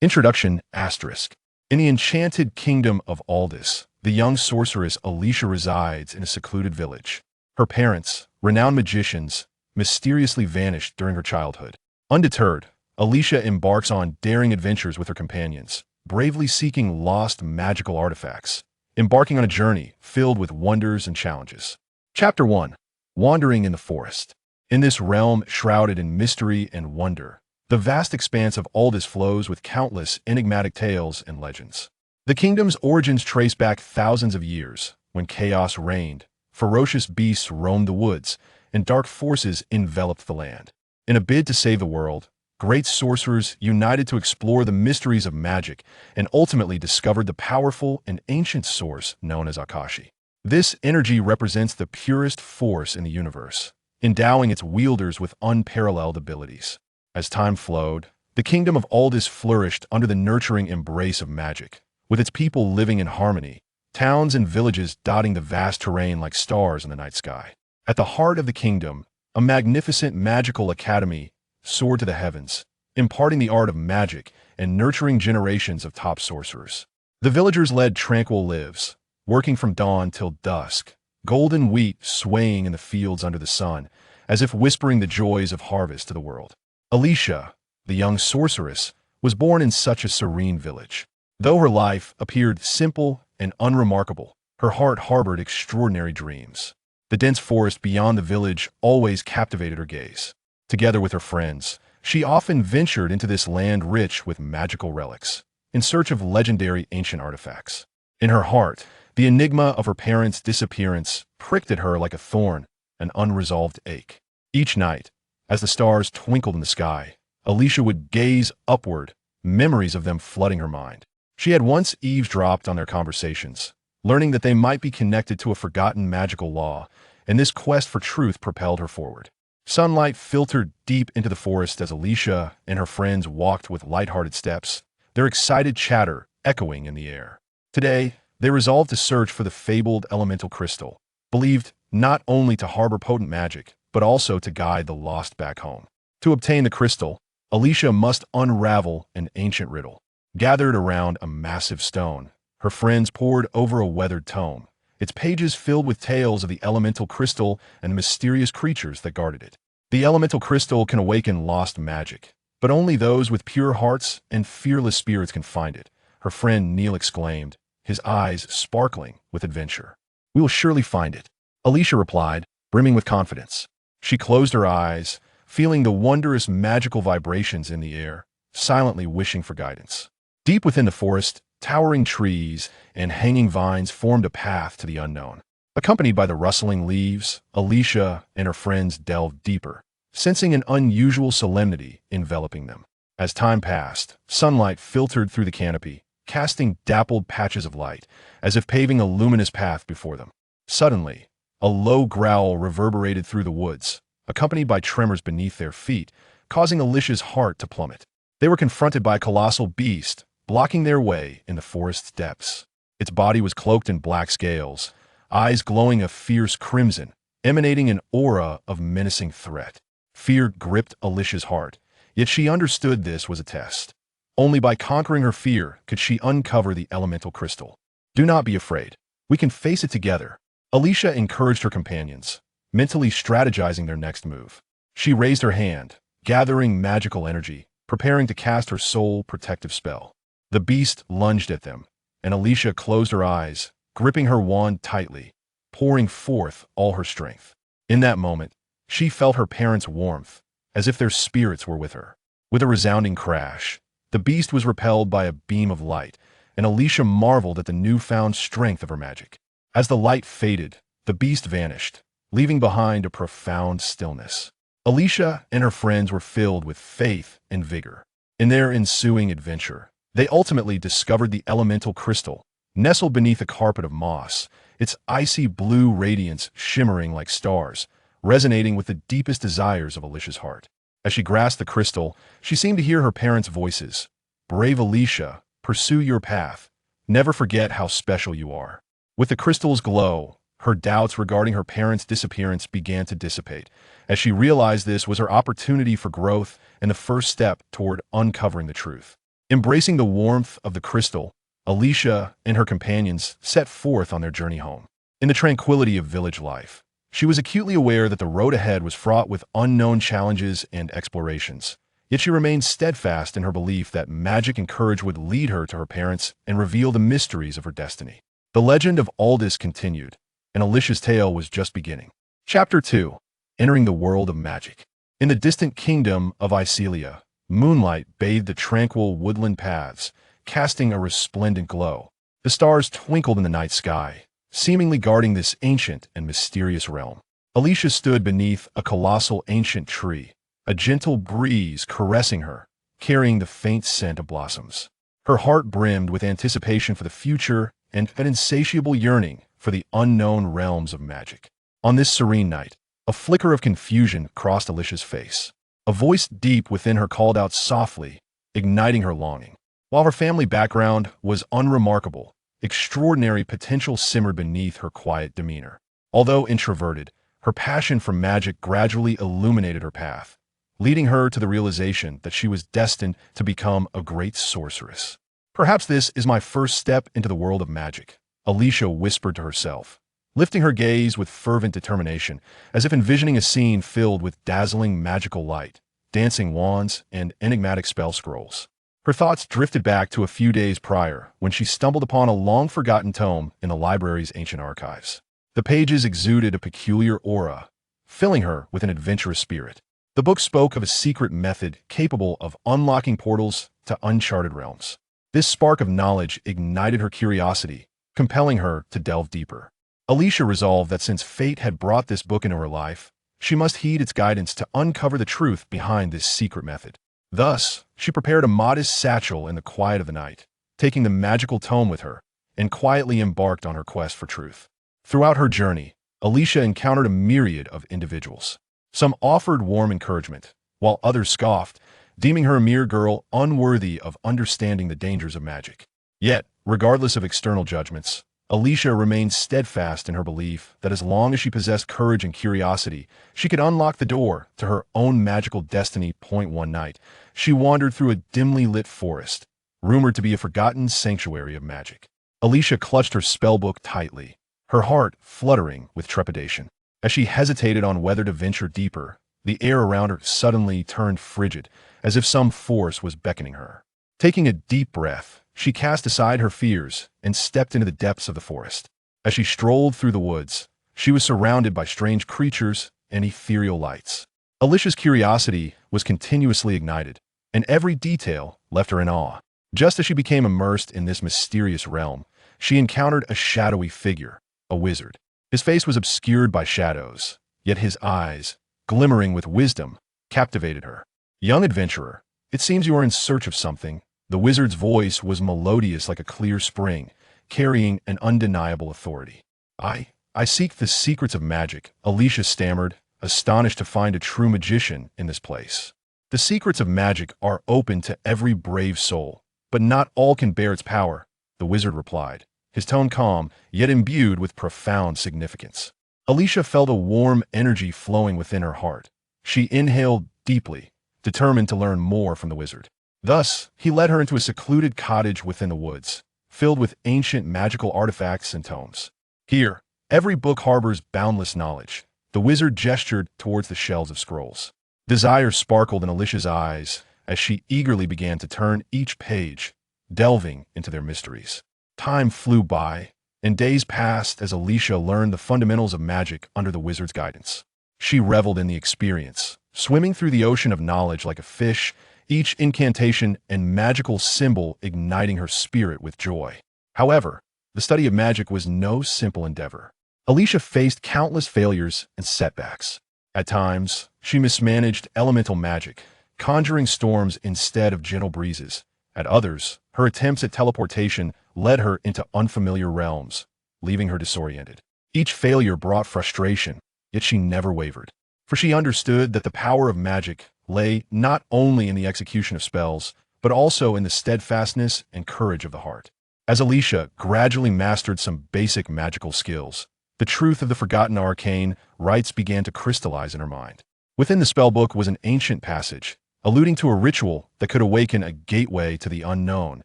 Introduction asterisk. In the enchanted kingdom of Aldis, the young sorceress Alysia resides in a secluded village. Her parents, renowned magicians, mysteriously vanished during her childhood. Undeterred, Alysia embarks on daring adventures with her companions, bravely seeking lost magical artifacts, embarking on a journey filled with wonders and challenges. Chapter 1. Wandering in the Forest. In this realm shrouded in mystery and wonder, the vast expanse of Aldis flows with countless enigmatic tales and legends. The kingdom's origins trace back thousands of years, when chaos reigned, ferocious beasts roamed the woods, and dark forces enveloped the land. In a bid to save the world, great sorcerers united to explore the mysteries of magic and ultimately discovered the powerful and ancient source known as Akashi. This energy represents the purest force in the universe, endowing its wielders with unparalleled abilities. As time flowed, the kingdom of Aldis flourished under the nurturing embrace of magic, with its people living in harmony, towns and villages dotting the vast terrain like stars in the night sky. At the heart of the kingdom, a magnificent magical academy soared to the heavens, imparting the art of magic and nurturing generations of top sorcerers. The villagers led tranquil lives, working from dawn till dusk, golden wheat swaying in the fields under the sun, as if whispering the joys of harvest to the world. Alysia, the young sorceress, was born in such a serene village. Though her life appeared simple and unremarkable, her heart harbored extraordinary dreams. The dense forest beyond the village always captivated her gaze. Together with her friends, she often ventured into this land rich with magical relics, in search of legendary ancient artifacts. In her heart, the enigma of her parents' disappearance pricked at her like a thorn, an unresolved ache. Each night, as the stars twinkled in the sky, Alysia would gaze upward, memories of them flooding her mind. She had once eavesdropped on their conversations, learning that they might be connected to a forgotten magical law, and this quest for truth propelled her forward. Sunlight filtered deep into the forest as Alysia and her friends walked with lighthearted steps, their excited chatter echoing in the air. Today, they resolved to search for the fabled elemental crystal, believed not only to harbor potent magic, but also to guide the lost back home. To obtain the crystal, Alysia must unravel an ancient riddle. Gathered around a massive stone, her friends pored over a weathered tome, its pages filled with tales of the elemental crystal and the mysterious creatures that guarded it. The elemental crystal can awaken lost magic, but only those with pure hearts and fearless spirits can find it, her friend Neil exclaimed, his eyes sparkling with adventure. "We will surely find it," Alysia replied, brimming with confidence. She closed her eyes, feeling the wondrous magical vibrations in the air, silently wishing for guidance. Deep within the forest, towering trees and hanging vines formed a path to the unknown. Accompanied by the rustling leaves, Alysia and her friends delved deeper, sensing an unusual solemnity enveloping them. As time passed, sunlight filtered through the canopy, casting dappled patches of light, as if paving a luminous path before them. Suddenly, a low growl reverberated through the woods, accompanied by tremors beneath their feet, causing Alicia's heart to plummet. They were confronted by a colossal beast, blocking their way in the forest's depths. Its body was cloaked in black scales, eyes glowing a fierce crimson, emanating an aura of menacing threat. Fear gripped Alicia's heart, yet she understood this was a test. Only by conquering her fear could she uncover the elemental crystal. "Do not be afraid. We can face it together," Alysia encouraged her companions, mentally strategizing their next move. She raised her hand, gathering magical energy, preparing to cast her soul protective spell. The beast lunged at them, and Alysia closed her eyes, gripping her wand tightly, pouring forth all her strength. In that moment, she felt her parents' warmth, as if their spirits were with her. With a resounding crash, the beast was repelled by a beam of light, and Alysia marveled at the newfound strength of her magic. As the light faded, the beast vanished, leaving behind a profound stillness. Alysia and her friends were filled with faith and vigor. In their ensuing adventure, they ultimately discovered the elemental crystal, nestled beneath a carpet of moss, its icy blue radiance shimmering like stars, resonating with the deepest desires of Alysia's heart. As she grasped the crystal, she seemed to hear her parents' voices. "Brave Alysia, pursue your path. Never forget how special you are." With the crystal's glow, her doubts regarding her parents' disappearance began to dissipate, as she realized this was her opportunity for growth and the first step toward uncovering the truth. Embracing the warmth of the crystal, Alysia and her companions set forth on their journey home. In the tranquility of village life, she was acutely aware that the road ahead was fraught with unknown challenges and explorations. Yet she remained steadfast in her belief that magic and courage would lead her to her parents and reveal the mysteries of her destiny. The legend of Aldis continued, and Alicia's tale was just beginning. Chapter 2. Entering the World of Magic. In the distant kingdom of Alysia, moonlight bathed the tranquil woodland paths, casting a resplendent glow. The stars twinkled in the night sky, seemingly guarding this ancient and mysterious realm. Alysia stood beneath a colossal ancient tree, a gentle breeze caressing her, carrying the faint scent of blossoms. Her heart brimmed with anticipation for the future and an insatiable yearning for the unknown realms of magic. On this serene night, a flicker of confusion crossed Alicia's face. A voice deep within her called out softly, igniting her longing. While her family background was unremarkable, extraordinary potential simmered beneath her quiet demeanor. Although introverted, her passion for magic gradually illuminated her path, leading her to the realization that she was destined to become a great sorceress. "Perhaps this is my first step into the world of magic," Alysia whispered to herself, lifting her gaze with fervent determination, as if envisioning a scene filled with dazzling magical light, dancing wands, and enigmatic spell scrolls. Her thoughts drifted back to a few days prior when she stumbled upon a long-forgotten tome in the library's ancient archives. The pages exuded a peculiar aura, filling her with an adventurous spirit. The book spoke of a secret method capable of unlocking portals to uncharted realms. This spark of knowledge ignited her curiosity, compelling her to delve deeper. Alysia resolved that since fate had brought this book into her life, she must heed its guidance to uncover the truth behind this secret method. Thus, she prepared a modest satchel in the quiet of the night, taking the magical tome with her, and quietly embarked on her quest for truth. Throughout her journey, Alysia encountered a myriad of individuals. Some offered warm encouragement, while others scoffed, deeming her a mere girl unworthy of understanding the dangers of magic. Yet, regardless of external judgments, Alysia remained steadfast in her belief that as long as she possessed courage and curiosity, she could unlock the door to her own magical destiny. One night, she wandered through a dimly lit forest, rumored to be a forgotten sanctuary of magic. Alysia clutched her spellbook tightly, her heart fluttering with trepidation. As she hesitated on whether to venture deeper, the air around her suddenly turned frigid, as if some force was beckoning her. Taking a deep breath, she cast aside her fears and stepped into the depths of the forest. As she strolled through the woods, she was surrounded by strange creatures and ethereal lights. Alysia's curiosity was continuously ignited, and every detail left her in awe. Just as she became immersed in this mysterious realm, she encountered a shadowy figure, a wizard. His face was obscured by shadows, yet his eyes, glimmering with wisdom, captivated her. "Young adventurer, it seems you are in search of something." The wizard's voice was melodious like a clear spring, carrying an undeniable authority. I seek the secrets of magic," Alysia stammered, astonished to find a true magician in this place. "The secrets of magic are open to every brave soul, but not all can bear its power," the wizard replied, his tone calm, yet imbued with profound significance. Alysia felt a warm energy flowing within her heart. She inhaled deeply, determined to learn more from the wizard. Thus, he led her into a secluded cottage within the woods, filled with ancient magical artifacts and tomes. "Here, every book harbors boundless knowledge." The wizard gestured towards the shelves of scrolls. Desire sparkled in Alysia's eyes as she eagerly began to turn each page, delving into their mysteries. Time flew by, and days passed as Alysia learned the fundamentals of magic under the wizard's guidance. She reveled in the experience, swimming through the ocean of knowledge like a fish, each incantation and magical symbol igniting her spirit with joy. However, the study of magic was no simple endeavor. Alysia faced countless failures and setbacks. At times, she mismanaged elemental magic, conjuring storms instead of gentle breezes. At others, her attempts at teleportation led her into unfamiliar realms, leaving her disoriented. Each failure brought frustration, yet she never wavered, for she understood that the power of magic lay not only in the execution of spells, but also in the steadfastness and courage of the heart. As Alysia gradually mastered some basic magical skills, the truth of the forgotten arcane rites began to crystallize in her mind. Within the spellbook was an ancient passage, alluding to a ritual that could awaken a gateway to the unknown,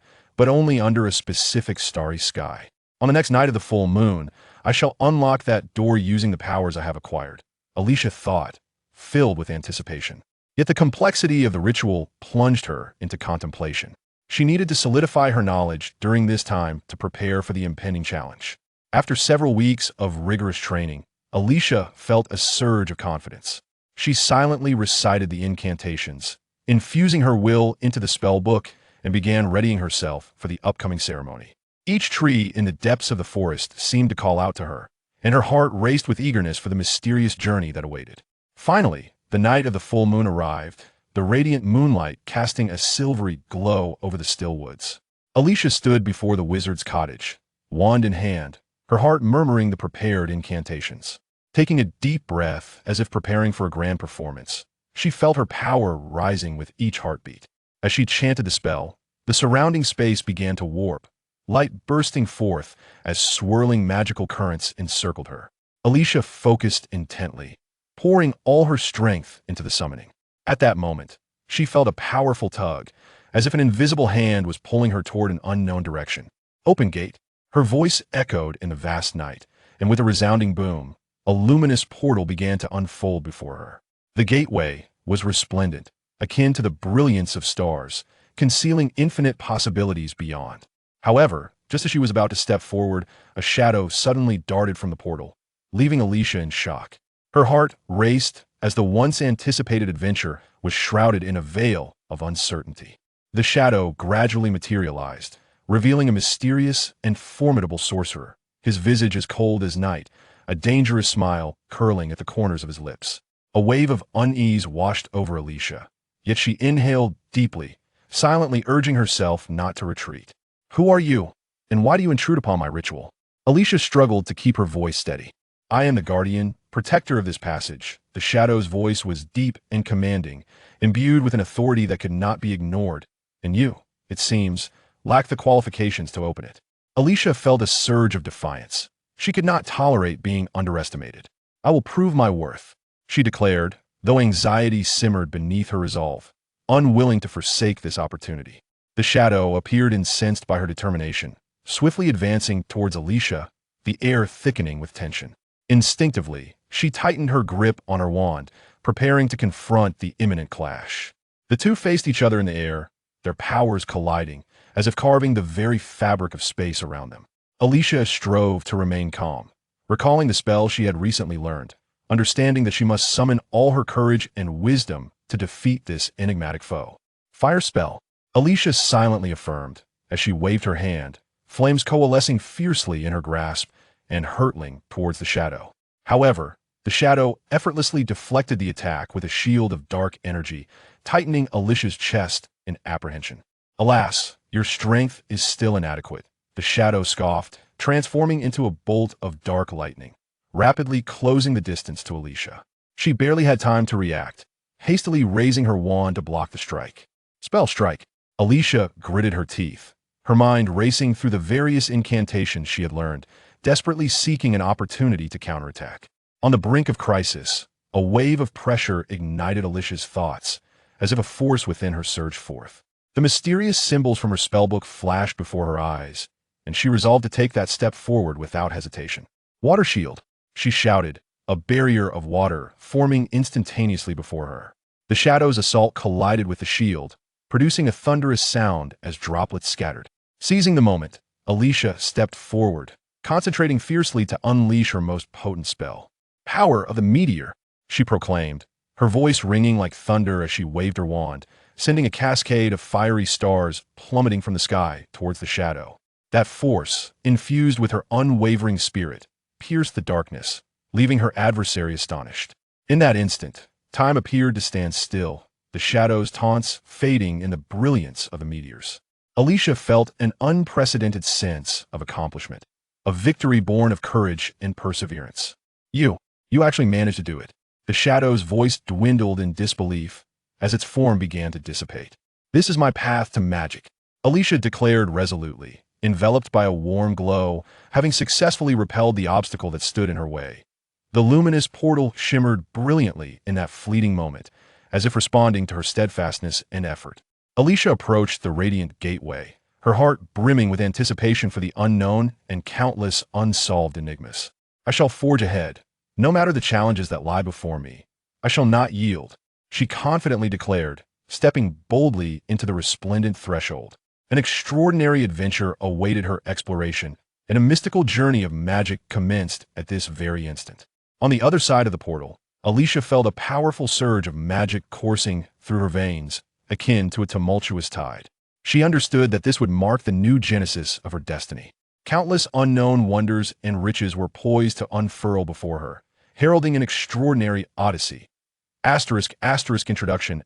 but only under a specific starry sky. On the next night of the full moon, I shall unlock that door using the powers I have acquired, Alysia thought, filled with anticipation. Yet the complexity of the ritual plunged her into contemplation. She needed to solidify her knowledge during this time to prepare for the impending challenge. After several weeks of rigorous training, Alysia felt a surge of confidence. She silently recited the incantations, infusing her will into the spell book, and began readying herself for the upcoming ceremony. Each tree in the depths of the forest seemed to call out to her, and her heart raced with eagerness for the mysterious journey that awaited. Finally, the night of the full moon arrived, the radiant moonlight casting a silvery glow over the still woods. Alysia stood before the wizard's cottage, wand in hand, her heart murmuring the prepared incantations. Taking a deep breath as if preparing for a grand performance, she felt her power rising with each heartbeat. As she chanted the spell, the surrounding space began to warp, light bursting forth as swirling magical currents encircled her. Alysia focused intently, pouring all her strength into the summoning. At that moment, she felt a powerful tug, as if an invisible hand was pulling her toward an unknown direction. "Open gate." Her voice echoed in the vast night, and with a resounding boom, a luminous portal began to unfold before her. The gateway was resplendent, akin to the brilliance of stars, concealing infinite possibilities beyond. However, just as she was about to step forward, a shadow suddenly darted from the portal, leaving Alysia in shock. Her heart raced as the once-anticipated adventure was shrouded in a veil of uncertainty. The shadow gradually materialized, revealing a mysterious and formidable sorcerer, his visage as cold as night, a dangerous smile curling at the corners of his lips. A wave of unease washed over Alysia, yet she inhaled deeply, silently urging herself not to retreat. "Who are you, and why do you intrude upon my ritual?" Alysia struggled to keep her voice steady. "I am the guardian, protector of this passage." The shadow's voice was deep and commanding, imbued with an authority that could not be ignored. "And you, it seems, lack the qualifications to open it." Alysia felt a surge of defiance. She could not tolerate being underestimated. "I will prove my worth," she declared, though anxiety simmered beneath her resolve, unwilling to forsake this opportunity. The shadow appeared incensed by her determination, swiftly advancing towards Alysia, the air thickening with tension. Instinctively, she tightened her grip on her wand, preparing to confront the imminent clash. The two faced each other in the air, their powers colliding, as if carving the very fabric of space around them. Alysia strove to remain calm, recalling the spell she had recently learned, understanding that she must summon all her courage and wisdom to defeat this enigmatic foe. "Fire spell," Alysia silently affirmed, as she waved her hand, flames coalescing fiercely in her grasp and hurtling towards the shadow. However, the shadow effortlessly deflected the attack with a shield of dark energy, tightening Alicia's chest in apprehension. "Alas, your strength is still inadequate," the shadow scoffed, transforming into a bolt of dark lightning, rapidly closing the distance to Alysia. She barely had time to react, hastily raising her wand to block the strike. "Spell strike." Alysia gritted her teeth, her mind racing through the various incantations she had learned, desperately seeking an opportunity to counterattack. On the brink of crisis, a wave of pressure ignited Alicia's thoughts, as if a force within her surged forth. The mysterious symbols from her spellbook flashed before her eyes, and she resolved to take that step forward without hesitation. "Water shield," she shouted, a barrier of water forming instantaneously before her. The shadow's assault collided with the shield, producing a thunderous sound as droplets scattered. Seizing the moment, Alysia stepped forward, concentrating fiercely to unleash her most potent spell. "Power of the meteor," she proclaimed, her voice ringing like thunder as she waved her wand, sending a cascade of fiery stars plummeting from the sky towards the shadow. That force, infused with her unwavering spirit, pierced the darkness, leaving her adversary astonished. In that instant, time appeared to stand still, the shadow's taunts fading in the brilliance of the meteors. Alysia felt an unprecedented sense of accomplishment, a victory born of courage and perseverance. You actually managed to do it." The shadow's voice dwindled in disbelief as its form began to dissipate. "This is my path to magic," Alysia declared resolutely, enveloped by a warm glow, having successfully repelled the obstacle that stood in her way. The luminous portal shimmered brilliantly in that fleeting moment, as if responding to her steadfastness and effort. Alysia approached the radiant gateway, her heart brimming with anticipation for the unknown and countless unsolved enigmas. I shall forge ahead, no matter the challenges that lie before me. I shall not yield, she confidently declared, stepping boldly into the resplendent threshold. An extraordinary adventure awaited her exploration, and a mystical journey of magic commenced at this very instant. On the other side of the portal, Alysia felt a powerful surge of magic coursing through her veins, akin to a tumultuous tide. She understood that this would mark the new genesis of her destiny. Countless unknown wonders and riches were poised to unfurl before her, heralding an extraordinary odyssey. Introduction,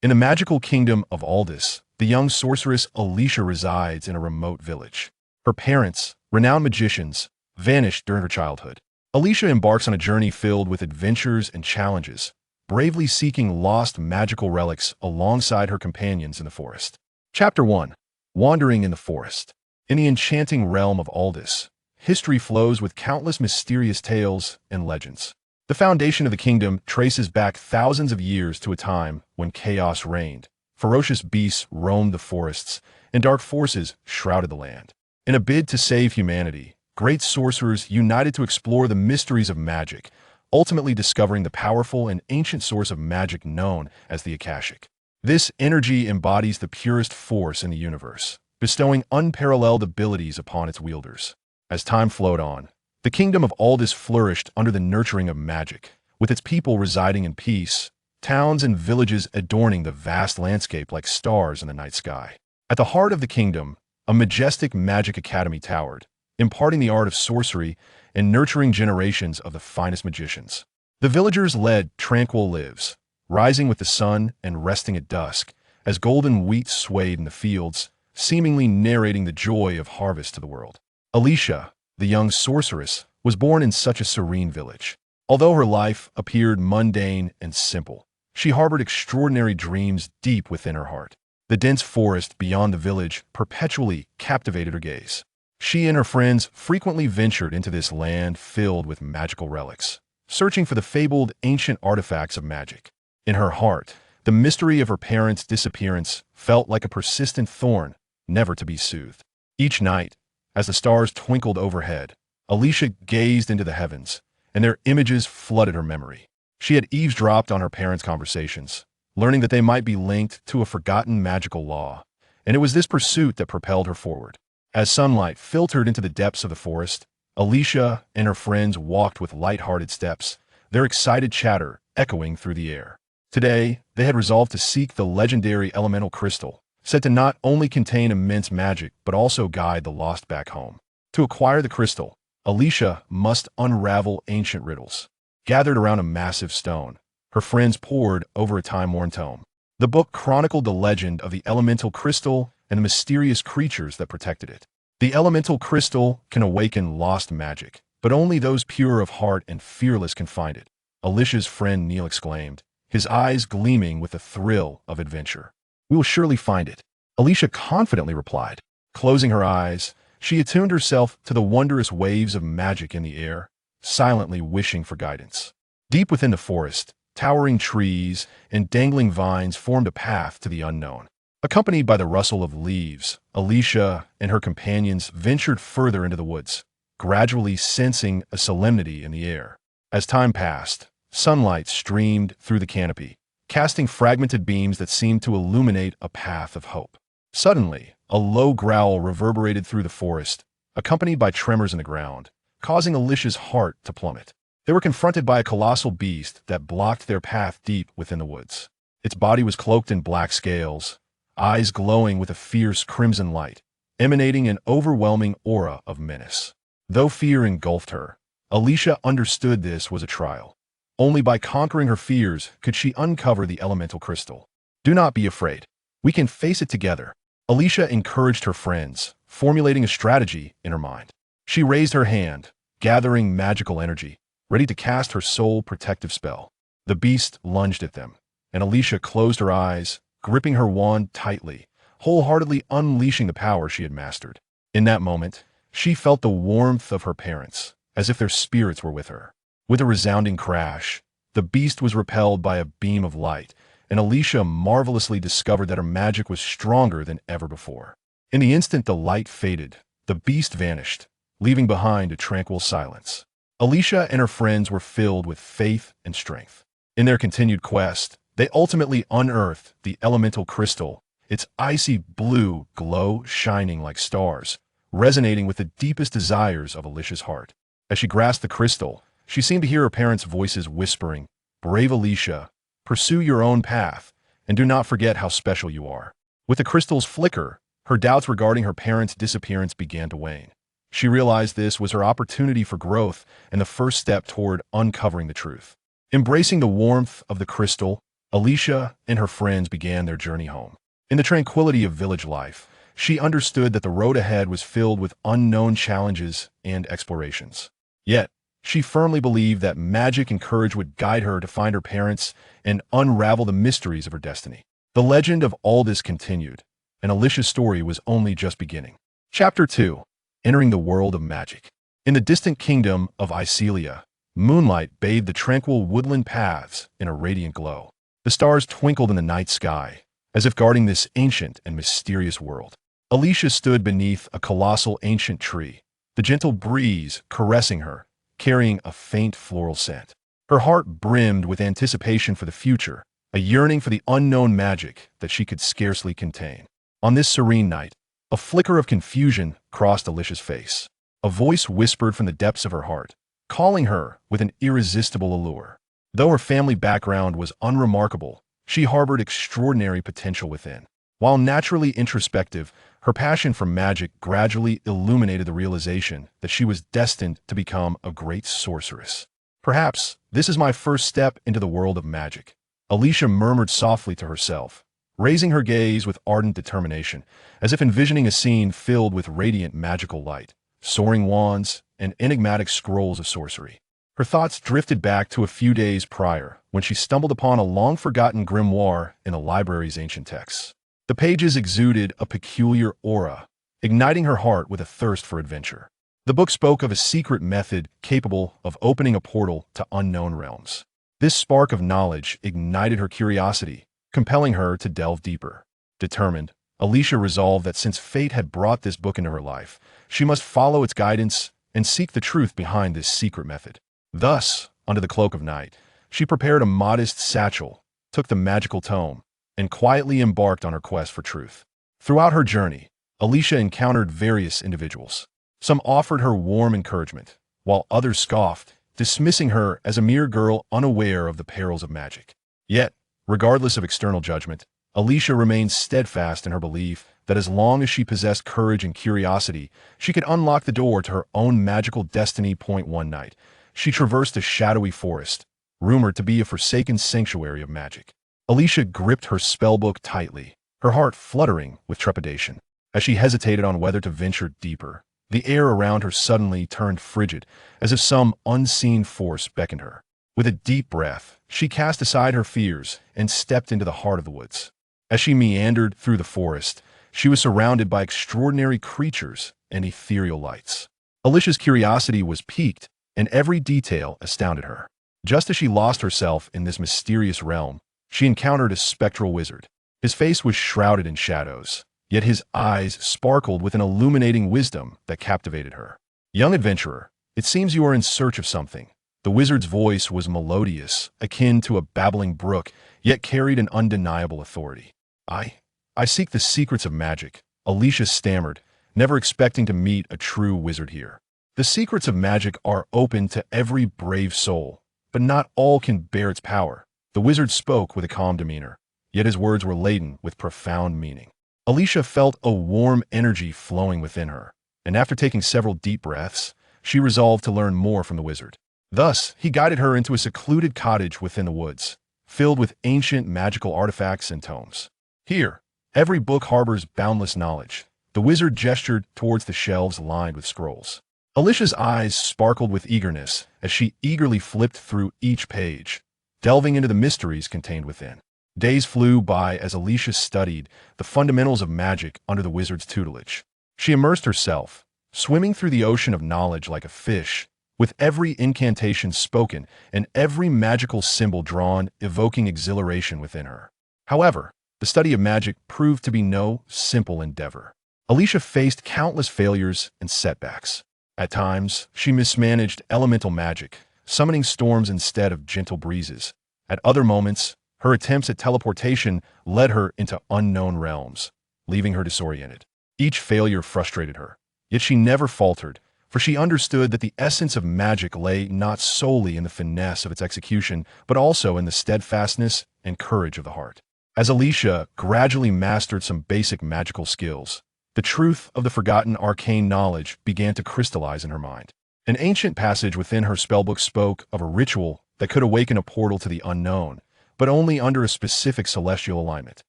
In the magical kingdom of Aldis, the young sorceress Alysia resides in a remote village. Her parents, renowned magicians, vanished during her childhood. Alysia embarks on a journey filled with adventures and challenges, bravely seeking lost magical relics alongside her companions in the forest. Chapter 1. Wandering in the Forest. In the enchanting realm of Aldis, history flows with countless mysterious tales and legends. The foundation of the kingdom traces back thousands of years to a time when chaos reigned, ferocious beasts roamed the forests, and dark forces shrouded the land. In a bid to save humanity, great sorcerers united to explore the mysteries of magic, ultimately discovering the powerful and ancient source of magic known as the Akashic. This energy embodies the purest force in the universe, bestowing unparalleled abilities upon its wielders. As time flowed on, the kingdom of Aldis flourished under the nurturing of magic, with its people residing in peace, towns and villages adorning the vast landscape like stars in the night sky. At the heart of the kingdom, a majestic magic academy towered, imparting the art of sorcery and nurturing generations of the finest magicians. The villagers led tranquil lives, rising with the sun and resting at dusk, as golden wheat swayed in the fields, seemingly narrating the joy of harvest to the world. Alysia, the young sorceress, was born in such a serene village. Although her life appeared mundane and simple, she harbored extraordinary dreams deep within her heart. The dense forest beyond the village perpetually captivated her gaze. She and her friends frequently ventured into this land filled with magical relics, searching for the fabled ancient artifacts of magic. In her heart, the mystery of her parents' disappearance felt like a persistent thorn, never to be soothed. Each night, as the stars twinkled overhead, Alysia gazed into the heavens, and their images flooded her memory. She had eavesdropped on her parents' conversations, learning that they might be linked to a forgotten magical law, and it was this pursuit that propelled her forward. As sunlight filtered into the depths of the forest, Alysia and her friends walked with light-hearted steps, their excited chatter echoing through the air. Today, they had resolved to seek the legendary elemental crystal, said to not only contain immense magic but also guide the lost back home. To acquire the crystal, Alysia must unravel ancient riddles. Gathered around a massive stone, her friends pored over a time-worn tome. The book chronicled the legend of the elemental crystal and the mysterious creatures that protected it. The elemental crystal can awaken lost magic, but only those pure of heart and fearless can find it, Alicia's friend Neil exclaimed, his eyes gleaming with the thrill of adventure. We will surely find it, Alysia confidently replied. Closing her eyes, she attuned herself to the wondrous waves of magic in the air, silently wishing for guidance. Deep within the forest, towering trees and dangling vines formed a path to the unknown. Accompanied by the rustle of leaves, Alysia and her companions ventured further into the woods, gradually sensing a solemnity in the air. As time passed, sunlight streamed through the canopy, casting fragmented beams that seemed to illuminate a path of hope. Suddenly, a low growl reverberated through the forest, accompanied by tremors in the ground, causing Alysia's heart to plummet. They were confronted by a colossal beast that blocked their path deep within the woods. Its body was cloaked in black scales, eyes glowing with a fierce crimson light, emanating an overwhelming aura of menace. Though fear engulfed her, Alysia understood this was a trial. Only by conquering her fears could she uncover the elemental crystal. Do not be afraid. We can face it together, Alysia encouraged her friends, formulating a strategy in her mind. She raised her hand, gathering magical energy, ready to cast her soul protective spell. The beast lunged at them, and Alysia closed her eyes, gripping her wand tightly, wholeheartedly unleashing the power she had mastered. In that moment, she felt the warmth of her parents, as if their spirits were with her. With a resounding crash, the The beast was repelled by a beam of light, and Alysia marvelously discovered that her magic was stronger than ever before. In the instant the light faded, the beast vanished, leaving behind a tranquil silence. Alysia and her friends were filled with faith and strength. In their continued quest, they ultimately unearthed the elemental crystal, its icy blue glow shining like stars, resonating with the deepest desires of Alicia's heart. As she grasped the crystal, she seemed to hear her parents' voices whispering, "Brave Alysia, pursue your own path, and do not forget how special you are." With the crystal's flicker, her doubts regarding her parents' disappearance began to wane. She realized this was her opportunity for growth and the first step toward uncovering the truth. Embracing the warmth of the crystal, Alysia and her friends began their journey home. In the tranquility of village life, she understood that the road ahead was filled with unknown challenges and explorations. Yet, she firmly believed that magic and courage would guide her to find her parents and unravel the mysteries of her destiny. The legend of Aldis continued, and Alicia's story was only just beginning. Chapter 2. Entering the World of Magic. In the distant kingdom of Alysia, moonlight bathed the tranquil woodland paths in a radiant glow. The stars twinkled in the night sky, as if guarding this ancient and mysterious world. Alysia stood beneath a colossal ancient tree, the gentle breeze caressing her, carrying a faint floral scent. Her heart brimmed with anticipation for the future, a yearning for the unknown magic that she could scarcely contain. On this serene night, a flicker of confusion crossed Alicia's face. A voice whispered from the depths of her heart, calling her with an irresistible allure. Though her family background was unremarkable, she harbored extraordinary potential within. While naturally introspective, her passion for magic gradually illuminated the realization that she was destined to become a great sorceress. "Perhaps this is my first step into the world of magic," Alysia murmured softly to herself, raising her gaze with ardent determination, as if envisioning a scene filled with radiant magical light, soaring wands, and enigmatic scrolls of sorcery. Her thoughts drifted back to a few days prior, when she stumbled upon a long-forgotten grimoire in a library's ancient texts. The pages exuded a peculiar aura, igniting her heart with a thirst for adventure. The book spoke of a secret method capable of opening a portal to unknown realms. This spark of knowledge ignited her curiosity, compelling her to delve deeper. Determined, Alysia resolved that since fate had brought this book into her life, she must follow its guidance and seek the truth behind this secret method. Thus, under the cloak of night, she prepared a modest satchel, took the magical tome, and quietly embarked on her quest for truth. Throughout her journey, Alysia encountered various individuals. Some offered her warm encouragement, while others scoffed, dismissing her as a mere girl unaware of the perils of magic. Yet, regardless of external judgment, Alysia remained steadfast in her belief that as long as she possessed courage and curiosity, she could unlock the door to her own magical destiny. One night, she traversed a shadowy forest, rumored to be a forsaken sanctuary of magic. Alysia gripped her spellbook tightly, her heart fluttering with trepidation. As she hesitated on whether to venture deeper, the air around her suddenly turned frigid, as if some unseen force beckoned her. With a deep breath, she cast aside her fears and stepped into the heart of the woods. As she meandered through the forest, she was surrounded by extraordinary creatures and ethereal lights. Alicia's curiosity was piqued, and every detail astounded her. Just as she lost herself in this mysterious realm, she encountered a spectral wizard. His face was shrouded in shadows, yet his eyes sparkled with an illuminating wisdom that captivated her. "Young adventurer, it seems you are in search of something." The wizard's voice was melodious, akin to a babbling brook, yet carried an undeniable authority. I seek the secrets of magic," Alysia stammered, never expecting to meet a true wizard here. "The secrets of magic are open to every brave soul, but not all can bear its power." The wizard spoke with a calm demeanor, yet his words were laden with profound meaning. Alysia felt a warm energy flowing within her, and after taking several deep breaths, she resolved to learn more from the wizard. Thus, he guided her into a secluded cottage within the woods, filled with ancient magical artifacts and tomes. "Here, every book harbors boundless knowledge." The wizard gestured towards the shelves lined with scrolls. Alicia's eyes sparkled with eagerness as she eagerly flipped through each page, delving into the mysteries contained within. Days flew by as Alysia studied the fundamentals of magic under the wizard's tutelage. She immersed herself, swimming through the ocean of knowledge like a fish, with every incantation spoken and every magical symbol drawn evoking exhilaration within her. However, the study of magic proved to be no simple endeavor. Alysia faced countless failures and setbacks. At times, she mismanaged elemental magic, summoning storms instead of gentle breezes. At other moments, her attempts at teleportation led her into unknown realms, leaving her disoriented. Each failure frustrated her, yet she never faltered, for she understood that the essence of magic lay not solely in the finesse of its execution, but also in the steadfastness and courage of the heart. As Alysia gradually mastered some basic magical skills, the truth of the forgotten arcane knowledge began to crystallize in her mind. An ancient passage within her spellbook spoke of a ritual that could awaken a portal to the unknown, but only under a specific celestial alignment.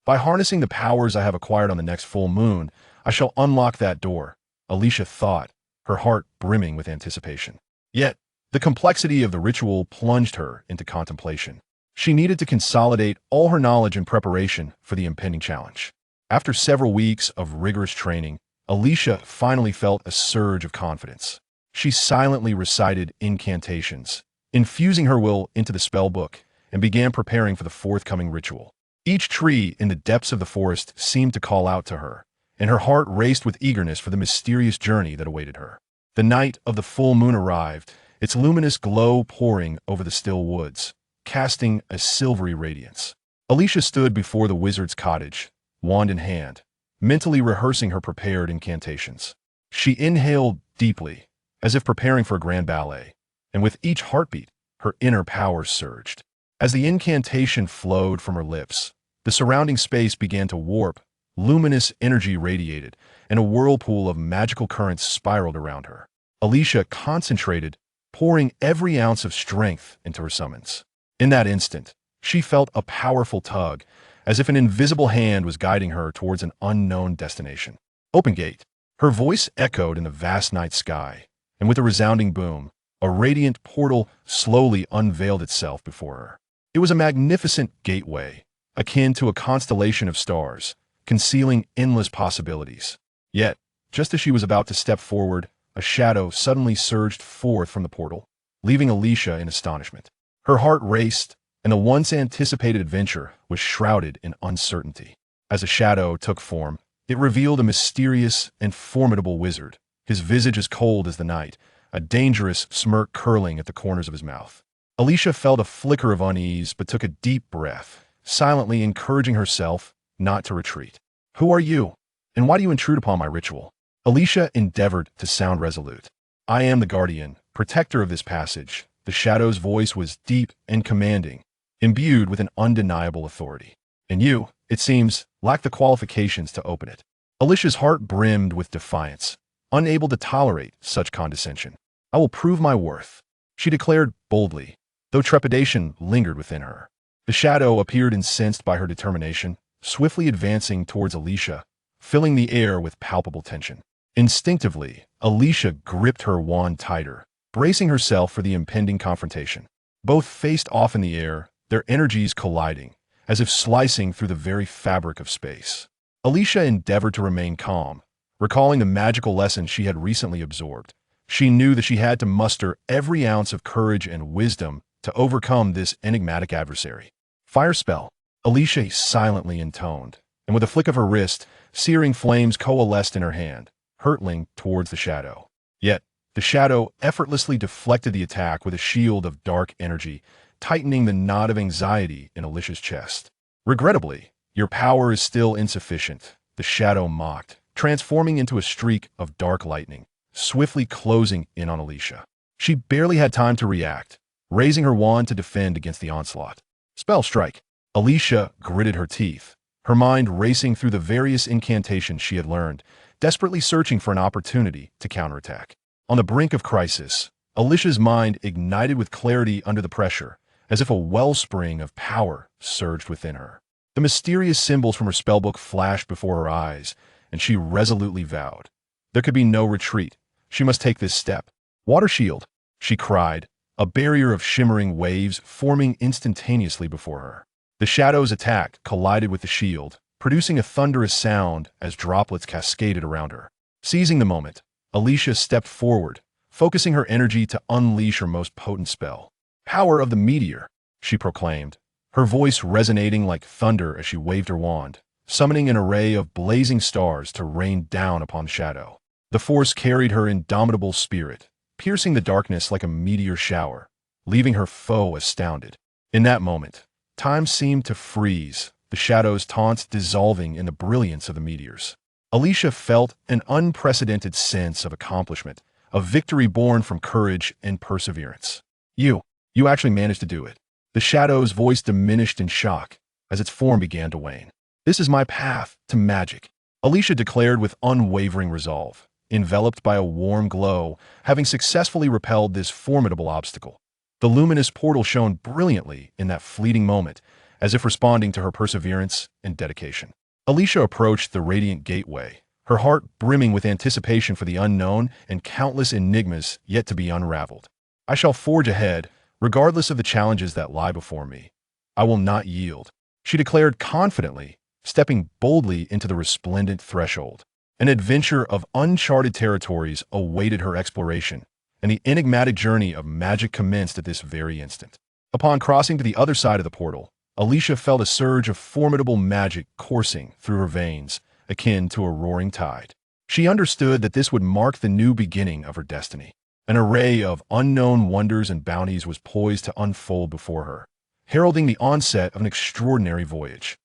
By harnessing the powers I have acquired on the next full moon, I shall unlock that door, Alysia thought, her heart brimming with anticipation. Yet, the complexity of the ritual plunged her into contemplation. She needed to consolidate all her knowledge in preparation for the impending challenge. After several weeks of rigorous training, Alysia finally felt a surge of confidence. She silently recited incantations, infusing her will into the spellbook, and began preparing for the forthcoming ritual. Each tree in the depths of the forest seemed to call out to her, and her heart raced with eagerness for the mysterious journey that awaited her. The night of the full moon arrived, its luminous glow pouring over the still woods, casting a silvery radiance. Alysia stood before the wizard's cottage, wand in hand, mentally rehearsing her prepared incantations. She inhaled deeply, as if preparing for a grand ballet, and with each heartbeat, her inner power surged. As the incantation flowed from her lips, the surrounding space began to warp, luminous energy radiated, and a whirlpool of magical currents spiraled around her. Alysia concentrated, pouring every ounce of strength into her summons. In that instant, she felt a powerful tug, as if an invisible hand was guiding her towards an unknown destination. Open gate. Her voice echoed in the vast night sky, and with a resounding boom, a radiant portal slowly unveiled itself before her. It was a magnificent gateway, akin to a constellation of stars, concealing endless possibilities. Yet, just as she was about to step forward, a shadow suddenly surged forth from the portal, leaving Alysia in astonishment. Her heart raced, and the once-anticipated adventure was shrouded in uncertainty. As a shadow took form, it revealed a mysterious and formidable wizard, his visage as cold as the night, a dangerous smirk curling at the corners of his mouth. Alysia felt a flicker of unease but took a deep breath, silently encouraging herself not to retreat. "Who are you? And why do you intrude upon my ritual?" Alysia endeavored to sound resolute. "I am the guardian, protector of this passage." The shadow's voice was deep and commanding, imbued with an undeniable authority. "And you, it seems, lack the qualifications to open it." Alicia's heart brimmed with defiance, unable to tolerate such condescension. "I will prove my worth," she declared boldly, though trepidation lingered within her. The shadow appeared incensed by her determination, swiftly advancing towards Alysia, filling the air with palpable tension. Instinctively, Alysia gripped her wand tighter, bracing herself for the impending confrontation. Both faced off in the air, their energies colliding, as if slicing through the very fabric of space. Alysia endeavored to remain calm, recalling the magical lessons she had recently absorbed. She knew that she had to muster every ounce of courage and wisdom to overcome this enigmatic adversary. "Fire spell," Alysia silently intoned, and with a flick of her wrist, searing flames coalesced in her hand, hurtling towards the shadow. Yet, the shadow effortlessly deflected the attack with a shield of dark energy, tightening the knot of anxiety in Alicia's chest. "Regrettably, your power is still insufficient," the shadow mocked, transforming into a streak of dark lightning, swiftly closing in on Alysia. She barely had time to react, raising her wand to defend against the onslaught. "Spell strike." Alysia gritted her teeth, her mind racing through the various incantations she had learned, desperately searching for an opportunity to counterattack. On the brink of crisis, Alicia's mind ignited with clarity under the pressure, as if a wellspring of power surged within her. The mysterious symbols from her spellbook flashed before her eyes, and she resolutely vowed. There could be no retreat. She must take this step. "Water shield," she cried, a barrier of shimmering waves forming instantaneously before her. The shadow's attack collided with the shield, producing a thunderous sound as droplets cascaded around her. Seizing the moment, Alysia stepped forward, focusing her energy to unleash her most potent spell. "Power of the meteor," she proclaimed, her voice resonating like thunder as she waved her wand, summoning an array of blazing stars to rain down upon the shadow. The force carried her indomitable spirit, piercing the darkness like a meteor shower, leaving her foe astounded. In that moment, time seemed to freeze, the shadow's taunts dissolving in the brilliance of the meteors. Alysia felt an unprecedented sense of accomplishment, a victory born from courage and perseverance. You actually managed to do it." The shadow's voice diminished in shock as its form began to wane. "This is my path to magic," Alysia declared with unwavering resolve, enveloped by a warm glow, having successfully repelled this formidable obstacle. The luminous portal shone brilliantly in that fleeting moment, as if responding to her perseverance and dedication. Alysia approached the radiant gateway, her heart brimming with anticipation for the unknown and countless enigmas yet to be unraveled. "I shall forge ahead, regardless of the challenges that lie before me. I will not yield," she declared confidently, stepping boldly into the resplendent threshold. An adventure of uncharted territories awaited her exploration, and the enigmatic journey of magic commenced at this very instant. Upon crossing to the other side of the portal, Alysia felt a surge of formidable magic coursing through her veins, akin to a roaring tide. She understood that this would mark the new beginning of her destiny. An array of unknown wonders and bounties was poised to unfold before her, heralding the onset of an extraordinary voyage.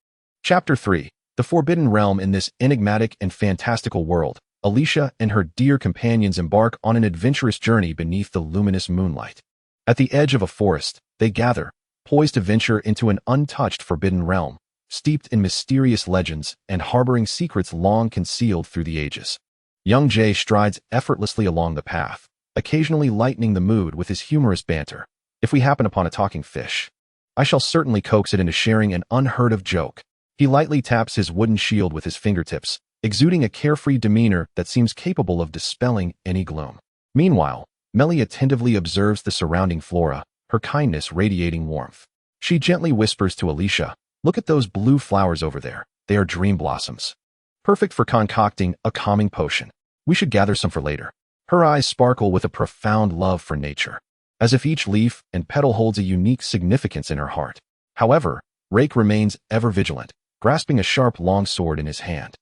Chapter 3. The Forbidden Realm. In this enigmatic and fantastical world, Alysia and her dear companions embark on an adventurous journey beneath the luminous moonlight. At the edge of a forest, they gather, poised to venture into an untouched forbidden realm, steeped in mysterious legends and harboring secrets long concealed through the ages. Young Jay strides effortlessly along the path, occasionally lightening the mood with his humorous banter. "If we happen upon a talking fish, I shall certainly coax it into sharing an unheard-of joke." He lightly taps his wooden shield with his fingertips, exuding a carefree demeanor that seems capable of dispelling any gloom. Meanwhile, Melly attentively observes the surrounding flora, her kindness radiating warmth. She gently whispers to Alysia, "Look at those blue flowers over there. They are dream blossoms. Perfect for concocting a calming potion. We should gather some for later." Her eyes sparkle with a profound love for nature, as if each leaf and petal holds a unique significance in her heart. However, Rake remains ever vigilant, grasping a sharp long sword in his hand.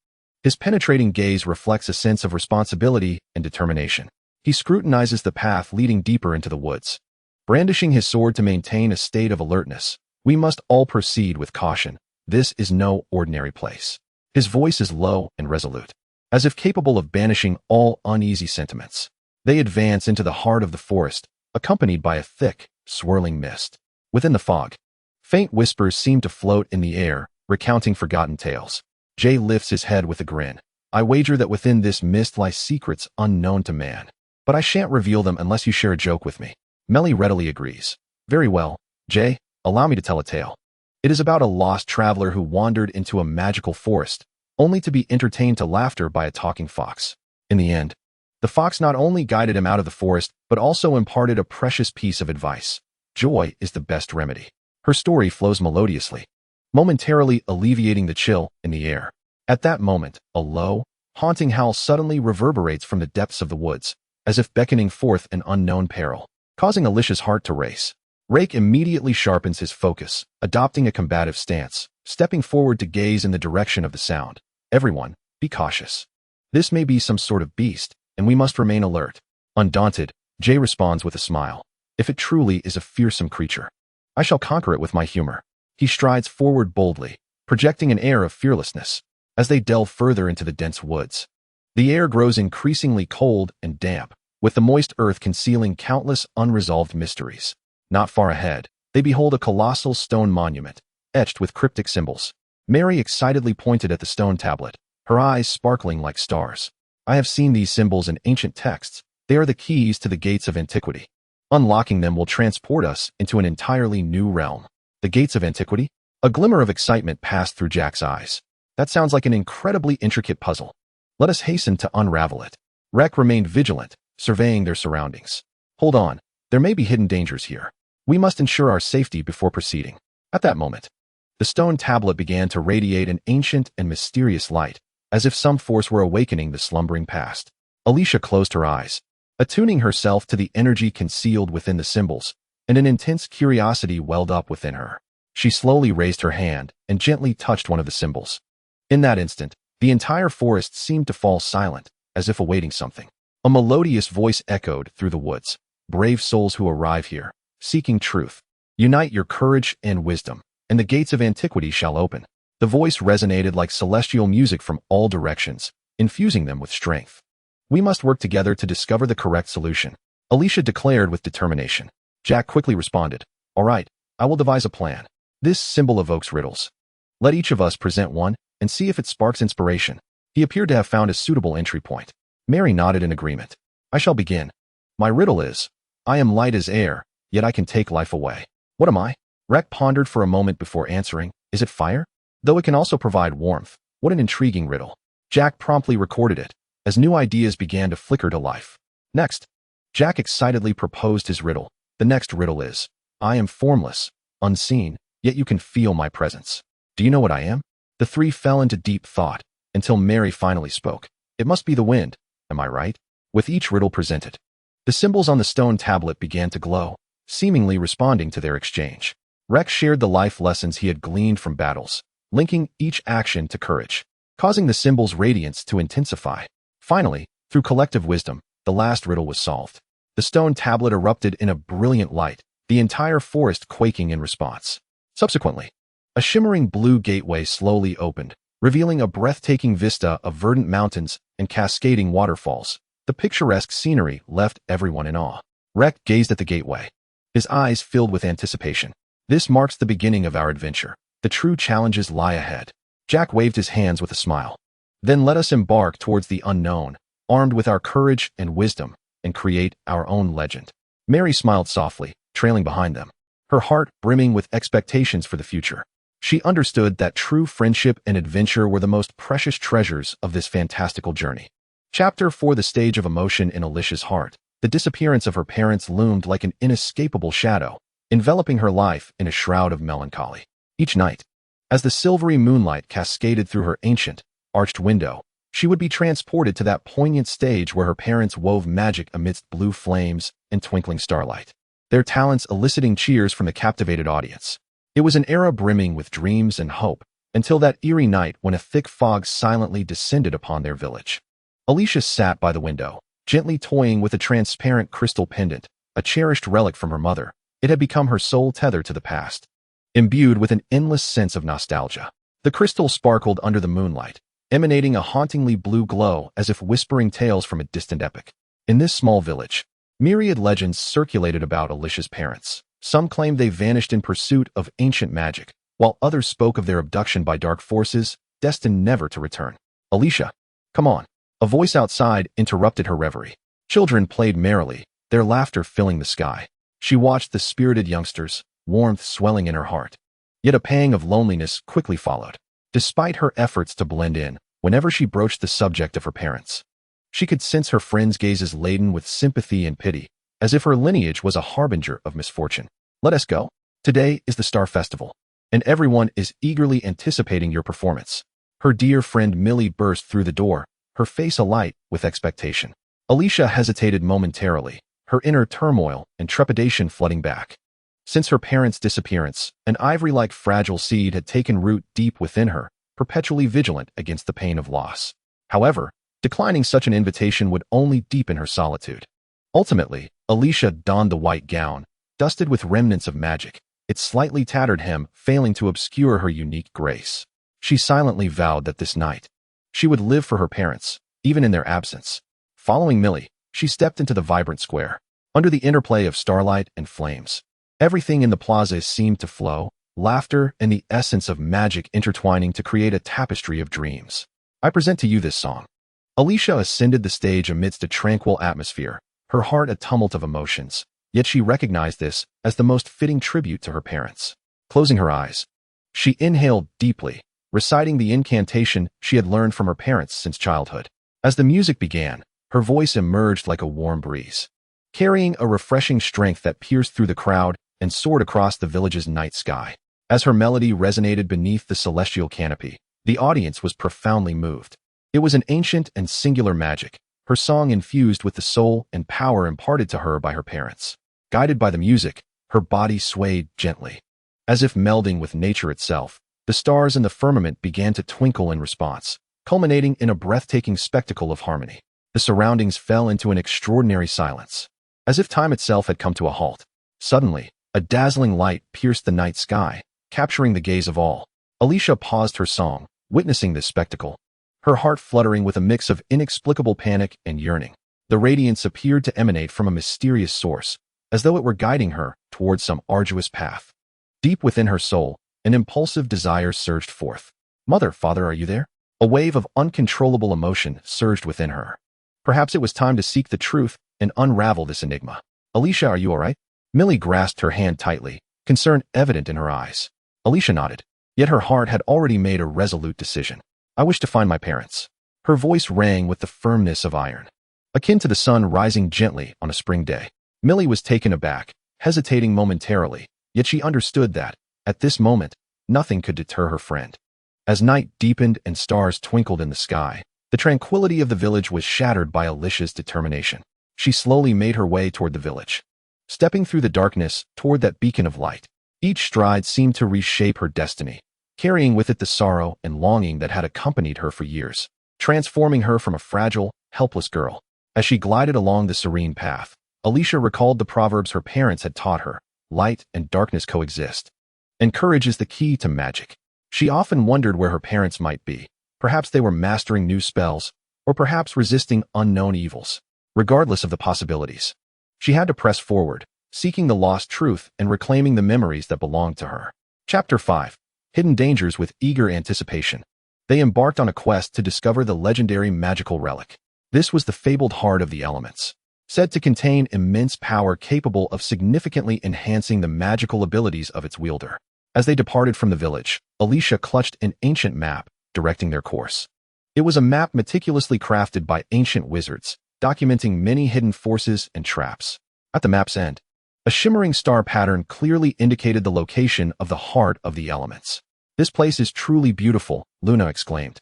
His penetrating gaze reflects a sense of responsibility and determination. He scrutinizes the path leading deeper into the woods, brandishing his sword to maintain a state of alertness. "We must all proceed with caution. This is no ordinary place." His voice is low and resolute, as if capable of banishing all uneasy sentiments. They advance into the heart of the forest, accompanied by a thick, swirling mist. Within the fog, faint whispers seem to float in the air, recounting forgotten tales. Jay lifts his head with a grin. "I wager that within this mist lie secrets unknown to man. But I shan't reveal them unless you share a joke with me." Melly readily agrees. "Very well, Jay, allow me to tell a tale. It is about a lost traveler who wandered into a magical forest, only to be entertained to laughter by a talking fox. In the end, the fox not only guided him out of the forest, but also imparted a precious piece of advice. Joy is the best remedy." Her story flows melodiously, momentarily alleviating the chill in the air. At that moment, a low, haunting howl suddenly reverberates from the depths of the woods, as if beckoning forth an unknown peril, causing Alicia's heart to race. Rake immediately sharpens his focus, adopting a combative stance, stepping forward to gaze in the direction of the sound. "Everyone, be cautious. This may be some sort of beast, and we must remain alert." Undaunted, Jay responds with a smile. "If it truly is a fearsome creature, I shall conquer it with my humor." He strides forward boldly, projecting an air of fearlessness. As they delve further into the dense woods, the air grows increasingly cold and damp, with the moist earth concealing countless unresolved mysteries. Not far ahead, they behold a colossal stone monument, etched with cryptic symbols. Mary excitedly pointed at the stone tablet, her eyes sparkling like stars. "I have seen these symbols in ancient texts. They are the keys to the gates of antiquity. Unlocking them will transport us into an entirely new realm." The gates of antiquity? A glimmer of excitement passed through Jack's eyes. "That sounds like an incredibly intricate puzzle. Let us hasten to unravel it." Rek remained vigilant, surveying their surroundings. "Hold on, there may be hidden dangers here. We must ensure our safety before proceeding." At that moment, the stone tablet began to radiate an ancient and mysterious light, as if some force were awakening the slumbering past. Alysia closed her eyes, attuning herself to the energy concealed within the symbols, and an intense curiosity welled up within her. She slowly raised her hand and gently touched one of the symbols. In that instant, the entire forest seemed to fall silent, as if awaiting something. A melodious voice echoed through the woods. Brave souls who arrive here, seeking truth, unite your courage and wisdom, and the gates of antiquity shall open. The voice resonated like celestial music from all directions, infusing them with strength. We must work together to discover the correct solution, Alysia declared with determination. Jack quickly responded, All right, I will devise a plan. This symbol evokes riddles. Let each of us present one and see if it sparks inspiration. He appeared to have found a suitable entry point. Mary nodded in agreement. I shall begin. My riddle is, I am light as air, yet I can take life away. What am I? Rek pondered for a moment before answering. Is it fire? Though it can also provide warmth. What an intriguing riddle. Jack promptly recorded it, as new ideas began to flicker to life. Next, Jack excitedly proposed his riddle. The next riddle is, I am formless, unseen, yet you can feel my presence. Do you know what I am? The three fell into deep thought, until Mary finally spoke. It must be the wind, am I right? With each riddle presented, the symbols on the stone tablet began to glow, seemingly responding to their exchange. Rex shared the life lessons he had gleaned from battles, linking each action to courage, causing the symbol's radiance to intensify. Finally, through collective wisdom, the last riddle was solved. The stone tablet erupted in a brilliant light, the entire forest quaking in response. Subsequently, a shimmering blue gateway slowly opened, revealing a breathtaking vista of verdant mountains and cascading waterfalls. The picturesque scenery left everyone in awe. Rek gazed at the gateway, his eyes filled with anticipation. This marks the beginning of our adventure. The true challenges lie ahead. Jack waved his hands with a smile. Then let us embark towards the unknown, armed with our courage and wisdom, and create our own legend. Mary smiled softly, trailing behind them, her heart brimming with expectations for the future. She understood that true friendship and adventure were the most precious treasures of this fantastical journey. Chapter 4: The Stage of Emotion in Alysia's heart. The disappearance of her parents loomed like an inescapable shadow, enveloping her life in a shroud of melancholy. Each night, as the silvery moonlight cascaded through her ancient, arched window, she would be transported to that poignant stage where her parents wove magic amidst blue flames and twinkling starlight, their talents eliciting cheers from the captivated audience. It was an era brimming with dreams and hope, until that eerie night when a thick fog silently descended upon their village. Alysia sat by the window, gently toying with a transparent crystal pendant, a cherished relic from her mother. It had become her sole tether to the past. Imbued with an endless sense of nostalgia, the crystal sparkled under the moonlight, emanating a hauntingly blue glow as if whispering tales from a distant epic. In this small village, myriad legends circulated about Alysia's parents. Some claimed they vanished in pursuit of ancient magic, while others spoke of their abduction by dark forces, destined never to return. Alysia, come on. A voice outside interrupted her reverie. Children played merrily, their laughter filling the sky. She watched the spirited youngsters, warmth swelling in her heart. Yet a pang of loneliness quickly followed. Despite her efforts to blend in, whenever she broached the subject of her parents, she could sense her friends' gazes laden with sympathy and pity, as if her lineage was a harbinger of misfortune. Let us go. Today is the Star Festival, and everyone is eagerly anticipating your performance. Her dear friend Millie burst through the door, her face alight with expectation. Alysia hesitated momentarily, her inner turmoil and trepidation flooding back. Since her parents' disappearance, an ivory-like fragile seed had taken root deep within her, perpetually vigilant against the pain of loss. However, declining such an invitation would only deepen her solitude. Ultimately, Alysia donned the white gown, dusted with remnants of magic, its slightly tattered hem failing to obscure her unique grace. She silently vowed that this night, she would live for her parents, even in their absence. Following Millie, she stepped into the vibrant square. Under the interplay of starlight and flames, everything in the plaza seemed to flow, laughter and the essence of magic intertwining to create a tapestry of dreams. I present to you this song. Alysia ascended the stage amidst a tranquil atmosphere, her heart a tumult of emotions, yet she recognized this as the most fitting tribute to her parents. Closing her eyes, she inhaled deeply, reciting the incantation she had learned from her parents since childhood. As the music began, her voice emerged like a warm breeze, carrying a refreshing strength that pierced through the crowd and soared across the village's night sky. As her melody resonated beneath the celestial canopy, the audience was profoundly moved. It was an ancient and singular magic, her song infused with the soul and power imparted to her by her parents. Guided by the music, her body swayed gently. As if melding with nature itself, the stars in the firmament began to twinkle in response, culminating in a breathtaking spectacle of harmony. The surroundings fell into an extraordinary silence, as if time itself had come to a halt. Suddenly, a dazzling light pierced the night sky, capturing the gaze of all. Alysia paused her song, witnessing this spectacle, her heart fluttering with a mix of inexplicable panic and yearning. The radiance appeared to emanate from a mysterious source, as though it were guiding her towards some arduous path. Deep within her soul, an impulsive desire surged forth. "Mother, father, are you there?" A wave of uncontrollable emotion surged within her. Perhaps it was time to seek the truth and unravel this enigma. "Alysia, are you all right?" Millie grasped her hand tightly, concern evident in her eyes. Alysia nodded, yet her heart had already made a resolute decision. "I wish to find my parents." Her voice rang with the firmness of iron, akin to the sun rising gently on a spring day. Millie was taken aback, hesitating momentarily, yet she understood that, at this moment, nothing could deter her friend. As night deepened and stars twinkled in the sky, the tranquility of the village was shattered by Alysia's determination. She slowly made her way toward the village, stepping through the darkness toward that beacon of light. Each stride seemed to reshape her destiny, carrying with it the sorrow and longing that had accompanied her for years, transforming her from a fragile, helpless girl. As she glided along the serene path, Alysia recalled the proverbs her parents had taught her: light and darkness coexist, and courage is the key to magic. She often wondered where her parents might be. Perhaps they were mastering new spells, or perhaps resisting unknown evils. Regardless of the possibilities, she had to press forward, seeking the lost truth and reclaiming the memories that belonged to her. Chapter 5. Hidden Dangers. With eager anticipation, they embarked on a quest to discover the legendary magical relic. This was the fabled heart of the elements, said to contain immense power capable of significantly enhancing the magical abilities of its wielder. As they departed from the village, Alysia clutched an ancient map, directing their course. It was a map meticulously crafted by ancient wizards, documenting many hidden forces and traps. At the map's end, a shimmering star pattern clearly indicated the location of the heart of the elements. "This place is truly beautiful," Luna exclaimed,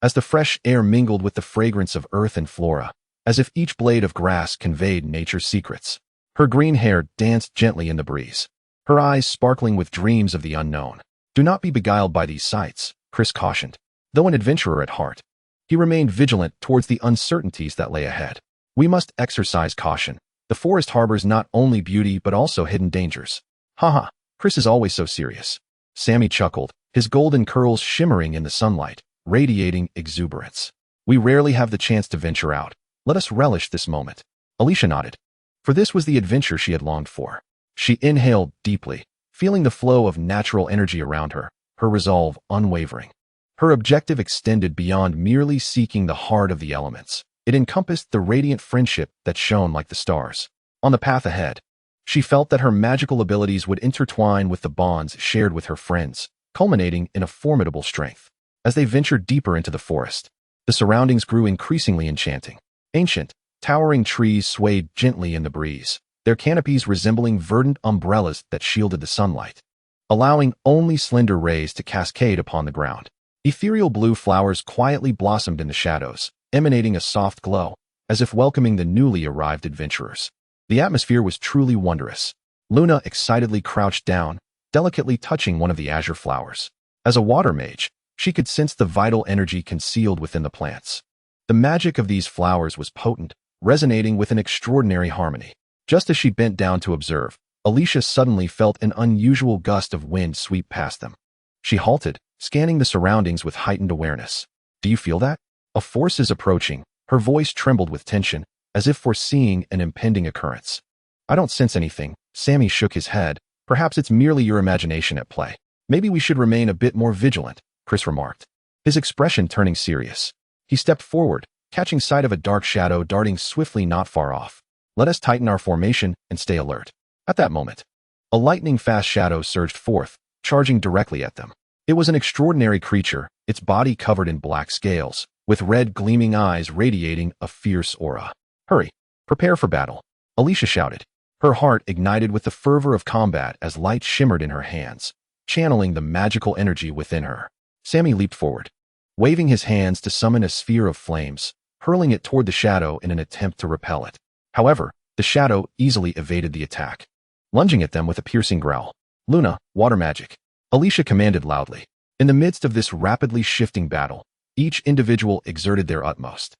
as the fresh air mingled with the fragrance of earth and flora, as if each blade of grass conveyed nature's secrets. Her green hair danced gently in the breeze, her eyes sparkling with dreams of the unknown. "Do not be beguiled by these sights," Chris cautioned. Though an adventurer at heart, he remained vigilant towards the uncertainties that lay ahead. "We must exercise caution. The forest harbors not only beauty but also hidden dangers." "Haha, Chris is always so serious." Sammy chuckled, his golden curls shimmering in the sunlight, radiating exuberance. "We rarely have the chance to venture out. Let us relish this moment." Alysia nodded, for this was the adventure she had longed for. She inhaled deeply, feeling the flow of natural energy around her, her resolve unwavering. Her objective extended beyond merely seeking the heart of the elements. It encompassed the radiant friendship that shone like the stars. On the path ahead, she felt that her magical abilities would intertwine with the bonds shared with her friends, culminating in a formidable strength. As they ventured deeper into the forest, the surroundings grew increasingly enchanting. Ancient, towering trees swayed gently in the breeze, their canopies resembling verdant umbrellas that shielded the sunlight, allowing only slender rays to cascade upon the ground. Ethereal blue flowers quietly blossomed in the shadows, emanating a soft glow, as if welcoming the newly arrived adventurers. The atmosphere was truly wondrous. Luna excitedly crouched down, delicately touching one of the azure flowers. As a water mage, she could sense the vital energy concealed within the plants. The magic of these flowers was potent, resonating with an extraordinary harmony. Just as she bent down to observe, Alysia suddenly felt an unusual gust of wind sweep past them. She halted, scanning the surroundings with heightened awareness. "Do you feel that? A force is approaching." Her voice trembled with tension, as if foreseeing an impending occurrence. "I don't sense anything." Sammy shook his head. "Perhaps it's merely your imagination at play." "Maybe we should remain a bit more vigilant," Chris remarked, his expression turning serious. He stepped forward, catching sight of a dark shadow darting swiftly not far off. "Let us tighten our formation and stay alert." At that moment, a lightning-fast shadow surged forth, charging directly at them. It was an extraordinary creature, its body covered in black scales, with red gleaming eyes radiating a fierce aura. "Hurry! Prepare for battle!" Alysia shouted, her heart ignited with the fervor of combat as light shimmered in her hands, channeling the magical energy within her. Sammy leaped forward, waving his hands to summon a sphere of flames, hurling it toward the shadow in an attempt to repel it. However, the shadow easily evaded the attack, lunging at them with a piercing growl. "Luna, water magic," Alysia commanded loudly. In the midst of this rapidly shifting battle, each individual exerted their utmost,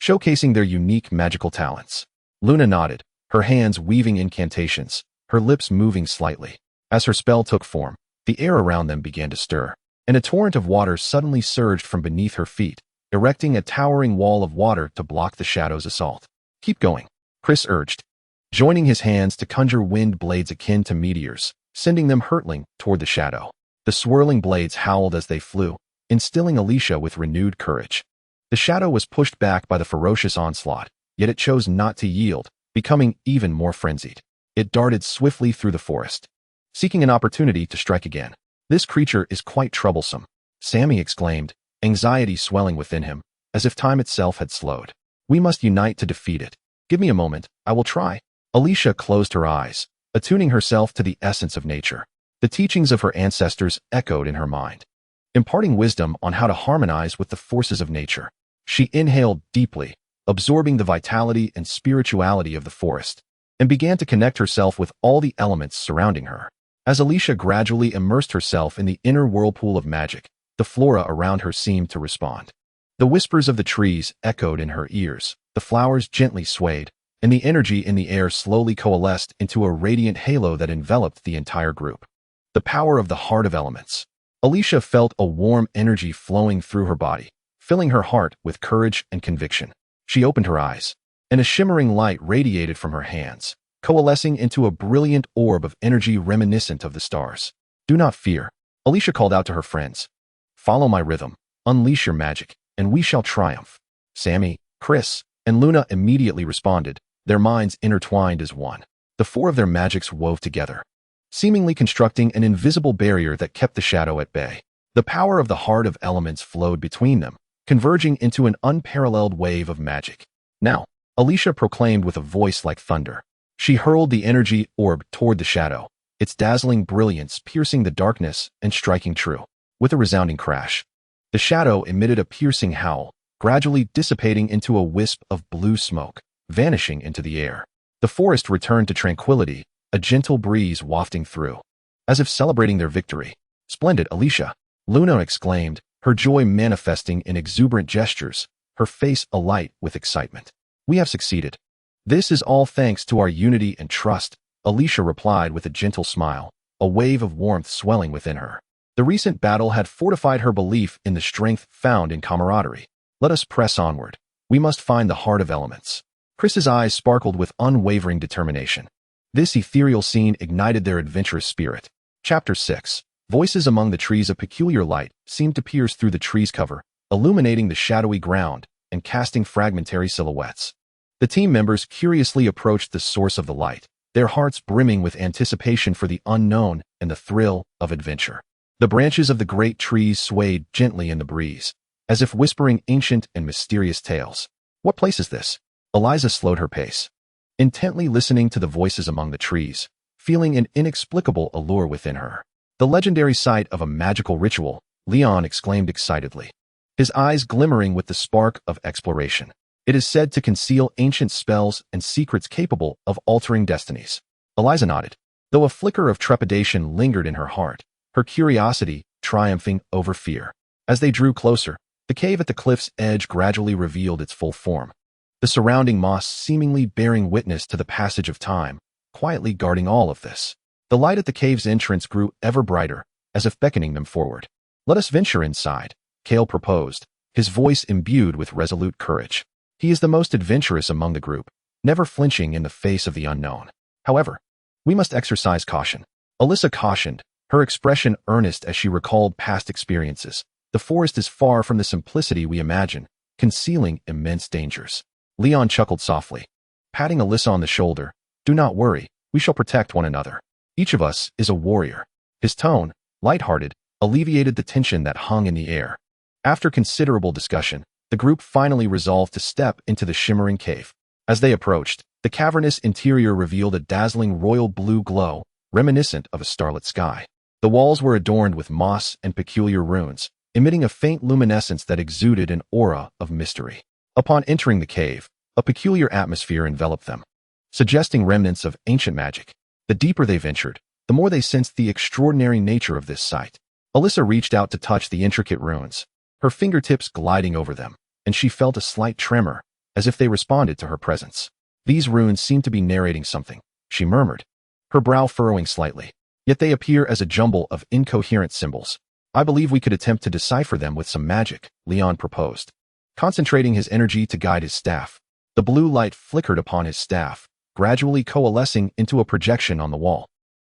showcasing their unique magical talents. Luna nodded, her hands weaving incantations, her lips moving slightly. As her spell took form, the air around them began to stir, and a torrent of water suddenly surged from beneath her feet, erecting a towering wall of water to block the shadow's assault. "Keep going," Chris urged, joining his hands to conjure wind blades akin to meteors, sending them hurtling toward the shadow. The swirling blades howled as they flew, instilling Alysia with renewed courage. The shadow was pushed back by the ferocious onslaught, yet it chose not to yield, becoming even more frenzied. It darted swiftly through the forest, seeking an opportunity to strike again. "This creature is quite troublesome," Sammy exclaimed, anxiety swelling within him, as if time itself had slowed. "We must unite to defeat it. Give me a moment, I will try." Alysia closed her eyes, attuning herself to the essence of nature. The teachings of her ancestors echoed in her mind, imparting wisdom on how to harmonize with the forces of nature. She inhaled deeply, absorbing the vitality and spirituality of the forest, and began to connect herself with all the elements surrounding her. As Alysia gradually immersed herself in the inner whirlpool of magic, the flora around her seemed to respond. The whispers of the trees echoed in her ears, the flowers gently swayed, and the energy in the air slowly coalesced into a radiant halo that enveloped the entire group. The power of the heart of elements. Alysia felt a warm energy flowing through her body, filling her heart with courage and conviction. She opened her eyes, and a shimmering light radiated from her hands, coalescing into a brilliant orb of energy reminiscent of the stars. "Do not fear," Alysia called out to her friends. "Follow my rhythm, unleash your magic, and we shall triumph." Sammy, Chris, and Luna immediately responded, their minds intertwined as one. The four of their magics wove together, seemingly constructing an invisible barrier that kept the shadow at bay. The power of the heart of elements flowed between them, converging into an unparalleled wave of magic. "Now," Alysia proclaimed with a voice like thunder. She hurled the energy orb toward the shadow, its dazzling brilliance piercing the darkness and striking true. With a resounding crash, the shadow emitted a piercing howl, gradually dissipating into a wisp of blue smoke, vanishing into the air. The forest returned to tranquility, a gentle breeze wafting through, as if celebrating their victory. "Splendid, Alysia," Luna exclaimed, her joy manifesting in exuberant gestures, her face alight with excitement. "We have succeeded. This is all thanks to our unity and trust," Alysia replied with a gentle smile, a wave of warmth swelling within her. The recent battle had fortified her belief in the strength found in camaraderie. "Let us press onward. We must find the heart of elements." Chris's eyes sparkled with unwavering determination. This ethereal scene ignited their adventurous spirit. Chapter 6. Voices among the trees. A peculiar light seemed to pierce through the tree's cover, illuminating the shadowy ground and casting fragmentary silhouettes. The team members curiously approached the source of the light, their hearts brimming with anticipation for the unknown and the thrill of adventure. The branches of the great trees swayed gently in the breeze, as if whispering ancient and mysterious tales. "What place is this?" Alysia slowed her pace, intently listening to the voices among the trees, feeling an inexplicable allure within her. "The legendary site of a magical ritual," Leon exclaimed excitedly, his eyes glimmering with the spark of exploration. "It is said to conceal ancient spells and secrets capable of altering destinies." Alysia nodded, though a flicker of trepidation lingered in her heart, her curiosity triumphing over fear. As they drew closer, the cave at the cliff's edge gradually revealed its full form, the surrounding moss seemingly bearing witness to the passage of time, quietly guarding all of this. The light at the cave's entrance grew ever brighter, as if beckoning them forward. "Let us venture inside," Kale proposed, his voice imbued with resolute courage. He is the most adventurous among the group, never flinching in the face of the unknown. "However, we must exercise caution," Alysia cautioned, her expression earnest as she recalled past experiences. "The forest is far from the simplicity we imagine, concealing immense dangers." Leon chuckled softly, patting Alysia on the shoulder. "Do not worry, we shall protect one another. Each of us is a warrior." His tone, lighthearted, alleviated the tension that hung in the air. After considerable discussion, the group finally resolved to step into the shimmering cave. As they approached, the cavernous interior revealed a dazzling royal blue glow, reminiscent of a starlit sky. The walls were adorned with moss and peculiar runes, emitting a faint luminescence that exuded an aura of mystery. Upon entering the cave, a peculiar atmosphere enveloped them, suggesting remnants of ancient magic. The deeper they ventured, the more they sensed the extraordinary nature of this site. Alysia reached out to touch the intricate runes, her fingertips gliding over them, and she felt a slight tremor, as if they responded to her presence. These runes seem to be narrating something, she murmured, her brow furrowing slightly. Yet they appear as a jumble of incoherent symbols. I believe we could attempt to decipher them with some magic, Leon proposed, concentrating his energy to guide his staff. The blue light flickered upon his staff, gradually coalescing into a projection on the wall,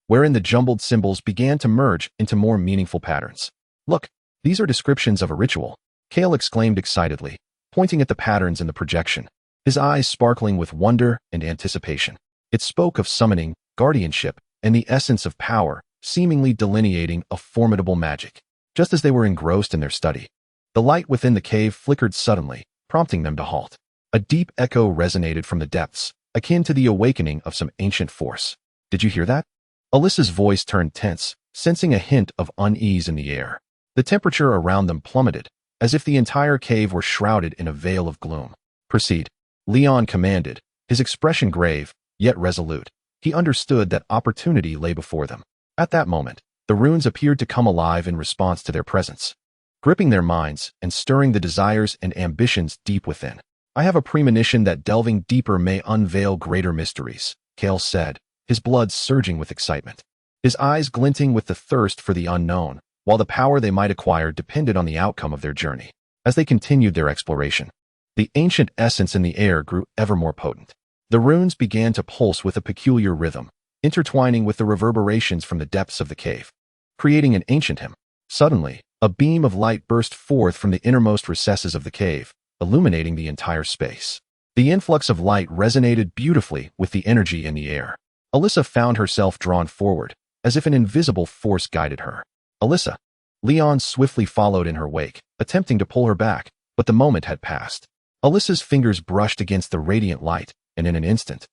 wherein the jumbled symbols began to merge into more meaningful patterns. Look, these are descriptions of a ritual, Kale exclaimed excitedly, pointing at the patterns in the projection, his eyes sparkling with wonder and anticipation. It spoke of summoning, guardianship, and the essence of power, seemingly delineating a formidable magic. Just as they were engrossed in their study, the light within the cave flickered suddenly, prompting them to halt. A deep echo resonated from the depths, akin to the awakening of some ancient force. Did you hear that? Alyssa's voice turned tense, sensing a hint of unease in the air. The temperature around them plummeted, as if the entire cave were shrouded in a veil of gloom. Proceed, Leon commanded, his expression grave, yet resolute. He understood that opportunity lay before them. At that moment, the runes appeared to come alive in response to their presence, gripping their minds and stirring the desires and ambitions deep within. I have a premonition that delving deeper may unveil greater mysteries, Kale said, his blood surging with excitement, his eyes glinting with the thirst for the unknown, while the power they might acquire depended on the outcome of their journey. As they continued their exploration, the ancient essence in the air grew ever more potent. The runes began to pulse with a peculiar rhythm, intertwining with the reverberations from the depths of the cave, creating an ancient hymn. Suddenly, a beam of light burst forth from the innermost recesses of the cave, illuminating the entire space. The influx of light resonated beautifully with the energy in the air. Alysia found herself drawn forward, as if an invisible force guided her. Alysia! Leon swiftly followed in her wake, attempting to pull her back, but the moment had passed. Alyssa's fingers brushed against the radiant light, and in an instant,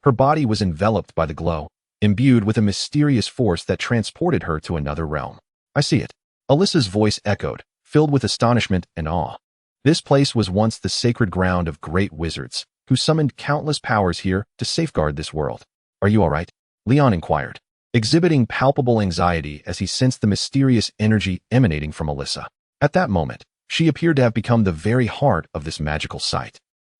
her body was enveloped by the glow, imbued with a mysterious force that transported her to another realm. I see it. Alyssa's voice echoed, filled with astonishment and awe. This place was once the sacred ground of great wizards, who summoned countless powers here to safeguard this world. Are you all right? Leon inquired, exhibiting palpable anxiety as he sensed the mysterious energy emanating from Alysia. At that moment, she appeared to have become the very heart of this magical site,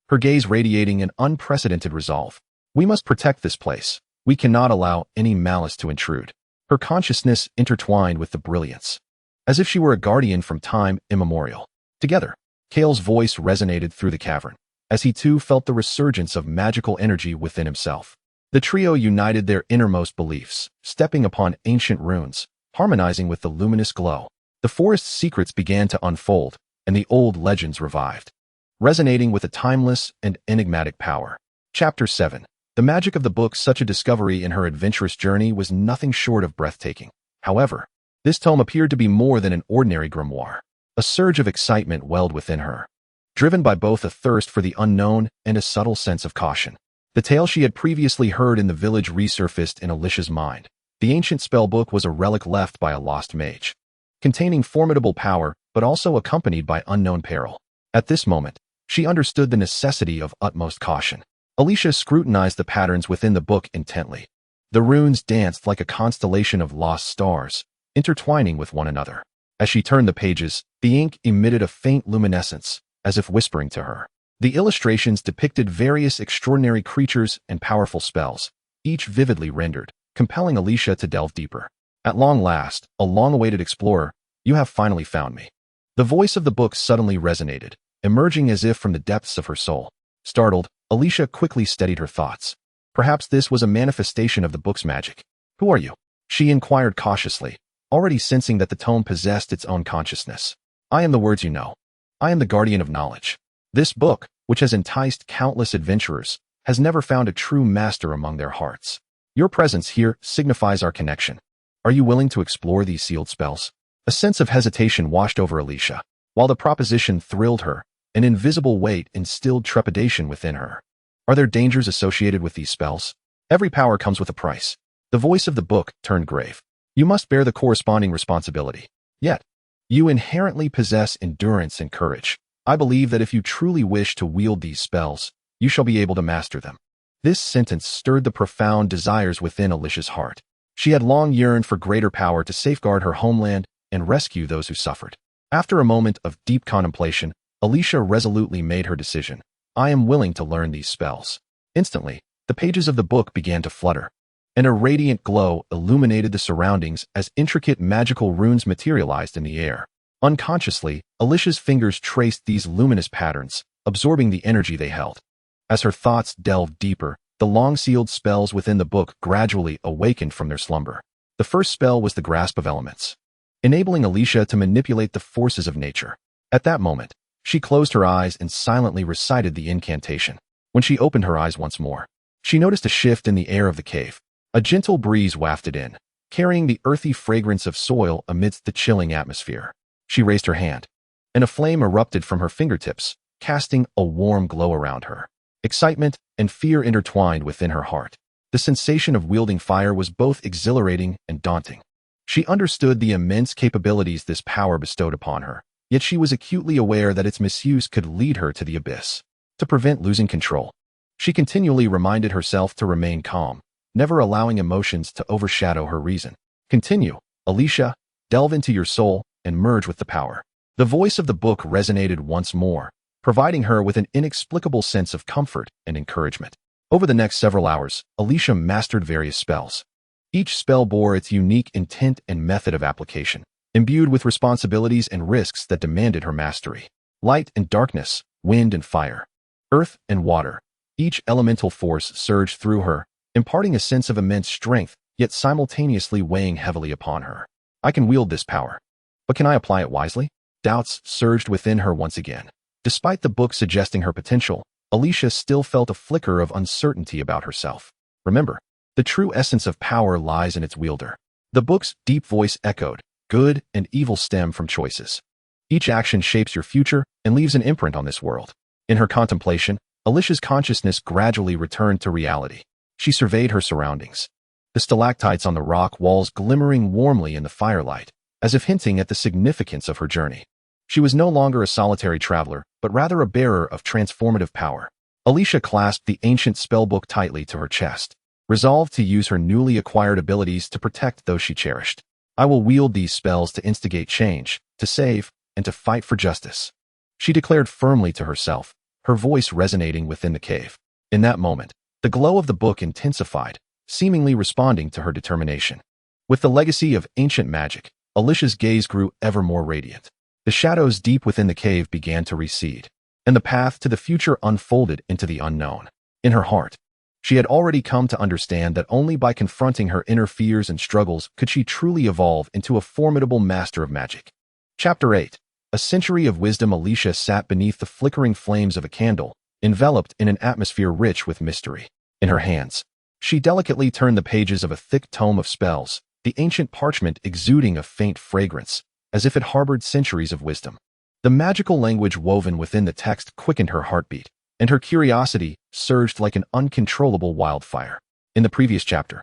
her gaze radiating an unprecedented resolve. We must protect this place. We cannot allow any malice to intrude. Her consciousness intertwined with the brilliance, as if she were a guardian from time immemorial. Together, Kale's voice resonated through the cavern, as he too felt the resurgence of magical energy within himself. The trio united their innermost beliefs, stepping upon ancient runes, harmonizing with the luminous glow. The forest's secrets began to unfold, and the old legends revived, resonating with a timeless and enigmatic power. Chapter 7. The magic of the book. Such a discovery in her adventurous journey was nothing short of breathtaking. However, this tome appeared to be more than an ordinary grimoire. A surge of excitement welled within her, driven by both a thirst for the unknown and a subtle sense of caution. The tale she had previously heard in the village resurfaced in Alicia's mind. The ancient spellbook was a relic left by a lost mage, containing formidable power but also accompanied by unknown peril. At this moment, she understood the necessity of utmost caution. Alysia scrutinized the patterns within the book intently. The runes danced like a constellation of lost stars, intertwining with one another. As she turned the pages, the ink emitted a faint luminescence, as if whispering to her. The illustrations depicted various extraordinary creatures and powerful spells, each vividly rendered, compelling Alysia to delve deeper. At long last, a long-awaited explorer, you have finally found me. The voice of the book suddenly resonated, emerging as if from the depths of her soul. Startled, Alysia quickly steadied her thoughts. Perhaps this was a manifestation of the book's magic. Who are you? She inquired cautiously, already sensing that the tome possessed its own consciousness. I am the words you know. I am the guardian of knowledge. This book, which has enticed countless adventurers, has never found a true master among their hearts. Your presence here signifies our connection. Are you willing to explore these sealed spells? A sense of hesitation washed over Alysia. While the proposition thrilled her, an invisible weight instilled trepidation within her. Are there dangers associated with these spells? Every power comes with a price. The voice of the book turned grave. You must bear the corresponding responsibility. Yet, you inherently possess endurance and courage. I believe that if you truly wish to wield these spells, you shall be able to master them." This sentence stirred the profound desires within Alysia's heart. She had long yearned for greater power to safeguard her homeland and rescue those who suffered. After a moment of deep contemplation, Alysia resolutely made her decision. "I am willing to learn these spells." Instantly, the pages of the book began to flutter, and a radiant glow illuminated the surroundings as intricate magical runes materialized in the air. Unconsciously, Alysia's fingers traced these luminous patterns, absorbing the energy they held. As her thoughts delved deeper, the long-sealed spells within the book gradually awakened from their slumber. The first spell was the Grasp of Elements, enabling Alysia to manipulate the forces of nature. At that moment, she closed her eyes and silently recited the incantation. When she opened her eyes once more, she noticed a shift in the air of the cave. A gentle breeze wafted in, carrying the earthy fragrance of soil amidst the chilling atmosphere. She raised her hand, and a flame erupted from her fingertips, casting a warm glow around her. Excitement and fear intertwined within her heart. The sensation of wielding fire was both exhilarating and daunting. She understood the immense capabilities this power bestowed upon her, yet she was acutely aware that its misuse could lead her to the abyss. To prevent losing control, she continually reminded herself to remain calm, never allowing emotions to overshadow her reason. "Continue, Alysia, delve into your soul and merge with the power." The voice of the book resonated once more, providing her with an inexplicable sense of comfort and encouragement. Over the next several hours, Alysia mastered various spells. Each spell bore its unique intent and method of application, imbued with responsibilities and risks that demanded her mastery. Light and darkness, wind and fire, earth and water. Each elemental force surged through her, imparting a sense of immense strength, yet simultaneously weighing heavily upon her. "I can wield this power, but can I apply it wisely?" Doubts surged within her once again. Despite the book suggesting her potential, Alysia still felt a flicker of uncertainty about herself. "Remember, the true essence of power lies in its wielder." The book's deep voice echoed, "Good and evil stem from choices. Each action shapes your future and leaves an imprint on this world." In her contemplation, Alysia's consciousness gradually returned to reality. She surveyed her surroundings, the stalactites on the rock walls glimmering warmly in the firelight, as if hinting at the significance of her journey. She was no longer a solitary traveler, but rather a bearer of transformative power. Alysia clasped the ancient spellbook tightly to her chest, resolved to use her newly acquired abilities to protect those she cherished. "I will wield these spells to instigate change, to save, and to fight for justice," she declared firmly to herself, her voice resonating within the cave. In that moment, the glow of the book intensified, seemingly responding to her determination. With the legacy of ancient magic, Alysia's gaze grew ever more radiant. The shadows deep within the cave began to recede, and the path to the future unfolded into the unknown. In her heart, she had already come to understand that only by confronting her inner fears and struggles could she truly evolve into a formidable master of magic. Chapter 8. A century of wisdom. Alysia sat beneath the flickering flames of a candle, enveloped in an atmosphere rich with mystery. In her hands, she delicately turned the pages of a thick tome of spells, the ancient parchment exuding a faint fragrance, as if it harbored centuries of wisdom. The magical language woven within the text quickened her heartbeat, and her curiosity surged like an uncontrollable wildfire. In the previous chapter,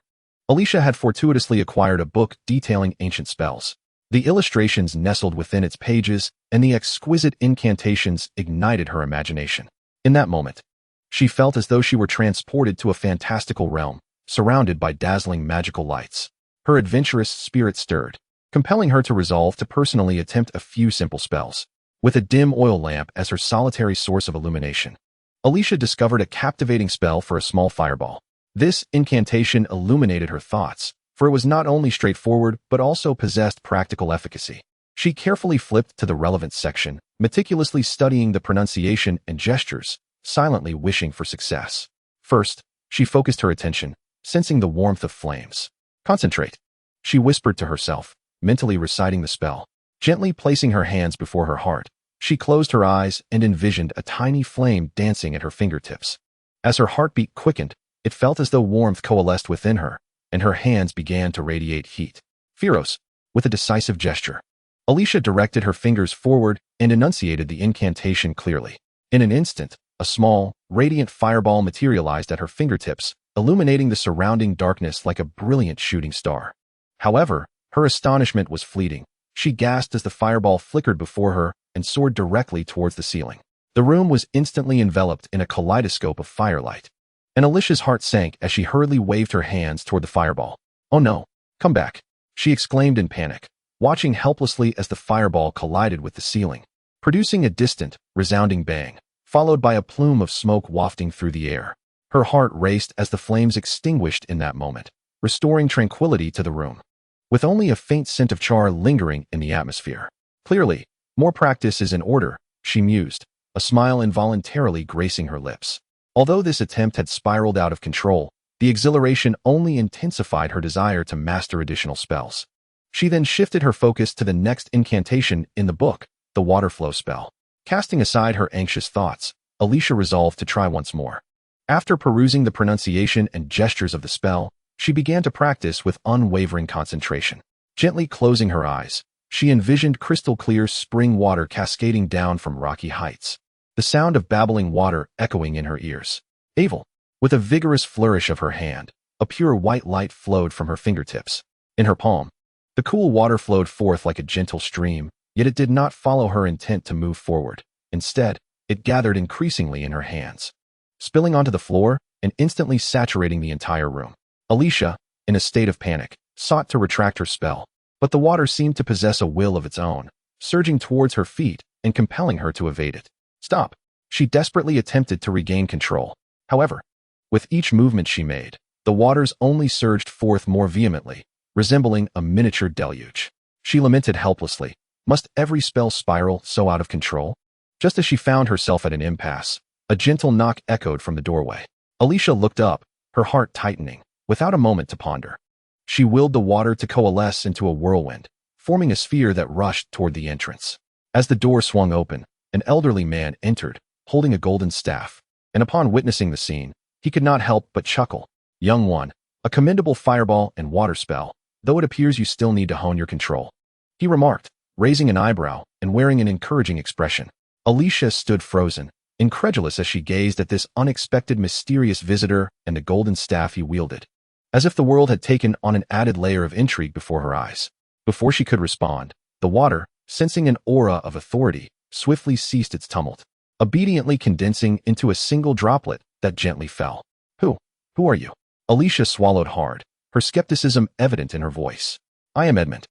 Alysia had fortuitously acquired a book detailing ancient spells. The illustrations nestled within its pages, and the exquisite incantations ignited her imagination. In that moment, she felt as though she were transported to a fantastical realm, surrounded by dazzling magical lights. Her adventurous spirit stirred, compelling her to resolve to personally attempt a few simple spells. With a dim oil lamp as her solitary source of illumination, Alysia discovered a captivating spell for a small fireball. This incantation illuminated her thoughts, for it was not only straightforward but also possessed practical efficacy. She carefully flipped to the relevant section, meticulously studying the pronunciation and gestures, silently wishing for success. First, she focused her attention, sensing the warmth of flames. "Concentrate," she whispered to herself, mentally reciting the spell. Gently placing her hands before her heart, she closed her eyes and envisioned a tiny flame dancing at her fingertips. As her heartbeat quickened, it felt as though warmth coalesced within her, and her hands began to radiate heat. "Phyros," with a decisive gesture, Alysia directed her fingers forward and enunciated the incantation clearly. In an instant, a small, radiant fireball materialized at her fingertips, illuminating the surrounding darkness like a brilliant shooting star. However, her astonishment was fleeting. She gasped as the fireball flickered before her, and soared directly towards the ceiling. The room was instantly enveloped in a kaleidoscope of firelight, and Alicia's heart sank as she hurriedly waved her hands toward the fireball. "Oh no, come back," she exclaimed in panic, watching helplessly as the fireball collided with the ceiling, producing a distant, resounding bang, followed by a plume of smoke wafting through the air. Her heart raced as the flames extinguished in that moment, restoring tranquility to the room, with only a faint scent of char lingering in the atmosphere. Clearly, more practice is in order, she mused, a smile involuntarily gracing her lips. Although this attempt had spiraled out of control, the exhilaration only intensified her desire to master additional spells. She then shifted her focus to the next incantation in the book, the water flow spell. Casting aside her anxious thoughts, Alysia resolved to try once more. After perusing the pronunciation and gestures of the spell, she began to practice with unwavering concentration. Gently closing her eyes, she envisioned crystal-clear spring water cascading down from rocky heights, the sound of babbling water echoing in her ears. Avel, with a vigorous flourish of her hand, a pure white light flowed from her fingertips. In her palm, the cool water flowed forth like a gentle stream, yet it did not follow her intent to move forward. Instead, it gathered increasingly in her hands, spilling onto the floor and instantly saturating the entire room. Alysia, in a state of panic, sought to retract her spell, but the water seemed to possess a will of its own, surging towards her feet and compelling her to evade it. "Stop!" She desperately attempted to regain control. However, with each movement she made, the waters only surged forth more vehemently, resembling a miniature deluge. She lamented helplessly. Must every spell spiral so out of control? Just as she found herself at an impasse, a gentle knock echoed from the doorway. Alysia looked up, her heart tightening, without a moment to ponder. She willed the water to coalesce into a whirlwind, forming a sphere that rushed toward the entrance. As the door swung open, an elderly man entered, holding a golden staff, and upon witnessing the scene, he could not help but chuckle. "Young one, a commendable fireball and water spell, though it appears you still need to hone your control," he remarked, raising an eyebrow and wearing an encouraging expression. Alysia stood frozen, incredulous as she gazed at this unexpected mysterious visitor and the golden staff he wielded, as if the world had taken on an added layer of intrigue before her eyes. Before she could respond, the water, sensing an aura of authority, swiftly ceased its tumult, obediently condensing into a single droplet that gently fell. Who are you?" Alysia swallowed hard, her skepticism evident in her voice. "I am Edmund,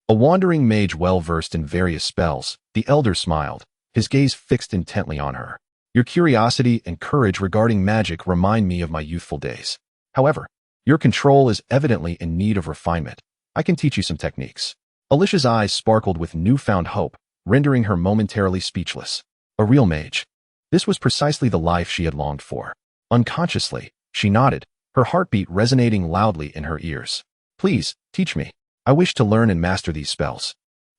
a wandering mage well-versed in various spells," the elder smiled, his gaze fixed intently on her. "Your curiosity and courage regarding magic remind me of my youthful days. However, your control is evidently in need of refinement. I can teach you some techniques." Alicia's eyes sparkled with newfound hope, rendering her momentarily speechless. A real mage. This was precisely the life she had longed for. Unconsciously, she nodded, her heartbeat resonating loudly in her ears. "Please, teach me. I wish to learn and master these spells."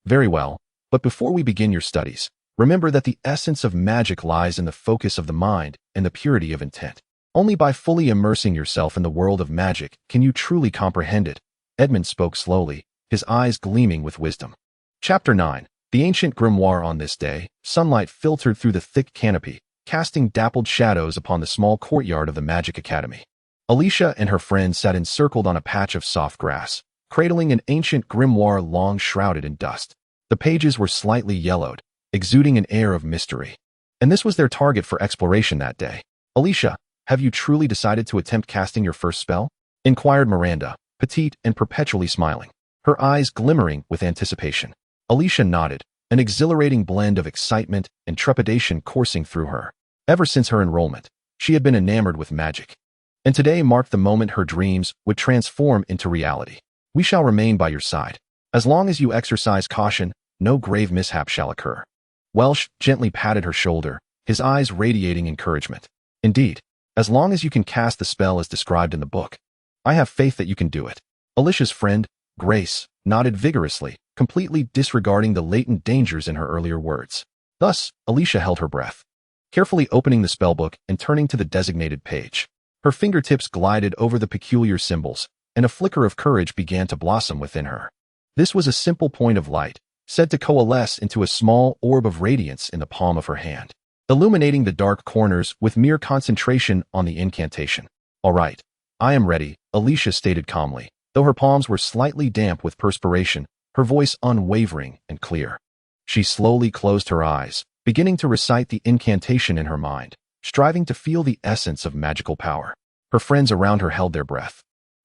"Very well, but before we begin your studies, remember that the essence of magic lies in the focus of the mind and the purity of intent. Only by fully immersing yourself in the world of magic can you truly comprehend it." Edmund spoke slowly, his eyes gleaming with wisdom. Chapter 9. The Ancient Grimoire. On this day, sunlight filtered through the thick canopy, casting dappled shadows upon the small courtyard of the Magic Academy. Alysia and her friends sat encircled on a patch of soft grass, cradling an ancient grimoire long shrouded in dust. The pages were slightly yellowed, exuding an air of mystery. And this was their target for exploration that day. "Alysia, have you truly decided to attempt casting your first spell?" inquired Miranda, petite and perpetually smiling, her eyes glimmering with anticipation. Alysia nodded, an exhilarating blend of excitement and trepidation coursing through her. Ever since her enrollment, she had been enamored with magic, and today marked the moment her dreams would transform into reality. "We shall remain by your side. As long as you exercise caution, no grave mishap shall occur." Welsh gently patted her shoulder, his eyes radiating encouragement. "Indeed, as long as you can cast the spell as described in the book, I have faith that you can do it." Alicia's friend, Grace, nodded vigorously, completely disregarding the latent dangers in her earlier words. Thus, Alysia held her breath, carefully opening the spellbook and turning to the designated page. Her fingertips glided over the peculiar symbols, and a flicker of courage began to blossom within her. This was a simple point of light, said to coalesce into a small orb of radiance in the palm of her hand, illuminating the dark corners with mere concentration on the incantation. "All right, I am ready," Alysia stated calmly, though her palms were slightly damp with perspiration, her voice unwavering and clear. She slowly closed her eyes, beginning to recite the incantation in her mind, striving to feel the essence of magical power. Her friends around her held their breath,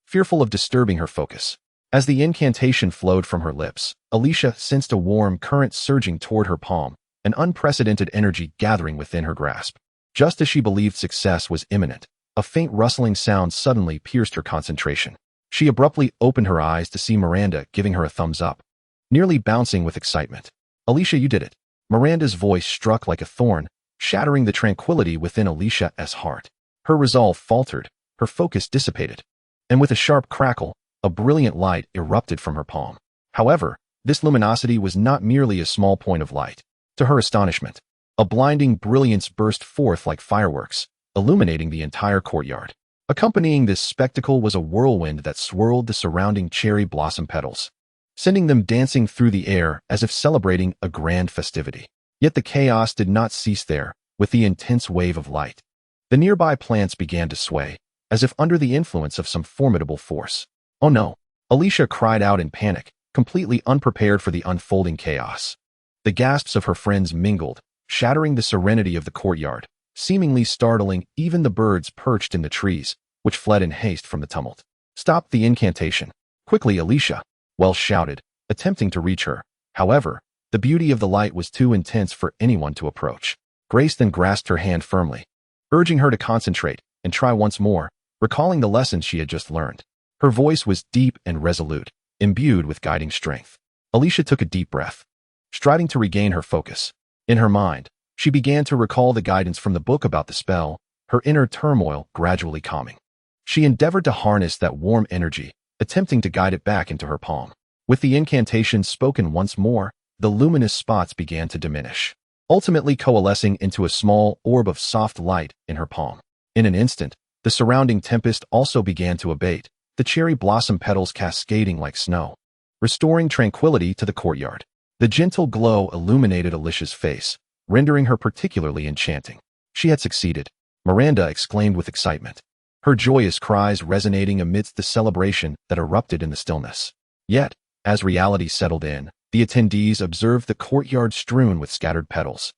fearful of disturbing her focus. As the incantation flowed from her lips, Alysia sensed a warm current surging toward her palm, an unprecedented energy gathering within her grasp. Just as she believed success was imminent, a faint rustling sound suddenly pierced her concentration. She abruptly opened her eyes to see Miranda giving her a thumbs up, nearly bouncing with excitement. "Alysia, you did it." Miranda's voice struck like a thorn, shattering the tranquility within Alysia's heart. Her resolve faltered, her focus dissipated, and with a sharp crackle, a brilliant light erupted from her palm. However, this luminosity was not merely a small point of light. To her astonishment, a blinding brilliance burst forth like fireworks, illuminating the entire courtyard. Accompanying this spectacle was a whirlwind that swirled the surrounding cherry blossom petals, sending them dancing through the air as if celebrating a grand festivity. Yet the chaos did not cease there. With the intense wave of light, the nearby plants began to sway, as if under the influence of some formidable force. "Oh no!" Alysia cried out in panic, completely unprepared for the unfolding chaos. The gasps of her friends mingled, shattering the serenity of the courtyard, seemingly startling even the birds perched in the trees, which fled in haste from the tumult. "Stop the incantation! Quickly, Alysia!" Welsh shouted, attempting to reach her. However, the beauty of the light was too intense for anyone to approach. Grace then grasped her hand firmly, urging her to concentrate and try once more, recalling the lessons she had just learned. Her voice was deep and resolute, imbued with guiding strength. Alysia took a deep breath, striving to regain her focus. In her mind, she began to recall the guidance from the book about the spell, her inner turmoil gradually calming. She endeavored to harness that warm energy, attempting to guide it back into her palm. With the incantation spoken once more, the luminous spots began to diminish, ultimately coalescing into a small orb of soft light in her palm. In an instant, the surrounding tempest also began to abate, the cherry blossom petals cascading like snow, restoring tranquility to the courtyard. The gentle glow illuminated Alicia's face, rendering her particularly enchanting. She had succeeded, Miranda exclaimed with excitement, her joyous cries resonating amidst the celebration that erupted in the stillness. Yet, as reality settled in, the attendees observed the courtyard strewn with scattered petals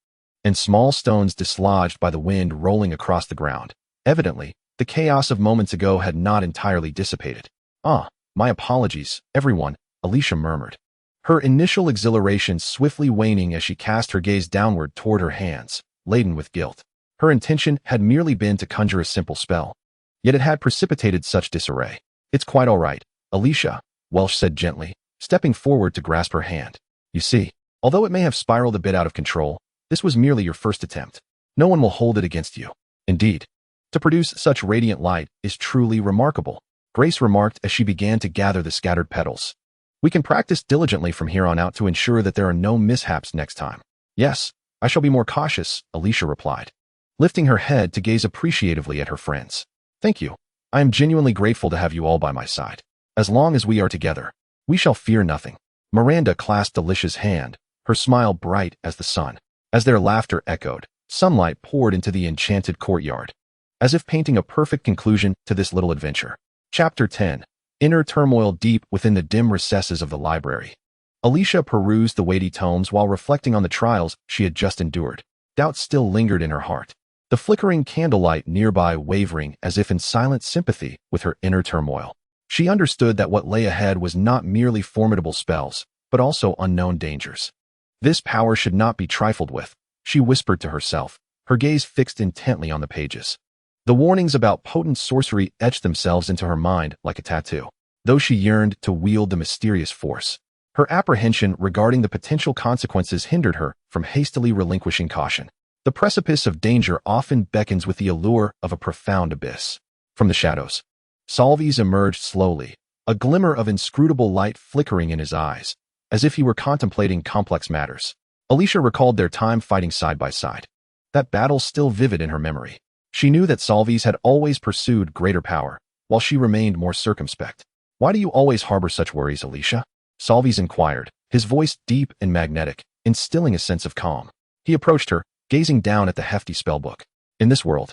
and small stones dislodged by the wind rolling across the ground. Evidently, the chaos of moments ago had not entirely dissipated. "Ah, my apologies, everyone," Alysia murmured, her initial exhilaration swiftly waning as she cast her gaze downward toward her hands, laden with guilt. Her intention had merely been to conjure a simple spell, yet it had precipitated such disarray. "It's quite all right, Alysia," Welsh said gently, stepping forward to grasp her hand. "You see, although it may have spiraled a bit out of control, this was merely your first attempt. No one will hold it against you. Indeed, to produce such radiant light is truly remarkable," Grace remarked as she began to gather the scattered petals. "We can practice diligently from here on out to ensure that there are no mishaps next time." "Yes, I shall be more cautious," Alysia replied, lifting her head to gaze appreciatively at her friends. "Thank you. I am genuinely grateful to have you all by my side. As long as we are together, we shall fear nothing." Miranda clasped Alicia's hand, her smile bright as the sun. As their laughter echoed, sunlight poured into the enchanted courtyard, as if painting a perfect conclusion to this little adventure. Chapter 10. Inner turmoil. Deep within the dim recesses of the library, Alysia perused the weighty tomes while reflecting on the trials she had just endured. Doubt still lingered in her heart, the flickering candlelight nearby wavering as if in silent sympathy with her inner turmoil. She understood that what lay ahead was not merely formidable spells, but also unknown dangers. This power should not be trifled with, she whispered to herself, her gaze fixed intently on the pages. The warnings about potent sorcery etched themselves into her mind like a tattoo. Though she yearned to wield the mysterious force, her apprehension regarding the potential consequences hindered her from hastily relinquishing caution. The precipice of danger often beckons with the allure of a profound abyss. From the shadows, Salvis emerged slowly, a glimmer of inscrutable light flickering in his eyes, as if he were contemplating complex matters. Alysia recalled their time fighting side by side, that battle still vivid in her memory. She knew that Salvis had always pursued greater power, while she remained more circumspect. "Why do you always harbor such worries, Alysia?" Salvis inquired, his voice deep and magnetic, instilling a sense of calm. He approached her, gazing down at the hefty spellbook. "In this world,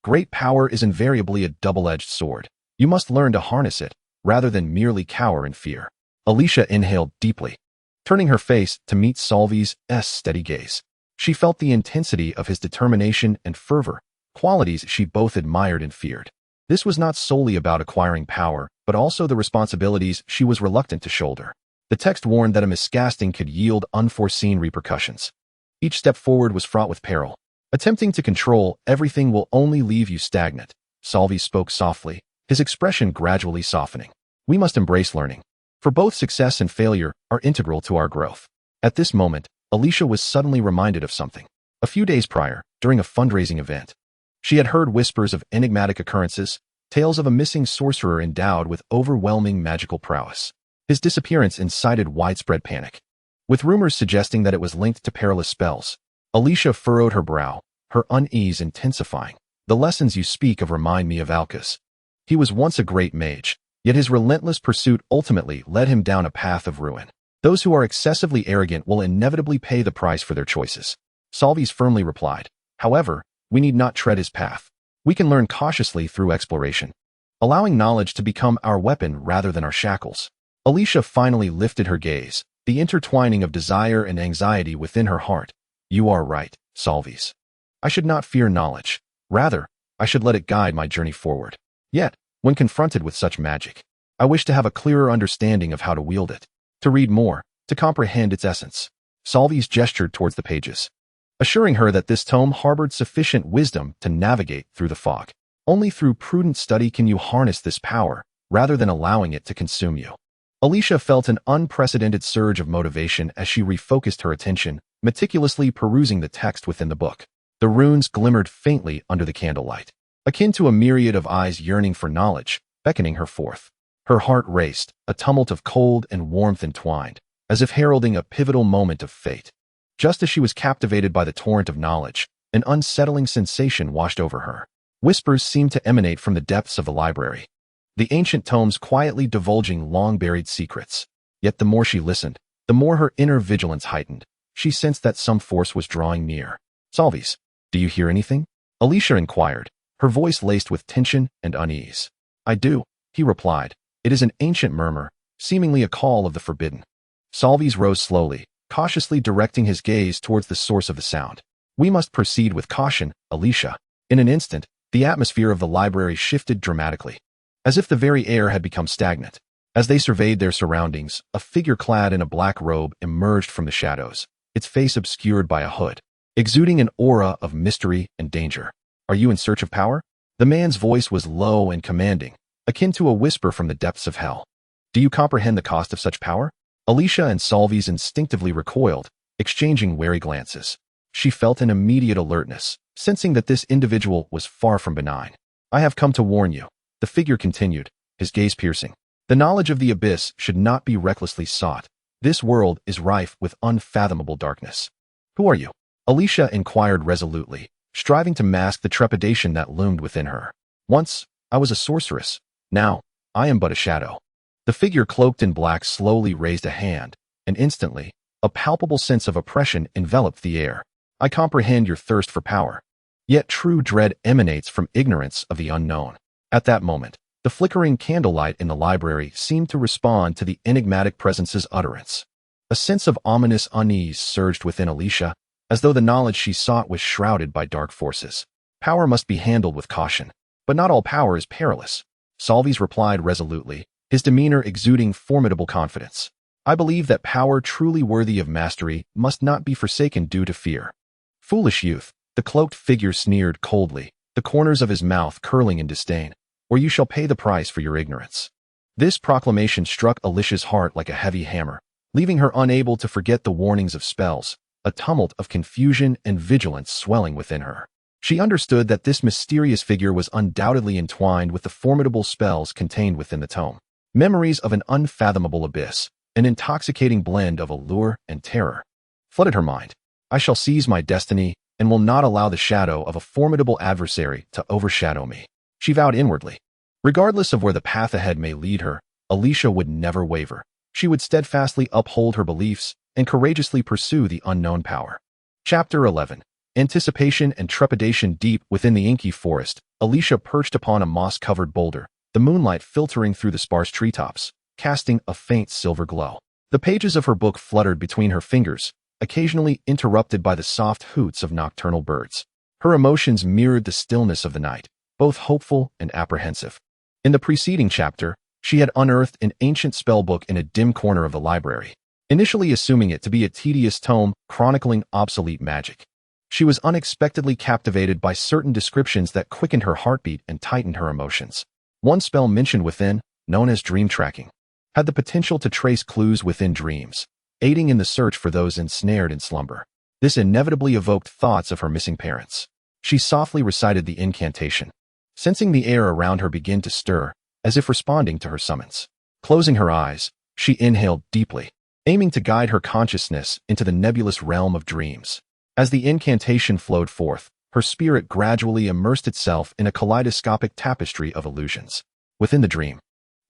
great power is invariably a double-edged sword. You must learn to harness it, rather than merely cower in fear." Alysia inhaled deeply, turning her face to meet Solvi's steady gaze. She felt the intensity of his determination and fervor, qualities she both admired and feared. This was not solely about acquiring power, but also the responsibilities she was reluctant to shoulder. The text warned that a miscasting could yield unforeseen repercussions. Each step forward was fraught with peril. Attempting to control everything will only leave you stagnant. Solvi spoke softly, his expression gradually softening. We must embrace learning, for both success and failure are integral to our growth. At this moment, Alysia was suddenly reminded of something. A few days prior, during a fundraising event, she had heard whispers of enigmatic occurrences, tales of a missing sorcerer endowed with overwhelming magical prowess. His disappearance incited widespread panic, with rumors suggesting that it was linked to perilous spells. Alysia furrowed her brow, her unease intensifying. The lessons you speak of remind me of Aldis. He was once a great mage, yet his relentless pursuit ultimately led him down a path of ruin. Those who are excessively arrogant will inevitably pay the price for their choices. Solvis firmly replied. However, we need not tread his path. We can learn cautiously through exploration, allowing knowledge to become our weapon rather than our shackles. Alysia finally lifted her gaze, the intertwining of desire and anxiety within her heart. You are right, Solvis. I should not fear knowledge. Rather, I should let it guide my journey forward. Yet, when confronted with such magic, I wish to have a clearer understanding of how to wield it, to read more, to comprehend its essence. Solvis gestured towards the pages, assuring her that this tome harbored sufficient wisdom to navigate through the fog. Only through prudent study can you harness this power, rather than allowing it to consume you. Alysia felt an unprecedented surge of motivation as she refocused her attention, meticulously perusing the text within the book. The runes glimmered faintly under the candlelight, akin to a myriad of eyes yearning for knowledge, beckoning her forth. Her heart raced, a tumult of cold and warmth entwined, as if heralding a pivotal moment of fate. Just as she was captivated by the torrent of knowledge, an unsettling sensation washed over her. Whispers seemed to emanate from the depths of the library, the ancient tomes quietly divulging long-buried secrets. Yet the more she listened, the more her inner vigilance heightened. She sensed that some force was drawing near. Solvis, do you hear anything? Alysia inquired, her voice laced with tension and unease. I do, he replied. It is an ancient murmur, seemingly a call of the forbidden. Solvis rose slowly, cautiously directing his gaze towards the source of the sound. We must proceed with caution, Alysia. In an instant, the atmosphere of the library shifted dramatically, as if the very air had become stagnant. As they surveyed their surroundings, a figure clad in a black robe emerged from the shadows, its face obscured by a hood, exuding an aura of mystery and danger. Are you in search of power? The man's voice was low and commanding, akin to a whisper from the depths of hell. Do you comprehend the cost of such power? Alysia and Solvis instinctively recoiled, exchanging wary glances. She felt an immediate alertness, sensing that this individual was far from benign. I have come to warn you, the figure continued, his gaze piercing. The knowledge of the abyss should not be recklessly sought. This world is rife with unfathomable darkness. Who are you? Alysia inquired resolutely, striving to mask the trepidation that loomed within her. Once, I was a sorceress. Now, I am but a shadow. The figure cloaked in black slowly raised a hand, and instantly, a palpable sense of oppression enveloped the air. I comprehend your thirst for power. Yet true dread emanates from ignorance of the unknown. At that moment, the flickering candlelight in the library seemed to respond to the enigmatic presence's utterance. A sense of ominous unease surged within Alysia, as though the knowledge she sought was shrouded by dark forces. Power must be handled with caution, but not all power is perilous. Solvis replied resolutely, his demeanor exuding formidable confidence. I believe that power truly worthy of mastery must not be forsaken due to fear. Foolish youth, the cloaked figure sneered coldly, the corners of his mouth curling in disdain. Or you shall pay the price for your ignorance. This proclamation struck Alicia's heart like a heavy hammer, leaving her unable to forget the warnings of spells, a tumult of confusion and vigilance swelling within her. She understood that this mysterious figure was undoubtedly entwined with the formidable spells contained within the tome. Memories of an unfathomable abyss, an intoxicating blend of allure and terror, flooded her mind. I shall seize my destiny and will not allow the shadow of a formidable adversary to overshadow me, she vowed inwardly. Regardless of where the path ahead may lead her, Alysia would never waver. She would steadfastly uphold her beliefs and courageously pursue the unknown power. Chapter 11. Anticipation and trepidation. Deep within the inky forest, Alysia perched upon a moss-covered boulder, the moonlight filtering through the sparse treetops, casting a faint silver glow. The pages of her book fluttered between her fingers, occasionally interrupted by the soft hoots of nocturnal birds. Her emotions mirrored the stillness of the night, both hopeful and apprehensive. In the preceding chapter, she had unearthed an ancient spellbook in a dim corner of the library, initially assuming it to be a tedious tome chronicling obsolete magic. She was unexpectedly captivated by certain descriptions that quickened her heartbeat and tightened her emotions. One spell mentioned within, known as dream tracking, had the potential to trace clues within dreams, aiding in the search for those ensnared in slumber. This inevitably evoked thoughts of her missing parents. She softly recited the incantation, sensing the air around her begin to stir, as if responding to her summons. Closing her eyes, she inhaled deeply, aiming to guide her consciousness into the nebulous realm of dreams. As the incantation flowed forth, her spirit gradually immersed itself in a kaleidoscopic tapestry of illusions. Within the dream,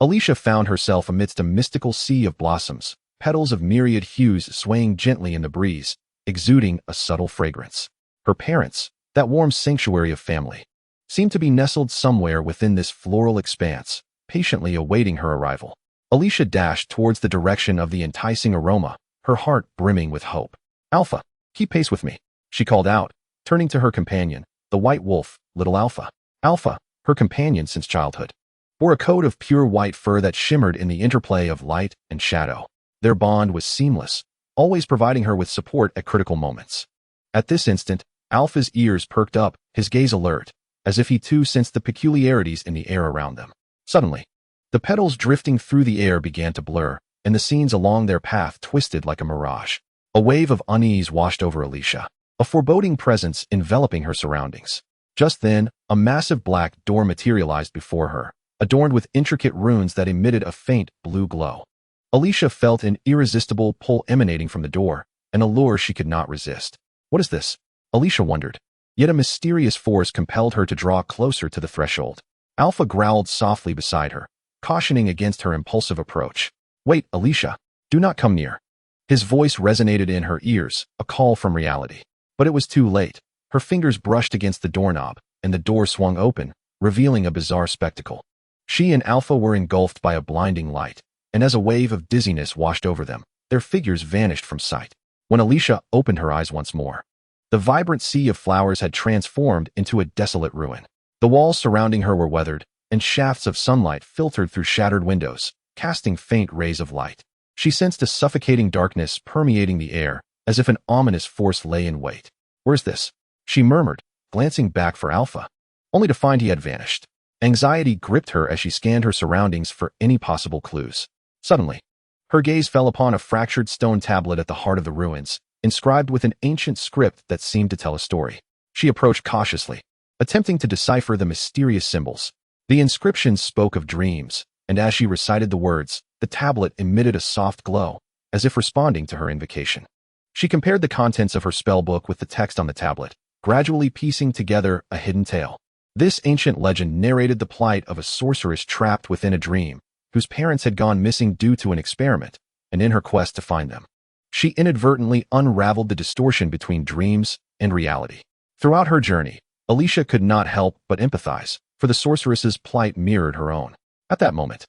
Alysia found herself amidst a mystical sea of blossoms, petals of myriad hues swaying gently in the breeze, exuding a subtle fragrance. Her parents, that warm sanctuary of family, seemed to be nestled somewhere within this floral expanse, patiently awaiting her arrival. Alysia dashed towards the direction of the enticing aroma, her heart brimming with hope. "Alpha, keep pace with me," she called out, turning to her companion, the white wolf, little Alpha. Alpha, her companion since childhood, wore a coat of pure white fur that shimmered in the interplay of light and shadow. Their bond was seamless, always providing her with support at critical moments. At this instant, Alpha's ears perked up, his gaze alert, as if he too sensed the peculiarities in the air around them. Suddenly, the petals drifting through the air began to blur, and the scenes along their path twisted like a mirage. A wave of unease washed over Alysia, a foreboding presence enveloping her surroundings. Just then, a massive black door materialized before her, adorned with intricate runes that emitted a faint blue glow. Alysia felt an irresistible pull emanating from the door, an allure she could not resist. "What is this?" Alysia wondered. Yet a mysterious force compelled her to draw closer to the threshold. Alpha growled softly beside her, cautioning against her impulsive approach. "Wait, Alysia, do not come near." His voice resonated in her ears, a call from reality. But it was too late. Her fingers brushed against the doorknob, and the door swung open, revealing a bizarre spectacle. She and Alpha were engulfed by a blinding light, and as a wave of dizziness washed over them, their figures vanished from sight. When Alysia opened her eyes once more, the vibrant sea of flowers had transformed into a desolate ruin. The walls surrounding her were weathered, and shafts of sunlight filtered through shattered windows, casting faint rays of light. She sensed a suffocating darkness permeating the air, as if an ominous force lay in wait. "Where's this?" she murmured, glancing back for Alpha, only to find he had vanished. Anxiety gripped her as she scanned her surroundings for any possible clues. Suddenly, her gaze fell upon a fractured stone tablet at the heart of the ruins, inscribed with an ancient script that seemed to tell a story. She approached cautiously, attempting to decipher the mysterious symbols. The inscriptions spoke of dreams, and as she recited the words, the tablet emitted a soft glow, as if responding to her invocation. She compared the contents of her spellbook with the text on the tablet, gradually piecing together a hidden tale. This ancient legend narrated the plight of a sorceress trapped within a dream, whose parents had gone missing due to an experiment, and in her quest to find them, she inadvertently unraveled the distortion between dreams and reality. Throughout her journey, Alysia could not help but empathize, for the sorceress's plight mirrored her own. At that moment,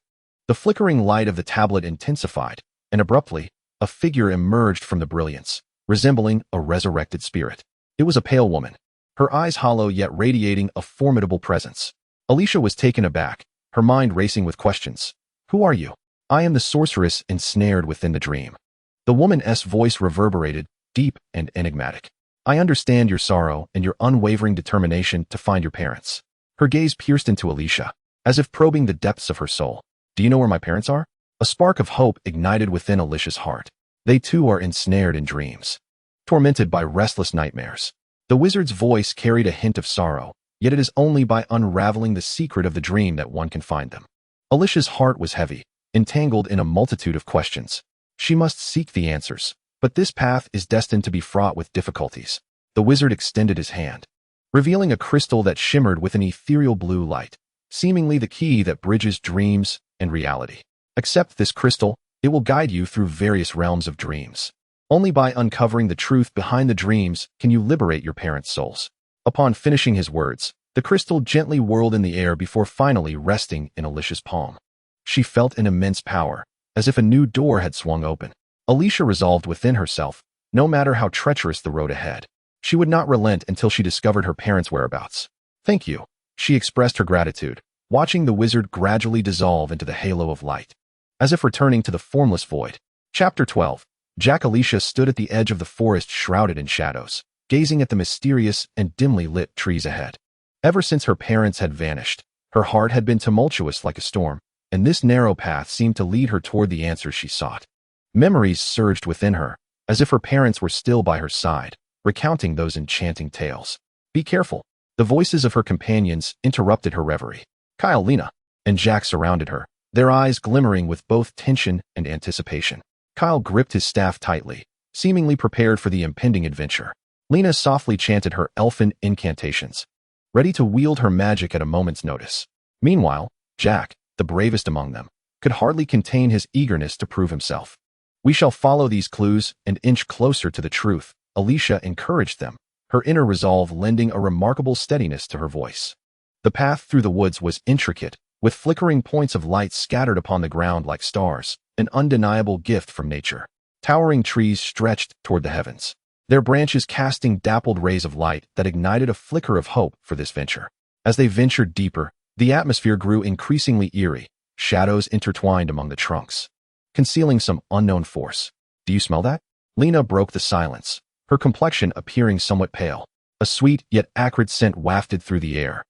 the flickering light of the tablet intensified, and abruptly, a figure emerged from the brilliance, resembling a resurrected spirit. It was a pale woman, her eyes hollow yet radiating a formidable presence. Alysia was taken aback, her mind racing with questions. "Who are you?" "I am the sorceress ensnared within the dream." The woman's voice reverberated, deep and enigmatic. "I understand your sorrow and your unwavering determination to find your parents." Her gaze pierced into Alysia, as if probing the depths of her soul. "Do you know where my parents are?" A spark of hope ignited within Alicia's heart. They too are ensnared in dreams, tormented by restless nightmares. The wizard's voice carried a hint of sorrow, yet it is only by unraveling the secret of the dream that one can find them. Alicia's heart was heavy, entangled in a multitude of questions. She must seek the answers, but this path is destined to be fraught with difficulties. The wizard extended his hand, revealing a crystal that shimmered with an ethereal blue light, seemingly the key that bridges dreams and reality. Accept this crystal, it will guide you through various realms of dreams. Only by uncovering the truth behind the dreams can you liberate your parents' souls. Upon finishing his words, the crystal gently whirled in the air before finally resting in Alicia's palm. She felt an immense power, as if a new door had swung open. Alysia resolved within herself, no matter how treacherous the road ahead, she would not relent until she discovered her parents' whereabouts. "Thank you," she expressed her gratitude, watching the wizard gradually dissolve into the halo of light, as if returning to the formless void. Chapter 12. Jack. Alysia stood at the edge of the forest shrouded in shadows, gazing at the mysterious and dimly lit trees ahead. Ever since her parents had vanished, her heart had been tumultuous like a storm, and this narrow path seemed to lead her toward the answers she sought. Memories surged within her, as if her parents were still by her side, recounting those enchanting tales. "Be careful." The voices of her companions interrupted her reverie. Kyle, Lena, and Jack surrounded her, their eyes glimmering with both tension and anticipation. Kyle gripped his staff tightly, seemingly prepared for the impending adventure. Lena softly chanted her elfin incantations, ready to wield her magic at a moment's notice. Meanwhile, Jack, the bravest among them, could hardly contain his eagerness to prove himself. "We shall follow these clues and inch closer to the truth," Alysia encouraged them, her inner resolve lending a remarkable steadiness to her voice. The path through the woods was intricate, with flickering points of light scattered upon the ground like stars, an undeniable gift from nature. Towering trees stretched toward the heavens, their branches casting dappled rays of light that ignited a flicker of hope for this venture. As they ventured deeper, the atmosphere grew increasingly eerie, shadows intertwined among the trunks, concealing some unknown force. "Do you smell that?" Lena broke the silence, her complexion appearing somewhat pale. A sweet yet acrid scent wafted through the air,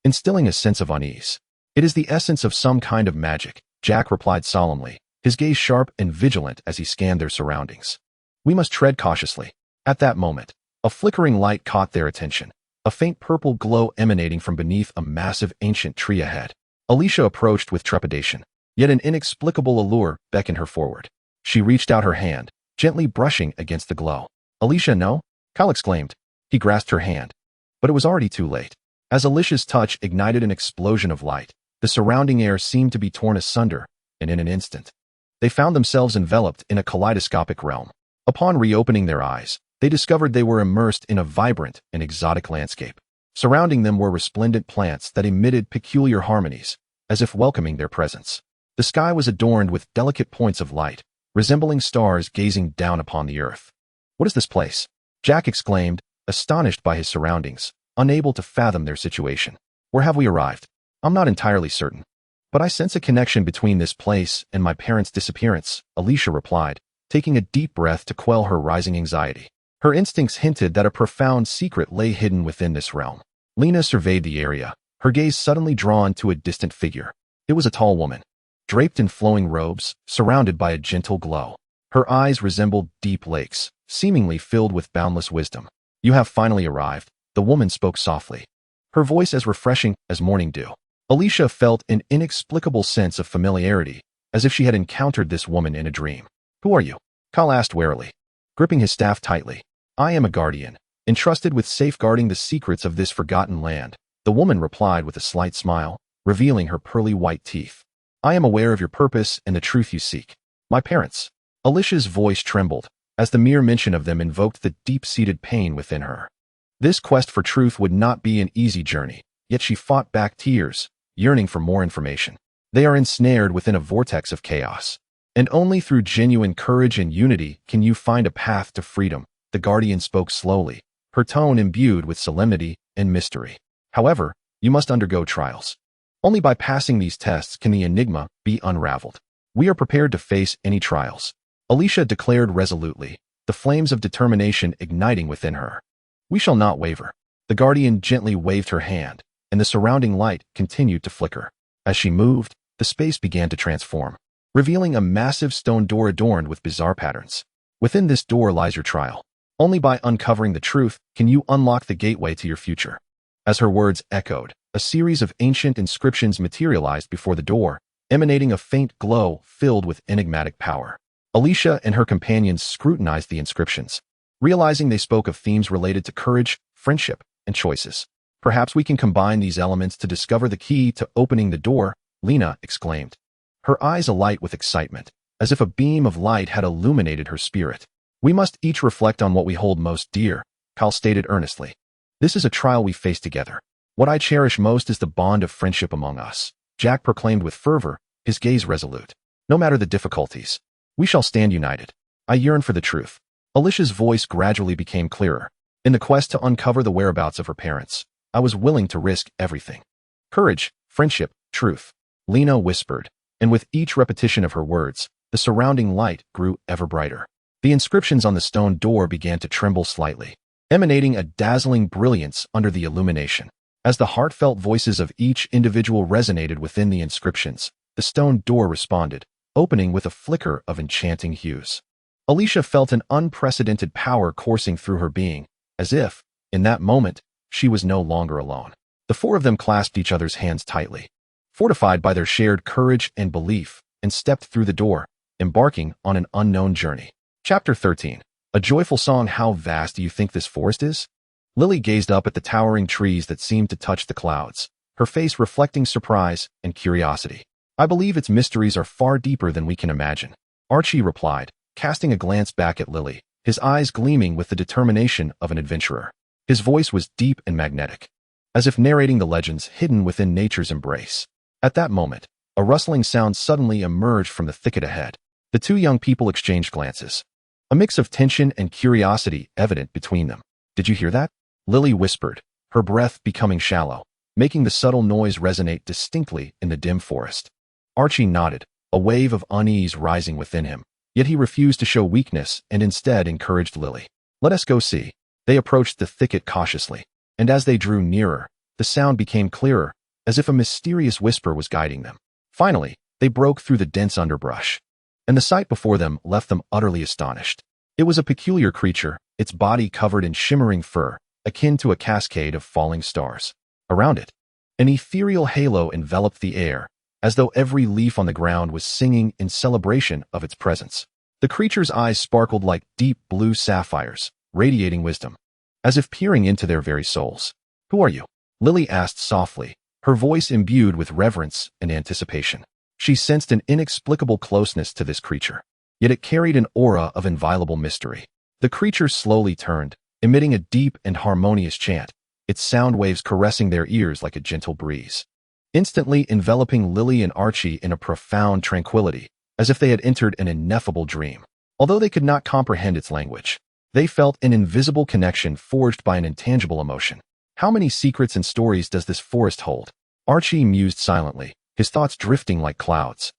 instilling a sense of unease. "It is the essence of some kind of magic," Jack replied solemnly, his gaze sharp and vigilant as he scanned their surroundings. "We must tread cautiously." At that moment, a flickering light caught their attention, a faint purple glow emanating from beneath a massive ancient tree ahead. Alysia approached with trepidation, yet an inexplicable allure beckoned her forward. She reached out her hand, gently brushing against the glow. "Alysia, no?" Kyle exclaimed. He grasped her hand, but it was already too late. As Alicia's touch ignited an explosion of light, the surrounding air seemed to be torn asunder, and in an instant, they found themselves enveloped in a kaleidoscopic realm. Upon reopening their eyes, they discovered they were immersed in a vibrant and exotic landscape. Surrounding them were resplendent plants that emitted peculiar harmonies, as if welcoming their presence. The sky was adorned with delicate points of light, resembling stars gazing down upon the earth. "What is this place?" Jack exclaimed, astonished by his surroundings, unable to fathom their situation. "Where have we arrived?" "I'm not entirely certain, but I sense a connection between this place and my parents' disappearance," Alysia replied, taking a deep breath to quell her rising anxiety. Her instincts hinted that a profound secret lay hidden within this realm. Lena surveyed the area, her gaze suddenly drawn to a distant figure. It was a tall woman, draped in flowing robes, surrounded by a gentle glow. Her eyes resembled deep lakes, seemingly filled with boundless wisdom. "You have finally arrived," the woman spoke softly, her voice as refreshing as morning dew. Alysia felt an inexplicable sense of familiarity, as if she had encountered this woman in a dream. "Who are you?" Kyle asked warily, gripping his staff tightly. "I am a guardian, entrusted with safeguarding the secrets of this forgotten land," the woman replied with a slight smile, revealing her pearly white teeth. "I am aware of your purpose and the truth you seek." "My parents." Alicia's voice trembled, as the mere mention of them invoked the deep-seated pain within her. This quest for truth would not be an easy journey, yet she fought back tears, yearning for more information. "They are ensnared within a vortex of chaos, and only through genuine courage and unity can you find a path to freedom," the guardian spoke slowly, her tone imbued with solemnity and mystery. "However, you must undergo trials. Only by passing these tests can the enigma be unraveled. We are prepared to face any trials," Alysia declared resolutely, the flames of determination igniting within her. "We shall not waver." The guardian gently waved her hand, and the surrounding light continued to flicker. As she moved, the space began to transform, revealing a massive stone door adorned with bizarre patterns. "Within this door lies your trial. Only by uncovering the truth can you unlock the gateway to your future." As her words echoed, a series of ancient inscriptions materialized before the door, emanating a faint glow filled with enigmatic power. Alysia and her companions scrutinized the inscriptions, realizing they spoke of themes related to courage, friendship, and choices. "Perhaps we can combine these elements to discover the key to opening the door," Lena exclaimed, her eyes alight with excitement, as if a beam of light had illuminated her spirit. "We must each reflect on what we hold most dear," Kyle stated earnestly. "This is a trial we face together. What I cherish most is the bond of friendship among us," Jack proclaimed with fervor, his gaze resolute. "No matter the difficulties, we shall stand united." I yearn for the truth. Alicia's voice gradually became clearer. In the quest to uncover the whereabouts of her parents, I was willing to risk everything. Courage, friendship, truth, Lena whispered, and with each repetition of her words, the surrounding light grew ever brighter. The inscriptions on the stone door began to tremble slightly, emanating a dazzling brilliance under the illumination. As the heartfelt voices of each individual resonated within the inscriptions, the stone door responded, opening with a flicker of enchanting hues. Alysia felt an unprecedented power coursing through her being, as if, in that moment, she was no longer alone. The four of them clasped each other's hands tightly, fortified by their shared courage and belief, and stepped through the door, embarking on an unknown journey. Chapter 13. A joyful song. How vast do you think this forest is? Lily gazed up at the towering trees that seemed to touch the clouds, her face reflecting surprise and curiosity. I believe its mysteries are far deeper than we can imagine, Archie replied, casting a glance back at Lily, his eyes gleaming with the determination of an adventurer. His voice was deep and magnetic, as if narrating the legends hidden within nature's embrace. At that moment, a rustling sound suddenly emerged from the thicket ahead. The two young people exchanged glances, a mix of tension and curiosity evident between them. Did you hear that? Lily whispered, her breath becoming shallow, making the subtle noise resonate distinctly in the dim forest. Archie nodded, a wave of unease rising within him, yet he refused to show weakness and instead encouraged Lily. Let us go see. They approached the thicket cautiously, and as they drew nearer, the sound became clearer, as if a mysterious whisper was guiding them. Finally, they broke through the dense underbrush, and the sight before them left them utterly astonished. It was a peculiar creature, its body covered in shimmering fur, akin to a cascade of falling stars. Around it, an ethereal halo enveloped the air, as though every leaf on the ground was singing in celebration of its presence. The creature's eyes sparkled like deep blue sapphires, radiating wisdom, as if peering into their very souls. Who are you? Lily asked softly, her voice imbued with reverence and anticipation. She sensed an inexplicable closeness to this creature, yet it carried an aura of inviolable mystery. The creature slowly turned, emitting a deep and harmonious chant, its sound waves caressing their ears like a gentle breeze, instantly enveloping Lily and Archie in a profound tranquility, as if they had entered an ineffable dream. Although they could not comprehend its language, they felt an invisible connection forged by an intangible emotion. How many secrets and stories does this forest hold? Archie mused silently, his thoughts drifting like clouds.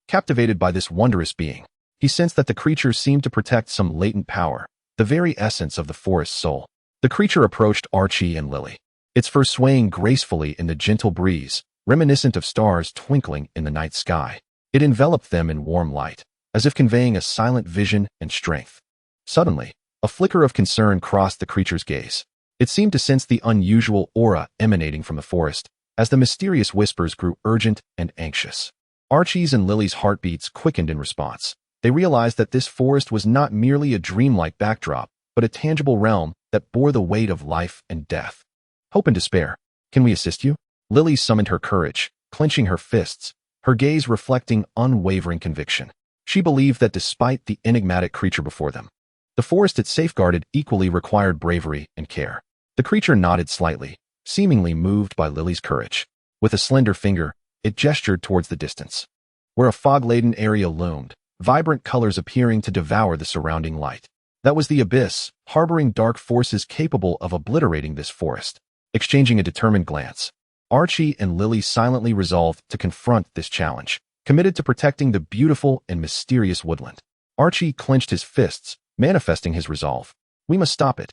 Captivated by this wondrous being, he sensed that the creature seemed to protect some latent power, the very essence of the forest's soul. The creature approached Archie and Lily, its fur swaying gracefully in the gentle breeze, reminiscent of stars twinkling in the night sky. It enveloped them in warm light, as if conveying a silent vision and strength. Suddenly, a flicker of concern crossed the creature's gaze. It seemed to sense the unusual aura emanating from the forest, as the mysterious whispers grew urgent and anxious. Archie's and Lily's heartbeats quickened in response. They realized that this forest was not merely a dreamlike backdrop, but a tangible realm that bore the weight of life and death. Hope and despair. Can we assist you? Lily summoned her courage, clenching her fists, her gaze reflecting unwavering conviction. She believed that despite the enigmatic creature before them, the forest it safeguarded equally required bravery and care. The creature nodded slightly, seemingly moved by Lily's courage. With a slender finger, it gestured towards the distance, where a fog-laden area loomed, vibrant colors appearing to devour the surrounding light. That was the abyss, harboring dark forces capable of obliterating this forest. Exchanging a determined glance, Archie and Lily silently resolved to confront this challenge, committed to protecting the beautiful and mysterious woodland. Archie clenched his fists, manifesting his resolve. We must stop it.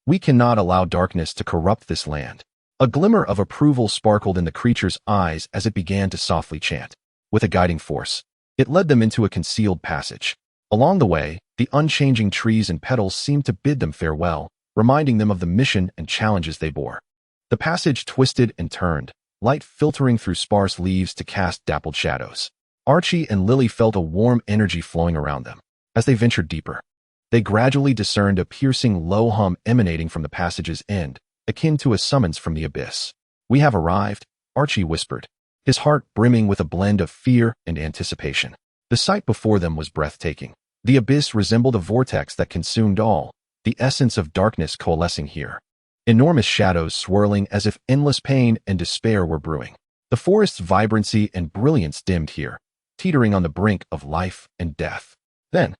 We cannot allow darkness to corrupt this land. A glimmer of approval sparkled in the creature's eyes as it began to softly chant. With a guiding force, it led them into a concealed passage. Along the way, the unchanging trees and petals seemed to bid them farewell, reminding them of the mission and challenges they bore. The passage twisted and turned, light filtering through sparse leaves to cast dappled shadows. Archie and Lily felt a warm energy flowing around them. As they ventured deeper, they gradually discerned a piercing low hum emanating from the passage's end, akin to a summons from the abyss. We have arrived, Archie whispered, his heart brimming with a blend of fear and anticipation. The sight before them was breathtaking. The abyss resembled a vortex that consumed all, the essence of darkness coalescing here. Enormous shadows swirling as if endless pain and despair were brewing. The forest's vibrancy and brilliance dimmed here, teetering on the brink of life and death. Then,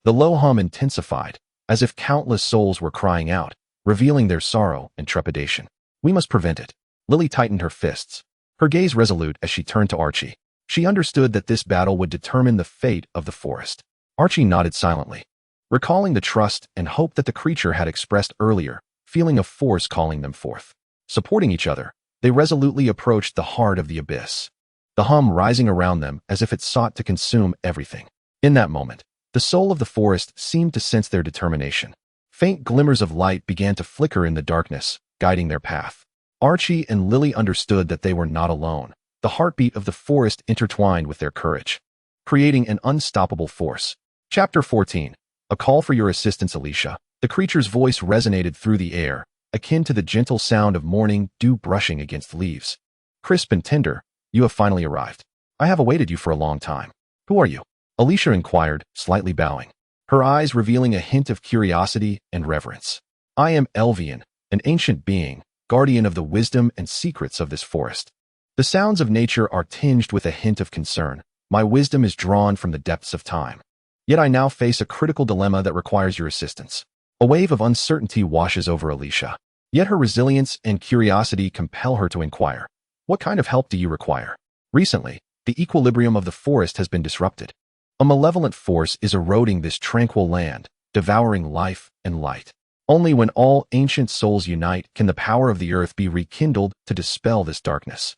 The low hum intensified, as if countless souls were crying out, revealing their sorrow and trepidation. We must prevent it. Lily tightened her fists, her gaze resolute as she turned to Archie. She understood that this battle would determine the fate of the forest. Archie nodded silently, recalling the trust and hope that the creature had expressed earlier, feeling a force calling them forth. Supporting each other, they resolutely approached the heart of the abyss, the hum rising around them as if it sought to consume everything. In that moment, the soul of the forest seemed to sense their determination. Faint glimmers of light began to flicker in the darkness, guiding their path. Archie and Lily understood that they were not alone. The heartbeat of the forest intertwined with their courage, creating an unstoppable force. Chapter 14. A call for your assistance, Alysia. The creature's voice resonated through the air, akin to the gentle sound of morning dew brushing against leaves. Crisp and tender, you have finally arrived. I have awaited you for a long time. Who are you? Alysia inquired, slightly bowing, her eyes revealing a hint of curiosity and reverence. I am Elvian, an ancient being, guardian of the wisdom and secrets of this forest. The sounds of nature are tinged with a hint of concern. My wisdom is drawn from the depths of time. Yet I now face a critical dilemma that requires your assistance. A wave of uncertainty washes over Alysia. Yet her resilience and curiosity compel her to inquire. What kind of help do you require? Recently, the equilibrium of the forest has been disrupted. A malevolent force is eroding this tranquil land, devouring life and light. Only when all ancient souls unite can the power of the earth be rekindled to dispel this darkness.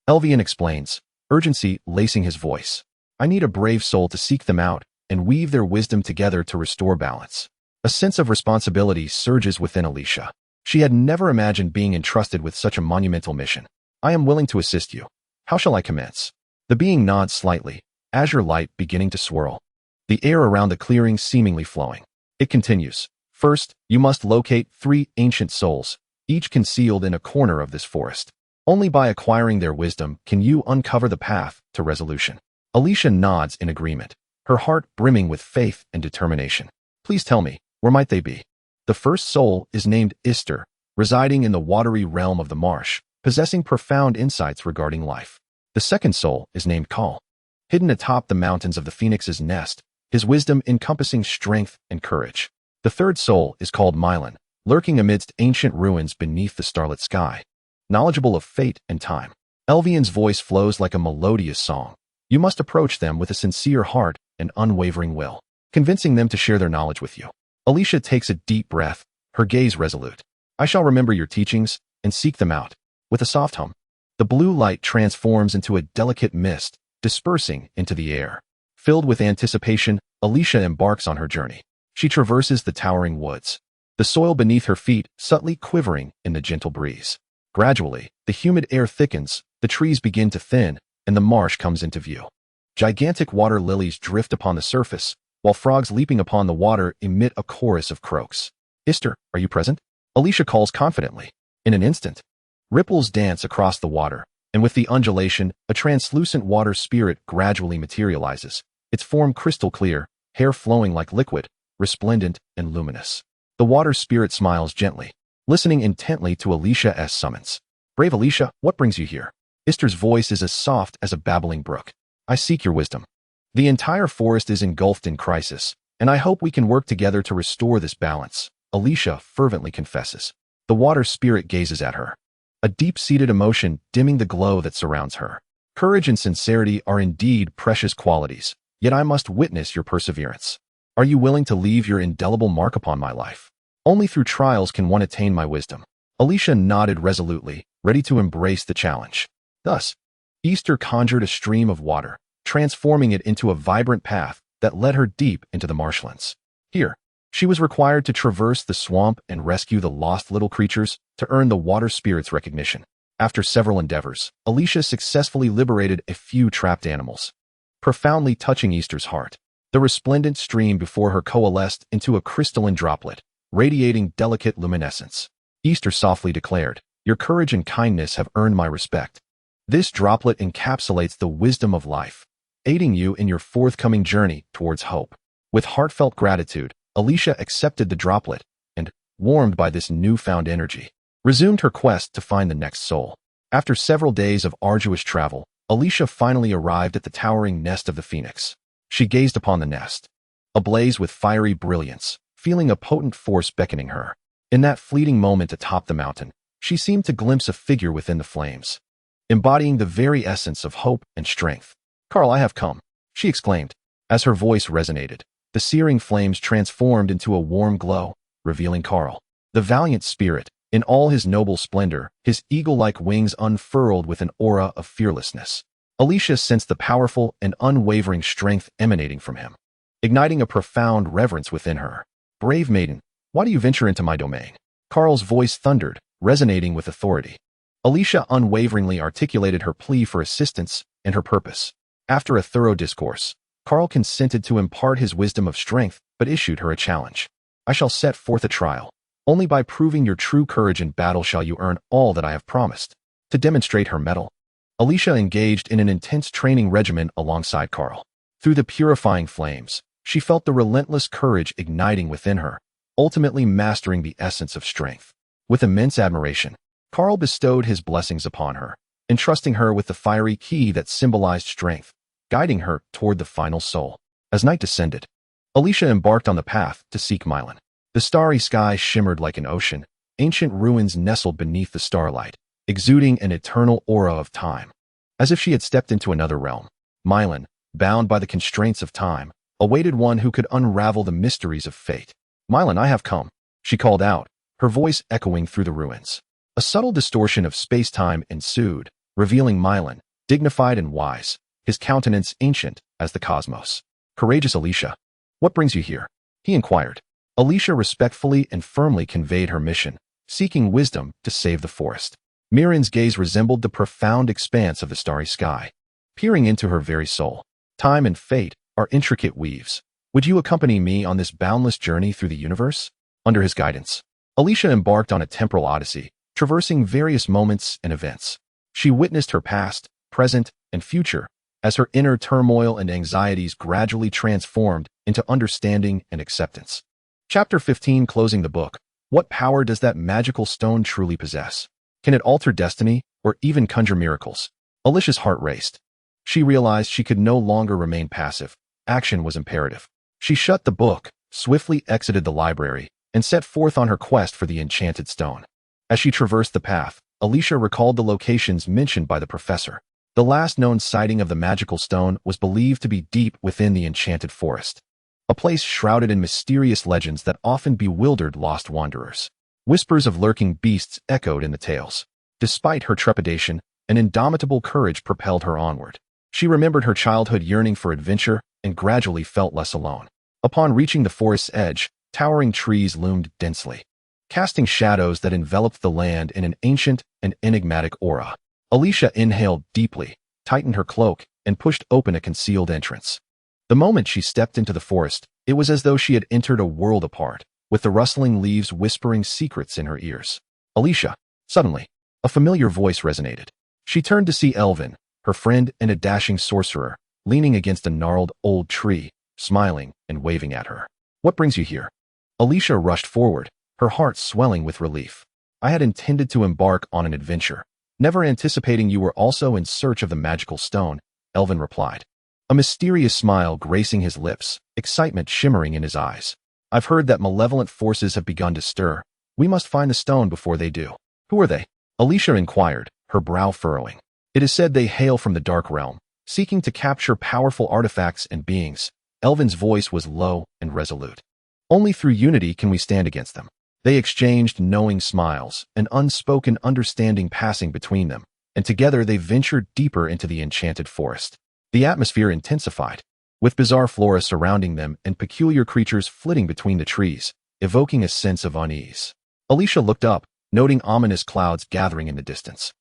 Elvian explains, urgency lacing his voice. I need a brave soul to seek them out and weave their wisdom together to restore balance. A sense of responsibility surges within Alysia. She had never imagined being entrusted with such a monumental mission. I am willing to assist you. How shall I commence? The being nods slightly, azure light beginning to swirl, the air around the clearing seemingly flowing. It continues. First, you must locate 3 ancient souls, each concealed in a corner of this forest. Only by acquiring their wisdom can you uncover the path to resolution. Alysia nods in agreement, her heart brimming with faith and determination. Please tell me, where might they be? The first soul is named Ister, residing in the watery realm of the marsh, possessing profound insights regarding life. The second soul is named Kal, hidden atop the mountains of the Phoenix's nest, his wisdom encompassing strength and courage. The third soul is called Mylan, lurking amidst ancient ruins beneath the starlit sky, knowledgeable of fate and time. Elvian's voice flows like a melodious song. You must approach them with a sincere heart and unwavering will, convincing them to share their knowledge with you. Alysia takes a deep breath, her gaze resolute. I shall remember your teachings and seek them out. With a soft hum, the blue light transforms into a delicate mist, dispersing into the air. Filled with anticipation, Alysia embarks on her journey. She traverses the towering woods, the soil beneath her feet subtly quivering in the gentle breeze. Gradually, the humid air thickens, the trees begin to thin, and the marsh comes into view. Gigantic water lilies drift upon the surface, while frogs leaping upon the water emit a chorus of croaks. Ister, are you present? Alysia calls confidently. In an instant, ripples dance across the water, and with the undulation, a translucent water spirit gradually materializes, its form crystal clear, hair flowing like liquid, resplendent and luminous. The water spirit smiles gently, listening intently to Alicia's summons. Brave Alysia, what brings you here? Ister's voice is as soft as a babbling brook. I seek your wisdom. The entire forest is engulfed in crisis, and I hope we can work together to restore this balance, Alysia fervently confesses. The water spirit gazes at her, a deep-seated emotion dimming the glow that surrounds her. Courage and sincerity are indeed precious qualities, yet I must witness your perseverance. Are you willing to leave your indelible mark upon my life? Only through trials can one attain my wisdom. Alysia nodded resolutely, ready to embrace the challenge. Thus, Ister conjured a stream of water, transforming it into a vibrant path that led her deep into the marshlands. Here, she was required to traverse the swamp and rescue the lost little creatures to earn the water spirit's recognition. After several endeavors, Alysia successfully liberated a few trapped animals, profoundly touching Ister's heart. The resplendent stream before her coalesced into a crystalline droplet, radiating delicate luminescence. Ister softly declared, your courage and kindness have earned my respect. This droplet encapsulates the wisdom of life, aiding you in your forthcoming journey towards hope. With heartfelt gratitude, Alysia accepted the droplet and, warmed by this newfound energy, resumed her quest to find the next soul. After several days of arduous travel, Alysia finally arrived at the towering nest of the Phoenix. She gazed upon the nest, ablaze with fiery brilliance, feeling a potent force beckoning her. In that fleeting moment atop the mountain, she seemed to glimpse a figure within the flames, embodying the very essence of hope and strength. "Carl, I have come," she exclaimed. As her voice resonated, the searing flames transformed into a warm glow, revealing Carl, the valiant spirit, in all his noble splendor, his eagle-like wings unfurled with an aura of fearlessness. Alysia sensed the powerful and unwavering strength emanating from him, igniting a profound reverence within her. "Brave maiden, why do you venture into my domain?" Carl's voice thundered, resonating with authority. Alysia unwaveringly articulated her plea for assistance and her purpose. After a thorough discourse, Carl consented to impart his wisdom of strength, but issued her a challenge. "I shall set forth a trial. Only by proving your true courage in battle shall you earn all that I have promised." To demonstrate her mettle, Alysia engaged in an intense training regimen alongside Carl. Through the purifying flames, she felt the relentless courage igniting within her, ultimately mastering the essence of strength. With immense admiration, Carl bestowed his blessings upon her, entrusting her with the fiery key that symbolized strength, guiding her toward the final soul. As night descended, Alysia embarked on the path to seek Mylan. The starry sky shimmered like an ocean, ancient ruins nestled beneath the starlight, exuding an eternal aura of time. As if she had stepped into another realm, Mylan, bound by the constraints of time, awaited one who could unravel the mysteries of fate. "Mylan, I have come," she called out, her voice echoing through the ruins. A subtle distortion of space-time ensued, revealing Mylan, dignified and wise, his countenance ancient as the cosmos. "Courageous Alysia, what brings you here?" he inquired. Alysia respectfully and firmly conveyed her mission, seeking wisdom to save the forest. Mirren's gaze resembled the profound expanse of the starry sky, peering into her very soul. "Time and fate are intricate weaves. Would you accompany me on this boundless journey through the universe?" Under his guidance, Alysia embarked on a temporal odyssey, traversing various moments and events. She witnessed her past, present, and future as her inner turmoil and anxieties gradually transformed into understanding and acceptance. Chapter 15, closing the book. What power does that magical stone truly possess? Can it alter destiny or even conjure miracles? Alicia's heart raced. She realized she could no longer remain passive. Action was imperative. She shut the book, swiftly exited the library, and set forth on her quest for the enchanted stone. As she traversed the path, Alysia recalled the locations mentioned by the professor. The last known sighting of the magical stone was believed to be deep within the enchanted forest, a place shrouded in mysterious legends that often bewildered lost wanderers. Whispers of lurking beasts echoed in the tales. Despite her trepidation, an indomitable courage propelled her onward. She remembered her childhood yearning for adventure and gradually felt less alone. Upon reaching the forest's edge, towering trees loomed densely, casting shadows that enveloped the land in an ancient and enigmatic aura. Alysia inhaled deeply, tightened her cloak, and pushed open a concealed entrance. The moment she stepped into the forest, it was as though she had entered a world apart, with the rustling leaves whispering secrets in her ears. "Alysia!" Suddenly, a familiar voice resonated. She turned to see Elvin, her friend and a dashing sorcerer, leaning against a gnarled old tree, smiling and waving at her. "What brings you here?" Alysia rushed forward, her heart swelling with relief. "I had intended to embark on an adventure, never anticipating you were also in search of the magical stone," Elvin replied, a mysterious smile gracing his lips, excitement shimmering in his eyes. "I've heard that malevolent forces have begun to stir. We must find the stone before they do." "Who are they?" Alysia inquired, her brow furrowing. "It is said they hail from the dark realm, seeking to capture powerful artifacts and beings." Elvin's voice was low and resolute. "Only through unity can we stand against them." They exchanged knowing smiles, an unspoken understanding passing between them, and together they ventured deeper into the enchanted forest. The atmosphere intensified, with bizarre flora surrounding them and peculiar creatures flitting between the trees, evoking a sense of unease. Alysia looked up, noting ominous clouds gathering in the distance,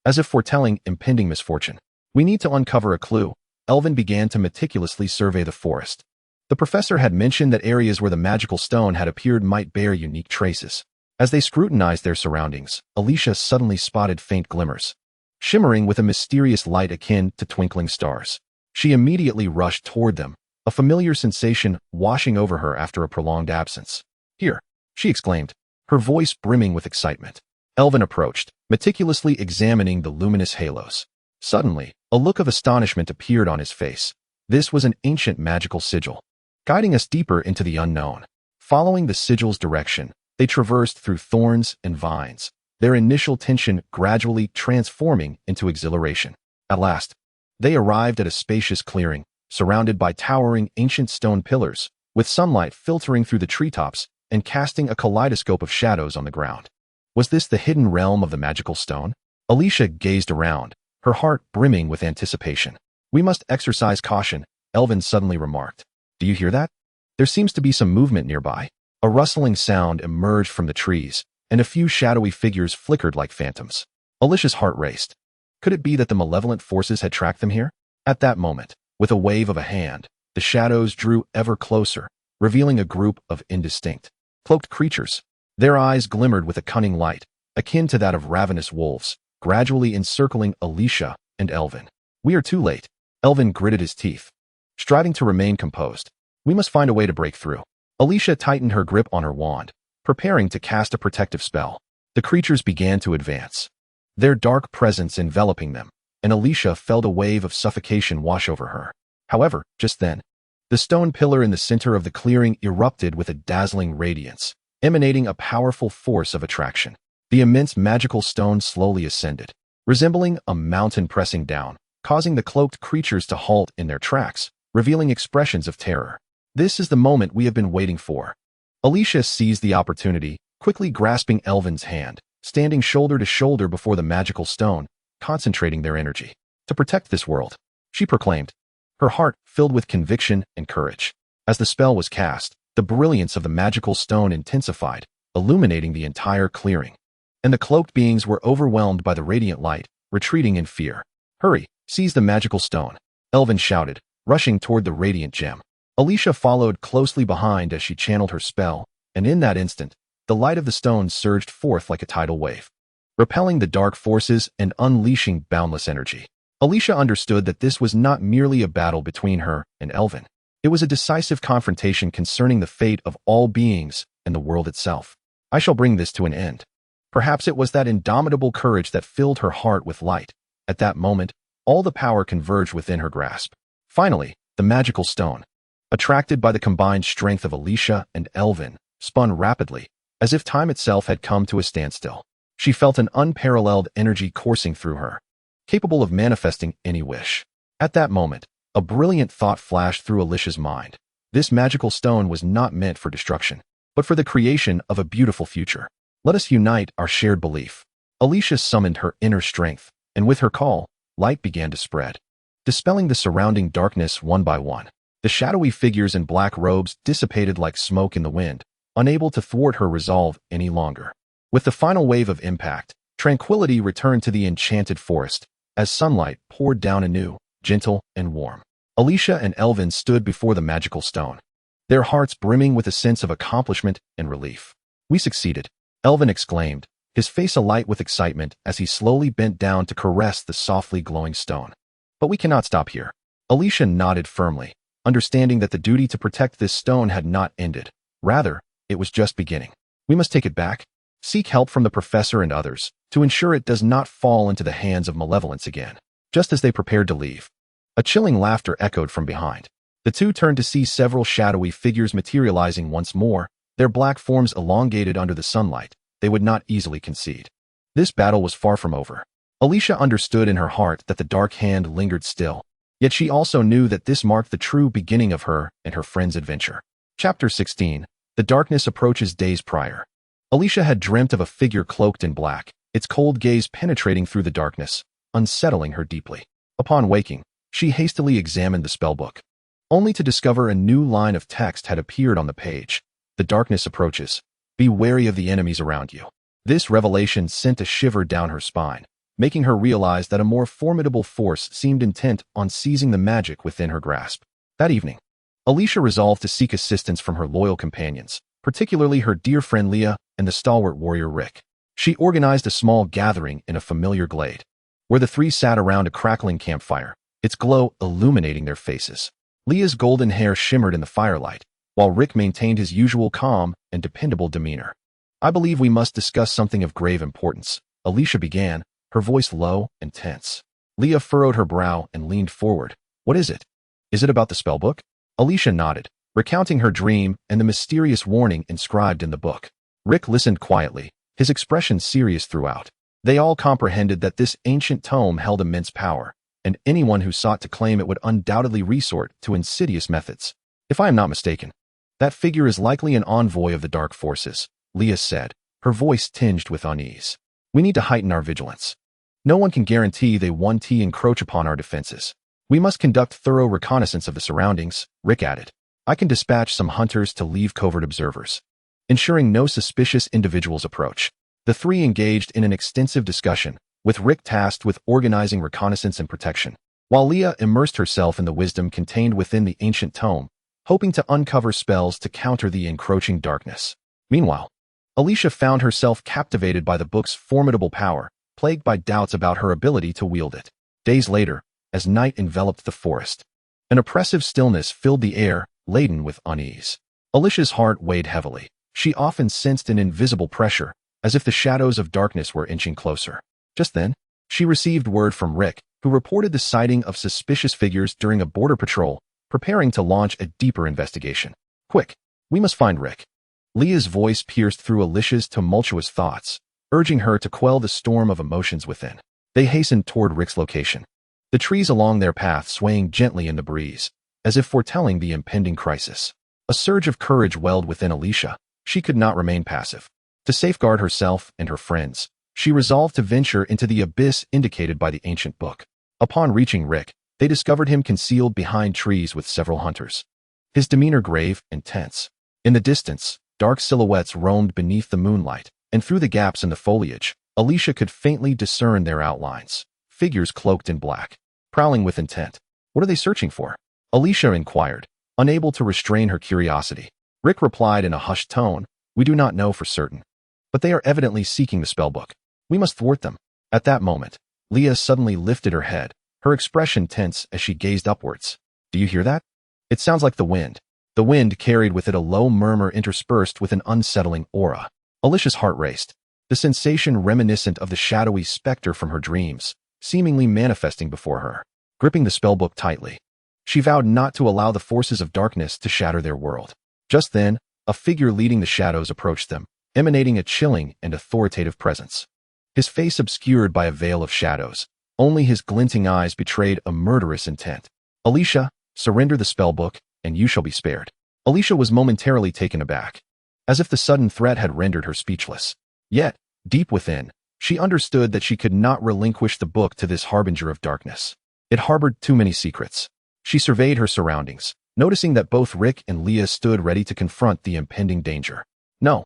as if foretelling impending misfortune. "We need to uncover a clue." Elvin began to meticulously survey the forest. The professor had mentioned that areas where the magical stone had appeared might bear unique traces. As they scrutinized their surroundings, Alysia suddenly spotted faint glimmers, shimmering with a mysterious light akin to twinkling stars. She immediately rushed toward them, a familiar sensation washing over her after a prolonged absence. "Here!" she exclaimed, her voice brimming with excitement. Elvin approached, meticulously examining the luminous halos. Suddenly, a look of astonishment appeared on his face. This was an ancient magical sigil, guiding us deeper into the unknown. Following the sigil's direction, they traversed through thorns and vines, their initial tension gradually transforming into exhilaration. At last, they arrived at a spacious clearing, surrounded by towering ancient stone pillars, with sunlight filtering through the treetops and casting a kaleidoscope of shadows on the ground. Was this the hidden realm of the magical stone? Alysia gazed around, her heart brimming with anticipation. "We must exercise caution," Elvin suddenly remarked. "Do you hear that? There seems to be some movement nearby." A rustling sound emerged from the trees, and a few shadowy figures flickered like phantoms. Alicia's heart raced. Could it be that the malevolent forces had tracked them here? At that moment, with a wave of a hand, the shadows drew ever closer, revealing a group of indistinct, cloaked creatures. Their eyes glimmered with a cunning light, akin to that of ravenous wolves, gradually encircling Alysia and Elvin. "We are too late." Elvin gritted his teeth, striving to remain composed. "We must find a way to break through." Alysia tightened her grip on her wand, preparing to cast a protective spell. The creatures began to advance, their dark presence enveloping them, and Alysia felt a wave of suffocation wash over her. However, just then, the stone pillar in the center of the clearing erupted with a dazzling radiance, emanating a powerful force of attraction. The immense magical stone slowly ascended, resembling a mountain pressing down, causing the cloaked creatures to halt in their tracks, revealing expressions of terror. "This is the moment we have been waiting for." Alysia seized the opportunity, quickly grasping Elvin's hand, standing shoulder to shoulder before the magical stone, concentrating their energy. "To protect this world," she proclaimed, her heart filled with conviction and courage. As the spell was cast, the brilliance of the magical stone intensified, illuminating the entire clearing. And the cloaked beings were overwhelmed by the radiant light, retreating in fear. "Hurry, seize the magical stone," Elvin shouted, rushing toward the radiant gem. Alysia followed closely behind as she channeled her spell, and in that instant, the light of the stone surged forth like a tidal wave, repelling the dark forces and unleashing boundless energy. Alysia understood that this was not merely a battle between her and Elvin. It was a decisive confrontation concerning the fate of all beings and the world itself. "I shall bring this to an end." Perhaps it was that indomitable courage that filled her heart with light. At that moment, all the power converged within her grasp. Finally, the magical stone, attracted by the combined strength of Alysia and Elvin, spun rapidly, as if time itself had come to a standstill. She felt an unparalleled energy coursing through her, capable of manifesting any wish. At that moment, a brilliant thought flashed through Alicia's mind. This magical stone was not meant for destruction, but for the creation of a beautiful future. "Let us unite our shared belief." Alysia summoned her inner strength, and with her call, light began to spread, dispelling the surrounding darkness one by one. The shadowy figures in black robes dissipated like smoke in the wind, unable to thwart her resolve any longer. With the final wave of impact, tranquility returned to the enchanted forest, as sunlight poured down anew, gentle and warm. Alysia and Elvin stood before the magical stone, their hearts brimming with a sense of accomplishment and relief. "We succeeded," Elvin exclaimed, his face alight with excitement as he slowly bent down to caress the softly glowing stone. "But we cannot stop here." Alysia nodded firmly, understanding that the duty to protect this stone had not ended. Rather, it was just beginning. "We must take it back, seek help from the professor and others, to ensure it does not fall into the hands of malevolence again." Just as they prepared to leave, a chilling laughter echoed from behind. The two turned to see several shadowy figures materializing once more, their black forms elongated under the sunlight. They would not easily concede. This battle was far from over. Alysia understood in her heart that the dark hand lingered still, yet she also knew that this marked the true beginning of her and her friend's adventure. Chapter 16. The darkness approaches days prior. Alysia had dreamt of a figure cloaked in black, its cold gaze penetrating through the darkness, unsettling her deeply. Upon waking, she hastily examined the spellbook, only to discover a new line of text had appeared on the page. "The darkness approaches. Be wary of the enemies around you." This revelation sent a shiver down her spine, making her realize that a more formidable force seemed intent on seizing the magic within her grasp. That evening, Alysia resolved to seek assistance from her loyal companions, particularly her dear friend Leah and the stalwart warrior Rick. She organized a small gathering in a familiar glade, where the three sat around a crackling campfire, its glow illuminating their faces. Leah's golden hair shimmered in the firelight, while Rick maintained his usual calm and dependable demeanor. "I believe we must discuss something of grave importance," Alysia began, her voice low and tense. Leah furrowed her brow and leaned forward. "What is it? Is it about the spellbook?" Alysia nodded, recounting her dream and the mysterious warning inscribed in the book. Rick listened quietly, his expression serious throughout. They all comprehended that this ancient tome held immense power, and anyone who sought to claim it would undoubtedly resort to insidious methods. If I am not mistaken, that figure is likely an envoy of the dark forces, Leah said, her voice tinged with unease. We need to heighten our vigilance. No one can guarantee they won't encroach upon our defenses. We must conduct thorough reconnaissance of the surroundings, Rick added. I can dispatch some hunters to leave covert observers, ensuring no suspicious individuals approach. The three engaged in an extensive discussion, with Rick tasked with organizing reconnaissance and protection, while Leah immersed herself in the wisdom contained within the ancient tome, hoping to uncover spells to counter the encroaching darkness. Meanwhile, Alysia found herself captivated by the book's formidable power, plagued by doubts about her ability to wield it. Days later, as night enveloped the forest, an oppressive stillness filled the air, laden with unease. Alicia's heart weighed heavily. She often sensed an invisible pressure, as if the shadows of darkness were inching closer. Just then, she received word from Rick, who reported the sighting of suspicious figures during a border patrol, preparing to launch a deeper investigation. Quick, we must find Rick. Leah's voice pierced through Alicia's tumultuous thoughts, urging her to quell the storm of emotions within. They hastened toward Rick's location, the trees along their path swaying gently in the breeze, as if foretelling the impending crisis. A surge of courage welled within Alysia. She could not remain passive. To safeguard herself and her friends, she resolved to venture into the abyss indicated by the ancient book. Upon reaching Rick, they discovered him concealed behind trees with several hunters, his demeanor grave and tense. In the distance, dark silhouettes roamed beneath the moonlight, and through the gaps in the foliage, Alysia could faintly discern their outlines, figures cloaked in black, prowling with intent. What are they searching for? Alysia inquired, unable to restrain her curiosity. Rick replied in a hushed tone, We do not know for certain, but they are evidently seeking the spellbook. We must thwart them. At that moment, Leah suddenly lifted her head, her expression tense as she gazed upwards. Do you hear that? It sounds like the wind. The wind carried with it a low murmur interspersed with an unsettling aura. Alicia's heart raced, the sensation reminiscent of the shadowy specter from her dreams, seemingly manifesting before her. Gripping the spellbook tightly, she vowed not to allow the forces of darkness to shatter their world. Just then, a figure leading the shadows approached them, emanating a chilling and authoritative presence. His face obscured by a veil of shadows, only his glinting eyes betrayed a murderous intent. Alysia, surrender the spellbook, and you shall be spared. Alysia was momentarily taken aback, as if the sudden threat had rendered her speechless. Yet, deep within, she understood that she could not relinquish the book to this harbinger of darkness. It harbored too many secrets. She surveyed her surroundings, noticing that both Rick and Leah stood ready to confront the impending danger. No,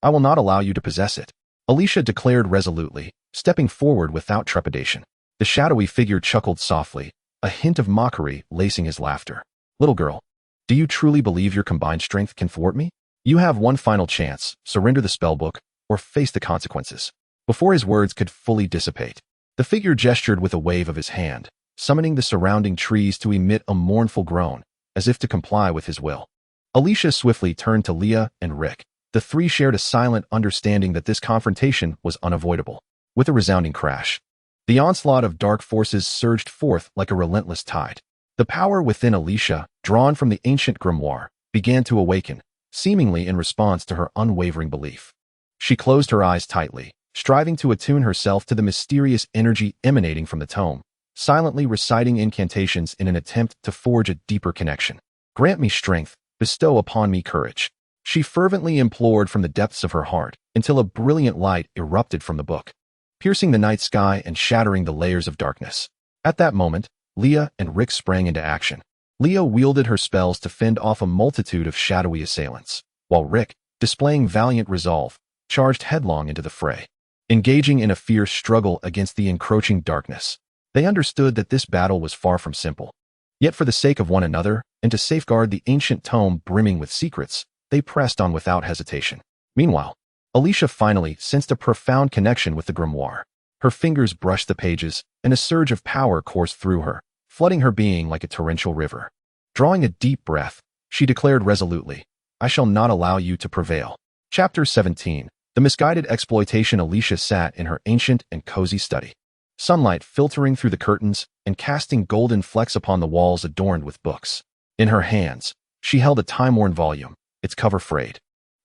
I will not allow you to possess it, Alysia declared resolutely, stepping forward without trepidation. The shadowy figure chuckled softly, a hint of mockery lacing his laughter. Little girl, do you truly believe your combined strength can thwart me? You have one final chance, surrender the spellbook, or face the consequences. Before his words could fully dissipate, the figure gestured with a wave of his hand, summoning the surrounding trees to emit a mournful groan, as if to comply with his will. Alysia swiftly turned to Leah and Rick. The three shared a silent understanding that this confrontation was unavoidable. With a resounding crash, the onslaught of dark forces surged forth like a relentless tide. The power within Alysia, drawn from the ancient grimoire, began to awaken, seemingly in response to her unwavering belief. She closed her eyes tightly, striving to attune herself to the mysterious energy emanating from the tome, silently reciting incantations in an attempt to forge a deeper connection. Grant me strength, bestow upon me courage, she fervently implored from the depths of her heart, until a brilliant light erupted from the book, piercing the night sky and shattering the layers of darkness. At that moment, Leah and Rick sprang into action. Leah wielded her spells to fend off a multitude of shadowy assailants, while Rick, displaying valiant resolve, charged headlong into the fray. Engaging in a fierce struggle against the encroaching darkness, they understood that this battle was far from simple. Yet for the sake of one another, and to safeguard the ancient tome brimming with secrets, they pressed on without hesitation. Meanwhile, Alysia finally sensed a profound connection with the grimoire. Her fingers brushed the pages, and a surge of power coursed through her, flooding her being like a torrential river. Drawing a deep breath, she declared resolutely, I shall not allow you to prevail. Chapter 17. The misguided exploitation. Alysia sat in her ancient and cozy study, sunlight filtering through the curtains and casting golden flecks upon the walls adorned with books. In her hands, She held a time-worn volume, its cover frayed.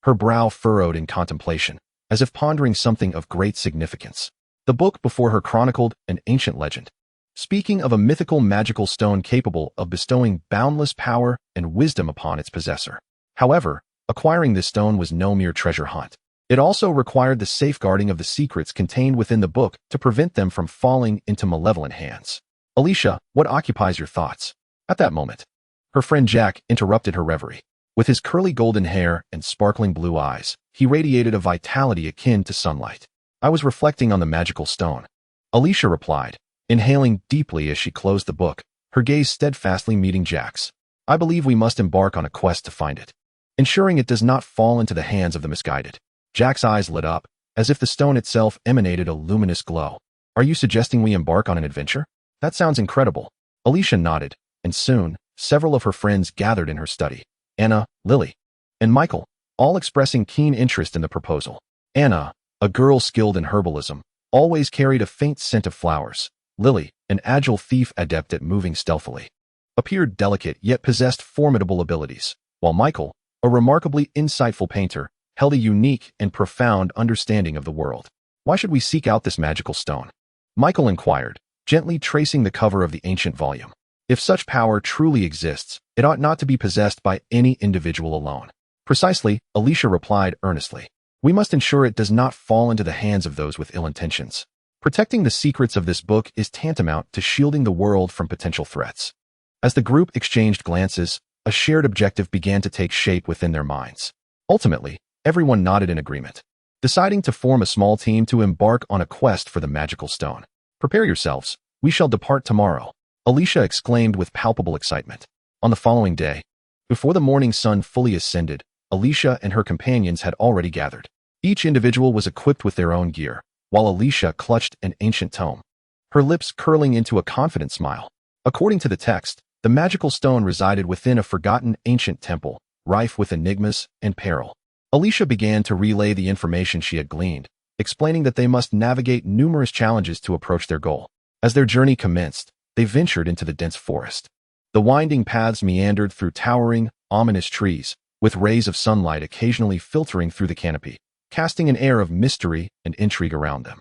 Her brow furrowed in contemplation, as if pondering something of great significance. The book before her chronicled an ancient legend, speaking of a mythical magical stone capable of bestowing boundless power and wisdom upon its possessor. However, acquiring this stone was no mere treasure hunt. It also required the safeguarding of the secrets contained within the book to prevent them from falling into malevolent hands. Alysia, what occupies your thoughts? At that moment, her friend Jack interrupted her reverie. With his curly golden hair and sparkling blue eyes, he radiated a vitality akin to sunlight. I was reflecting on the magical stone, Alysia replied, inhaling deeply as she closed the book, her gaze steadfastly meeting Jack's. I believe we must embark on a quest to find it, ensuring it does not fall into the hands of the misguided. Jack's eyes lit up, as if the stone itself emanated a luminous glow. Are you suggesting we embark on an adventure? That sounds incredible. Alysia nodded, and soon, several of her friends gathered in her study. Anna, Lily, and Michael, all expressing keen interest in the proposal. Anna, a girl skilled in herbalism, always carried a faint scent of flowers. Lily, an agile thief adept at moving stealthily, appeared delicate yet possessed formidable abilities, while Michael, a remarkably insightful painter, held a unique and profound understanding of the world. Why should we seek out this magical stone? Michael inquired, gently tracing the cover of the ancient volume. If such power truly exists, it ought not to be possessed by any individual alone. Precisely, Alysia replied earnestly. We must ensure it does not fall into the hands of those with ill intentions. Protecting the secrets of this book is tantamount to shielding the world from potential threats. As the group exchanged glances, a shared objective began to take shape within their minds. Ultimately, everyone nodded in agreement, deciding to form a small team to embark on a quest for the magical stone. Prepare yourselves, we shall depart tomorrow, Alysia exclaimed with palpable excitement. On the following day, before the morning sun fully ascended, Alysia and her companions had already gathered. Each individual was equipped with their own gear, while Alysia clutched an ancient tome, her lips curling into a confident smile. According to the text, the magical stone resided within a forgotten ancient temple, rife with enigmas and peril. Alysia began to relay the information she had gleaned, explaining that they must navigate numerous challenges to approach their goal. As their journey commenced, they ventured into the dense forest. The winding paths meandered through towering, ominous trees, with rays of sunlight occasionally filtering through the canopy, casting an air of mystery and intrigue around them.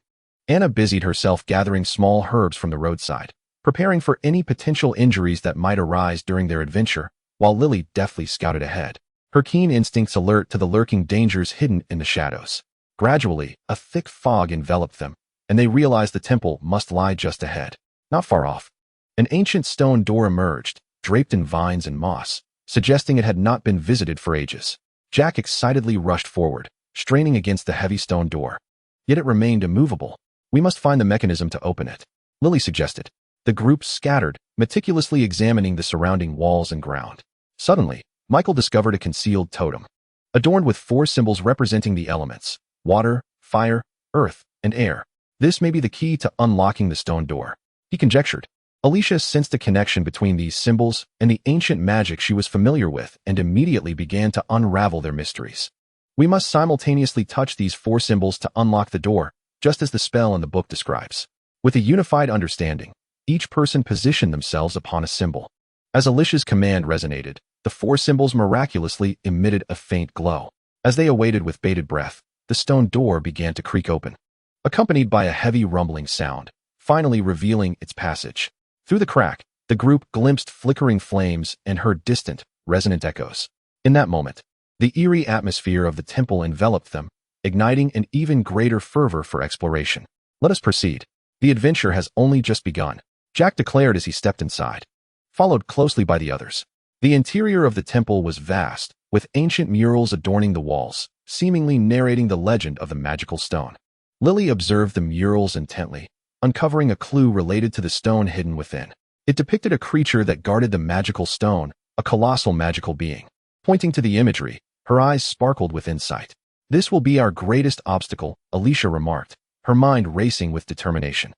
Anna busied herself gathering small herbs from the roadside, preparing for any potential injuries that might arise during their adventure, while Lily deftly scouted ahead, her keen instincts alert to the lurking dangers hidden in the shadows. Gradually, a thick fog enveloped them, and they realized the temple must lie just ahead. Not far off, an ancient stone door emerged, draped in vines and moss, suggesting it had not been visited for ages. Jack excitedly rushed forward, straining against the heavy stone door. Yet it remained immovable. We must find the mechanism to open it, Lily suggested. The group scattered, meticulously examining the surrounding walls and ground. Suddenly, Michael discovered a concealed totem, adorned with 4 symbols representing the elements: water, fire, earth, and air. This may be the key to unlocking the stone door, he conjectured. Alysia sensed a connection between these symbols and the ancient magic she was familiar with and immediately began to unravel their mysteries. We must simultaneously touch these 4 symbols to unlock the door, just as the spell in the book describes. With a unified understanding, each person positioned themselves upon a symbol. As Alicia's command resonated, the 4 symbols miraculously emitted a faint glow. As they awaited with bated breath, the stone door began to creak open, accompanied by a heavy rumbling sound, finally revealing its passage. Through the crack, the group glimpsed flickering flames and heard distant, resonant echoes. In that moment, the eerie atmosphere of the temple enveloped them, igniting an even greater fervor for exploration. Let us proceed. The adventure has only just begun, Jack declared as he stepped inside, followed closely by the others. The interior of the temple was vast, with ancient murals adorning the walls, seemingly narrating the legend of the magical stone. Lily observed the murals intently, uncovering a clue related to the stone hidden within. It depicted a creature that guarded the magical stone, a colossal magical being. Pointing to the imagery, her eyes sparkled with insight. This will be our greatest obstacle, Alysia remarked, her mind racing with determination.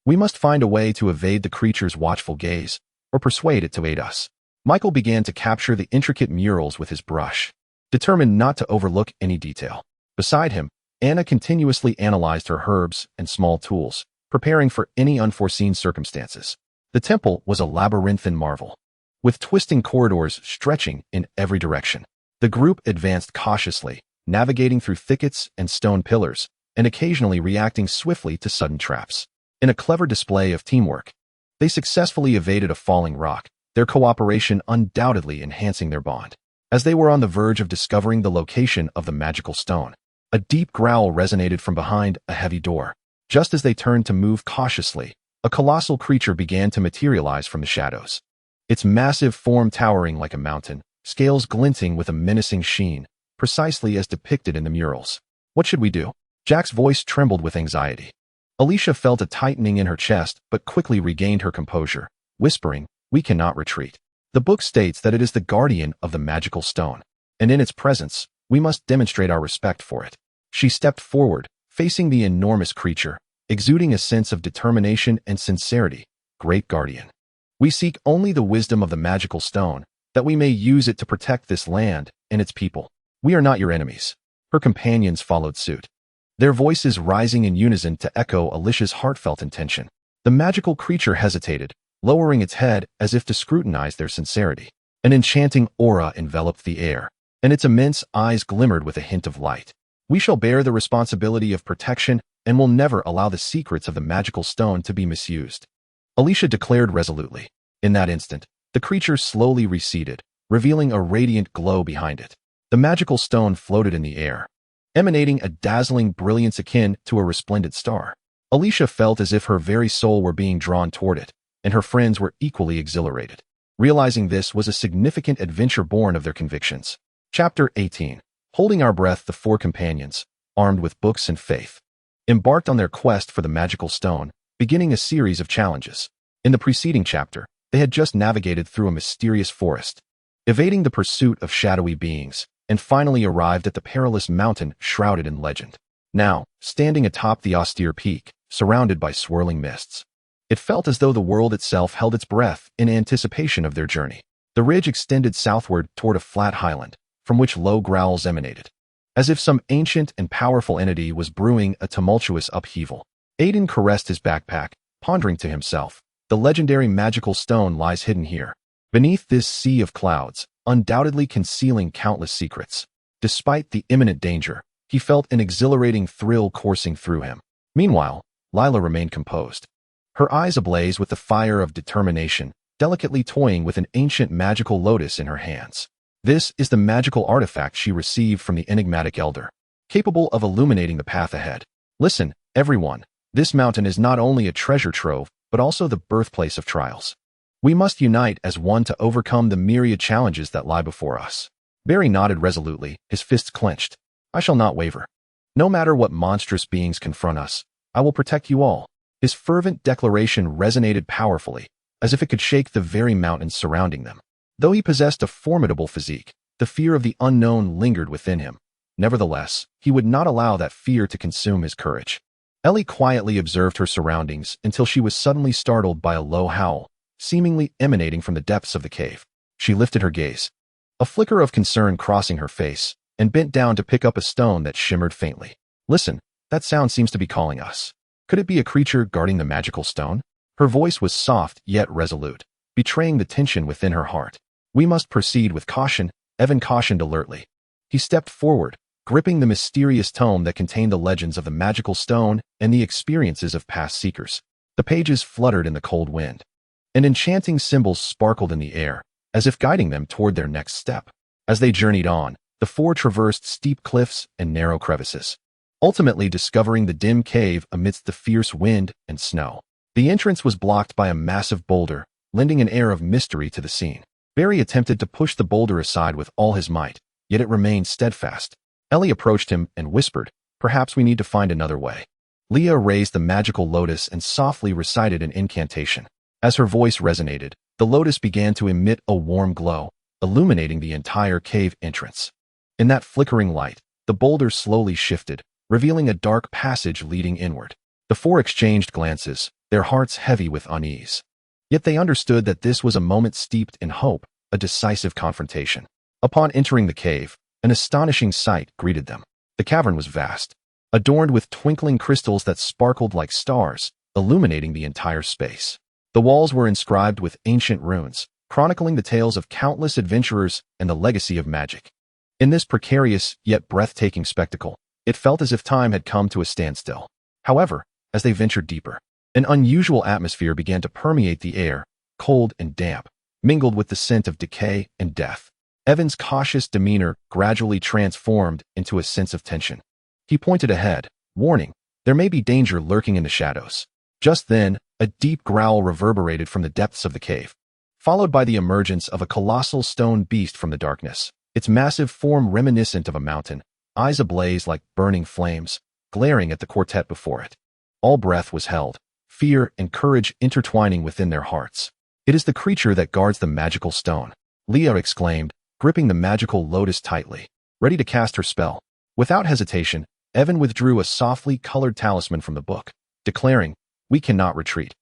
We must find a way to evade the creature's watchful gaze, or persuade it to aid us. Michael began to capture the intricate murals with his brush, determined not to overlook any detail. Beside him, Anna continuously analyzed her herbs and small tools, preparing for any unforeseen circumstances. The temple was a labyrinthine marvel, with twisting corridors stretching in every direction. The group advanced cautiously, navigating through thickets and stone pillars, and occasionally reacting swiftly to sudden traps. In a clever display of teamwork, they successfully evaded a falling rock, their cooperation undoubtedly enhancing their bond. As they were on the verge of discovering the location of the magical stone, a deep growl resonated from behind a heavy door. Just as they turned to move cautiously, a colossal creature began to materialize from the shadows. Its massive form towering like a mountain, scales glinting with a menacing sheen, precisely as depicted in the murals. What should we do? Jack's voice trembled with anxiety. Alysia felt a tightening in her chest but quickly regained her composure, whispering, "We cannot retreat. The book states that it is the guardian of the magical stone, and in its presence, we must demonstrate our respect for it." She stepped forward, facing the enormous creature, exuding a sense of determination and sincerity. "Great guardian, we seek only the wisdom of the magical stone, that we may use it to protect this land and its people. We are not your enemies." Her companions followed suit, their voices rising in unison to echo Alysia's heartfelt intention. The magical creature hesitated, lowering its head as if to scrutinize their sincerity. An enchanting aura enveloped the air, and its immense eyes glimmered with a hint of light. "We shall bear the responsibility of protection and will never allow the secrets of the magical stone to be misused," Alysia declared resolutely. In that instant, the creature slowly receded, revealing a radiant glow behind it. The magical stone floated in the air, emanating a dazzling brilliance akin to a resplendent star. Alysia felt as if her very soul were being drawn toward it, and her friends were equally exhilarated. Realizing this was a significant adventure born of their convictions. Chapter 18. Holding our breath, the four companions, armed with books and faith, embarked on their quest for the magical stone, beginning a series of challenges. In the preceding chapter, they had just navigated through a mysterious forest, evading the pursuit of shadowy beings, and finally arrived at the perilous mountain shrouded in legend. Now, standing atop the austere peak, surrounded by swirling mists, it felt as though the world itself held its breath in anticipation of their journey. The ridge extended southward toward a flat highland, from which low growls emanated, as if some ancient and powerful entity was brewing a tumultuous upheaval. Aiden caressed his backpack, pondering to himself, "The legendary magical stone lies hidden here, beneath this sea of clouds, undoubtedly concealing countless secrets." Despite the imminent danger, he felt an exhilarating thrill coursing through him. Meanwhile, Lila remained composed, her eyes ablaze with the fire of determination, delicately toying with an ancient magical lotus in her hands. This is the magical artifact she received from the enigmatic elder, capable of illuminating the path ahead. "Listen, everyone, this mountain is not only a treasure trove, but also the birthplace of trials. We must unite as one to overcome the myriad challenges that lie before us." Barry nodded resolutely, his fists clenched. "I shall not waver. No matter what monstrous beings confront us, I will protect you all." His fervent declaration resonated powerfully, as if it could shake the very mountains surrounding them. Though he possessed a formidable physique, the fear of the unknown lingered within him. Nevertheless, he would not allow that fear to consume his courage. Ellie quietly observed her surroundings until she was suddenly startled by a low howl, seemingly emanating from the depths of the cave. She lifted her gaze, a flicker of concern crossing her face, and bent down to pick up a stone that shimmered faintly. "Listen, that sound seems to be calling us. Could it be a creature guarding the magical stone?" Her voice was soft yet resolute, betraying the tension within her heart. "We must proceed with caution," Evan cautioned alertly. He stepped forward, gripping the mysterious tome that contained the legends of the magical stone and the experiences of past seekers. The pages fluttered in the cold wind, and enchanting symbols sparkled in the air, as if guiding them toward their next step. As they journeyed on, the four traversed steep cliffs and narrow crevices, ultimately discovering the dim cave amidst the fierce wind and snow. The entrance was blocked by a massive boulder, lending an air of mystery to the scene. Barry attempted to push the boulder aside with all his might, yet it remained steadfast. Ellie approached him and whispered, "Perhaps we need to find another way." Leah raised the magical lotus and softly recited an incantation. As her voice resonated, the lotus began to emit a warm glow, illuminating the entire cave entrance. In that flickering light, the boulder slowly shifted, revealing a dark passage leading inward. The four exchanged glances, their hearts heavy with unease. Yet they understood that this was a moment steeped in hope, a decisive confrontation. Upon entering the cave, an astonishing sight greeted them. The cavern was vast, adorned with twinkling crystals that sparkled like stars, illuminating the entire space. The walls were inscribed with ancient runes, chronicling the tales of countless adventurers and the legacy of magic. In this precarious yet breathtaking spectacle, it felt as if time had come to a standstill. However, as they ventured deeper, an unusual atmosphere began to permeate the air, cold and damp, mingled with the scent of decay and death. Evan's cautious demeanor gradually transformed into a sense of tension. He pointed ahead, warning, there may be danger lurking in the shadows. Just then, a deep growl reverberated from the depths of the cave, followed by the emergence of a colossal stone beast from the darkness, its massive form reminiscent of a mountain, eyes ablaze like burning flames, glaring at the quartet before it. All breath was held, fear and courage intertwining within their hearts. "It is the creature that guards the magical stone," Leah exclaimed, gripping the magical lotus tightly, ready to cast her spell. Without hesitation, Evan withdrew a softly colored talisman from the book, declaring, "We cannot retreat.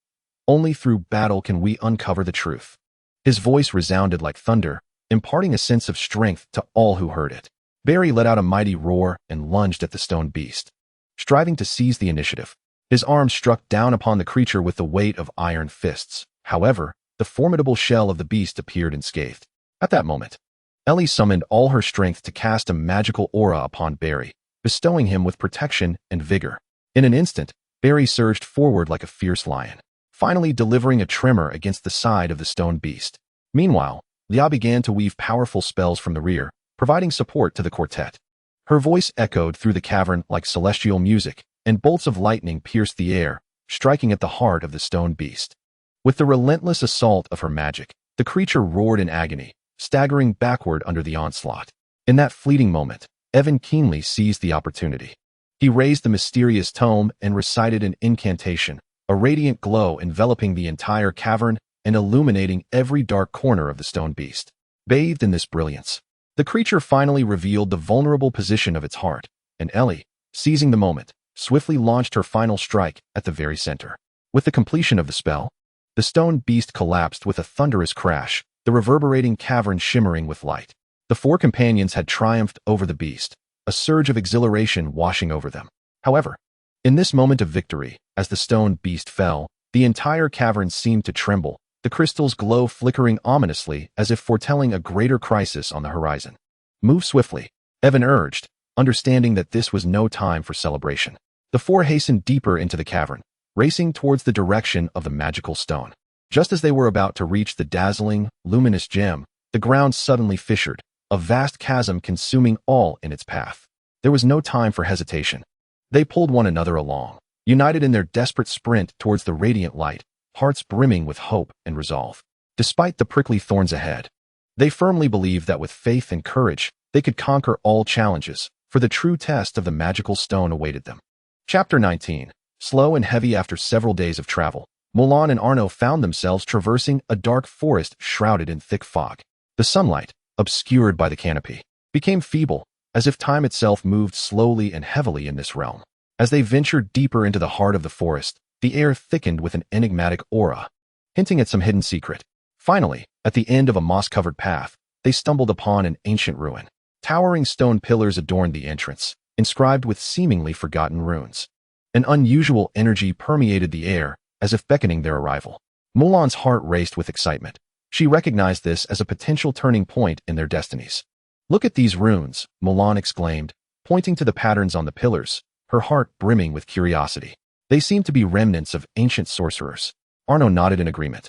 Only through battle can we uncover the truth." His voice resounded like thunder, imparting a sense of strength to all who heard it. Barry let out a mighty roar and lunged at the stone beast, striving to seize the initiative. His arm struck down upon the creature with the weight of iron fists. However, the formidable shell of the beast appeared unscathed. At that moment, Ellie summoned all her strength to cast a magical aura upon Barry, bestowing him with protection and vigor. In an instant, Barry surged forward like a fierce lion, finally delivering a tremor against the side of the stone beast. Meanwhile, Leah began to weave powerful spells from the rear, providing support to the quartet. Her voice echoed through the cavern like celestial music, and bolts of lightning pierced the air, striking at the heart of the stone beast. With the relentless assault of her magic, the creature roared in agony, staggering backward under the onslaught. In that fleeting moment, Evan keenly seized the opportunity. He raised the mysterious tome and recited an incantation, a radiant glow enveloping the entire cavern and illuminating every dark corner of the stone beast. Bathed in this brilliance, the creature finally revealed the vulnerable position of its heart, and Ellie, seizing the moment, swiftly launched her final strike at the very center. With the completion of the spell, the stone beast collapsed with a thunderous crash, the reverberating cavern shimmering with light. The four companions had triumphed over the beast, a surge of exhilaration washing over them. However, in this moment of victory, as the stone beast fell, the entire cavern seemed to tremble, the crystal's glow flickering ominously as if foretelling a greater crisis on the horizon. "Move swiftly," Evan urged, understanding that this was no time for celebration. The four hastened deeper into the cavern, racing towards the direction of the magical stone. Just as they were about to reach the dazzling, luminous gem, the ground suddenly fissured, a vast chasm consuming all in its path. There was no time for hesitation. They pulled one another along, united in their desperate sprint towards the radiant light, hearts brimming with hope and resolve. Despite the prickly thorns ahead, they firmly believed that with faith and courage, they could conquer all challenges, for the true test of the magical stone awaited them. Chapter 19. Slow and heavy after several days of travel, Mulan and Arno found themselves traversing a dark forest shrouded in thick fog. The sunlight, obscured by the canopy, became feeble, as if time itself moved slowly and heavily in this realm. As they ventured deeper into the heart of the forest, the air thickened with an enigmatic aura, hinting at some hidden secret. Finally, at the end of a moss-covered path, they stumbled upon an ancient ruin. Towering stone pillars adorned the entrance, inscribed with seemingly forgotten runes. An unusual energy permeated the air, as if beckoning their arrival. Mulan's heart raced with excitement. She recognized this as a potential turning point in their destinies. "Look at these runes," Mulan exclaimed, pointing to the patterns on the pillars, her heart brimming with curiosity. They seemed to be remnants of ancient sorcerers. Arno nodded in agreement,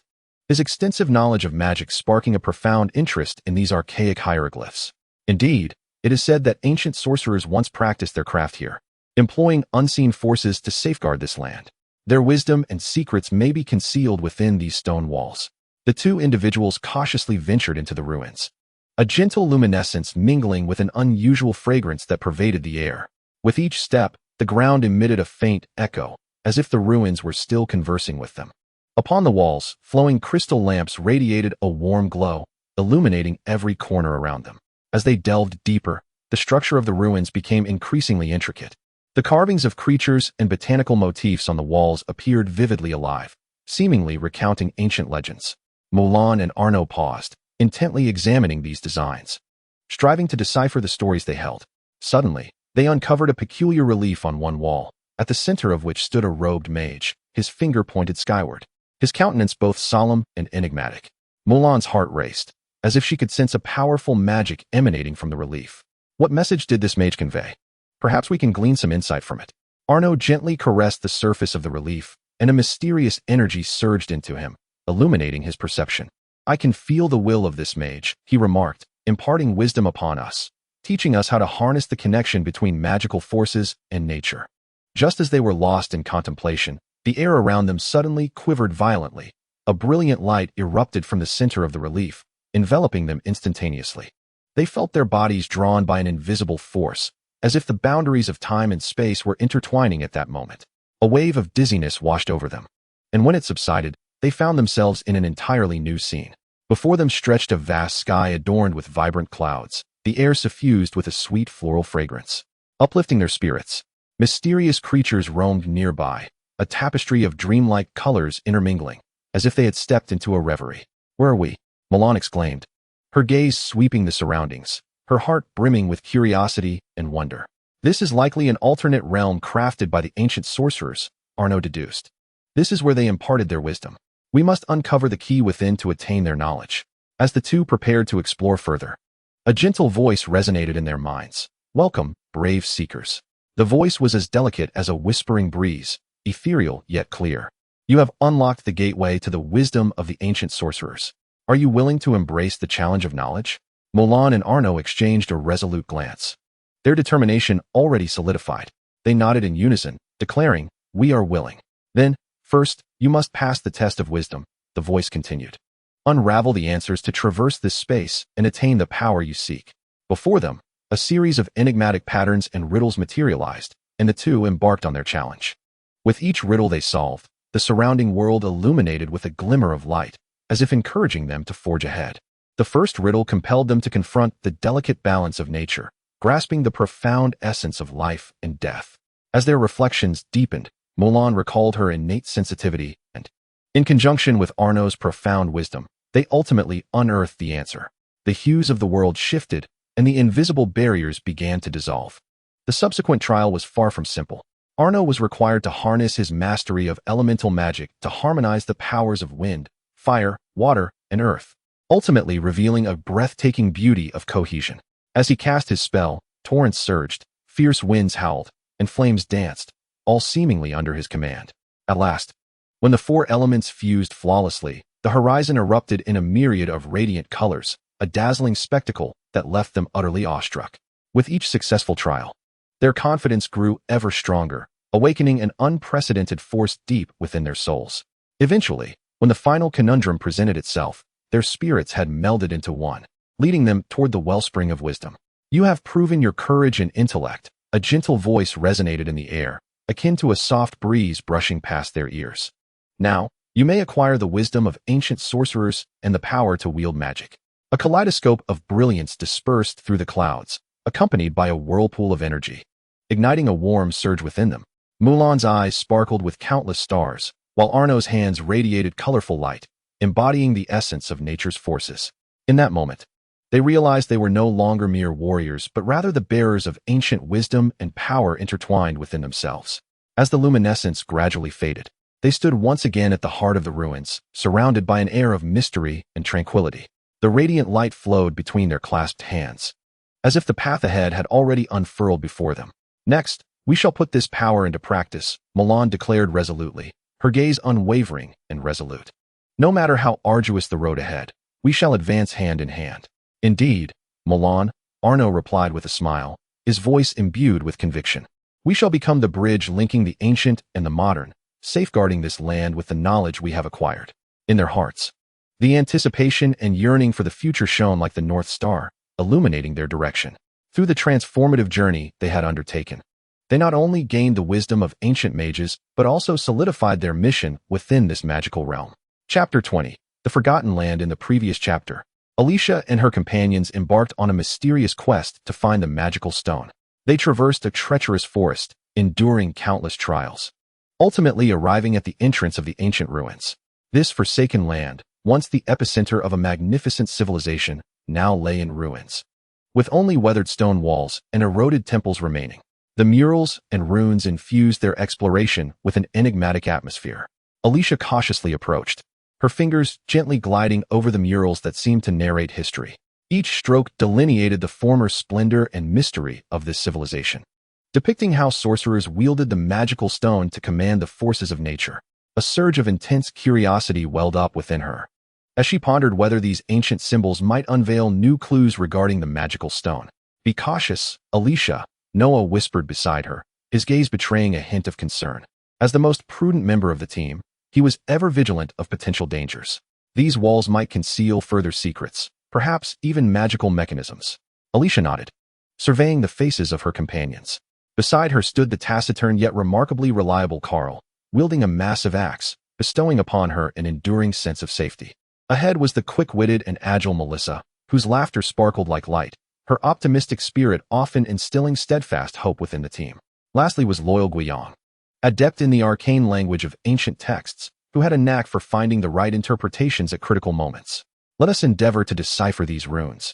his extensive knowledge of magic sparking a profound interest in these archaic hieroglyphs. Indeed, it is said that ancient sorcerers once practiced their craft here, employing unseen forces to safeguard this land. Their wisdom and secrets may be concealed within these stone walls. The two individuals cautiously ventured into the ruins, a gentle luminescence mingling with an unusual fragrance that pervaded the air. With each step, the ground emitted a faint echo, as if the ruins were still conversing with them. Upon the walls, flowing crystal lamps radiated a warm glow, illuminating every corner around them. As they delved deeper, the structure of the ruins became increasingly intricate. The carvings of creatures and botanical motifs on the walls appeared vividly alive, seemingly recounting ancient legends. Mulan and Arno paused, intently examining these designs, striving to decipher the stories they held. Suddenly, they uncovered a peculiar relief on one wall, at the center of which stood a robed mage, his finger pointed skyward, his countenance both solemn and enigmatic. Mulan's heart raced, as if she could sense a powerful magic emanating from the relief. What message did this mage convey? Perhaps we can glean some insight from it. Arno gently caressed the surface of the relief, and a mysterious energy surged into him, illuminating his perception. I can feel the will of this mage, he remarked, imparting wisdom upon us, teaching us how to harness the connection between magical forces and nature. Just as they were lost in contemplation, the air around them suddenly quivered violently. A brilliant light erupted from the center of the relief, enveloping them instantaneously. They felt their bodies drawn by an invisible force, as if the boundaries of time and space were intertwining at that moment. A wave of dizziness washed over them, and when it subsided, they found themselves in an entirely new scene. Before them stretched a vast sky adorned with vibrant clouds, the air suffused with a sweet floral fragrance. Uplifting their spirits, mysterious creatures roamed nearby, a tapestry of dreamlike colors intermingling, as if they had stepped into a reverie. "Where are we?" Mulan exclaimed, her gaze sweeping the surroundings, her heart brimming with curiosity and wonder. "This is likely an alternate realm crafted by the ancient sorcerers," Arno deduced. "This is where they imparted their wisdom. We must uncover the key within to attain their knowledge." As the two prepared to explore further, a gentle voice resonated in their minds. "Welcome, brave seekers." The voice was as delicate as a whispering breeze, ethereal yet clear. "You have unlocked the gateway to the wisdom of the ancient sorcerers. Are you willing to embrace the challenge of knowledge?" Mulan and Arno exchanged a resolute glance. Their determination already solidified. They nodded in unison, declaring, "We are willing." "Then, first, you must pass the test of wisdom," the voice continued. "Unravel the answers to traverse this space and attain the power you seek." Before them, a series of enigmatic patterns and riddles materialized, and the two embarked on their challenge. With each riddle they solved, the surrounding world illuminated with a glimmer of light, as if encouraging them to forge ahead. The first riddle compelled them to confront the delicate balance of nature, grasping the profound essence of life and death. As their reflections deepened, Mulan recalled her innate sensitivity and, in conjunction with Arno's profound wisdom, they ultimately unearthed the answer. The hues of the world shifted, and the invisible barriers began to dissolve. The subsequent trial was far from simple. Arno was required to harness his mastery of elemental magic to harmonize the powers of wind, fire, water, and earth, ultimately revealing a breathtaking beauty of cohesion. As he cast his spell, torrents surged, fierce winds howled, and flames danced, all seemingly under his command. At last, when the four elements fused flawlessly, the horizon erupted in a myriad of radiant colors, a dazzling spectacle that left them utterly awestruck. With each successful trial, their confidence grew ever stronger, awakening an unprecedented force deep within their souls. Eventually, when the final conundrum presented itself, their spirits had melded into one, leading them toward the wellspring of wisdom. "You have proven your courage and intellect," a gentle voice resonated in the air, akin to a soft breeze brushing past their ears. "Now, you may acquire the wisdom of ancient sorcerers and the power to wield magic." A kaleidoscope of brilliance dispersed through the clouds, accompanied by a whirlpool of energy, igniting a warm surge within them. Mulan's eyes sparkled with countless stars, while Arno's hands radiated colorful light, embodying the essence of nature's forces. In that moment, they realized they were no longer mere warriors, but rather the bearers of ancient wisdom and power intertwined within themselves. As the luminescence gradually faded, they stood once again at the heart of the ruins, surrounded by an air of mystery and tranquility. The radiant light flowed between their clasped hands, as if the path ahead had already unfurled before them. "Next, we shall put this power into practice," Mulan declared resolutely, her gaze unwavering and resolute. "No matter how arduous the road ahead, we shall advance hand in hand." "Indeed, Mulan," Arno replied with a smile, his voice imbued with conviction. "We shall become the bridge linking the ancient and the modern, safeguarding this land with the knowledge we have acquired." In their hearts, the anticipation and yearning for the future shone like the North Star, illuminating their direction. Through the transformative journey they had undertaken, they not only gained the wisdom of ancient mages, but also solidified their mission within this magical realm. Chapter 20. The Forgotten Land. In the previous chapter, Alysia and her companions embarked on a mysterious quest to find the magical stone. They traversed a treacherous forest, enduring countless trials, ultimately arriving at the entrance of the ancient ruins. This forsaken land, once the epicenter of a magnificent civilization, now lay in ruins, with only weathered stone walls and eroded temples remaining. The murals and runes infused their exploration with an enigmatic atmosphere. Alysia cautiously approached, her fingers gently gliding over the murals that seemed to narrate history. Each stroke delineated the former splendor and mystery of this civilization, depicting how sorcerers wielded the magical stone to command the forces of nature. A surge of intense curiosity welled up within her, as she pondered whether these ancient symbols might unveil new clues regarding the magical stone. "Be cautious, Alysia," Noah whispered beside her, his gaze betraying a hint of concern. As the most prudent member of the team, he was ever vigilant of potential dangers. These walls might conceal further secrets, perhaps even magical mechanisms. Alysia nodded, surveying the faces of her companions. Beside her stood the taciturn yet remarkably reliable Carl, wielding a massive axe, bestowing upon her an enduring sense of safety. Ahead was the quick-witted and agile Melissa, whose laughter sparkled like light, her optimistic spirit often instilling steadfast hope within the team. Lastly was loyal Guiyang, adept in the arcane language of ancient texts, who had a knack for finding the right interpretations at critical moments. "Let us endeavor to decipher these runes,"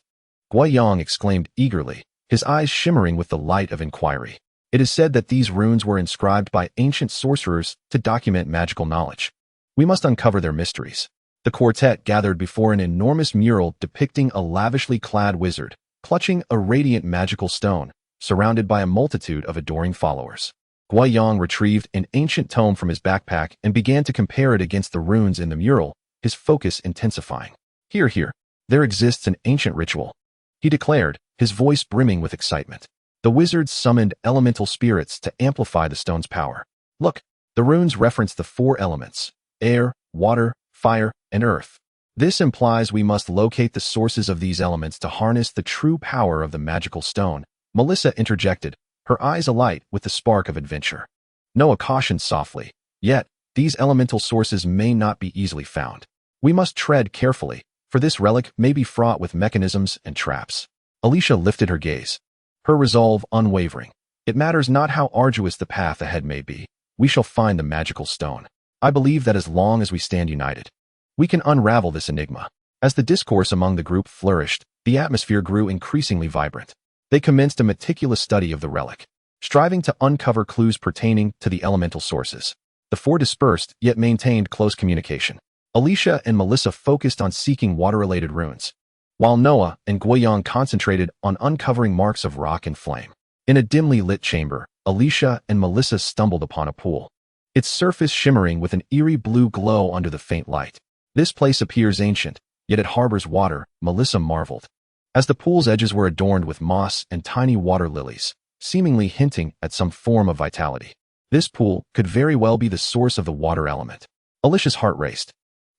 Guiyang exclaimed eagerly, his eyes shimmering with the light of inquiry. It is said that these runes were inscribed by ancient sorcerers to document magical knowledge. We must uncover their mysteries. The quartet gathered before an enormous mural depicting a lavishly clad wizard, clutching a radiant magical stone, surrounded by a multitude of adoring followers. Guiyang retrieved an ancient tome from his backpack and began to compare it against the runes in the mural, his focus intensifying. Here, there exists an ancient ritual," he declared, his voice brimming with excitement. The wizards summoned elemental spirits to amplify the stone's power. "Look, the runes reference the 4 elements: air, water, fire, and earth. This implies we must locate the sources of these elements to harness the true power of the magical stone," Melissa interjected, her eyes alight with the spark of adventure. Noah cautioned softly, "Yet, these elemental sources may not be easily found. We must tread carefully, for this relic may be fraught with mechanisms and traps." Alysia lifted her gaze, her resolve unwavering. "It matters not how arduous the path ahead may be, we shall find the magical stone. I believe that as long as we stand united, we can unravel this enigma." As the discourse among the group flourished, the atmosphere grew increasingly vibrant. They commenced a meticulous study of the relic, striving to uncover clues pertaining to the elemental sources. The 4 dispersed yet maintained close communication. Alysia and Melissa focused on seeking water-related runes, while Noah and Guiyang concentrated on uncovering marks of rock and flame. In a dimly lit chamber, Alysia and Melissa stumbled upon a pool, its surface shimmering with an eerie blue glow under the faint light. "This place appears ancient, yet it harbors water," Melissa marveled, as the pool's edges were adorned with moss and tiny water lilies, seemingly hinting at some form of vitality. This pool could very well be the source of the water element. Alicia's heart raced.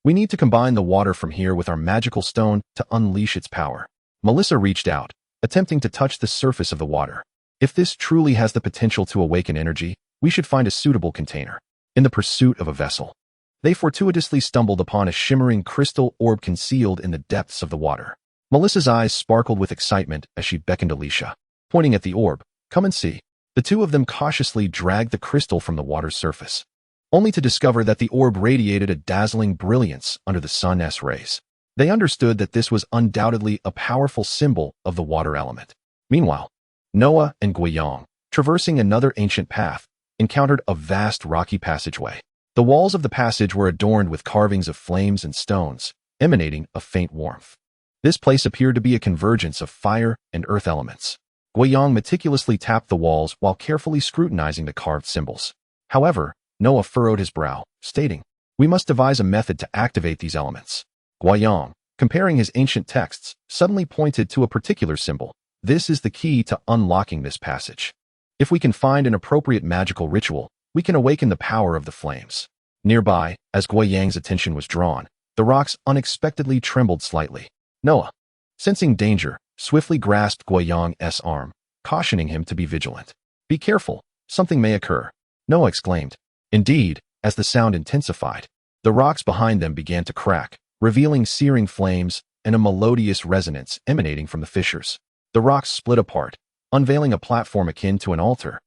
"We need to combine the water from here with our magical stone to unleash its power." Melissa reached out, attempting to touch the surface of the water. "If this truly has the potential to awaken energy, we should find a suitable container." In the pursuit of a vessel, they fortuitously stumbled upon a shimmering crystal orb concealed in the depths of the water. Melissa's eyes sparkled with excitement as she beckoned Alysia, pointing at the orb. "Come and see." The 2 of them cautiously dragged the crystal from the water's surface, only to discover that the orb radiated a dazzling brilliance under the sun's rays. They understood that this was undoubtedly a powerful symbol of the water element. Meanwhile, Noah and Guiyang, traversing another ancient path, encountered a vast rocky passageway. The walls of the passage were adorned with carvings of flames and stones, emanating a faint warmth. This place appeared to be a convergence of fire and earth elements. Guiyang meticulously tapped the walls while carefully scrutinizing the carved symbols. However, Noah furrowed his brow, stating, "We must devise a method to activate these elements." Guiyang, comparing his ancient texts, suddenly pointed to a particular symbol. "This is the key to unlocking this passage. If we can find an appropriate magical ritual, we can awaken the power of the flames." Nearby, as Guiyang's attention was drawn, the rocks unexpectedly trembled slightly. Noah, sensing danger, swiftly grasped Guiyang's arm, cautioning him to be vigilant. "Be careful, something may occur," Noah exclaimed. Indeed, as the sound intensified, the rocks behind them began to crack, revealing searing flames and a melodious resonance emanating from the fissures. The rocks split apart, unveiling a platform akin to an altar,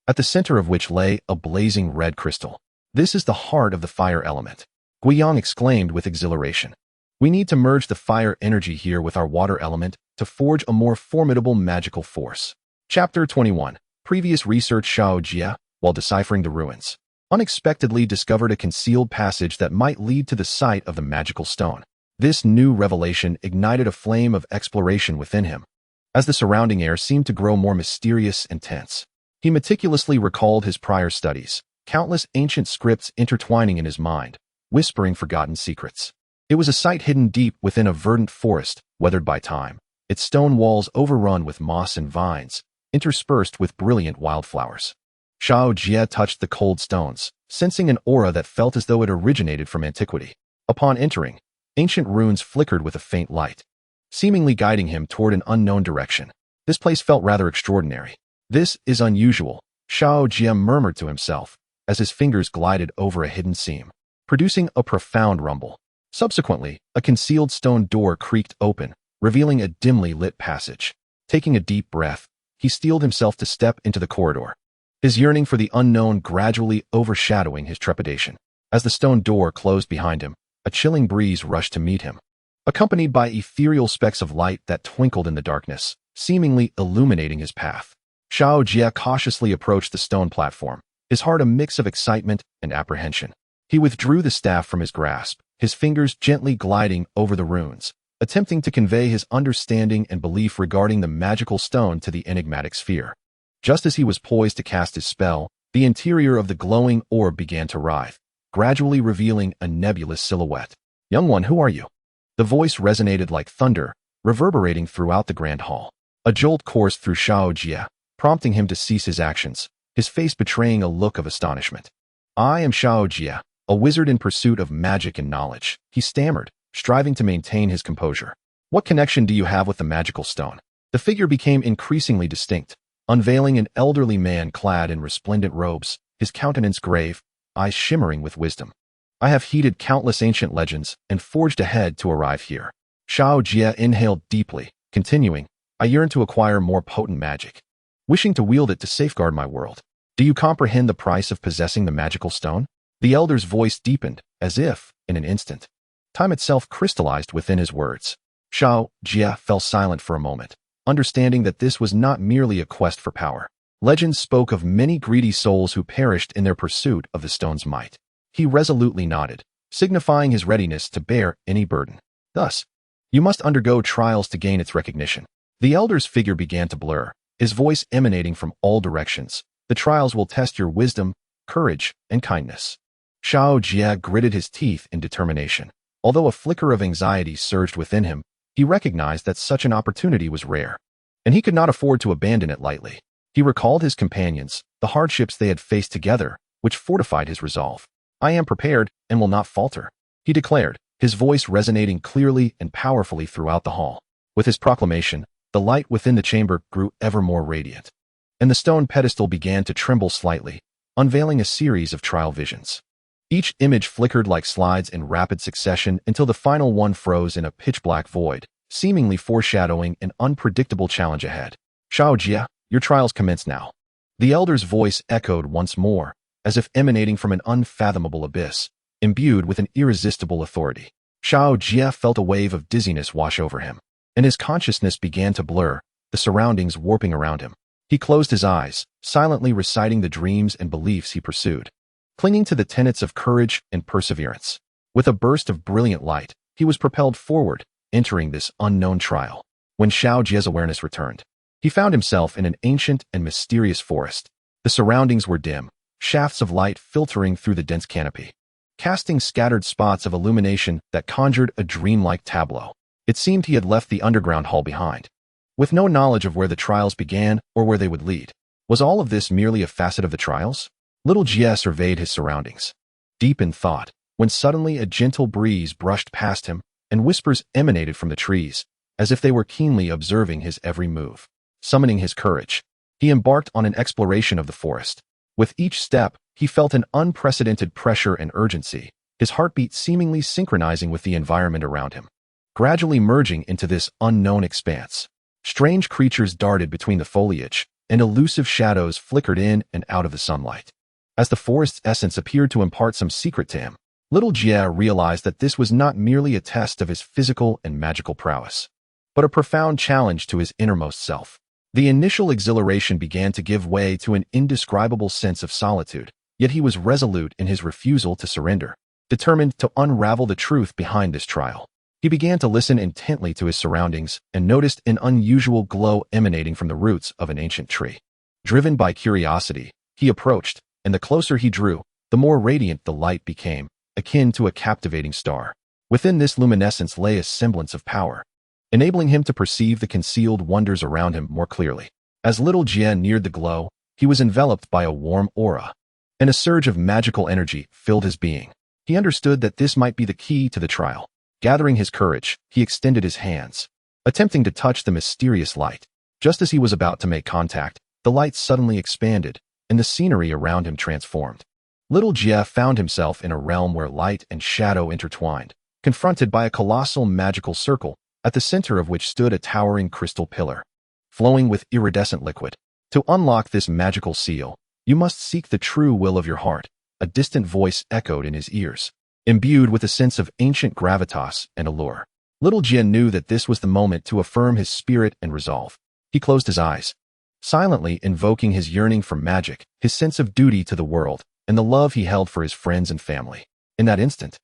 at the center of which lay a blazing red crystal. "This is the heart of the fire element," Guiyang exclaimed with exhilaration. "We need to merge the fire energy here with our water element to forge a more formidable magical force." Chapter 21. Previous research. Shao Jia, while deciphering the ruins, unexpectedly discovered a concealed passage that might lead to the site of the magical stone. This new revelation ignited a flame of exploration within him. As the surrounding air seemed to grow more mysterious and tense, he meticulously recalled his prior studies, countless ancient scripts intertwining in his mind, whispering forgotten secrets. It was a site hidden deep within a verdant forest, weathered by time, its stone walls overrun with moss and vines, interspersed with brilliant wildflowers. Xiao Jie touched the cold stones, sensing an aura that felt as though it originated from antiquity. Upon entering, ancient runes flickered with a faint light, seemingly guiding him toward an unknown direction. This place felt rather extraordinary. This is unusual, Xiao Jie murmured to himself, as his fingers glided over a hidden seam, producing a profound rumble. Subsequently, a concealed stone door creaked open, revealing a dimly lit passage. Taking a deep breath, he steeled himself to step into the corridor, his yearning for the unknown gradually overshadowing his trepidation. As the stone door closed behind him, a chilling breeze rushed to meet him, accompanied by ethereal specks of light that twinkled in the darkness, seemingly illuminating his path. Xiao Jie cautiously approached the stone platform, his heart a mix of excitement and apprehension. He withdrew the staff from his grasp, his fingers gently gliding over the runes, attempting to convey his understanding and belief regarding the magical stone to the enigmatic sphere. Just as he was poised to cast his spell, the interior of the glowing orb began to writhe, gradually revealing a nebulous silhouette. "Young one, who are you?" The voice resonated like thunder, reverberating throughout the grand hall. A jolt coursed through Xiao Jie, prompting him to cease his actions, his face betraying a look of astonishment. "I am Xiao Jie, a wizard in pursuit of magic and knowledge," he stammered, striving to maintain his composure. "What connection do you have with the magical stone?" The figure became increasingly distinct, unveiling an elderly man clad in resplendent robes, his countenance grave, eyes shimmering with wisdom. "I have heeded countless ancient legends and forged ahead to arrive here." Xiao Jie inhaled deeply, continuing, "I yearn to acquire more potent magic, wishing to wield it to safeguard my world. Do you comprehend the price of possessing the magical stone?" The elder's voice deepened, as if, in an instant, time itself crystallized within his words. Xiao Jie fell silent for a moment, understanding that this was not merely a quest for power. Legends spoke of many greedy souls who perished in their pursuit of the stone's might. He resolutely nodded, signifying his readiness to bear any burden. "Thus, you must undergo trials to gain its recognition." The elder's figure began to blur, his voice emanating from all directions. "The trials will test your wisdom, courage, and kindness." Xiao Jie gritted his teeth in determination. Although a flicker of anxiety surged within him, he recognized that such an opportunity was rare, and he could not afford to abandon it lightly. He recalled his companions, the hardships they had faced together, which fortified his resolve. "I am prepared and will not falter," he declared, his voice resonating clearly and powerfully throughout the hall. With his proclamation, the light within the chamber grew ever more radiant, and the stone pedestal began to tremble slightly, unveiling a series of trial visions. Each image flickered like slides in rapid succession until the final one froze in a pitch-black void, seemingly foreshadowing an unpredictable challenge ahead. "Xiao Jie, your trials commence now." The elder's voice echoed once more, as if emanating from an unfathomable abyss, imbued with an irresistible authority. Xiao Jie felt a wave of dizziness wash over him, and his consciousness began to blur, the surroundings warping around him. He closed his eyes, silently reciting the dreams and beliefs he pursued, clinging to the tenets of courage and perseverance. With a burst of brilliant light, he was propelled forward, entering this unknown trial. When Xiao Jie's awareness returned, he found himself in an ancient and mysterious forest. The surroundings were dim, shafts of light filtering through the dense canopy, casting scattered spots of illumination that conjured a dreamlike tableau. It seemed he had left the underground hall behind, with no knowledge of where the trials began or where they would lead. Was all of this merely a facet of the trials? Little Jie surveyed his surroundings, deep in thought, when suddenly a gentle breeze brushed past him and whispers emanated from the trees, as if they were keenly observing his every move. Summoning his courage, he embarked on an exploration of the forest. With each step, he felt an unprecedented pressure and urgency, his heartbeat seemingly synchronizing with the environment around him, gradually merging into this unknown expanse. Strange creatures darted between the foliage, and elusive shadows flickered in and out of the sunlight. As the forest's essence appeared to impart some secret to him, little Jie realized that this was not merely a test of his physical and magical prowess, but a profound challenge to his innermost self. The initial exhilaration began to give way to an indescribable sense of solitude, Yet he was resolute in his refusal to surrender, determined to unravel the truth behind this trial. He began to listen intently to his surroundings and noticed an unusual glow emanating from the roots of an ancient tree. Driven by curiosity, he approached, and the closer he drew, the more radiant the light became, akin to a captivating star. Within this luminescence lay a semblance of power, enabling him to perceive the concealed wonders around him more clearly. As little Jie neared the glow, he was enveloped by a warm aura, and a surge of magical energy filled his being. He understood that this might be the key to the trial. Gathering his courage, he extended his hands, attempting to touch the mysterious light. Just as he was about to make contact, the light suddenly expanded, and the scenery around him transformed. Little Jie found himself in a realm where light and shadow intertwined, confronted by a colossal magical circle, at the center of which stood a towering crystal pillar, flowing with iridescent liquid. To unlock this magical seal, you must seek the true will of your heart, a distant voice echoed in his ears, imbued with a sense of ancient gravitas and allure. Little Jie knew that this was the moment to affirm his spirit and resolve. He closed his eyes, silently invoking his yearning for magic, his sense of duty to the world, and the love he held for his friends and family. In that instant,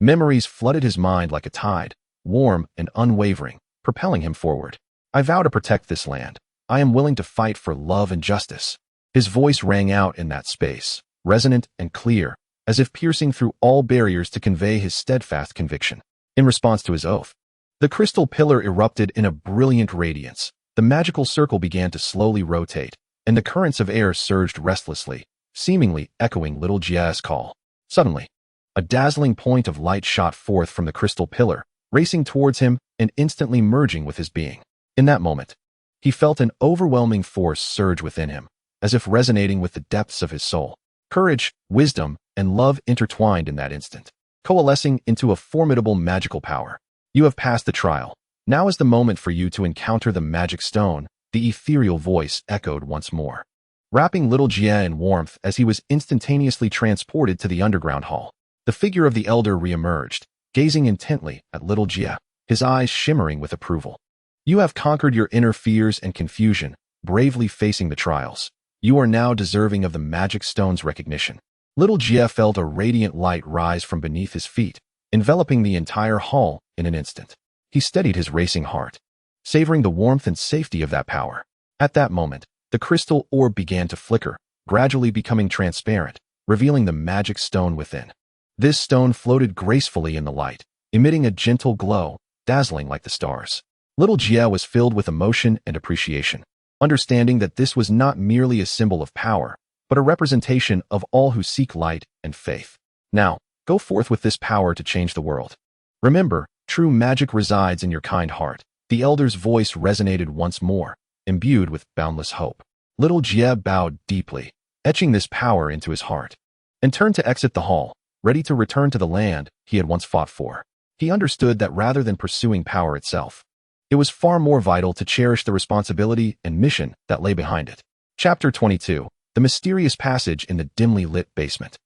memories flooded his mind like a tide, warm and unwavering, propelling him forward. I vow to protect this land. I am willing to fight for love and justice. His voice rang out in that space, resonant and clear, as if piercing through all barriers to convey his steadfast conviction. In response to his oath, the crystal pillar erupted in a brilliant radiance. The magical circle began to slowly rotate, and the currents of air surged restlessly, seemingly echoing Little Jie's call. Suddenly, a dazzling point of light shot forth from the crystal pillar, racing towards him and instantly merging with his being. In that moment, he felt an overwhelming force surge within him, as if resonating with the depths of his soul. Courage, wisdom, and love intertwined in that instant, coalescing into a formidable magical power. You have passed the trial. Now is the moment for you to encounter the magic stone, the ethereal voice echoed once more, wrapping Little Jie in warmth as he was instantaneously transported to the underground hall. The figure of the elder reemerged, gazing intently at Little Jie, his eyes shimmering with approval. You have conquered your inner fears and confusion, bravely facing the trials. You are now deserving of the magic stone's recognition. Little Jie felt a radiant light rise from beneath his feet, enveloping the entire hall in an instant. He steadied his racing heart, savoring the warmth and safety of that power. At that moment, the crystal orb began to flicker, gradually becoming transparent, revealing the magic stone within. This stone floated gracefully in the light, emitting a gentle glow, dazzling like the stars. Little Jie was filled with emotion and appreciation, understanding that this was not merely a symbol of power, but a representation of all who seek light and faith. Now, go forth with this power to change the world. Remember, true magic resides in your kind heart. The elder's voice resonated once more, imbued with boundless hope. Little Jie bowed deeply, etching this power into his heart, and turned to exit the hall, ready to return to the land he had once fought for. He understood that rather than pursuing power itself, it was far more vital to cherish the responsibility and mission that lay behind it. Chapter 22. The mysterious passage in the dimly lit basement.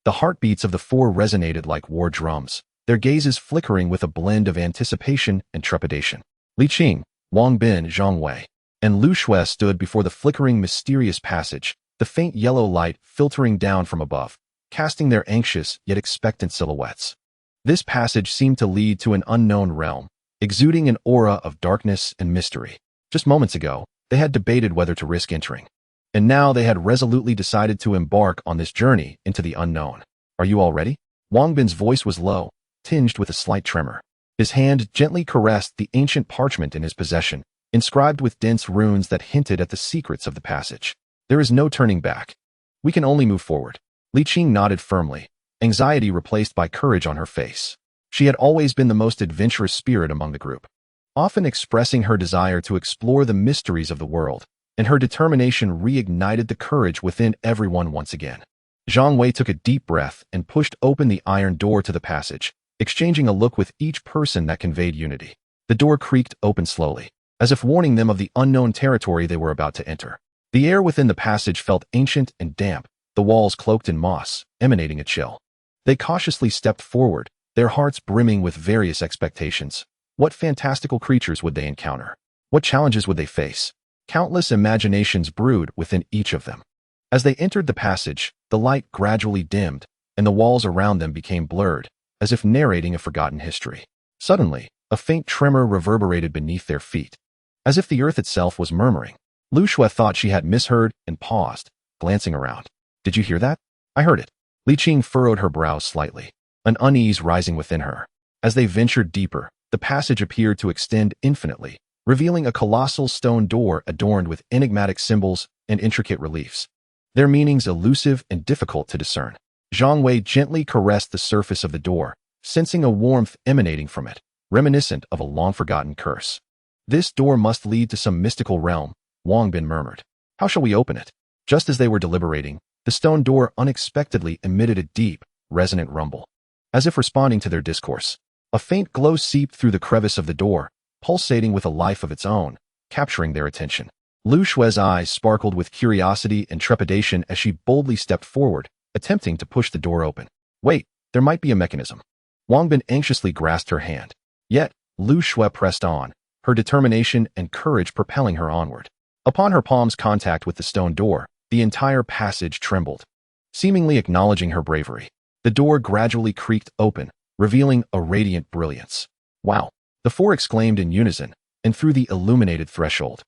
The heartbeats of the four resonated like war drums, their gazes flickering with a blend of anticipation and trepidation. Li Qing, Wang Bin, Zhang Wei, and Lu Shui stood before the flickering mysterious passage, the faint yellow light filtering down from above, casting their anxious yet expectant silhouettes. This passage seemed to lead to an unknown realm, exuding an aura of darkness and mystery. Just moments ago, they had debated whether to risk entering, and now they had resolutely decided to embark on this journey into the unknown. Are you all ready? Wang Bin's voice was low, tinged with a slight tremor. His hand gently caressed the ancient parchment in his possession, inscribed with dense runes that hinted at the secrets of the passage. There is no turning back. We can only move forward. Li Qing nodded firmly, anxiety replaced by courage on her face. She had always been the most adventurous spirit among the group, often expressing her desire to explore the mysteries of the world, and her determination reignited the courage within everyone once again. Zhang Wei took a deep breath and pushed open the iron door to the passage, exchanging a look with each person that conveyed unity. The door creaked open slowly, as if warning them of the unknown territory they were about to enter. The air within the passage felt ancient and damp, the walls cloaked in moss, emanating a chill. They cautiously stepped forward, their hearts brimming with various expectations. What fantastical creatures would they encounter? What challenges would they face? Countless imaginations brewed within each of them. As they entered the passage, the light gradually dimmed, and the walls around them became blurred, as if narrating a forgotten history. Suddenly, a faint tremor reverberated beneath their feet, as if the earth itself was murmuring. Lu Shui thought she had misheard and paused, glancing around. "Did you hear that?" "I heard it." Li Qing furrowed her brows slightly, an unease rising within her. As they ventured deeper, the passage appeared to extend infinitely, revealing a colossal stone door adorned with enigmatic symbols and intricate reliefs, their meanings elusive and difficult to discern. Zhang Wei gently caressed the surface of the door, sensing a warmth emanating from it, reminiscent of a long-forgotten curse. "This door must lead to some mystical realm," Wang Bin murmured. "How shall we open it?" Just as they were deliberating, the stone door unexpectedly emitted a deep, resonant rumble. As if responding to their discourse, a faint glow seeped through the crevice of the door, pulsating with a life of its own, capturing their attention. Lu Shui's eyes sparkled with curiosity and trepidation as she boldly stepped forward, attempting to push the door open. "Wait, there might be a mechanism." Wang Bin anxiously grasped her hand. Yet, Lu Shui pressed on, her determination and courage propelling her onward. Upon her palm's contact with the stone door, the entire passage trembled, seemingly acknowledging her bravery. The door gradually creaked open, revealing a radiant brilliance. "Wow!" the four exclaimed in unison, and through the illuminated threshold,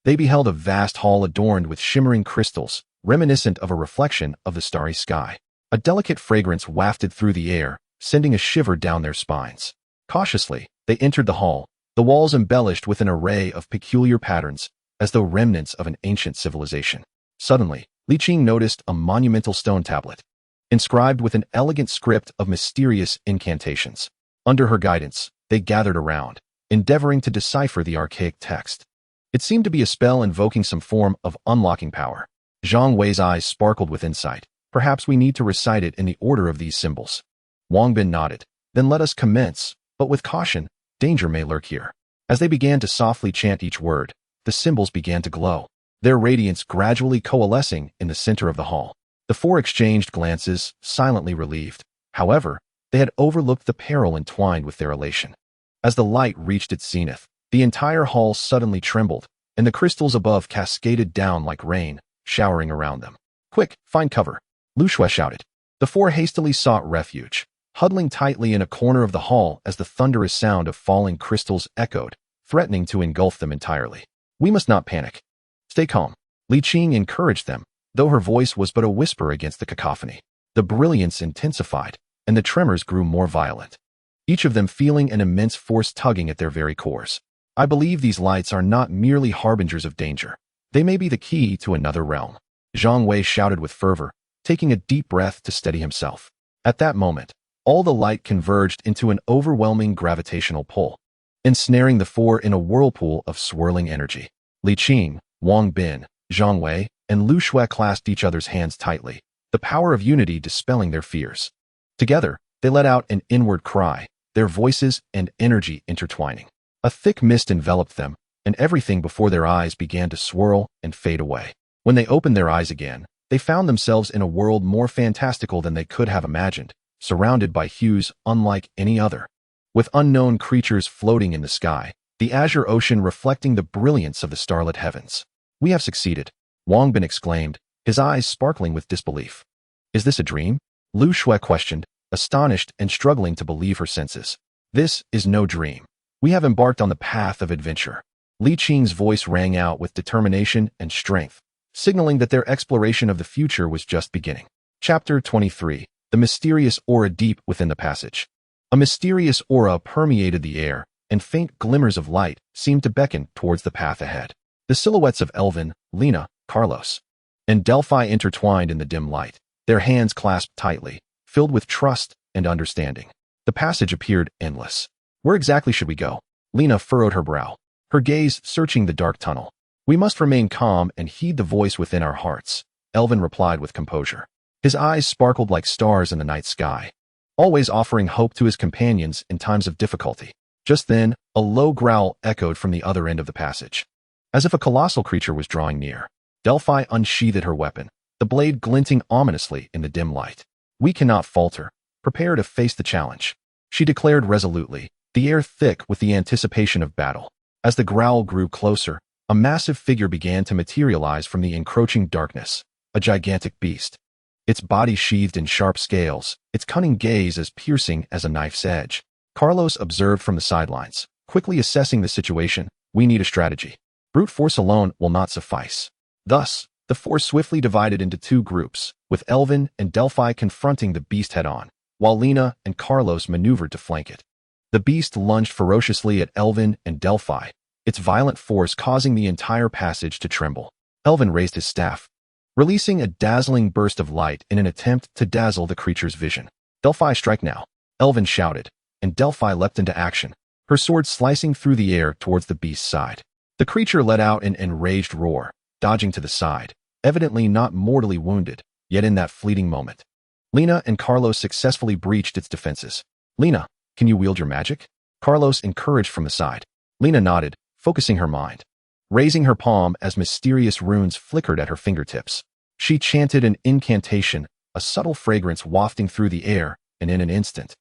they beheld a vast hall adorned with shimmering crystals, reminiscent of a reflection of the starry sky. A delicate fragrance wafted through the air, sending a shiver down their spines. Cautiously, they entered the hall, the walls embellished with an array of peculiar patterns, as though remnants of an ancient civilization. Suddenly, Li Qing noticed a monumental stone tablet, inscribed with an elegant script of mysterious incantations. Under her guidance, they gathered around, endeavoring to decipher the archaic text. It seemed to be a spell invoking some form of unlocking power. Zhang Wei's eyes sparkled with insight. "Perhaps we need to recite it in the order of these symbols." Wang Bin nodded. "Then let us commence, but with caution, danger may lurk here." As they began to softly chant each word, the symbols began to glow, their radiance gradually coalescing in the center of the hall. The four exchanged glances, silently relieved. However, they had overlooked the peril entwined with their elation. As the light reached its zenith, the entire hall suddenly trembled, and the crystals above cascaded down like rain, showering around them. "Quick, find cover!" Lu Shui shouted. The four hastily sought refuge, huddling tightly in a corner of the hall as the thunderous sound of falling crystals echoed, threatening to engulf them entirely. "We must not panic. Stay calm." Li Qing encouraged them, though her voice was but a whisper against the cacophony. The brilliance intensified, and the tremors grew more violent, each of them feeling an immense force tugging at their very cores. "I believe these lights are not merely harbingers of danger. They may be the key to another realm." Zhang Wei shouted with fervor, taking a deep breath to steady himself. At that moment, all the light converged into an overwhelming gravitational pull, ensnaring the four in a whirlpool of swirling energy. Li Qing, Wang Bin, Zhang Wei, and Lu Shui clasped each other's hands tightly, the power of unity dispelling their fears. Together, they let out an inward cry, their voices and energy intertwining. A thick mist enveloped them, and everything before their eyes began to swirl and fade away. When they opened their eyes again, they found themselves in a world more fantastical than they could have imagined, surrounded by hues unlike any other, with unknown creatures floating in the sky, the azure ocean reflecting the brilliance of the starlit heavens. "We have succeeded," Wang Bin exclaimed, his eyes sparkling with disbelief. "Is this a dream?" Lu Shui questioned, astonished and struggling to believe her senses. "This is no dream. We have embarked on the path of adventure." Li Qing's voice rang out with determination and strength, signaling that their exploration of the future was just beginning. Chapter 23. The mysterious aura deep within the passage. A mysterious aura permeated the air, and faint glimmers of light seemed to beckon towards the path ahead. The silhouettes of Elvin, Lena, Carlos, and Delphi intertwined in the dim light, their hands clasped tightly, filled with trust and understanding. The passage appeared endless. "Where exactly should we go?" Lena furrowed her brow, her gaze searching the dark tunnel. "We must remain calm and heed the voice within our hearts," Elvin replied with composure. His eyes sparkled like stars in the night sky, always offering hope to his companions in times of difficulty. Just then, a low growl echoed from the other end of the passage, as if a colossal creature was drawing near. Delphi unsheathed her weapon, the blade glinting ominously in the dim light. "We cannot falter. Prepare to face the challenge," she declared resolutely, the air thick with the anticipation of battle. As the growl grew closer, a massive figure began to materialize from the encroaching darkness, a gigantic beast. Its body sheathed in sharp scales, its cunning gaze as piercing as a knife's edge. Carlos observed from the sidelines, quickly assessing the situation. We need a strategy. Brute force alone will not suffice. Thus, the force swiftly divided into two groups, with Elvin and Delphi confronting the beast head-on, while Lena and Carlos maneuvered to flank it. The beast lunged ferociously at Elvin and Delphi, its violent force causing the entire passage to tremble. Elvin raised his staff, releasing a dazzling burst of light in an attempt to dazzle the creature's vision. Delphi, strike now, Elvin shouted, and Delphi leapt into action, her sword slicing through the air towards the beast's side. The creature let out an enraged roar, dodging to the side, evidently not mortally wounded, yet in that fleeting moment. Lena and Carlos successfully breached its defenses. Lena, can you wield your magic? Carlos encouraged from the side. Lena nodded, focusing her mind, raising her palm as mysterious runes flickered at her fingertips. She chanted an incantation, a subtle fragrance wafting through the air, and in an instant,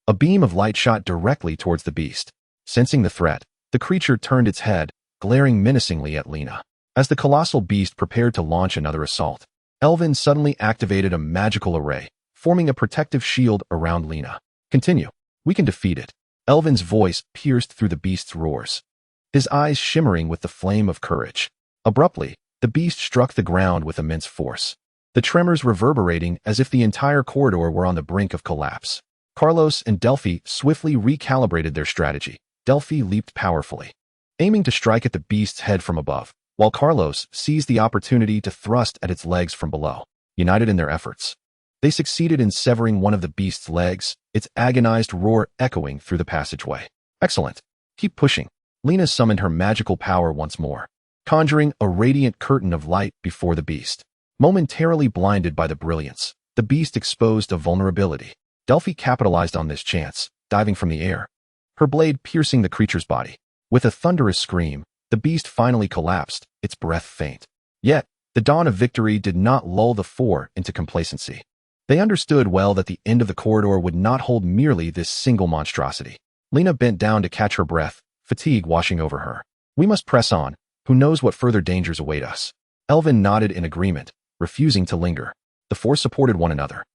a beam of light shot directly towards the beast. Sensing the threat, the creature turned its head, glaring menacingly at Lena. As the colossal beast prepared to launch another assault, Elvin suddenly activated a magical array, forming a protective shield around Lena. Continue. We can defeat it. Elvin's voice pierced through the beast's roars, his eyes shimmering with the flame of courage. Abruptly, the beast struck the ground with immense force, the tremors reverberating as if the entire corridor were on the brink of collapse. Carlos and Delphi swiftly recalibrated their strategy. Delphi leaped powerfully, aiming to strike at the beast's head from above, while Carlos seized the opportunity to thrust at its legs from below. United in their efforts, they succeeded in severing one of the beast's legs, its agonized roar echoing through the passageway. Excellent. Keep pushing. Lena summoned her magical power once more, conjuring a radiant curtain of light before the beast. Momentarily blinded by the brilliance, the beast exposed a vulnerability. Delphi capitalized on this chance, diving from the air, her blade piercing the creature's body. With a thunderous scream, the beast finally collapsed, its breath faint. Yet, the dawn of victory did not lull the four into complacency. They understood well that the end of the corridor would not hold merely this single monstrosity. Lena bent down to catch her breath, fatigue washing over her. We must press on. Who knows what further dangers await us? Elvin nodded in agreement, refusing to linger. The four supported one another,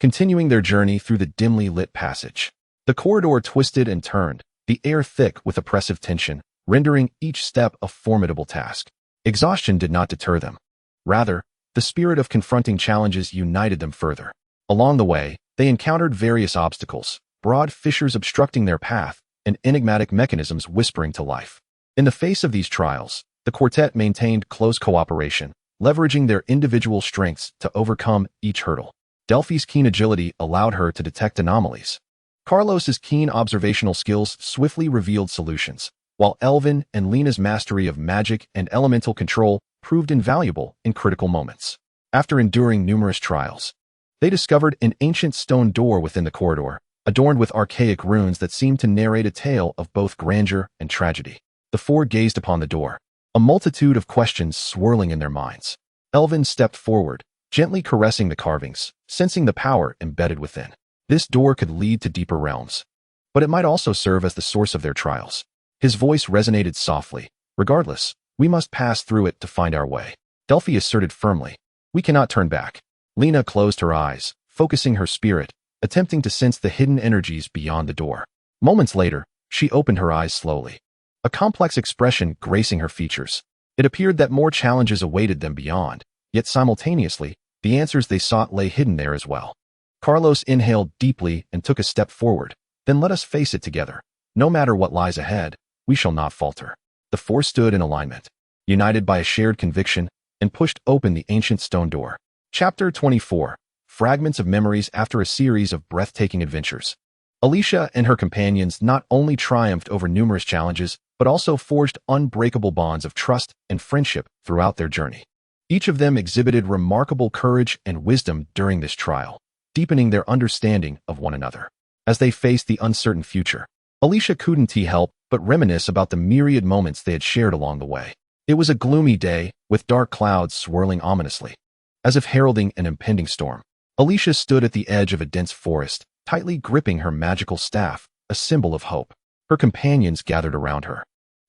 continuing their journey through the dimly lit passage. The corridor twisted and turned, the air thick with oppressive tension, rendering each step a formidable task. Exhaustion did not deter them. Rather, the spirit of confronting challenges united them further. Along the way, they encountered various obstacles, broad fissures obstructing their path, and enigmatic mechanisms whispering to life. In the face of these trials, the quartet maintained close cooperation, leveraging their individual strengths to overcome each hurdle. Delphi's keen agility allowed her to detect anomalies. Carlos's keen observational skills swiftly revealed solutions, while Elvin and Lena's mastery of magic and elemental control proved invaluable in critical moments. After enduring numerous trials, they discovered an ancient stone door within the corridor, adorned with archaic runes that seemed to narrate a tale of both grandeur and tragedy. The four gazed upon the door, a multitude of questions swirling in their minds. Elvin stepped forward, gently caressing the carvings, sensing the power embedded within. This door could lead to deeper realms, but it might also serve as the source of their trials. His voice resonated softly. Regardless, we must pass through it to find our way. Delphi asserted firmly. We cannot turn back. Lena closed her eyes, focusing her spirit, attempting to sense the hidden energies beyond the door. Moments later, she opened her eyes slowly, a complex expression gracing her features. It appeared that more challenges awaited them beyond, yet simultaneously, the answers they sought lay hidden there as well. Carlos inhaled deeply and took a step forward. Then let us face it together. No matter what lies ahead, we shall not falter. The four stood in alignment, united by a shared conviction, and pushed open the ancient stone door. Chapter 24. Fragments of Memories. After a series of breathtaking adventures, Alysia and her companions not only triumphed over numerous challenges, but also forged unbreakable bonds of trust and friendship throughout their journey. Each of them exhibited remarkable courage and wisdom during this trial, deepening their understanding of one another. As they faced the uncertain future, Alysia couldn't help but reminisce about the myriad moments they had shared along the way. It was a gloomy day, with dark clouds swirling ominously, as if heralding an impending storm. Alysia stood at the edge of a dense forest, tightly gripping her magical staff, a symbol of hope. Her companions gathered around her,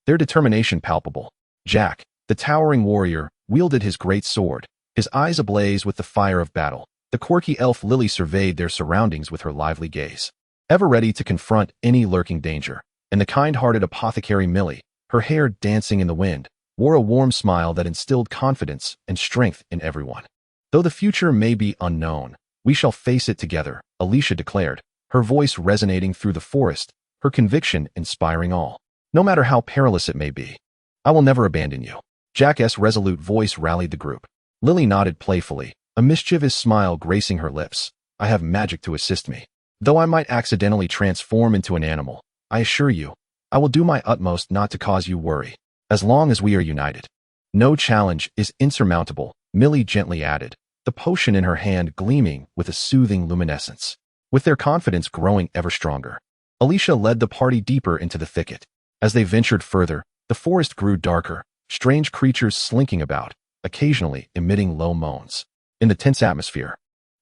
their determination palpable. Jack, the towering warrior, wielded his great sword, his eyes ablaze with the fire of battle. The quirky elf Lily surveyed their surroundings with her lively gaze, ever ready to confront any lurking danger. And the kind-hearted apothecary Millie, her hair dancing in the wind, wore a warm smile that instilled confidence and strength in everyone. Though the future may be unknown, we shall face it together, Alysia declared, her voice resonating through the forest, her conviction inspiring all. No matter how perilous it may be, I will never abandon you. Jack's resolute voice rallied the group. Lily nodded playfully, a mischievous smile gracing her lips. I have magic to assist me. Though I might accidentally transform into an animal, I assure you, I will do my utmost not to cause you worry, as long as we are united. No challenge is insurmountable, Millie gently added, the potion in her hand gleaming with a soothing luminescence. With their confidence growing ever stronger, Alysia led the party deeper into the thicket. As they ventured further, the forest grew darker, strange creatures slinking about, occasionally emitting low moans. In the tense atmosphere,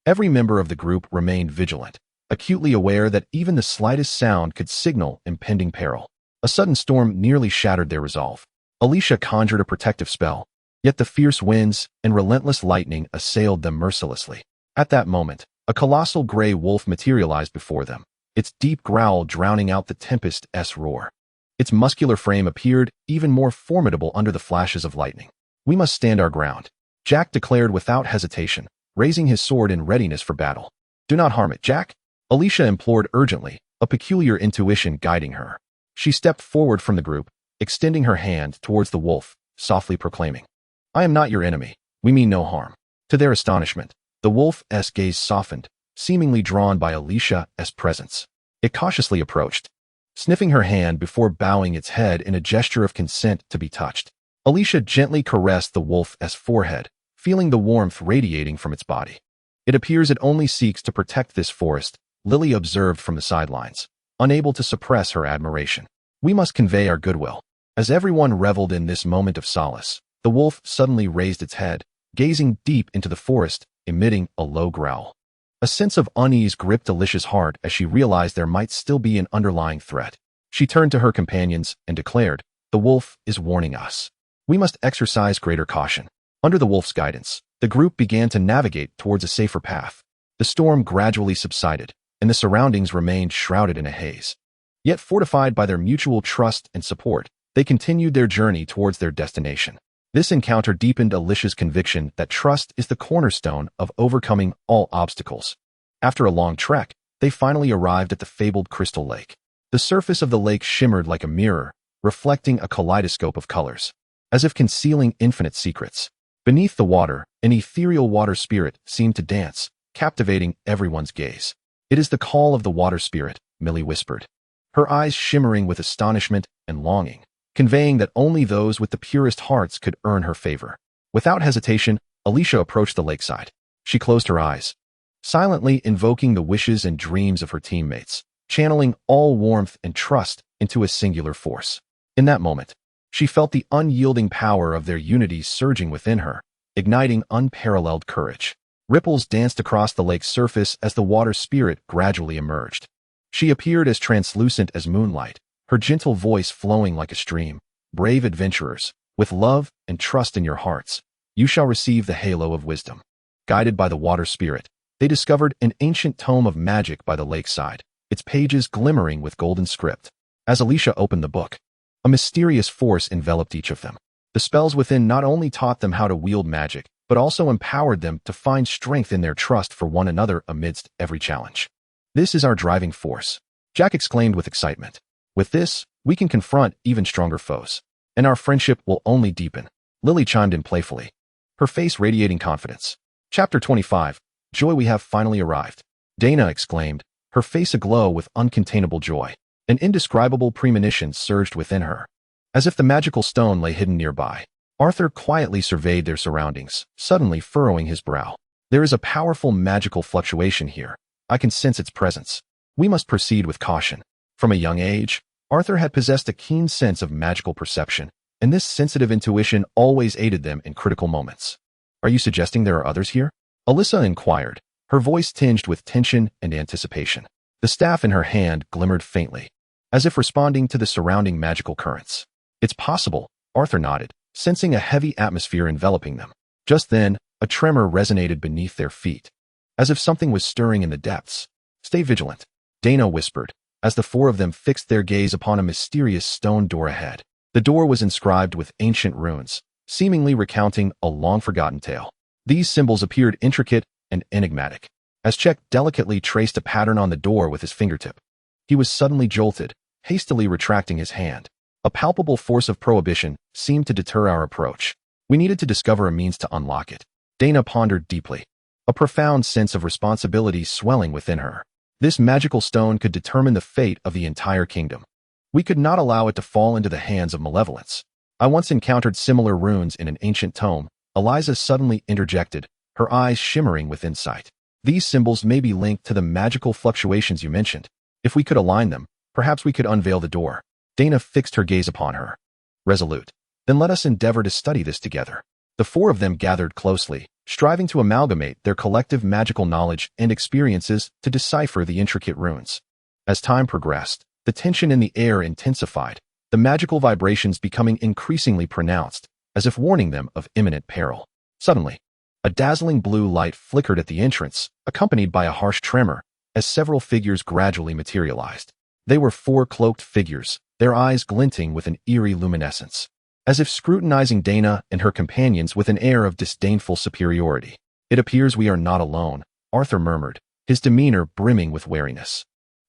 every member of the group remained vigilant, acutely aware that even the slightest sound could signal impending peril. A sudden storm nearly shattered their resolve. Alysia conjured a protective spell, yet the fierce winds and relentless lightning assailed them mercilessly. At that moment, a colossal gray wolf materialized before them, its deep growl drowning out the tempest's roar. Its muscular frame appeared even more formidable under the flashes of lightning. We must stand our ground, Jack declared without hesitation, raising his sword in readiness for battle. Do not harm it, Jack, Alysia implored urgently, a peculiar intuition guiding her. She stepped forward from the group, extending her hand towards the wolf, softly proclaiming, I am not your enemy, we mean no harm. To their astonishment, the wolf's gaze softened, seemingly drawn by Alysia's presence. It cautiously approached, sniffing her hand before bowing its head in a gesture of consent to be touched. Alysia gently caressed the wolf's forehead, feeling the warmth radiating from its body. It appears it only seeks to protect this forest, Lily observed from the sidelines, unable to suppress her admiration. We must convey our goodwill. As everyone reveled in this moment of solace, the wolf suddenly raised its head, gazing deep into the forest, emitting a low growl. A sense of unease gripped Alicia's heart as she realized there might still be an underlying threat. She turned to her companions and declared, the wolf is warning us. We must exercise greater caution. Under the wolf's guidance, the group began to navigate towards a safer path. The storm gradually subsided, and the surroundings remained shrouded in a haze. Yet fortified by their mutual trust and support, they continued their journey towards their destination. This encounter deepened Alicia's conviction that trust is the cornerstone of overcoming all obstacles. After a long trek, they finally arrived at the fabled Crystal Lake. The surface of the lake shimmered like a mirror, reflecting a kaleidoscope of colors, as if concealing infinite secrets. Beneath the water, an ethereal water spirit seemed to dance, captivating everyone's gaze. It is the call of the water spirit, Millie whispered, her eyes shimmering with astonishment and longing, conveying that only those with the purest hearts could earn her favor. Without hesitation, Alysia approached the lakeside. She closed her eyes, silently invoking the wishes and dreams of her teammates, channeling all warmth and trust into a singular force. In that moment, she felt the unyielding power of their unity surging within her, igniting unparalleled courage. Ripples danced across the lake's surface as the water spirit gradually emerged. She appeared as translucent as moonlight, her gentle voice flowing like a stream. Brave adventurers, with love and trust in your hearts, you shall receive the halo of wisdom. Guided by the water spirit, they discovered an ancient tome of magic by the lakeside, its pages glimmering with golden script. As Alysia opened the book, a mysterious force enveloped each of them. The spells within not only taught them how to wield magic, but also empowered them to find strength in their trust for one another amidst every challenge. This is our driving force, Jack exclaimed with excitement. With this, we can confront even stronger foes, and our friendship will only deepen. Lily chimed in playfully, her face radiating confidence. Chapter 25, Joy, we have finally arrived, Dana exclaimed, her face aglow with uncontainable joy. An indescribable premonition surged within her, as if the magical stone lay hidden nearby. Arthur quietly surveyed their surroundings, suddenly furrowing his brow. There is a powerful magical fluctuation here. I can sense its presence. We must proceed with caution. From a young age, Arthur had possessed a keen sense of magical perception, and this sensitive intuition always aided them in critical moments. Are you suggesting there are others here? Alysia inquired, her voice tinged with tension and anticipation. The staff in her hand glimmered faintly, as if responding to the surrounding magical currents. It's possible, Arthur nodded, sensing a heavy atmosphere enveloping them. Just then, A tremor resonated beneath their feet, as if something was stirring in the depths. "Stay vigilant," Dana whispered, as the four of them fixed their gaze upon a mysterious stone door ahead. The door was inscribed with ancient runes, seemingly recounting a long-forgotten tale. These symbols appeared intricate and enigmatic. As Czech delicately traced a pattern on the door with his fingertip, he was suddenly jolted, hastily retracting his hand. A palpable force of prohibition seemed to deter our approach. We needed to discover a means to unlock it. Dana pondered deeply, a profound sense of responsibility swelling within her. This magical stone could determine the fate of the entire kingdom. We could not allow it to fall into the hands of malevolence. I once encountered similar runes in an ancient tome, Alysia suddenly interjected, her eyes shimmering with insight. These symbols may be linked to the magical fluctuations you mentioned. If we could align them, perhaps we could unveil the door. Dana fixed her gaze upon her, resolute. Then let us endeavor to study this together. The four of them gathered closely, striving to amalgamate their collective magical knowledge and experiences to decipher the intricate runes. As time progressed, the tension in the air intensified, the magical vibrations becoming increasingly pronounced, as if warning them of imminent peril. Suddenly, a dazzling blue light flickered at the entrance, accompanied by a harsh tremor, as several figures gradually materialized. They were four cloaked figures, their eyes glinting with an eerie luminescence, as if scrutinizing Dana and her companions with an air of disdainful superiority. "It appears we are not alone," Arthur murmured, his demeanor brimming with wariness.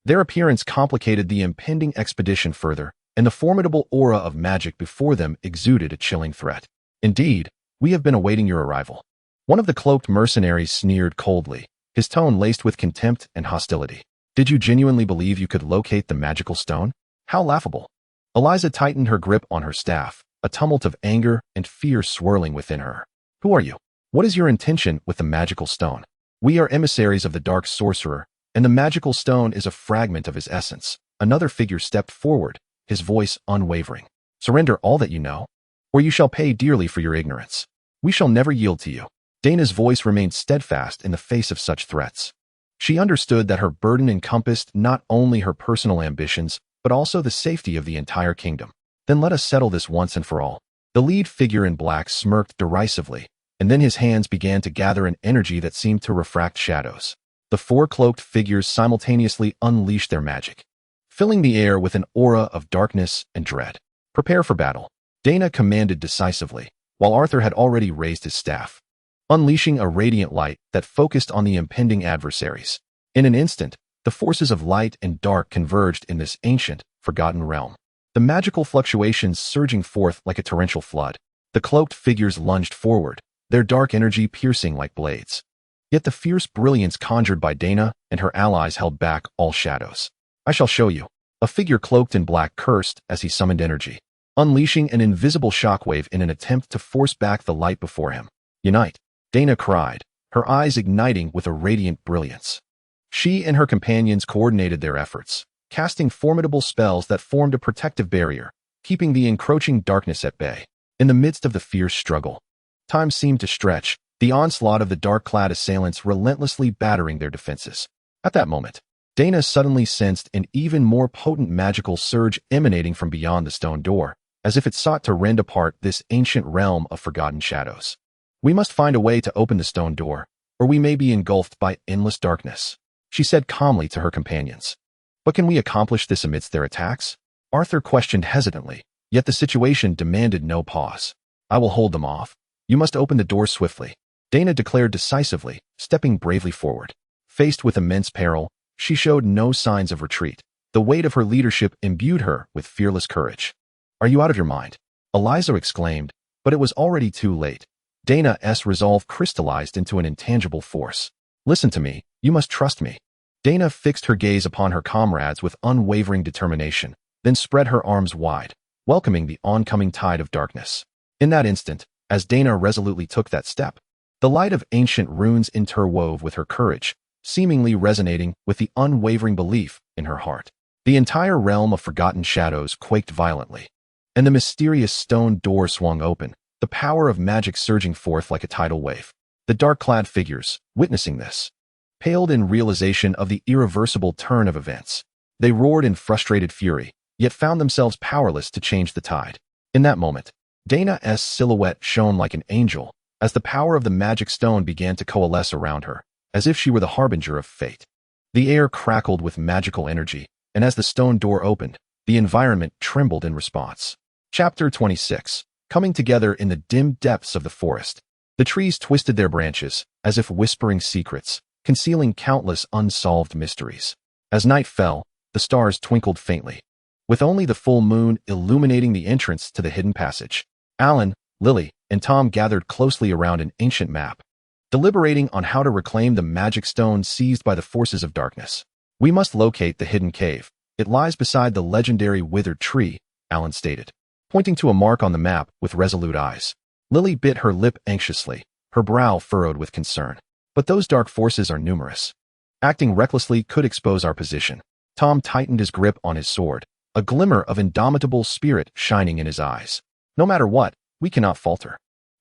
Their appearance complicated the impending expedition further, and the formidable aura of magic before them exuded a chilling threat. "Indeed, we have been awaiting your arrival." One of the cloaked mercenaries sneered coldly, his tone laced with contempt and hostility. "Did you genuinely believe you could locate the magical stone? How laughable." Alysia tightened her grip on her staff, a tumult of anger and fear swirling within her. "Who are you? What is your intention with the magical stone?" "We are emissaries of the dark sorcerer, and the magical stone is a fragment of his essence." Another figure stepped forward, his voice unwavering. "Surrender all that you know, or you shall pay dearly for your ignorance. We shall never yield to you." Dana's voice remained steadfast in the face of such threats. She understood that her burden encompassed not only her personal ambitions, but also the safety of the entire kingdom. "Then let us settle this once and for all." The lead figure in black smirked derisively, and then his hands began to gather an energy that seemed to refract shadows. The four cloaked figures simultaneously unleashed their magic, filling the air with an aura of darkness and dread. "Prepare for battle," Dana commanded decisively, while Arthur had already raised his staff, unleashing a radiant light that focused on the impending adversaries. In an instant, the forces of light and dark converged in this ancient, forgotten realm, the magical fluctuations surging forth like a torrential flood. The cloaked figures lunged forward, their dark energy piercing like blades. Yet the fierce brilliance conjured by Dana and her allies held back all shadows. "I shall show you." A figure cloaked in black cursed as he summoned energy, unleashing an invisible shockwave in an attempt to force back the light before him. "Unite," Dana cried, her eyes igniting with a radiant brilliance. She and her companions coordinated their efforts, casting formidable spells that formed a protective barrier, keeping the encroaching darkness at bay. In the midst of the fierce struggle, time seemed to stretch, the onslaught of the dark-clad assailants relentlessly battering their defenses. At that moment, Dana suddenly sensed an even more potent magical surge emanating from beyond the stone door, as if it sought to rend apart this ancient realm of forgotten shadows. "We must find a way to open the stone door, or we may be engulfed by endless darkness," she said calmly to her companions. "But can we accomplish this amidst their attacks?" Arthur questioned hesitantly, yet the situation demanded no pause. "I will hold them off. You must open the door swiftly," Dana declared decisively, stepping bravely forward. Faced with immense peril, she showed no signs of retreat. The weight of her leadership imbued her with fearless courage. "Are you out of your mind?" Alysia exclaimed, but it was already too late. Dana's resolve crystallized into an intangible force. "Listen to me, you must trust me." Dana fixed her gaze upon her comrades with unwavering determination, then spread her arms wide, welcoming the oncoming tide of darkness. In that instant, as Dana resolutely took that step, the light of ancient runes interwove with her courage, seemingly resonating with the unwavering belief in her heart. The entire realm of forgotten shadows quaked violently, and the mysterious stone door swung open, the power of magic surging forth like a tidal wave. The dark-clad figures, witnessing this, paled in realization of the irreversible turn of events. They roared in frustrated fury, yet found themselves powerless to change the tide. In that moment, Dana's silhouette shone like an angel, as the power of the magic stone began to coalesce around her, as if she were the harbinger of fate. The air crackled with magical energy, and as the stone door opened, the environment trembled in response. Chapter 26. Coming together in the dim depths of the forest. The trees twisted their branches, as if whispering secrets, concealing countless unsolved mysteries. As night fell, the stars twinkled faintly, with only the full moon illuminating the entrance to the hidden passage. Alan, Lily, and Tom gathered closely around an ancient map, deliberating on how to reclaim the magic stone seized by the forces of darkness. "We must locate the hidden cave. It lies beside the legendary withered tree," Alan stated, pointing to a mark on the map with resolute eyes. Lily bit her lip anxiously, her brow furrowed with concern. "But those dark forces are numerous. Acting recklessly could expose our position." Tom tightened his grip on his sword, a glimmer of indomitable spirit shining in his eyes. "No matter what, we cannot falter.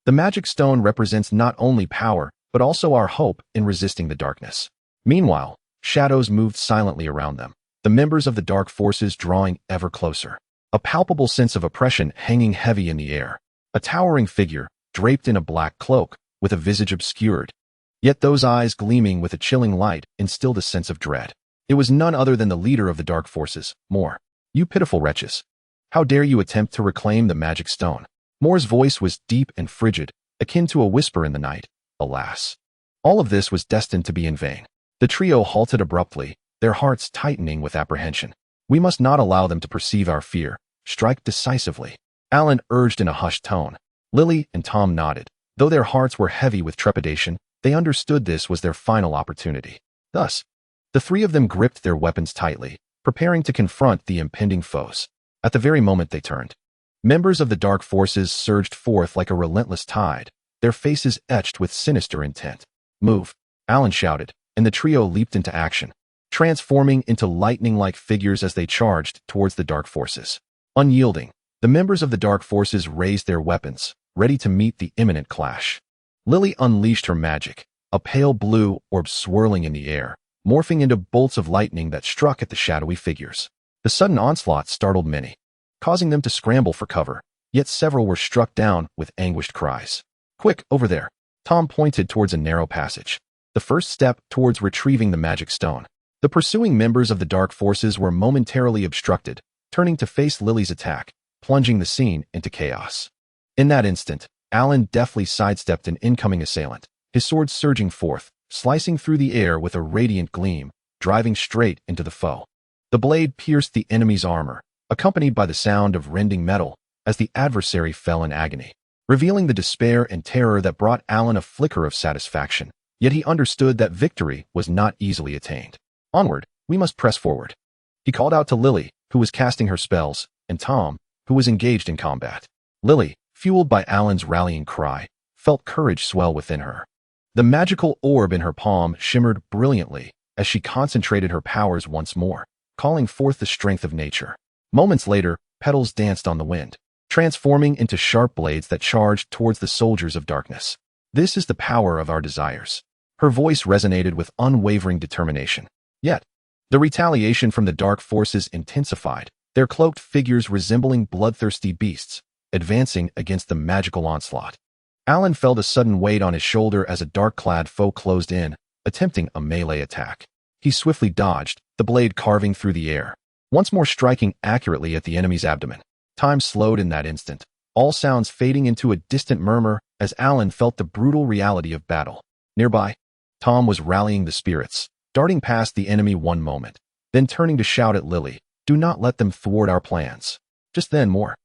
The magic stone represents not only power, but also our hope in resisting the darkness." Meanwhile, shadows moved silently around them, the members of the dark forces drawing ever closer. A palpable sense of oppression hanging heavy in the air. A towering figure, draped in a black cloak, with a visage obscured. Yet those eyes gleaming with a chilling light instilled a sense of dread. It was none other than the leader of the dark forces, Moore. "You pitiful wretches. How dare you attempt to reclaim the magic stone?" Moore's voice was deep and frigid, akin to a whisper in the night. Alas. All of this was destined to be in vain. The trio halted abruptly, their hearts tightening with apprehension. "We must not allow them to perceive our fear. Strike decisively," Alan urged in a hushed tone. Lily and Tom nodded. Though their hearts were heavy with trepidation, they understood this was their final opportunity. Thus, the three of them gripped their weapons tightly, preparing to confront the impending foes. At the very moment they turned, members of the dark forces surged forth like a relentless tide, their faces etched with sinister intent. "Move," Alan shouted, and the trio leaped into action, transforming into lightning-like figures as they charged towards the dark forces. Unyielding, the members of the dark forces raised their weapons, ready to meet the imminent clash. Lily unleashed her magic, a pale blue orb swirling in the air, morphing into bolts of lightning that struck at the shadowy figures. The sudden onslaught startled many, causing them to scramble for cover, yet several were struck down with anguished cries. "Quick, over there!" Tom pointed towards a narrow passage, the first step towards retrieving the magic stone. The pursuing members of the dark forces were momentarily obstructed, turning to face Lily's attack, plunging the scene into chaos. In that instant, Alan deftly sidestepped an incoming assailant, his sword surging forth, slicing through the air with a radiant gleam, driving straight into the foe. The blade pierced the enemy's armor, accompanied by the sound of rending metal as the adversary fell in agony, revealing the despair and terror that brought Alan a flicker of satisfaction. Yet he understood that victory was not easily attained. "Onward, we must press forward," he called out to Lily, who was casting her spells, and Tom, who was engaged in combat. Lily, fueled by Alan's rallying cry, felt courage swell within her. The magical orb in her palm shimmered brilliantly as she concentrated her powers once more, calling forth the strength of nature. Moments later, petals danced on the wind, transforming into sharp blades that charged towards the soldiers of darkness. "This is the power of our desires." Her voice resonated with unwavering determination. Yet, the retaliation from the dark forces intensified, their cloaked figures resembling bloodthirsty beasts, advancing against the magical onslaught. Alan felt a sudden weight on his shoulder as a dark-clad foe closed in, attempting a melee attack. He swiftly dodged, the blade carving through the air, once more striking accurately at the enemy's abdomen. Time slowed in that instant, all sounds fading into a distant murmur as Alan felt the brutal reality of battle. Nearby, Tom was rallying the spirits, darting past the enemy one moment, then turning to shout at Lily, "Do not let them thwart our plans." Just then Moore,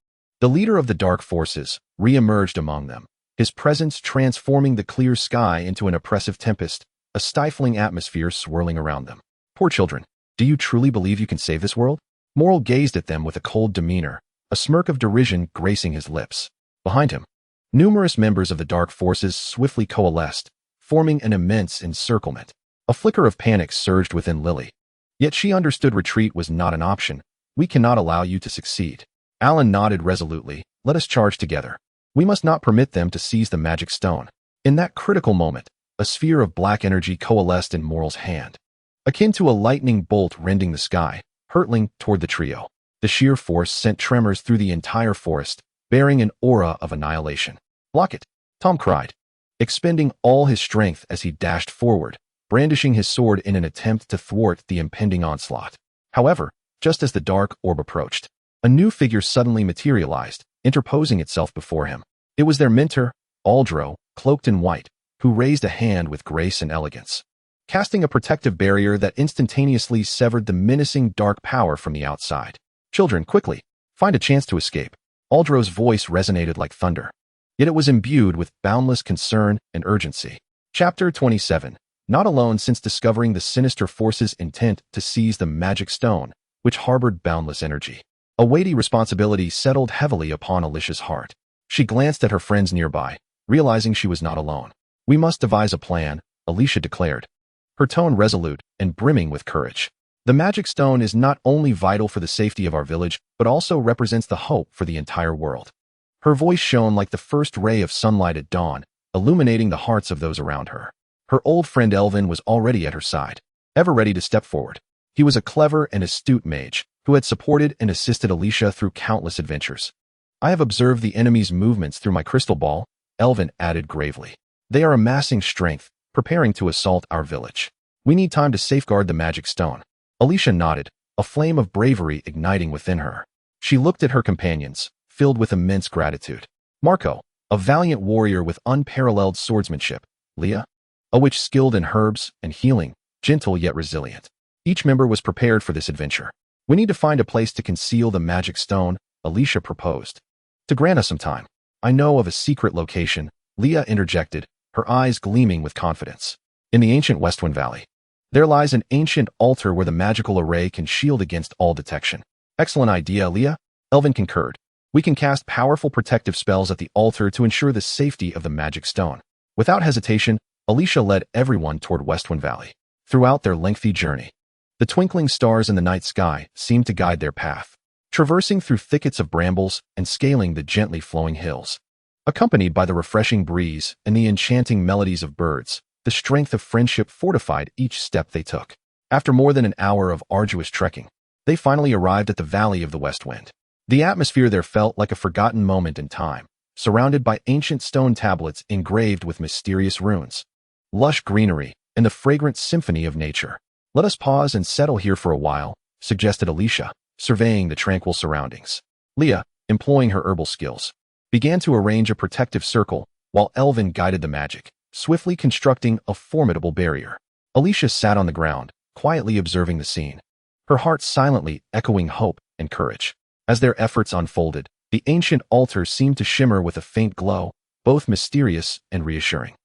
the leader of the dark forces, re-emerged among them, his presence transforming the clear sky into an oppressive tempest, a stifling atmosphere swirling around them. "Poor children, do you truly believe you can save this world?" Morrill gazed at them with a cold demeanor, a smirk of derision gracing his lips. Behind him, numerous members of the dark forces swiftly coalesced, forming an immense encirclement. A flicker of panic surged within Lily. Yet she understood retreat was not an option. "We cannot allow you to succeed." Alan nodded resolutely. "Let us charge together. We must not permit them to seize the magic stone." In that critical moment, a sphere of black energy coalesced in Morrill's hand, akin to a lightning bolt rending the sky, hurtling toward the trio. The sheer force sent tremors through the entire forest, bearing an aura of annihilation. "Block it," Tom cried, expending all his strength as he dashed forward, brandishing his sword in an attempt to thwart the impending onslaught. However, just as the dark orb approached, a new figure suddenly materialized, interposing itself before him. It was their mentor, Aldis, cloaked in white, who raised a hand with grace and elegance, casting a protective barrier that instantaneously severed the menacing dark power from the outside. "Children, quickly, find a chance to escape." Aldis' voice resonated like thunder, yet it was imbued with boundless concern and urgency. Chapter 27. Not alone since discovering the sinister force's intent to seize the magic stone, which harbored boundless energy. A weighty responsibility settled heavily upon Alysia's heart. She glanced at her friends nearby, realizing she was not alone. "We must devise a plan," Alysia declared, her tone resolute and brimming with courage. "The magic stone is not only vital for the safety of our village, but also represents the hope for the entire world." Her voice shone like the first ray of sunlight at dawn, illuminating the hearts of those around her. Her old friend Elvin was already at her side, ever ready to step forward. He was a clever and astute mage, who had supported and assisted Alysia through countless adventures. "I have observed the enemy's movements through my crystal ball," Elvin added gravely. "They are amassing strength, preparing to assault our village. We need time to safeguard the magic stone." Alysia nodded, a flame of bravery igniting within her. She looked at her companions, filled with immense gratitude. Marco, a valiant warrior with unparalleled swordsmanship. Leah, a witch skilled in herbs and healing, gentle yet resilient. Each member was prepared for this adventure. "We need to find a place to conceal the magic stone," Alysia proposed. "To grant us some time. I know of a secret location," Leah interjected, her eyes gleaming with confidence. "In the ancient Westwind Valley. There lies an ancient altar where the magical array can shield against all detection." "Excellent idea, Leah," Elvin concurred. "We can cast powerful protective spells at the altar to ensure the safety of the magic stone." Without hesitation, Alysia led everyone toward Westwind Valley. Throughout their lengthy journey, the twinkling stars in the night sky seemed to guide their path, traversing through thickets of brambles and scaling the gently flowing hills. Accompanied by the refreshing breeze and the enchanting melodies of birds, the strength of friendship fortified each step they took. After more than an hour of arduous trekking, they finally arrived at the Valley of the West Wind. The atmosphere there felt like a forgotten moment in time, surrounded by ancient stone tablets engraved with mysterious runes, lush greenery, and the fragrant symphony of nature. "Let us pause and settle here for a while," suggested Alysia, surveying the tranquil surroundings. Leah, employing her herbal skills, began to arrange a protective circle, while Elvin guided the magic, swiftly constructing a formidable barrier. Alysia sat on the ground, quietly observing the scene, her heart silently echoing hope and courage. As their efforts unfolded, the ancient altar seemed to shimmer with a faint glow, both mysterious and reassuring.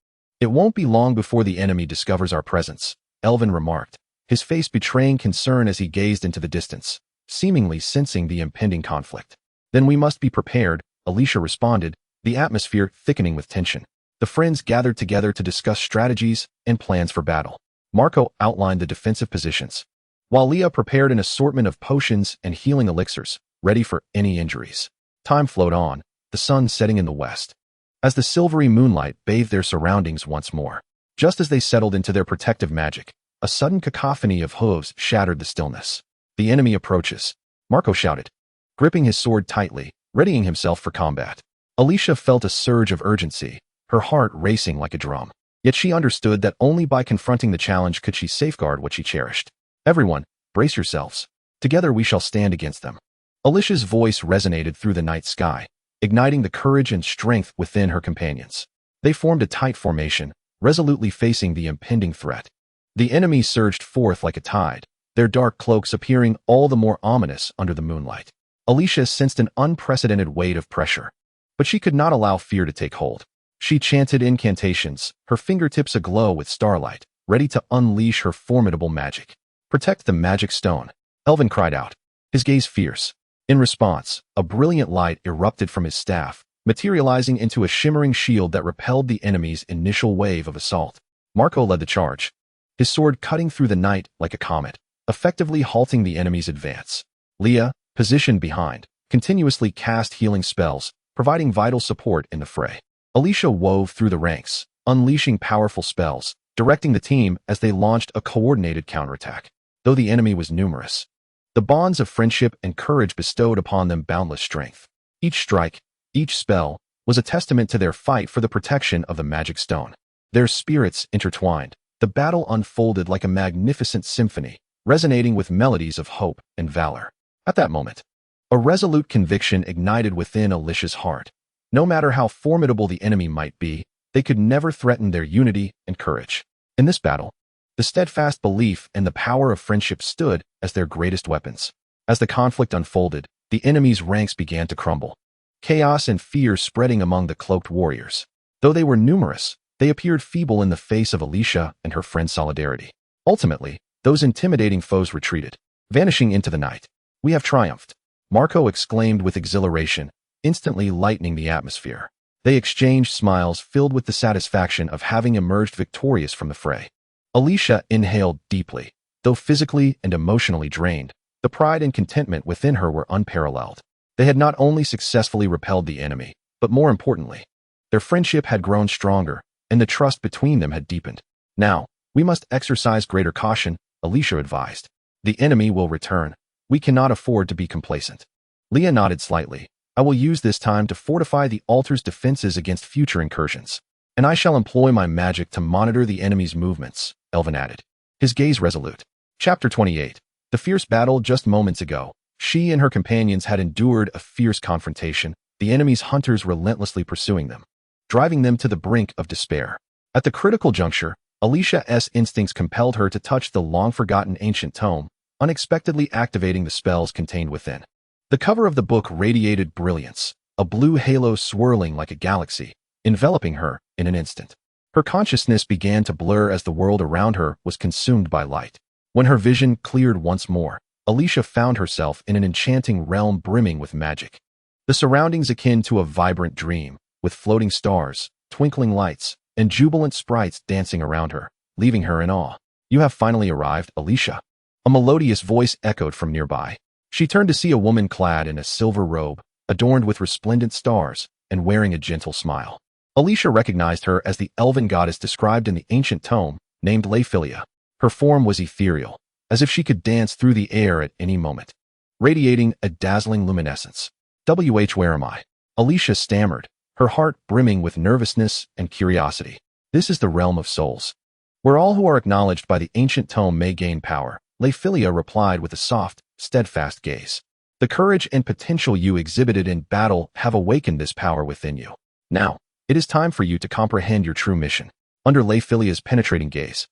"It won't be long before the enemy discovers our presence," Elvin remarked, his face betraying concern as he gazed into the distance, seemingly sensing the impending conflict. "Then we must be prepared," Alysia responded, the atmosphere thickening with tension. The friends gathered together to discuss strategies and plans for battle. Marco outlined the defensive positions, while Leah prepared an assortment of potions and healing elixirs, ready for any injuries. Time flowed on, the sun setting in the west, as the silvery moonlight bathed their surroundings once more. Just as they settled into their protective magic, a sudden cacophony of hooves shattered the stillness. "The enemy approaches," Marco shouted, gripping his sword tightly, readying himself for combat. Alysia felt a surge of urgency, her heart racing like a drum. Yet she understood that only by confronting the challenge could she safeguard what she cherished. "Everyone, brace yourselves. Together we shall stand against them." Alicia's voice resonated through the night sky, igniting the courage and strength within her companions. They formed a tight formation, resolutely facing the impending threat. The enemy surged forth like a tide, their dark cloaks appearing all the more ominous under the moonlight. Alysia sensed an unprecedented weight of pressure, but she could not allow fear to take hold. She chanted incantations, her fingertips aglow with starlight, ready to unleash her formidable magic. "Protect the magic stone," Elvin cried out, his gaze fierce. In response, a brilliant light erupted from his staff, materializing into a shimmering shield that repelled the enemy's initial wave of assault. Marco led the charge, his sword cutting through the night like a comet, effectively halting the enemy's advance. Leah, positioned behind, continuously cast healing spells, providing vital support in the fray. Alysia wove through the ranks, unleashing powerful spells, directing the team as they launched a coordinated counterattack. Though the enemy was numerous, the bonds of friendship and courage bestowed upon them boundless strength. Each strike, each spell, was a testament to their fight for the protection of the magic stone. Their spirits intertwined. The battle unfolded like a magnificent symphony, resonating with melodies of hope and valor. At that moment, a resolute conviction ignited within Alicia's heart. No matter how formidable the enemy might be, they could never threaten their unity and courage. In this battle, the steadfast belief and the power of friendship stood as their greatest weapons. As the conflict unfolded, the enemy's ranks began to crumble, chaos and fear spreading among the cloaked warriors. Though they were numerous, they appeared feeble in the face of Alysia and her friend's solidarity. Ultimately, those intimidating foes retreated, vanishing into the night. "We have triumphed," Marco exclaimed with exhilaration, instantly lightening the atmosphere. They exchanged smiles filled with the satisfaction of having emerged victorious from the fray. Alysia inhaled deeply. Though physically and emotionally drained, the pride and contentment within her were unparalleled. They had not only successfully repelled the enemy, but more importantly, their friendship had grown stronger, and the trust between them had deepened. "Now, we must exercise greater caution," Alysia advised. "The enemy will return. We cannot afford to be complacent." Leah nodded slightly. "I will use this time to fortify the altar's defenses against future incursions. And I shall employ my magic to monitor the enemy's movements," Elvin added, his gaze resolute. Chapter 28. The fierce battle just moments ago. She and her companions had endured a fierce confrontation, the enemy's hunters relentlessly pursuing them, driving them to the brink of despair. At the critical juncture, Alicia's instincts compelled her to touch the long-forgotten ancient tome, unexpectedly activating the spells contained within. The cover of the book radiated brilliance, a blue halo swirling like a galaxy, enveloping her in an instant. Her consciousness began to blur as the world around her was consumed by light. When her vision cleared once more, Alysia found herself in an enchanting realm brimming with magic. The surroundings akin to a vibrant dream, with floating stars, twinkling lights, and jubilant sprites dancing around her, leaving her in awe. "You have finally arrived, Alysia," a melodious voice echoed from nearby. She turned to see a woman clad in a silver robe, adorned with resplendent stars, and wearing a gentle smile. Alysia recognized her as the elven goddess described in the ancient tome, named Layfilia. Her form was ethereal, as if she could dance through the air at any moment, radiating a dazzling luminescence. "Where am I?" Alysia stammered, her heart brimming with nervousness and curiosity. "This is the realm of souls, where all who are acknowledged by the ancient tome may gain power," Layfilia replied with a soft, steadfast gaze. "The courage and potential you exhibited in battle have awakened this power within you. Now, it is time for you to comprehend your true mission." Under Layfilia's penetrating gaze,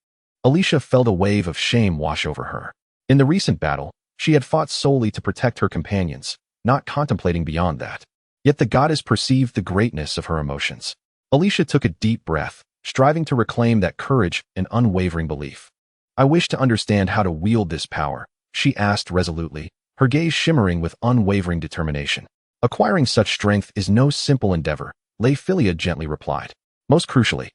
Alysia felt a wave of shame wash over her. In the recent battle, she had fought solely to protect her companions, not contemplating beyond that. Yet the goddess perceived the greatness of her emotions. Alysia took a deep breath, striving to reclaim that courage and unwavering belief. "I wish to understand how to wield this power," she asked resolutely, her gaze shimmering with unwavering determination. "Acquiring such strength is no simple endeavor," Layfilia gently replied. "Most crucially,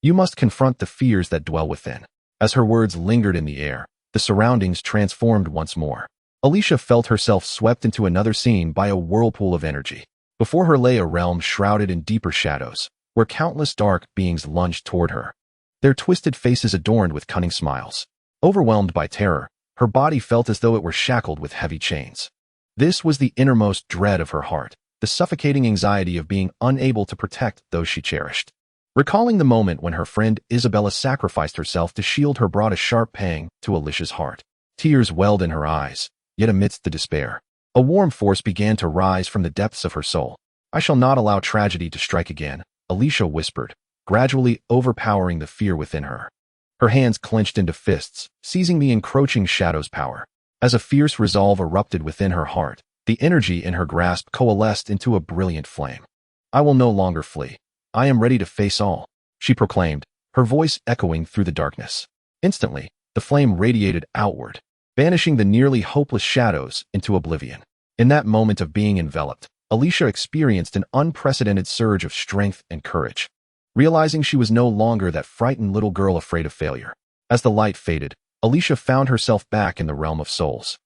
you must confront the fears that dwell within." As her words lingered in the air, the surroundings transformed once more. Alysia felt herself swept into another scene by a whirlpool of energy. Before her lay a realm shrouded in deeper shadows, where countless dark beings lunged toward her, their twisted faces adorned with cunning smiles. Overwhelmed by terror, her body felt as though it were shackled with heavy chains. This was the innermost dread of her heart, the suffocating anxiety of being unable to protect those she cherished. Recalling the moment when her friend Isabella sacrificed herself to shield her brought a sharp pang to Alicia's heart. Tears welled in her eyes, yet amidst the despair, a warm force began to rise from the depths of her soul. "I shall not allow tragedy to strike again," Alysia whispered, gradually overpowering the fear within her. Her hands clenched into fists, seizing the encroaching shadow's power. As a fierce resolve erupted within her heart, the energy in her grasp coalesced into a brilliant flame. "I will no longer flee. I am ready to face all," she proclaimed, her voice echoing through the darkness. Instantly, the flame radiated outward, banishing the nearly hopeless shadows into oblivion. In that moment of being enveloped, Alysia experienced an unprecedented surge of strength and courage, realizing she was no longer that frightened little girl afraid of failure. As the light faded, Alysia found herself back in the realm of souls.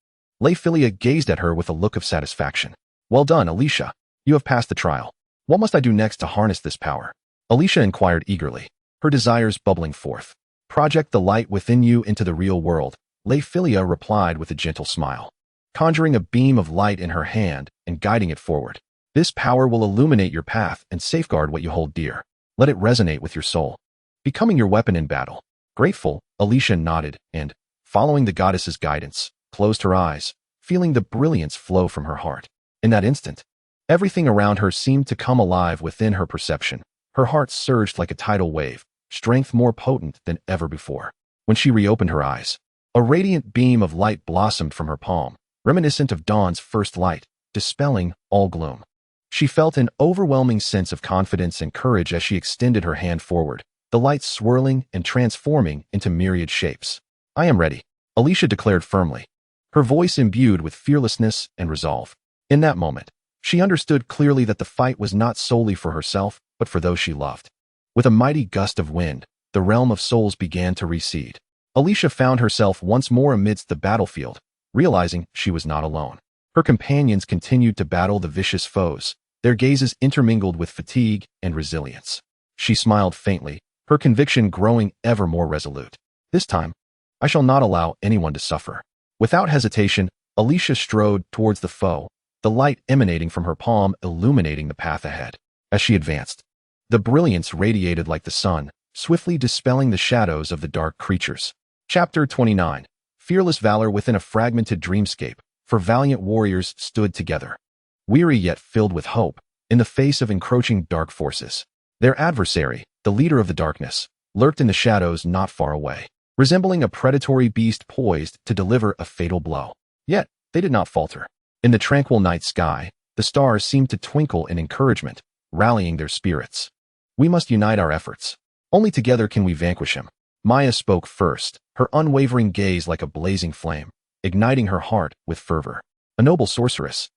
Layfilia gazed at her with a look of satisfaction. "Well done, Alysia. You have passed the trial. What must I do next to harness this power?" Alysia inquired eagerly, her desires bubbling forth. "Project the light within you into the real world," Layfilia replied with a gentle smile, conjuring a beam of light in her hand and guiding it forward. This power will illuminate your path and safeguard what you hold dear. Let it resonate with your soul, becoming your weapon in battle. Grateful, Alysia nodded and, following the goddess's guidance, closed her eyes, feeling the brilliance flow from her heart. In that instant, everything around her seemed to come alive within her perception. Her heart surged like a tidal wave, strength more potent than ever before. When she reopened her eyes, a radiant beam of light blossomed from her palm, reminiscent of dawn's first light, dispelling all gloom. She felt an overwhelming sense of confidence and courage as she extended her hand forward, the light swirling and transforming into myriad shapes. I am ready, Alysia declared firmly, her voice imbued with fearlessness and resolve. In that moment, she understood clearly that the fight was not solely for herself, but for those she loved. With a mighty gust of wind, the realm of souls began to recede. Alysia found herself once more amidst the battlefield, realizing she was not alone. Her companions continued to battle the vicious foes, their gazes intermingled with fatigue and resilience. She smiled faintly, her conviction growing ever more resolute. This time, I shall not allow anyone to suffer. Without hesitation, Alysia strode towards the foe, the light emanating from her palm illuminating the path ahead. As she advanced, the brilliance radiated like the sun, swiftly dispelling the shadows of the dark creatures. Chapter 29. Fearless valor within a fragmented dreamscape, for valiant warriors stood together, weary yet filled with hope, in the face of encroaching dark forces. Their adversary, the leader of the darkness, lurked in the shadows not far away, resembling a predatory beast poised to deliver a fatal blow. Yet, they did not falter. In the tranquil night sky, the stars seemed to twinkle in encouragement, rallying their spirits. We must unite our efforts. Only together can we vanquish him. Maya spoke first, her unwavering gaze like a blazing flame, igniting her heart with fervor. A noble sorceress.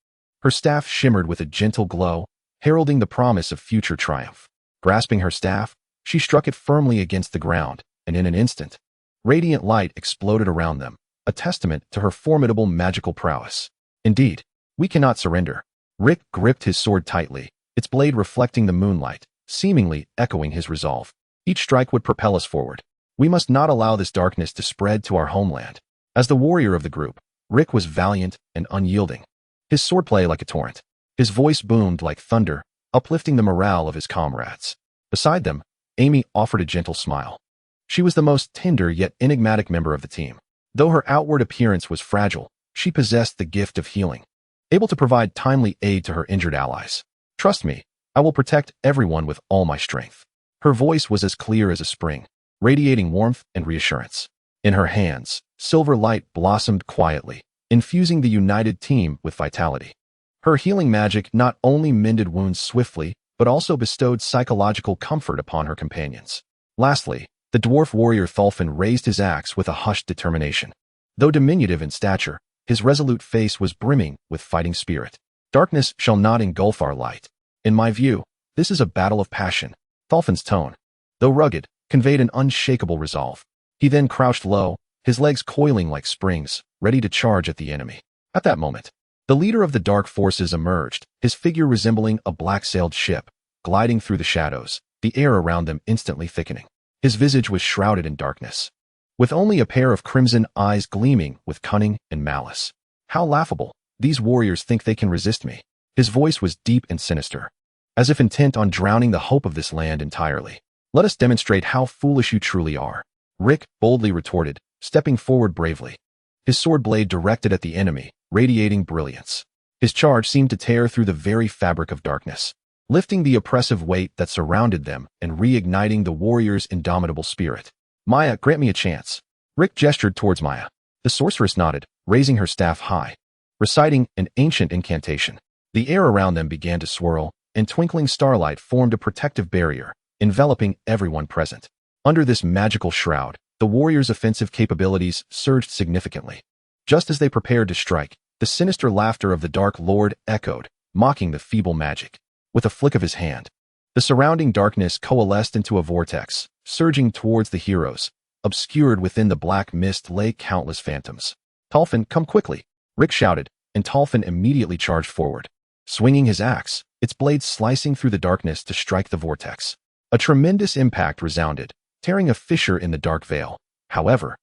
Her staff shimmered with a gentle glow, heralding the promise of future triumph. Grasping her staff, she struck it firmly against the ground, and in an instant, radiant light exploded around them, a testament to her formidable magical prowess. Indeed, we cannot surrender. Rick gripped his sword tightly, its blade reflecting the moonlight, seemingly echoing his resolve. Each strike would propel us forward. We must not allow this darkness to spread to our homeland. As the warrior of the group, Rick was valiant and unyielding, his swordplay like a torrent. His voice boomed like thunder, uplifting the morale of his comrades. Beside them, Amy offered a gentle smile. She was the most tender yet enigmatic member of the team. Though her outward appearance was fragile, she possessed the gift of healing, able to provide timely aid to her injured allies. Trust me, I will protect everyone with all my strength. Her voice was as clear as a spring, radiating warmth and reassurance. In her hands, silver light blossomed quietly, infusing the united team with vitality. Her healing magic not only mended wounds swiftly, but also bestowed psychological comfort upon her companions. Lastly, the dwarf warrior Thulfin raised his axe with a hushed determination. Though diminutive in stature, his resolute face was brimming with fighting spirit. Darkness shall not engulf our light. In my view, this is a battle of passion. Thulfin's tone, though rugged, conveyed an unshakable resolve. He then crouched low, his legs coiling like springs, ready to charge at the enemy. At that moment, the leader of the dark forces emerged, his figure resembling a black-sailed ship, gliding through the shadows, the air around them instantly thickening. His visage was shrouded in darkness, with only a pair of crimson eyes gleaming with cunning and malice. How laughable! These warriors think they can resist me. His voice was deep and sinister, as if intent on drowning the hope of this land entirely. Let us demonstrate how foolish you truly are, Rick boldly retorted, stepping forward bravely, his sword blade directed at the enemy, radiating brilliance. His charge seemed to tear through the very fabric of darkness, lifting the oppressive weight that surrounded them and reigniting the warrior's indomitable spirit. Maya, grant me a chance. Rick gestured towards Maya. The sorceress nodded, raising her staff high, reciting an ancient incantation. The air around them began to swirl, and twinkling starlight formed a protective barrier, enveloping everyone present. Under this magical shroud, the warriors' offensive capabilities surged significantly. Just as they prepared to strike, the sinister laughter of the Dark Lord echoed, mocking the feeble magic. With a flick of his hand, the surrounding darkness coalesced into a vortex, surging towards the heroes. Obscured within the black mist lay countless phantoms. Thulfin, come quickly, Rick shouted, and Thulfin immediately charged forward, swinging his axe, its blade slicing through the darkness to strike the vortex. A tremendous impact resounded, tearing a fissure in the dark veil. However,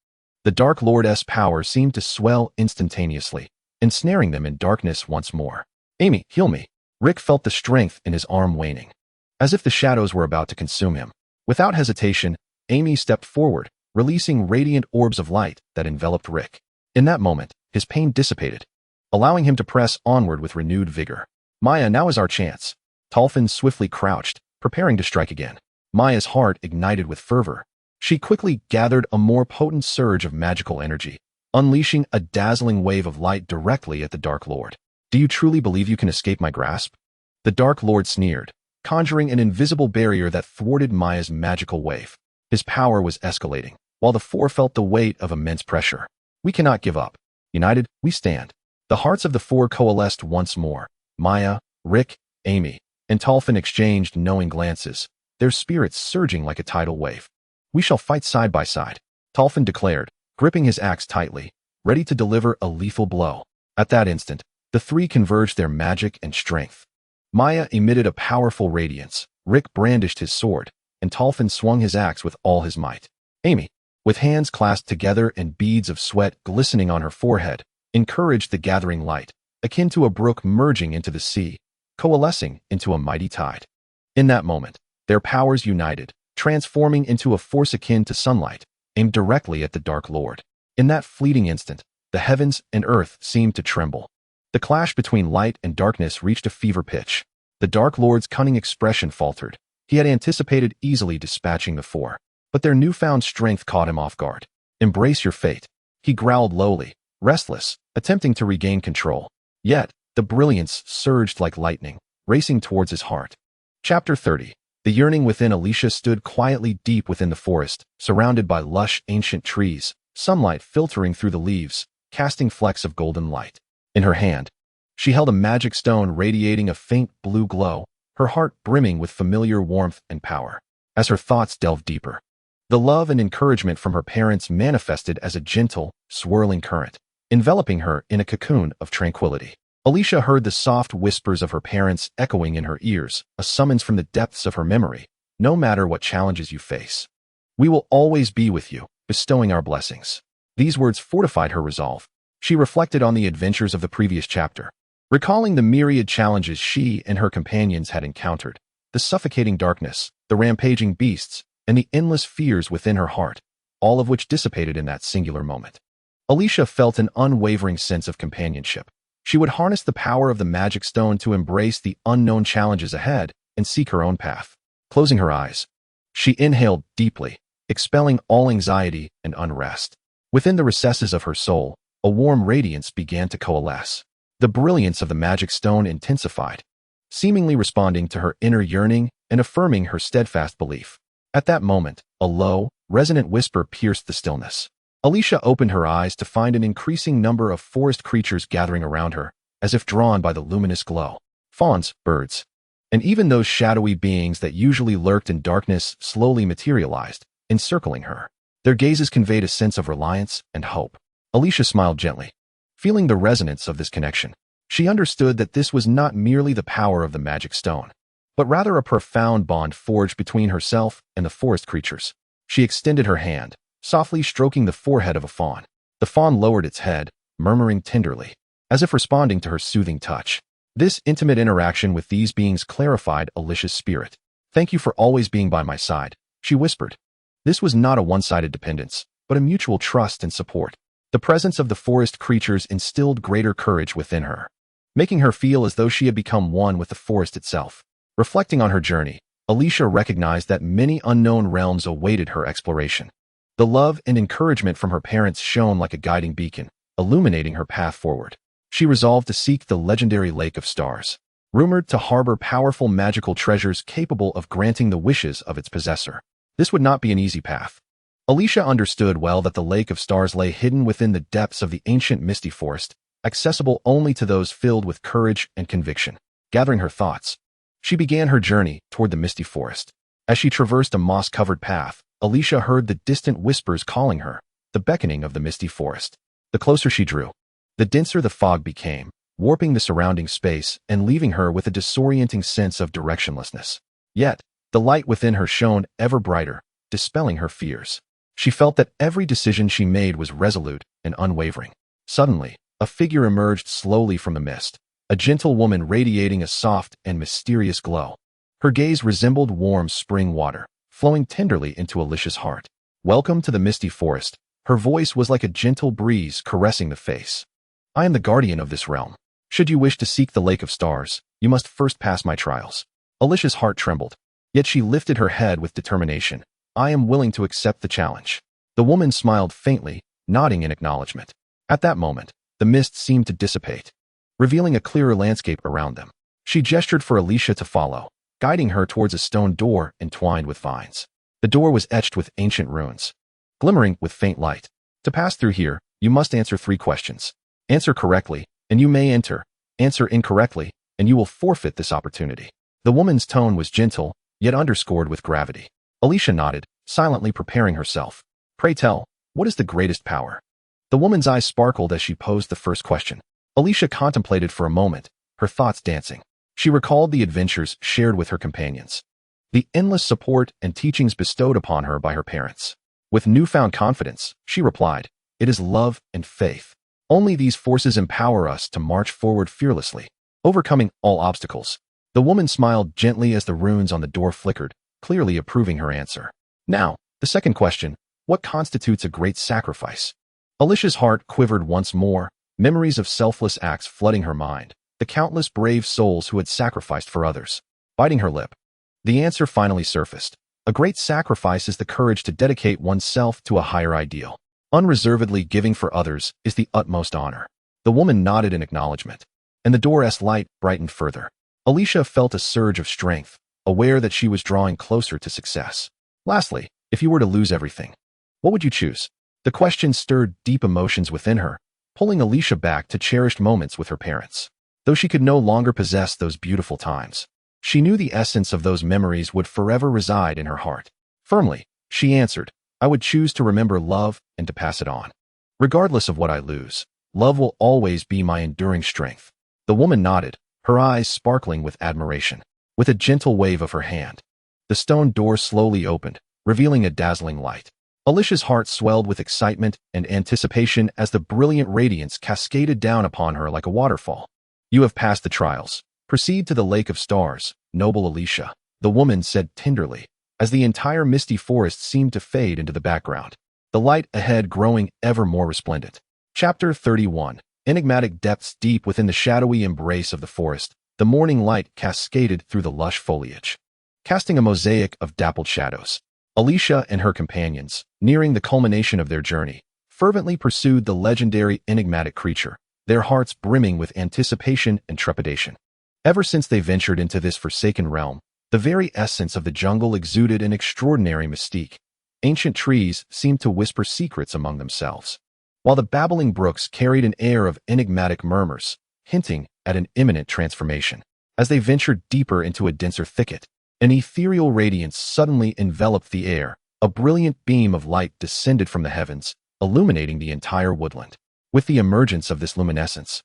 the Dark Lord's power seemed to swell instantaneously, ensnaring them in darkness once more. Amy, heal me. Rick felt the strength in his arm waning, as if the shadows were about to consume him. Without hesitation, Amy stepped forward, releasing radiant orbs of light that enveloped Rick. In that moment, his pain dissipated, allowing him to press onward with renewed vigor. Maya, now is our chance. Tolfin swiftly crouched, preparing to strike again. Maya's heart ignited with fervor. She quickly gathered a more potent surge of magical energy, unleashing a dazzling wave of light directly at the Dark Lord. Do you truly believe you can escape my grasp? The Dark Lord sneered, conjuring an invisible barrier that thwarted Maya's magical wave. His power was escalating, while the four felt the weight of immense pressure. We cannot give up. United, we stand. The hearts of the four coalesced once more. Maya, Rick, Amy, and Tolfin exchanged knowing glances, their spirits surging like a tidal wave. We shall fight side by side, Tolfin declared, gripping his axe tightly, ready to deliver a lethal blow. At that instant, the three converged their magic and strength. Maya emitted a powerful radiance, Rick brandished his sword, and Tolfin swung his axe with all his might. Amy, with hands clasped together and beads of sweat glistening on her forehead, encouraged the gathering light, akin to a brook merging into the sea, coalescing into a mighty tide. In that moment, their powers united, transforming into a force akin to sunlight, aimed directly at the Dark Lord. In that fleeting instant, the heavens and earth seemed to tremble. The clash between light and darkness reached a fever pitch. The Dark Lord's cunning expression faltered. He had anticipated easily dispatching the four, but their newfound strength caught him off guard. Embrace your fate, he growled lowly, restless, attempting to regain control. Yet, the brilliance surged like lightning, racing towards his heart. Chapter 30. The yearning within. Alysia stood quietly deep within the forest, surrounded by lush, ancient trees, sunlight filtering through the leaves, casting flecks of golden light. In her hand, she held a magic stone radiating a faint blue glow, her heart brimming with familiar warmth and power. As her thoughts delved deeper, the love and encouragement from her parents manifested as a gentle, swirling current, enveloping her in a cocoon of tranquility. Alysia heard the soft whispers of her parents echoing in her ears, a summons from the depths of her memory. No matter what challenges you face, we will always be with you, bestowing our blessings. These words fortified her resolve. She reflected on the adventures of the previous chapter, recalling the myriad challenges she and her companions had encountered, the suffocating darkness, the rampaging beasts, and the endless fears within her heart, all of which dissipated in that singular moment. Alysia felt an unwavering sense of companionship. She would harness the power of the magic stone to embrace the unknown challenges ahead and seek her own path. Closing her eyes, she inhaled deeply, expelling all anxiety and unrest. Within the recesses of her soul, a warm radiance began to coalesce. The brilliance of the magic stone intensified, seemingly responding to her inner yearning and affirming her steadfast belief. At that moment, a low, resonant whisper pierced the stillness. Alysia opened her eyes to find an increasing number of forest creatures gathering around her, as if drawn by the luminous glow. Fawns, birds, and even those shadowy beings that usually lurked in darkness slowly materialized, encircling her. Their gazes conveyed a sense of reliance and hope. Alysia smiled gently, feeling the resonance of this connection. She understood that this was not merely the power of the magic stone, but rather a profound bond forged between herself and the forest creatures. She extended her hand, softly stroking the forehead of a fawn. The fawn lowered its head, murmuring tenderly, as if responding to her soothing touch. This intimate interaction with these beings clarified Alicia's spirit. Thank you for always being by my side, she whispered. This was not a one-sided dependence, but a mutual trust and support. The presence of the forest creatures instilled greater courage within her, making her feel as though she had become one with the forest itself. Reflecting on her journey, Alysia recognized that many unknown realms awaited her exploration. The love and encouragement from her parents shone like a guiding beacon, illuminating her path forward. She resolved to seek the legendary Lake of Stars, rumored to harbor powerful magical treasures capable of granting the wishes of its possessor. This would not be an easy path. Alysia understood well that the Lake of Stars lay hidden within the depths of the ancient misty forest, accessible only to those filled with courage and conviction. Gathering her thoughts, she began her journey toward the misty forest. As she traversed a moss-covered path, Alysia heard the distant whispers calling her, the beckoning of the misty forest. The closer she drew, the denser the fog became, warping the surrounding space and leaving her with a disorienting sense of directionlessness. Yet, the light within her shone ever brighter, dispelling her fears. She felt that every decision she made was resolute and unwavering. Suddenly, a figure emerged slowly from the mist, a gentle woman radiating a soft and mysterious glow. Her gaze resembled warm spring water, flowing tenderly into Alysia's heart. "Welcome to the misty forest." Her voice was like a gentle breeze caressing the face. "I am the guardian of this realm. Should you wish to seek the Lake of Stars, you must first pass my trials." Alysia's heart trembled, yet she lifted her head with determination. "I am willing to accept the challenge." The woman smiled faintly, nodding in acknowledgement. At that moment, the mist seemed to dissipate, revealing a clearer landscape around them. She gestured for Alysia to follow, guiding her towards a stone door entwined with vines. The door was etched with ancient runes, glimmering with faint light. "To pass through here, you must answer 3 questions. Answer correctly, and you may enter. Answer incorrectly, and you will forfeit this opportunity." The woman's tone was gentle, yet underscored with gravity. Alysia nodded, silently preparing herself. "Pray tell, what is the greatest power?" The woman's eyes sparkled as she posed the first question. Alysia contemplated for a moment, her thoughts dancing. She recalled the adventures shared with her companions, the endless support and teachings bestowed upon her by her parents. With newfound confidence, she replied, "It is love and faith. Only these forces empower us to march forward fearlessly, overcoming all obstacles." The woman smiled gently as the runes on the door flickered, clearly approving her answer. "Now, the second question, what constitutes a great sacrifice?" Alysia's heart quivered once more, memories of selfless acts flooding her mind, the countless brave souls who had sacrificed for others. Biting her lip, the answer finally surfaced. A great sacrifice is the courage to dedicate oneself to a higher ideal. Unreservedly giving for others is the utmost honor. The woman nodded in acknowledgement, and the door's light brightened further. Alysia felt a surge of strength, aware that she was drawing closer to success. Lastly, if you were to lose everything, what would you choose? The question stirred deep emotions within her, pulling Alysia back to cherished moments with her parents. Though she could no longer possess those beautiful times, she knew the essence of those memories would forever reside in her heart. Firmly, she answered, "I would choose to remember love and to pass it on. Regardless of what I lose, love will always be my enduring strength." The woman nodded, her eyes sparkling with admiration. With a gentle wave of her hand, the stone door slowly opened, revealing a dazzling light. Alysia's heart swelled with excitement and anticipation as the brilliant radiance cascaded down upon her like a waterfall. "You have passed the trials. Proceed to the Lake of Stars, noble Alysia," the woman said tenderly, as the entire misty forest seemed to fade into the background, the light ahead growing ever more resplendent. Chapter 31. Enigmatic depths deep within the shadowy embrace of the forest, the morning light cascaded through the lush foliage, casting a mosaic of dappled shadows. Alysia and her companions, nearing the culmination of their journey, fervently pursued the legendary enigmatic creature, their hearts brimming with anticipation and trepidation. Ever since they ventured into this forsaken realm, the very essence of the jungle exuded an extraordinary mystique. Ancient trees seemed to whisper secrets among themselves, while the babbling brooks carried an air of enigmatic murmurs, hinting at an imminent transformation. As they ventured deeper into a denser thicket, an ethereal radiance suddenly enveloped the air. A brilliant beam of light descended from the heavens, illuminating the entire woodland. With the emergence of this luminescence,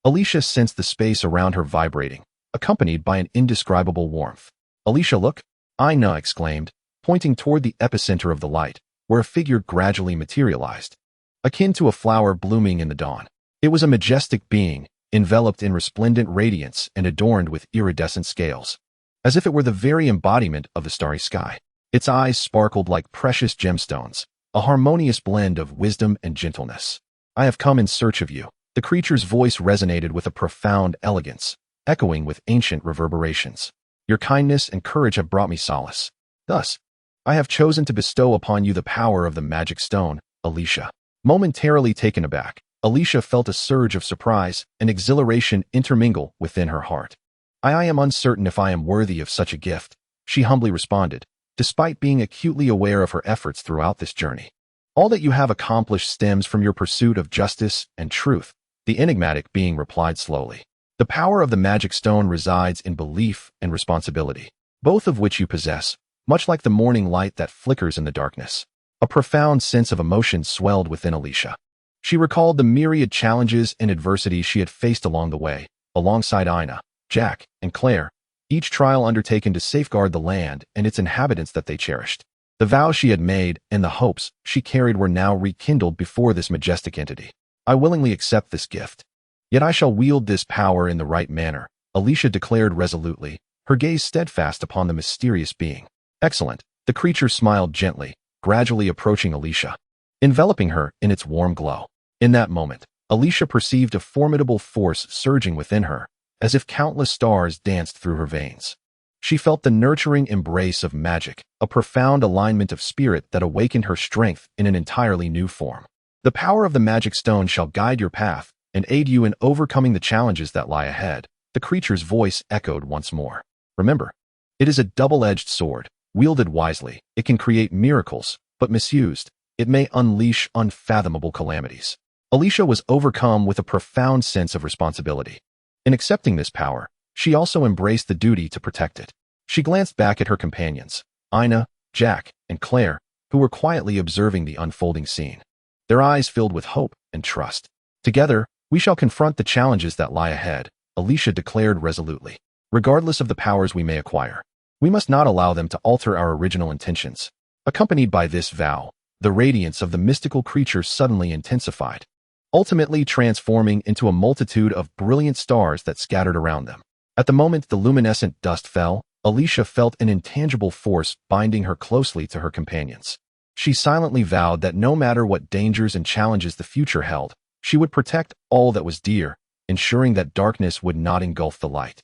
Alysia sensed the space around her vibrating, accompanied by an indescribable warmth. "Alysia, look!" Aina exclaimed, pointing toward the epicenter of the light, where a figure gradually materialized, akin to a flower blooming in the dawn. It was a majestic being, enveloped in resplendent radiance and adorned with iridescent scales, as if it were the very embodiment of the starry sky. Its eyes sparkled like precious gemstones, a harmonious blend of wisdom and gentleness. "I have come in search of you." The creature's voice resonated with a profound elegance, echoing with ancient reverberations. "Your kindness and courage have brought me solace. Thus, I have chosen to bestow upon you the power of the magic stone, Alysia." Momentarily taken aback, Alysia felt a surge of surprise and exhilaration intermingle within her heart. I am uncertain if I am worthy of such a gift," she humbly responded, despite being acutely aware of her efforts throughout this journey. "All that you have accomplished stems from your pursuit of justice and truth," the enigmatic being replied slowly. "The power of the magic stone resides in belief and responsibility, both of which you possess, much like the morning light that flickers in the darkness." A profound sense of emotion swelled within Alysia. She recalled the myriad challenges and adversities she had faced along the way, alongside Aina, Jack, and Claire, each trial undertaken to safeguard the land and its inhabitants that they cherished. The vows she had made and the hopes she carried were now rekindled before this majestic entity. "I willingly accept this gift," Yet I shall wield this power in the right manner, Alysia declared resolutely, her gaze steadfast upon the mysterious being. Excellent. The creature smiled gently, gradually approaching Alysia, enveloping her in its warm glow. In that moment, Alysia perceived a formidable force surging within her, as if countless stars danced through her veins. She felt the nurturing embrace of magic, a profound alignment of spirit that awakened her strength in an entirely new form. The power of the magic stone shall guide your path and aid you in overcoming the challenges that lie ahead, the creature's voice echoed once more. Remember, it is a double-edged sword. Wielded wisely, it can create miracles, but misused, it may unleash unfathomable calamities. Alysia was overcome with a profound sense of responsibility. In accepting this power, she also embraced the duty to protect it. She glanced back at her companions, Ina, Jack, and Claire, who were quietly observing the unfolding scene. Their eyes filled with hope and trust. Together, we shall confront the challenges that lie ahead, Alysia declared resolutely. Regardless of the powers we may acquire, we must not allow them to alter our original intentions. Accompanied by this vow, the radiance of the mystical creature suddenly intensified, ultimately transforming into a multitude of brilliant stars that scattered around them. At the moment the luminescent dust fell, Alysia felt an intangible force binding her closely to her companions. She silently vowed that no matter what dangers and challenges the future held, she would protect all that was dear, ensuring that darkness would not engulf the light.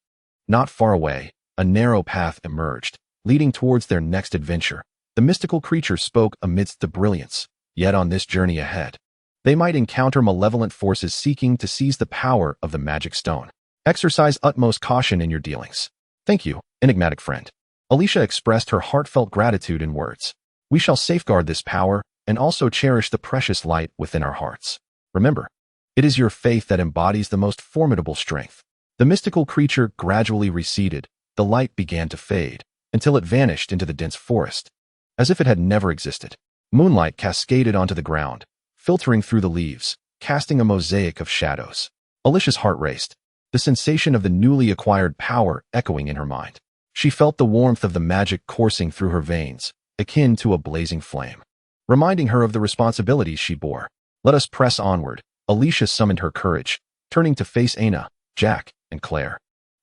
Not far away, a narrow path emerged, leading towards their next adventure. The mystical creature spoke amidst the brilliance, yet on this journey ahead, they might encounter malevolent forces seeking to seize the power of the magic stone. Exercise utmost caution in your dealings. Thank you, enigmatic friend. Alysia expressed her heartfelt gratitude in words. We shall safeguard this power and also cherish the precious light within our hearts. Remember, it is your faith that embodies the most formidable strength. The mystical creature gradually receded, the light began to fade, until it vanished into the dense forest, as if it had never existed. Moonlight cascaded onto the ground, filtering through the leaves, casting a mosaic of shadows. Alicia's heart raced, the sensation of the newly acquired power echoing in her mind. She felt the warmth of the magic coursing through her veins, akin to a blazing flame, reminding her of the responsibilities she bore. Let us press onward. Alysia summoned her courage, turning to face Ina, Jack, and Claire.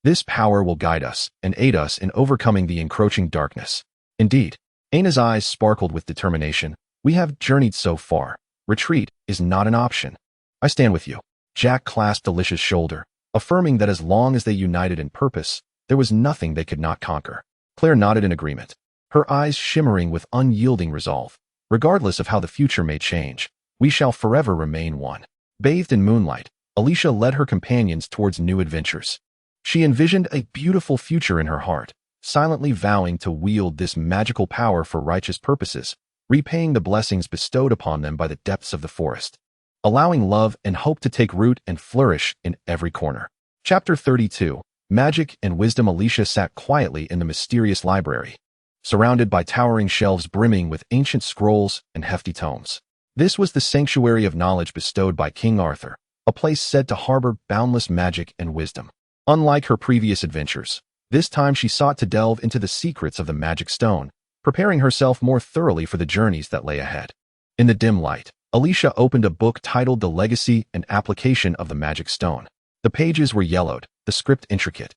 This power will guide us and aid us in overcoming the encroaching darkness. Indeed, Ina's eyes sparkled with determination. We have journeyed so far. Retreat is not an option. I stand with you. Jack clasped Alicia's shoulder, affirming that as long as they united in purpose, there was nothing they could not conquer. Claire nodded in agreement, her eyes shimmering with unyielding resolve. Regardless of how the future may change, we shall forever remain one. Bathed in moonlight, Alysia led her companions towards new adventures. She envisioned a beautiful future in her heart, silently vowing to wield this magical power for righteous purposes, repaying the blessings bestowed upon them by the depths of the forest, allowing love and hope to take root and flourish in every corner. Chapter 32. Magic and Wisdom. Alysia sat quietly in the mysterious library, surrounded by towering shelves brimming with ancient scrolls and hefty tomes. This was the sanctuary of knowledge bestowed by King Arthur, a place said to harbor boundless magic and wisdom. Unlike her previous adventures, this time she sought to delve into the secrets of the magic stone, preparing herself more thoroughly for the journeys that lay ahead. In the dim light, Alysia opened a book titled The Legacy and Application of the Magic Stone. The pages were yellowed, the script intricate,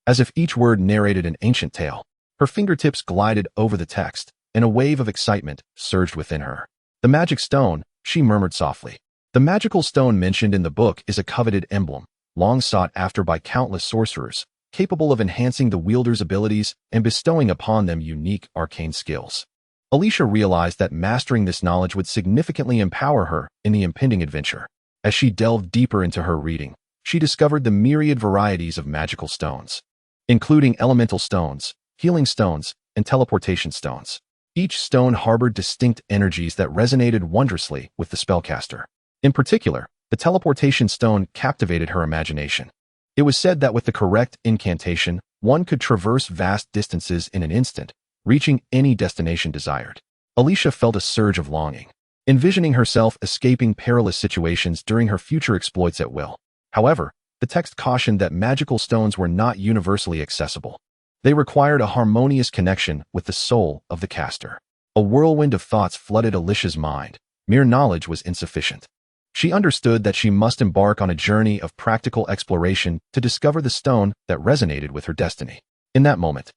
as if each word narrated an ancient tale. Her fingertips glided over the text, and a wave of excitement surged within her. The magic stone, she murmured softly. The magical stone mentioned in the book is a coveted emblem, long sought after by countless sorcerers, capable of enhancing the wielder's abilities and bestowing upon them unique arcane skills. Alysia realized that mastering this knowledge would significantly empower her in the impending adventure. As she delved deeper into her reading, she discovered the myriad varieties of magical stones, including elemental stones, healing stones, and teleportation stones. Each stone harbored distinct energies that resonated wondrously with the spellcaster. In particular, the teleportation stone captivated her imagination. It was said that with the correct incantation, one could traverse vast distances in an instant, reaching any destination desired. Alysia felt a surge of longing, envisioning herself escaping perilous situations during her future exploits at will. However, the text cautioned that magical stones were not universally accessible. They required a harmonious connection with the soul of the caster. A whirlwind of thoughts flooded Alicia's mind. Mere knowledge was insufficient. She understood that she must embark on a journey of practical exploration to discover the stone that resonated with her destiny. In that moment,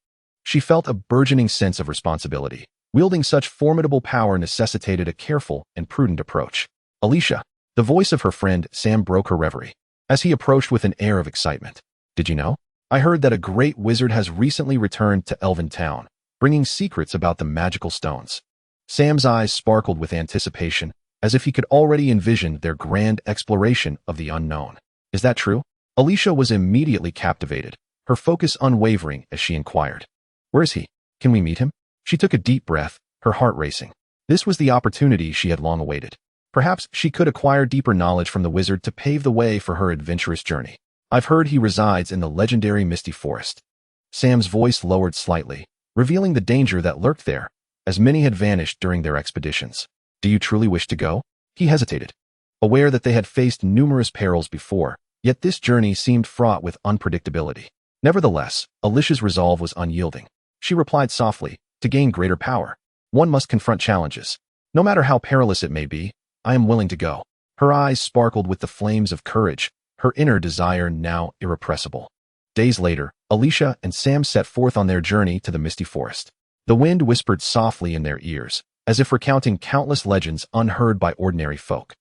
she felt a burgeoning sense of responsibility. Wielding such formidable power necessitated a careful and prudent approach. Alysia, the voice of her friend Sam broke her reverie, as he approached with an air of excitement. Did you know? I heard that a great wizard has recently returned to Elven Town, bringing secrets about the magical stones. Sam's eyes sparkled with anticipation, as if he could already envision their grand exploration of the unknown. Is that true? Alysia was immediately captivated, her focus unwavering as she inquired. Where is he? Can we meet him? She took a deep breath, her heart racing. This was the opportunity she had long awaited. Perhaps she could acquire deeper knowledge from the wizard to pave the way for her adventurous journey. I've heard he resides in the legendary Misty Forest. Sam's voice lowered slightly, revealing the danger that lurked there, as many had vanished during their expeditions. Do you truly wish to go? He hesitated, aware that they had faced numerous perils before, yet this journey seemed fraught with unpredictability. Nevertheless, Alicia's resolve was unyielding. She replied softly, to gain greater power, one must confront challenges. No matter how perilous it may be, I am willing to go. Her eyes sparkled with the flames of courage, her inner desire now irrepressible. Days later, Alysia and Sam set forth on their journey to the Misty Forest. The wind whispered softly in their ears, as if recounting countless legends unheard by ordinary folk.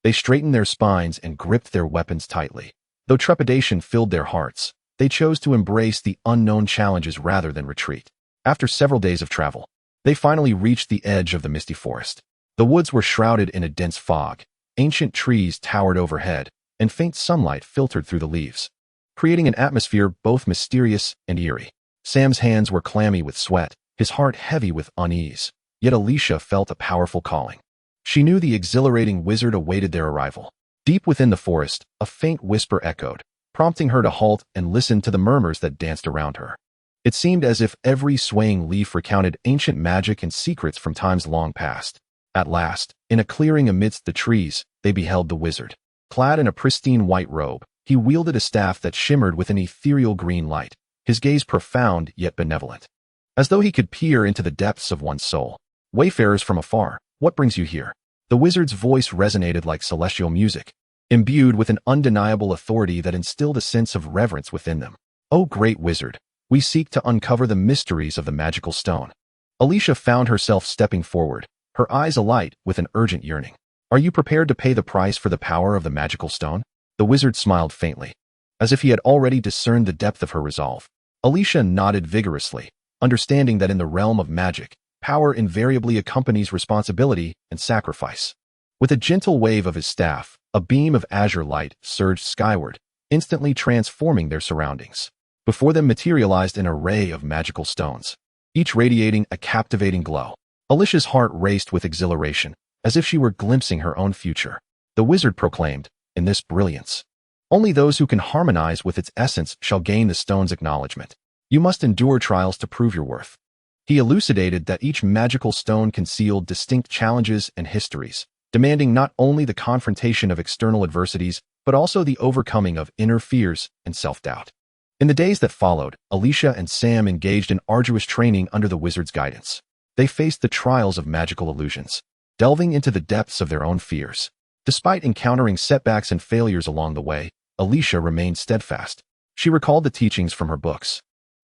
They straightened their spines and gripped their weapons tightly. Though trepidation filled their hearts, they chose to embrace the unknown challenges rather than retreat. After several days of travel, they finally reached the edge of the Misty Forest. The woods were shrouded in a dense fog, ancient trees towered overhead, and faint sunlight filtered through the leaves, creating an atmosphere both mysterious and eerie. Sam's hands were clammy with sweat, his heart heavy with unease, yet Alysia felt a powerful calling. She knew the exhilarating wizard awaited their arrival. Deep within the forest, a faint whisper echoed, prompting her to halt and listen to the murmurs that danced around her. It seemed as if every swaying leaf recounted ancient magic and secrets from times long past. At last, in a clearing amidst the trees, they beheld the wizard. Clad in a pristine white robe, he wielded a staff that shimmered with an ethereal green light, his gaze profound yet benevolent, as though he could peer into the depths of one's soul. Wayfarers from afar, what brings you here? The wizard's voice resonated like celestial music, imbued with an undeniable authority that instilled a sense of reverence within them. O great wizard, we seek to uncover the mysteries of the magical stone. Alysia found herself stepping forward, her eyes alight with an urgent yearning. Are you prepared to pay the price for the power of the magical stone? The wizard smiled faintly, as if he had already discerned the depth of her resolve. Alysia nodded vigorously, understanding that in the realm of magic, power invariably accompanies responsibility and sacrifice. With a gentle wave of his staff, a beam of azure light surged skyward, instantly transforming their surroundings. Before them materialized an array of magical stones, each radiating a captivating glow. Alicia's heart raced with exhilaration, as if she were glimpsing her own future. The wizard proclaimed, in this brilliance, only those who can harmonize with its essence shall gain the stone's acknowledgement. You must endure trials to prove your worth. He elucidated that each magical stone concealed distinct challenges and histories, demanding not only the confrontation of external adversities, but also the overcoming of inner fears and self-doubt. In the days that followed, Alysia and Sam engaged in arduous training under the wizard's guidance. They faced the trials of magical illusions, delving into the depths of their own fears. Despite encountering setbacks and failures along the way, Alysia remained steadfast. She recalled the teachings from her books,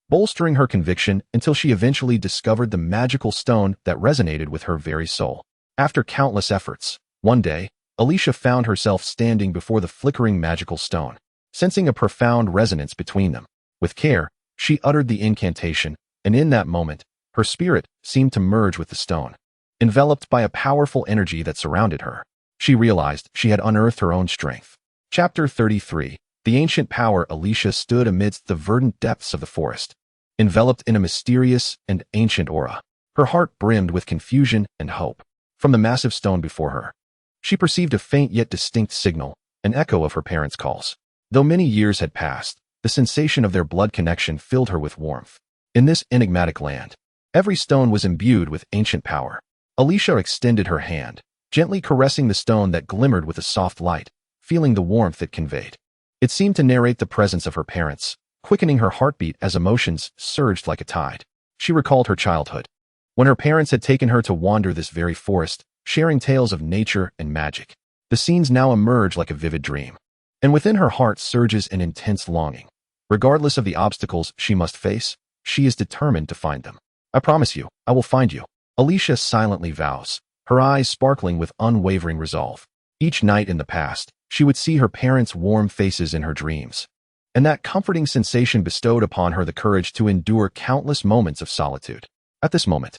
bolstering her conviction until she eventually discovered the magical stone that resonated with her very soul. After countless efforts, one day, Alysia found herself standing before the flickering magical stone, sensing a profound resonance between them. With care, she uttered the incantation, and in that moment, her spirit seemed to merge with the stone. Enveloped by a powerful energy that surrounded her, she realized she had unearthed her own strength. Chapter 33. The ancient power. Alysia stood amidst the verdant depths of the forest, enveloped in a mysterious and ancient aura. Her heart brimmed with confusion and hope. From the massive stone before her, she perceived a faint yet distinct signal, an echo of her parents' calls. Though many years had passed, the sensation of their blood connection filled her with warmth. In this enigmatic land, every stone was imbued with ancient power. Alysia extended her hand, gently caressing the stone that glimmered with a soft light, feeling the warmth it conveyed. It seemed to narrate the presence of her parents, quickening her heartbeat as emotions surged like a tide. She recalled her childhood, when her parents had taken her to wander this very forest, sharing tales of nature and magic. The scenes now emerge like a vivid dream, and within her heart surges an intense longing. Regardless of the obstacles she must face, she is determined to find them. I promise you, I will find you, Alysia silently vows, her eyes sparkling with unwavering resolve. Each night in the past, she would see her parents' warm faces in her dreams, and that comforting sensation bestowed upon her the courage to endure countless moments of solitude. At this moment,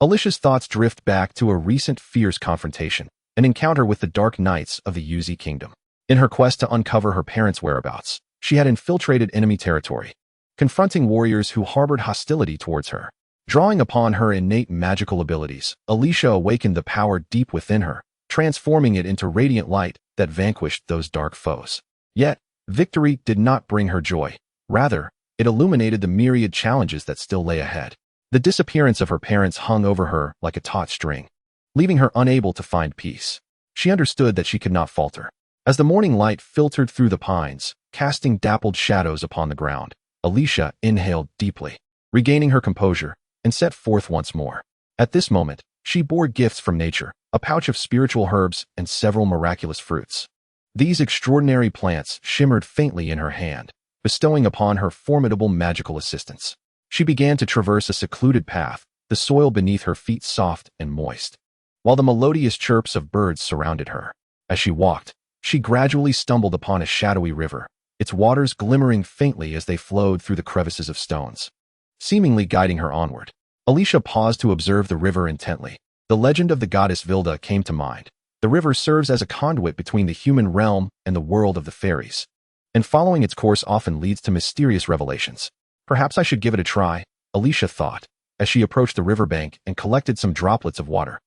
Alysia's thoughts drift back to a recent fierce confrontation, an encounter with the dark knights of the Yuzi kingdom. In her quest to uncover her parents' whereabouts, she had infiltrated enemy territory, confronting warriors who harbored hostility towards her. Drawing upon her innate magical abilities, Alysia awakened the power deep within her, transforming it into radiant light that vanquished those dark foes. Yet, victory did not bring her joy. Rather, it illuminated the myriad challenges that still lay ahead. The disappearance of her parents hung over her like a taut string, leaving her unable to find peace. She understood that she could not falter. As the morning light filtered through the pines, casting dappled shadows upon the ground, Alysia inhaled deeply, regaining her composure, and set forth once more. At this moment, she bore gifts from nature, a pouch of spiritual herbs and several miraculous fruits. These extraordinary plants shimmered faintly in her hand, bestowing upon her formidable magical assistance. She began to traverse a secluded path, the soil beneath her feet soft and moist, while the melodious chirps of birds surrounded her. As she walked, she gradually stumbled upon a shadowy river, its waters glimmering faintly as they flowed through the crevices of stones, seemingly guiding her onward. Alysia paused to observe the river intently. The legend of the goddess Vilda came to mind. The river serves as a conduit between the human realm and the world of the fairies, and following its course often leads to mysterious revelations. Perhaps I should give it a try, Alysia thought, as she approached the riverbank and collected some droplets of water.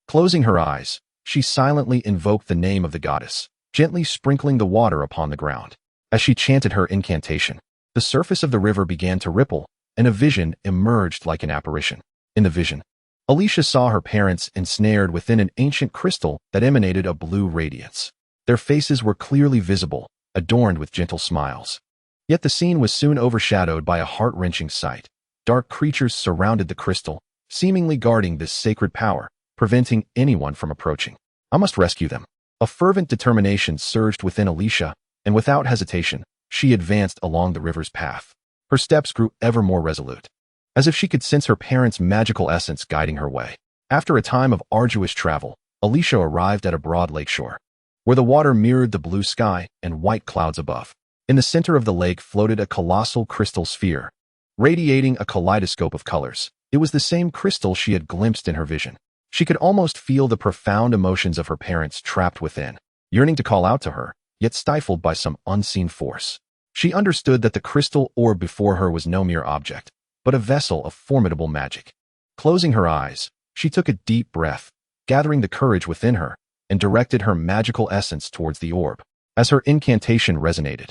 Closing her eyes, she silently invoked the name of the goddess, gently sprinkling the water upon the ground. As she chanted her incantation, the surface of the river began to ripple, and a vision emerged like an apparition. In the vision, Alysia saw her parents ensnared within an ancient crystal that emanated a blue radiance. Their faces were clearly visible, adorned with gentle smiles. Yet the scene was soon overshadowed by a heart-wrenching sight. Dark creatures surrounded the crystal, seemingly guarding this sacred power, preventing anyone from approaching. I must rescue them. A fervent determination surged within Alysia, and without hesitation, she advanced along the river's path. Her steps grew ever more resolute, as if she could sense her parents' magical essence guiding her way. After a time of arduous travel, Alysia arrived at a broad lakeshore, where the water mirrored the blue sky and white clouds above. In the center of the lake floated a colossal crystal sphere, radiating a kaleidoscope of colors. It was the same crystal she had glimpsed in her vision. She could almost feel the profound emotions of her parents trapped within, yearning to call out to her, yet stifled by some unseen force. She understood that the crystal orb before her was no mere object, but a vessel of formidable magic. Closing her eyes, she took a deep breath, gathering the courage within her, and directed her magical essence towards the orb. As her incantation resonated,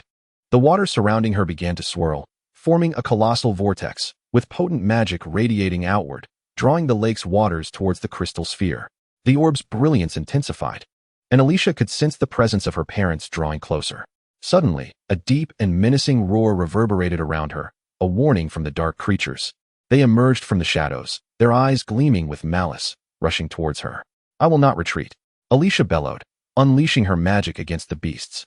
the water surrounding her began to swirl, forming a colossal vortex, with potent magic radiating outward, drawing the lake's waters towards the crystal sphere. The orb's brilliance intensified, and Alysia could sense the presence of her parents drawing closer. Suddenly, a deep and menacing roar reverberated around her, a warning from the dark creatures. They emerged from the shadows, their eyes gleaming with malice, rushing towards her. I will not retreat, Alysia bellowed, unleashing her magic against the beasts.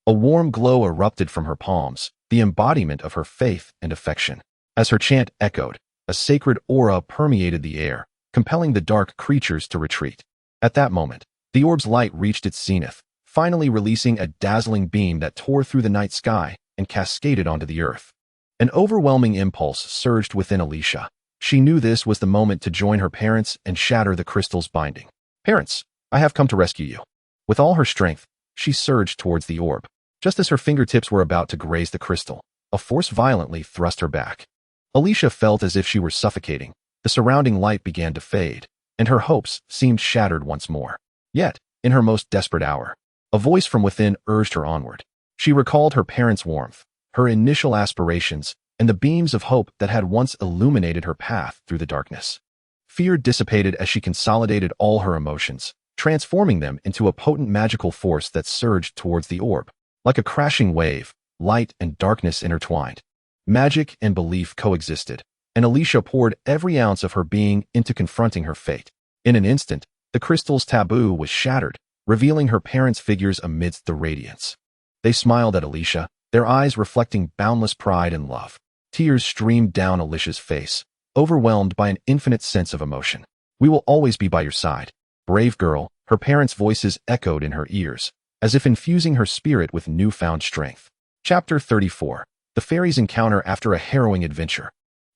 A warm glow erupted from her palms, the embodiment of her faith and affection. As her chant echoed, a sacred aura permeated the air, compelling the dark creatures to retreat. At that moment, the orb's light reached its zenith, finally releasing a dazzling beam that tore through the night sky and cascaded onto the earth. An overwhelming impulse surged within Alysia. She knew this was the moment to join her parents and shatter the crystal's binding. Parents, I have come to rescue you. With all her strength, she surged towards the orb. Just as her fingertips were about to graze the crystal, a force violently thrust her back. Alysia felt as if she were suffocating. The surrounding light began to fade, and her hopes seemed shattered once more. Yet, in her most desperate hour, a voice from within urged her onward. She recalled her parents' warmth, her initial aspirations, and the beams of hope that had once illuminated her path through the darkness. Fear dissipated as she consolidated all her emotions, transforming them into a potent magical force that surged towards the orb. Like a crashing wave, light and darkness intertwined. Magic and belief coexisted, and Alysia poured every ounce of her being into confronting her fate. In an instant, the crystal's taboo was shattered, revealing her parents' figures amidst the radiance. They smiled at Alysia, their eyes reflecting boundless pride and love. Tears streamed down Alicia's face, overwhelmed by an infinite sense of emotion. "We will always be by your side. Brave girl," her parents' voices echoed in her ears, as if infusing her spirit with newfound strength. Chapter 34. The Fairies' Encounter After a Harrowing Adventure.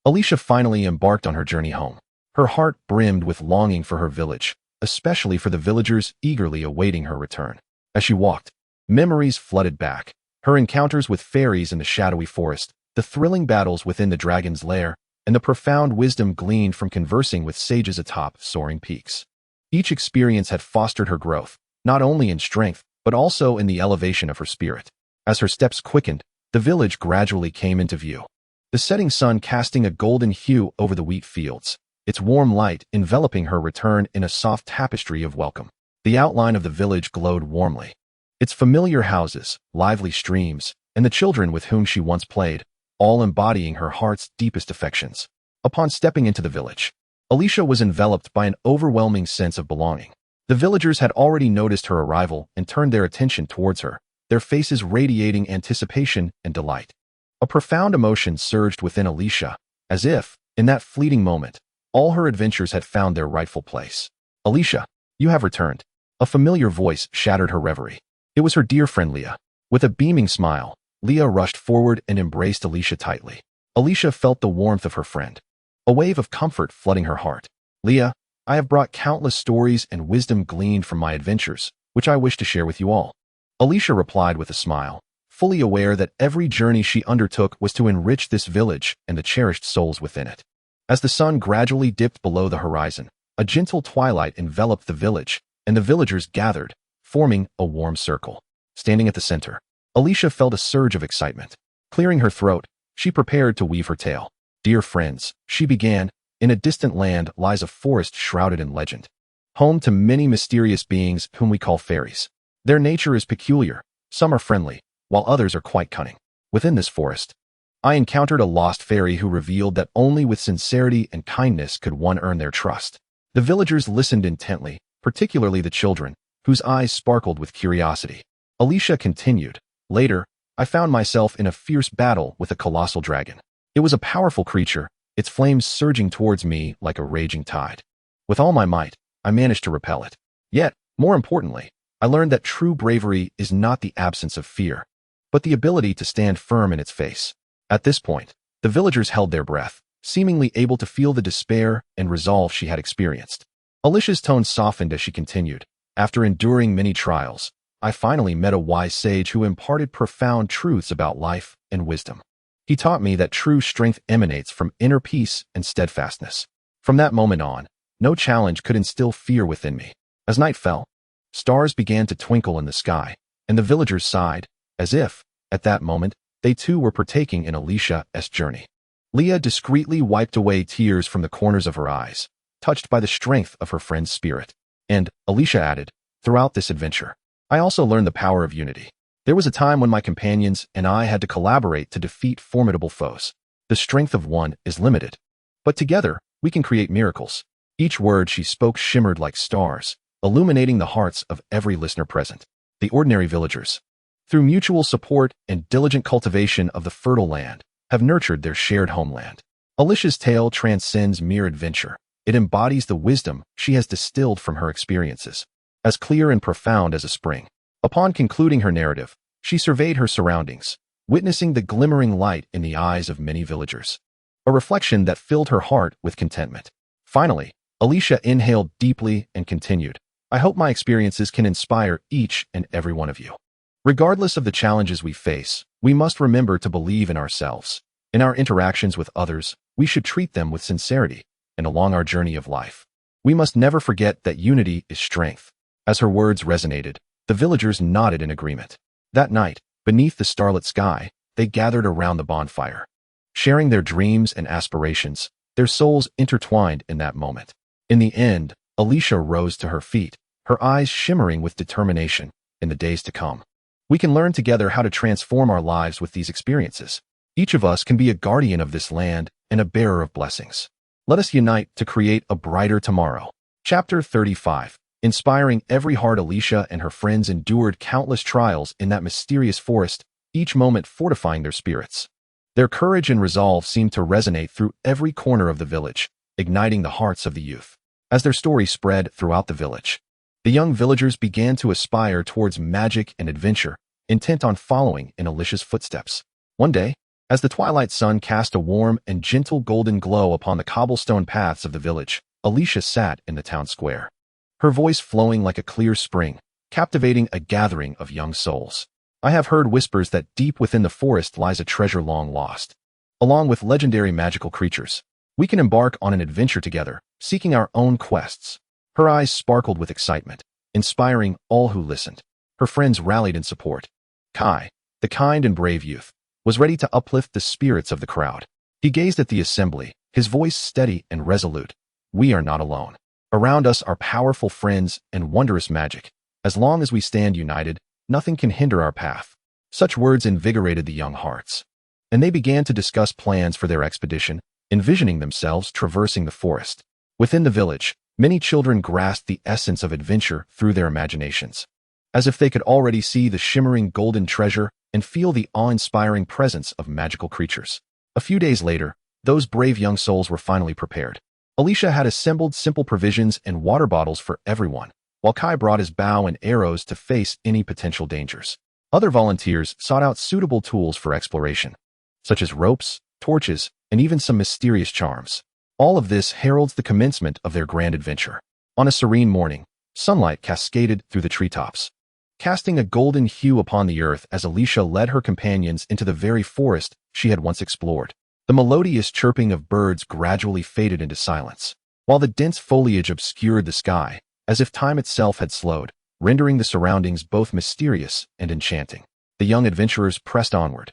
Alysia finally embarked on her journey home. Her heart brimmed with longing for her village, especially for the villagers eagerly awaiting her return. As she walked, memories flooded back. Her encounters with fairies in the shadowy forest, the thrilling battles within the dragon's lair, and the profound wisdom gleaned from conversing with sages atop soaring peaks. Each experience had fostered her growth, not only in strength, but also in the elevation of her spirit. As her steps quickened, the village gradually came into view. The setting sun casting a golden hue over the wheat fields, its warm light enveloping her return in a soft tapestry of welcome. The outline of the village glowed warmly. Its familiar houses, lively streams, and the children with whom she once played, all embodying her heart's deepest affections. Upon stepping into the village, Alysia was enveloped by an overwhelming sense of belonging. The villagers had already noticed her arrival and turned their attention towards her, their faces radiating anticipation and delight. A profound emotion surged within Alysia, as if, in that fleeting moment, all her adventures had found their rightful place. "Alysia, you have returned." A familiar voice shattered her reverie. It was her dear friend Leah. With a beaming smile, Leah rushed forward and embraced Alysia tightly. Alysia felt the warmth of her friend, a wave of comfort flooding her heart. "Leah, I have brought countless stories and wisdom gleaned from my adventures, which I wish to share with you all." Alysia replied with a smile, fully aware that every journey she undertook was to enrich this village and the cherished souls within it. As the sun gradually dipped below the horizon, a gentle twilight enveloped the village, and the villagers gathered, forming a warm circle. Standing at the center, Alysia felt a surge of excitement. Clearing her throat, she prepared to weave her tale. "Dear friends," she began, "in a distant land lies a forest shrouded in legend, home to many mysterious beings whom we call fairies. Their nature is peculiar, some are friendly, while others are quite cunning. Within this forest, I encountered a lost fairy who revealed that only with sincerity and kindness could one earn their trust." The villagers listened intently, particularly the children, whose eyes sparkled with curiosity. Alysia continued, "Later, I found myself in a fierce battle with a colossal dragon. It was a powerful creature, its flames surging towards me like a raging tide. With all my might, I managed to repel it. Yet, more importantly, I learned that true bravery is not the absence of fear, but the ability to stand firm in its face." At this point, the villagers held their breath, seemingly able to feel the despair and resolve she had experienced. Alicia's tone softened as she continued, "After enduring many trials, I finally met a wise sage who imparted profound truths about life and wisdom. He taught me that true strength emanates from inner peace and steadfastness. From that moment on, no challenge could instill fear within me." As night fell, stars began to twinkle in the sky, and the villagers sighed, as if, at that moment, they too were partaking in Alicia's journey. Leah discreetly wiped away tears from the corners of her eyes, touched by the strength of her friend's spirit. And, Alysia added, "Throughout this adventure, I also learned the power of unity. There was a time when my companions and I had to collaborate to defeat formidable foes. The strength of one is limited, but together we can create miracles." Each word she spoke shimmered like stars, illuminating the hearts of every listener present. The ordinary villagers, through mutual support and diligent cultivation of the fertile land, have nurtured their shared homeland. Alicia's tale transcends mere adventure. It embodies the wisdom she has distilled from her experiences, as clear and profound as a spring. Upon concluding her narrative, she surveyed her surroundings, witnessing the glimmering light in the eyes of many villagers, a reflection that filled her heart with contentment. Finally, Alysia inhaled deeply and continued, "I hope my experiences can inspire each and every one of you. Regardless of the challenges we face, we must remember to believe in ourselves. In our interactions with others, we should treat them with sincerity, and along our journey of life, we must never forget that unity is strength." As her words resonated, the villagers nodded in agreement. That night, beneath the starlit sky, they gathered around the bonfire, sharing their dreams and aspirations, their souls intertwined in that moment. In the end, Alysia rose to her feet, her eyes shimmering with determination. In the days to come, we can learn together how to transform our lives with these experiences. Each of us can be a guardian of this land and a bearer of blessings. Let us unite to create a brighter tomorrow. Chapter 35. Inspiring every heart, Alysia and her friends endured countless trials in that mysterious forest, each moment fortifying their spirits. Their courage and resolve seemed to resonate through every corner of the village, igniting the hearts of the youth. As their story spread throughout the village, the young villagers began to aspire towards magic and adventure, intent on following in Alicia's footsteps. One day, as the twilight sun cast a warm and gentle golden glow upon the cobblestone paths of the village, Alysia sat in the town square, her voice flowing like a clear spring, captivating a gathering of young souls. I have heard whispers that deep within the forest lies a treasure long lost. Along with legendary magical creatures, we can embark on an adventure together, seeking our own quests. Her eyes sparkled with excitement, inspiring all who listened. Her friends rallied in support. Kai, the kind and brave youth, was ready to uplift the spirits of the crowd. He gazed at the assembly, his voice steady and resolute. We are not alone. Around us are powerful friends and wondrous magic. As long as we stand united, nothing can hinder our path. Such words invigorated the young hearts, and they began to discuss plans for their expedition, envisioning themselves traversing the forest. Within the village, many children grasped the essence of adventure through their imaginations, as if they could already see the shimmering golden treasure and feel the awe-inspiring presence of magical creatures. A few days later, those brave young souls were finally prepared. Alysia had assembled simple provisions and water bottles for everyone, while Kai brought his bow and arrows to face any potential dangers. Other volunteers sought out suitable tools for exploration, such as ropes, torches, and even some mysterious charms. All of this heralds the commencement of their grand adventure. On a serene morning, sunlight cascaded through the treetops, casting a golden hue upon the earth as Alysia led her companions into the very forest she had once explored. The melodious chirping of birds gradually faded into silence, while the dense foliage obscured the sky, as if time itself had slowed, rendering the surroundings both mysterious and enchanting. The young adventurers pressed onward,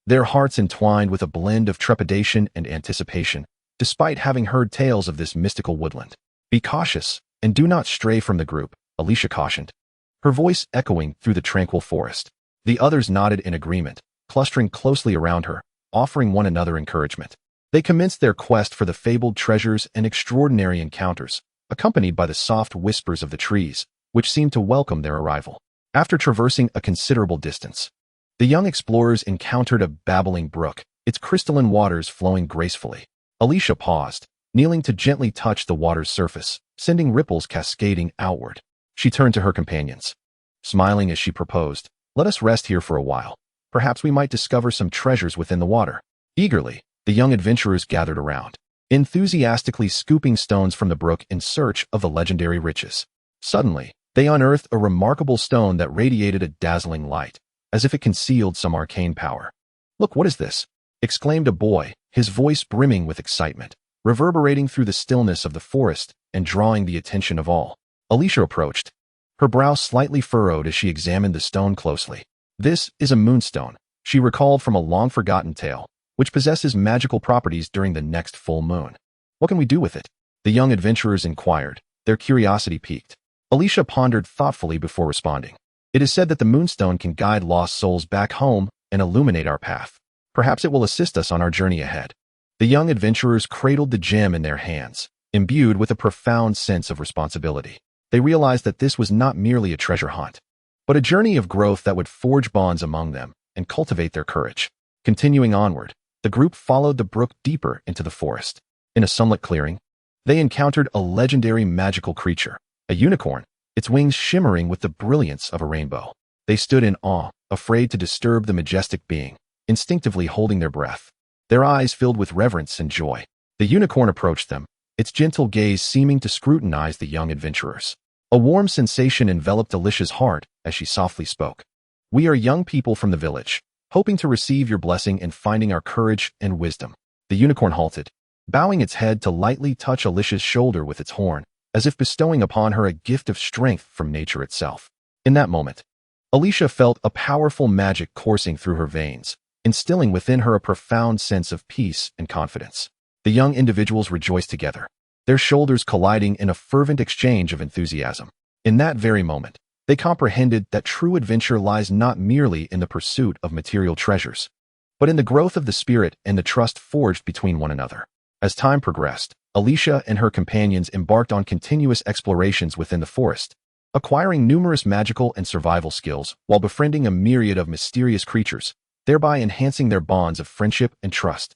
their hearts entwined with a blend of trepidation and anticipation, despite having heard tales of this mystical woodland. Be cautious, and do not stray from the group, Alysia cautioned, her voice echoing through the tranquil forest. The others nodded in agreement, clustering closely around her, offering one another encouragement. They commenced their quest for the fabled treasures and extraordinary encounters, accompanied by the soft whispers of the trees, which seemed to welcome their arrival. After traversing a considerable distance, the young explorers encountered a babbling brook, its crystalline waters flowing gracefully. Alysia paused, kneeling to gently touch the water's surface, sending ripples cascading outward. She turned to her companions, smiling as she proposed, "Let us rest here for a while. Perhaps we might discover some treasures within the water." Eagerly, the young adventurers gathered around, enthusiastically scooping stones from the brook in search of the legendary riches. Suddenly, they unearthed a remarkable stone that radiated a dazzling light, as if it concealed some arcane power. "Look, what is this?" exclaimed a boy, his voice brimming with excitement, reverberating through the stillness of the forest and drawing the attention of all. Alysia approached, her brow slightly furrowed as she examined the stone closely. "This is a moonstone," she recalled from a long-forgotten tale, which possesses magical properties during the next full moon. "What can we do with it?" the young adventurers inquired, their curiosity piqued. Alysia pondered thoughtfully before responding. "It is said that the moonstone can guide lost souls back home and illuminate our path. Perhaps it will assist us on our journey ahead." The young adventurers cradled the gem in their hands, imbued with a profound sense of responsibility. They realized that this was not merely a treasure hunt, but a journey of growth that would forge bonds among them and cultivate their courage. Continuing onward, the group followed the brook deeper into the forest. In a sunlit clearing, they encountered a legendary magical creature, a unicorn, its wings shimmering with the brilliance of a rainbow. They stood in awe, afraid to disturb the majestic being, instinctively holding their breath, their eyes filled with reverence and joy. The unicorn approached them, its gentle gaze seeming to scrutinize the young adventurers. A warm sensation enveloped Alicia's heart as she softly spoke. "We are young people from the village, hoping to receive your blessing in finding our courage and wisdom." The unicorn halted, bowing its head to lightly touch Alicia's shoulder with its horn, as if bestowing upon her a gift of strength from nature itself. In that moment, Alysia felt a powerful magic coursing through her veins, instilling within her a profound sense of peace and confidence. The young individuals rejoiced together, their shoulders colliding in a fervent exchange of enthusiasm. In that very moment, they comprehended that true adventure lies not merely in the pursuit of material treasures, but in the growth of the spirit and the trust forged between one another. As time progressed, Alysia and her companions embarked on continuous explorations within the forest, acquiring numerous magical and survival skills while befriending a myriad of mysterious creatures, thereby enhancing their bonds of friendship and trust.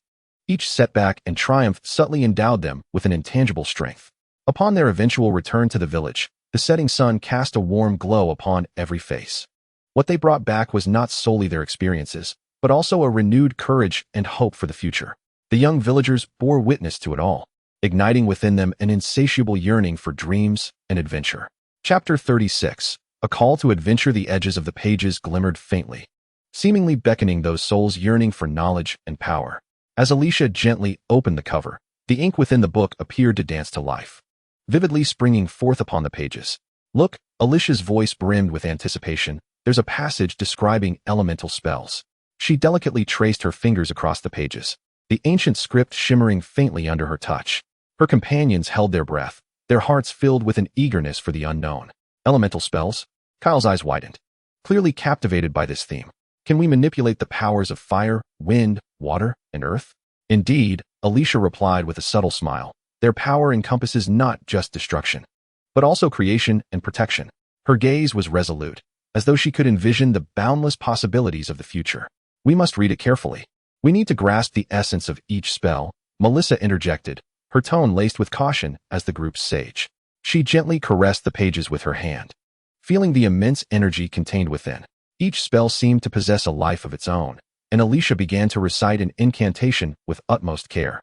Each setback and triumph subtly endowed them with an intangible strength. Upon their eventual return to the village, the setting sun cast a warm glow upon every face. What they brought back was not solely their experiences, but also a renewed courage and hope for the future. The young villagers bore witness to it all, igniting within them an insatiable yearning for dreams and adventure. Chapter 36. A call to adventure. The edges of the pages glimmered faintly, seemingly beckoning those souls yearning for knowledge and power. As Alysia gently opened the cover, the ink within the book appeared to dance to life, vividly springing forth upon the pages. "Look," Alicia's voice brimmed with anticipation, "there's a passage describing elemental spells." She delicately traced her fingers across the pages, the ancient script shimmering faintly under her touch. Her companions held their breath, their hearts filled with an eagerness for the unknown. Elemental spells? Kyle's eyes widened, clearly captivated by this theme. Can we manipulate the powers of fire, wind, water, and earth? Indeed, Alysia replied with a subtle smile. Their power encompasses not just destruction, but also creation and protection. Her gaze was resolute, as though she could envision the boundless possibilities of the future. We must read it carefully. We need to grasp the essence of each spell, Melissa interjected, her tone laced with caution as the group's sage. She gently caressed the pages with her hand, feeling the immense energy contained within. Each spell seemed to possess a life of its own, and Alysia began to recite an incantation with utmost care.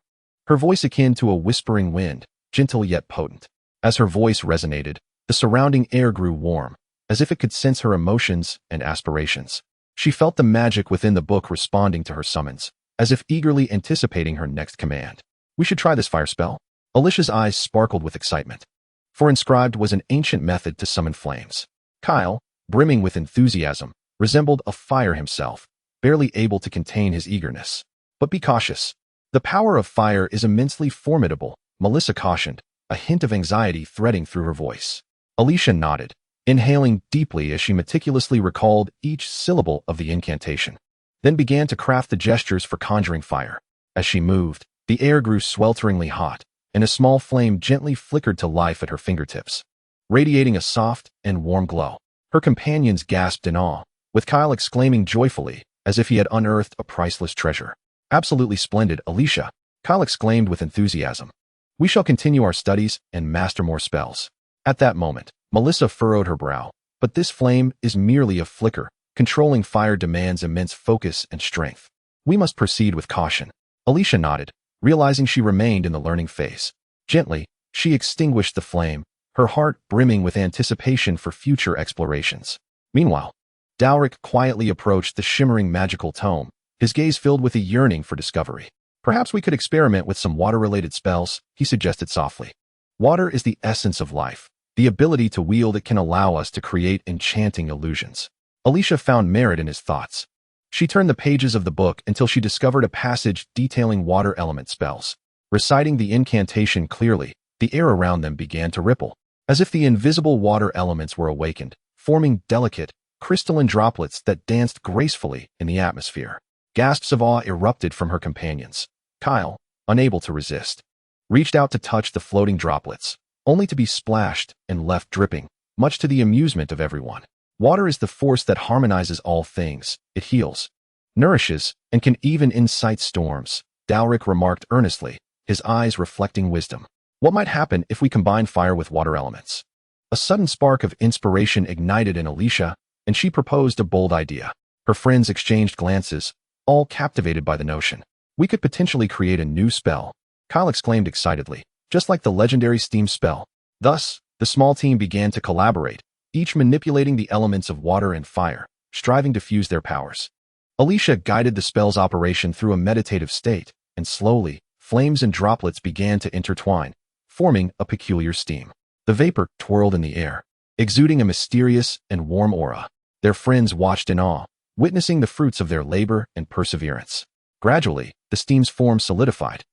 Her voice akin to a whispering wind, gentle yet potent. As her voice resonated, the surrounding air grew warm, as if it could sense her emotions and aspirations. She felt the magic within the book responding to her summons, as if eagerly anticipating her next command. "We should try this fire spell." Alicia's eyes sparkled with excitement, for inscribed was an ancient method to summon flames. Kyle, brimming with enthusiasm, resembled a fire himself, barely able to contain his eagerness. "But be cautious. The power of fire is immensely formidable," Melissa cautioned, a hint of anxiety threading through her voice. Alysia nodded, inhaling deeply as she meticulously recalled each syllable of the incantation, then began to craft the gestures for conjuring fire. As she moved, the air grew swelteringly hot, and a small flame gently flickered to life at her fingertips, radiating a soft and warm glow. Her companions gasped in awe, with Kyle exclaiming joyfully, as if he had unearthed a priceless treasure. "Absolutely splendid, Alysia," Kyle exclaimed with enthusiasm. "We shall continue our studies and master more spells." At that moment, Melissa furrowed her brow. "But this flame is merely a flicker. Controlling fire demands immense focus and strength. We must proceed with caution." Alysia nodded, realizing she remained in the learning phase. Gently, she extinguished the flame, her heart brimming with anticipation for future explorations. Meanwhile, Dowrick quietly approached the shimmering magical tome, his gaze filled with a yearning for discovery. "Perhaps we could experiment with some water-related spells," he suggested softly. "Water is the essence of life. The ability to wield it can allow us to create enchanting illusions." Alysia found merit in his thoughts. She turned the pages of the book until she discovered a passage detailing water element spells. Reciting the incantation clearly, the air around them began to ripple, as if the invisible water elements were awakened, forming delicate, crystalline droplets that danced gracefully in the atmosphere. Gasps of awe erupted from her companions. Kyle, unable to resist, reached out to touch the floating droplets, only to be splashed and left dripping, much to the amusement of everyone. Water is the force that harmonizes all things. It heals, nourishes, and can even incite storms, Dowrick remarked earnestly, his eyes reflecting wisdom. What might happen if we combine fire with water elements? A sudden spark of inspiration ignited in Alysia, and she proposed a bold idea. Her friends exchanged glances, all captivated by the notion. "We could potentially create a new spell," Kyle exclaimed excitedly, "just like the legendary steam spell." Thus, the small team began to collaborate, each manipulating the elements of water and fire, striving to fuse their powers. Alysia guided the spell's operation through a meditative state, and slowly, flames and droplets began to intertwine, forming a peculiar steam. The vapor twirled in the air, exuding a mysterious and warm aura. Their friends watched in awe, witnessing the fruits of their labor and perseverance. Gradually, the steam's form solidified,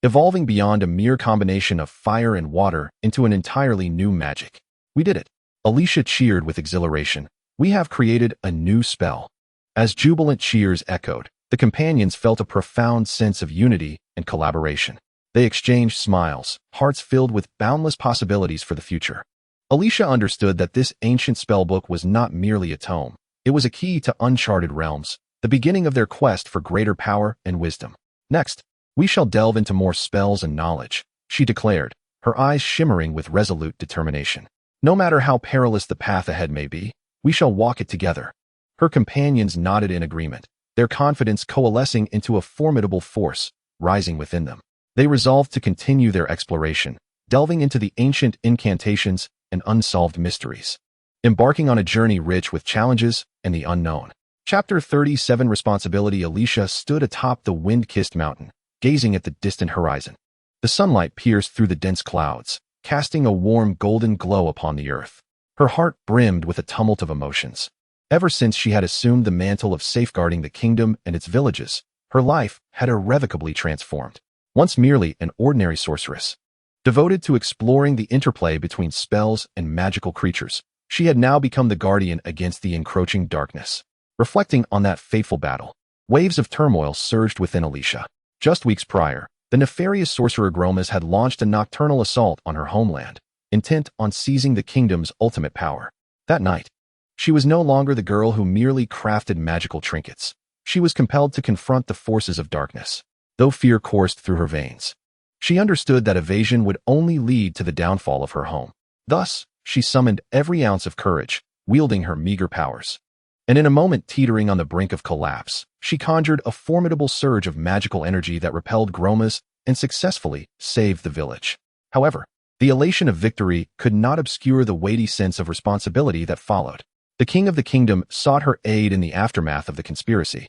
evolving beyond a mere combination of fire and water into an entirely new magic. "We did it!" Alysia cheered with exhilaration. "We have created a new spell." As jubilant cheers echoed, the companions felt a profound sense of unity and collaboration. They exchanged smiles, hearts filled with boundless possibilities for the future. Alysia understood that this ancient spellbook was not merely a tome. It was a key to uncharted realms, the beginning of their quest for greater power and wisdom. Next, we shall delve into more spells and knowledge, she declared, her eyes shimmering with resolute determination. No matter how perilous the path ahead may be, we shall walk it together. Her companions nodded in agreement, their confidence coalescing into a formidable force rising within them. They resolved to continue their exploration, delving into the ancient incantations and unsolved mysteries, embarking on a journey rich with challenges and the unknown. Chapter 37 Responsibility. Alysia stood atop the wind-kissed mountain, gazing at the distant horizon. The sunlight pierced through the dense clouds, casting a warm golden glow upon the earth. Her heart brimmed with a tumult of emotions. Ever since she had assumed the mantle of safeguarding the kingdom and its villages, her life had irrevocably transformed. Once merely an ordinary sorceress, devoted to exploring the interplay between spells and magical creatures, she had now become the guardian against the encroaching darkness. Reflecting on that fateful battle, waves of turmoil surged within Alysia. Just weeks prior, the nefarious sorcerer Gromas had launched a nocturnal assault on her homeland, intent on seizing the kingdom's ultimate power. That night, she was no longer the girl who merely crafted magical trinkets. She was compelled to confront the forces of darkness. Though fear coursed through her veins, she understood that evasion would only lead to the downfall of her home. Thus, she summoned every ounce of courage, wielding her meager powers. And in a moment teetering on the brink of collapse, she conjured a formidable surge of magical energy that repelled Gromas and successfully saved the village. However, the elation of victory could not obscure the weighty sense of responsibility that followed. The king of the kingdom sought her aid in the aftermath of the conspiracy,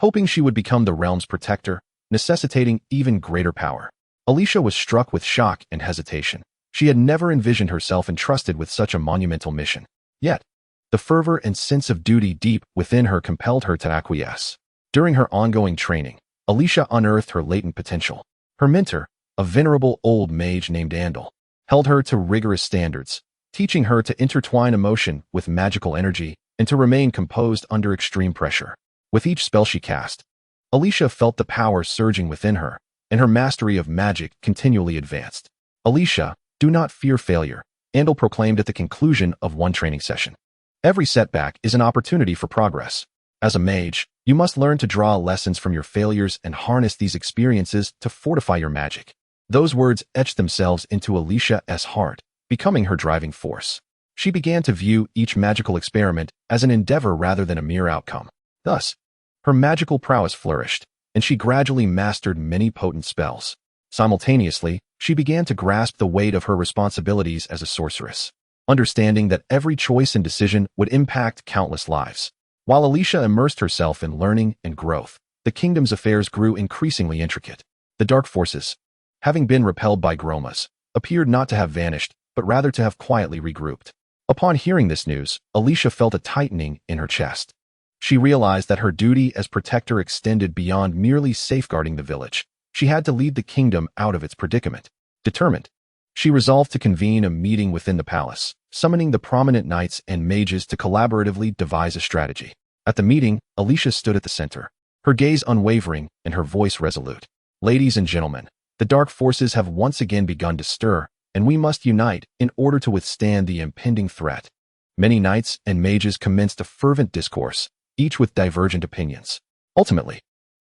hoping she would become the realm's protector, necessitating even greater power. Alysia was struck with shock and hesitation. She had never envisioned herself entrusted with such a monumental mission. Yet, the fervor and sense of duty deep within her compelled her to acquiesce. During her ongoing training, Alysia unearthed her latent potential. Her mentor, a venerable old mage named Aldis, held her to rigorous standards, teaching her to intertwine emotion with magical energy and to remain composed under extreme pressure. With each spell she cast, Alysia felt the power surging within her, and her mastery of magic continually advanced. "Alysia, do not fear failure," Aldis proclaimed at the conclusion of one training session. "Every setback is an opportunity for progress. As a mage, you must learn to draw lessons from your failures and harness these experiences to fortify your magic." Those words etched themselves into Alysia's heart, becoming her driving force. She began to view each magical experiment as an endeavor rather than a mere outcome. Thus, her magical prowess flourished, and she gradually mastered many potent spells. Simultaneously, she began to grasp the weight of her responsibilities as a sorceress, understanding that every choice and decision would impact countless lives. While Alysia immersed herself in learning and growth, the kingdom's affairs grew increasingly intricate. The dark forces, having been repelled by Gromas, appeared not to have vanished, but rather to have quietly regrouped. Upon hearing this news, Alysia felt a tightening in her chest. She realized that her duty as protector extended beyond merely safeguarding the village. She had to lead the kingdom out of its predicament. Determined, she resolved to convene a meeting within the palace, summoning the prominent knights and mages to collaboratively devise a strategy. At the meeting, Alysia stood at the center, her gaze unwavering and her voice resolute. "Ladies and gentlemen, the dark forces have once again begun to stir, and we must unite in order to withstand the impending threat." Many knights and mages commenced a fervent discourse, each with divergent opinions. Ultimately,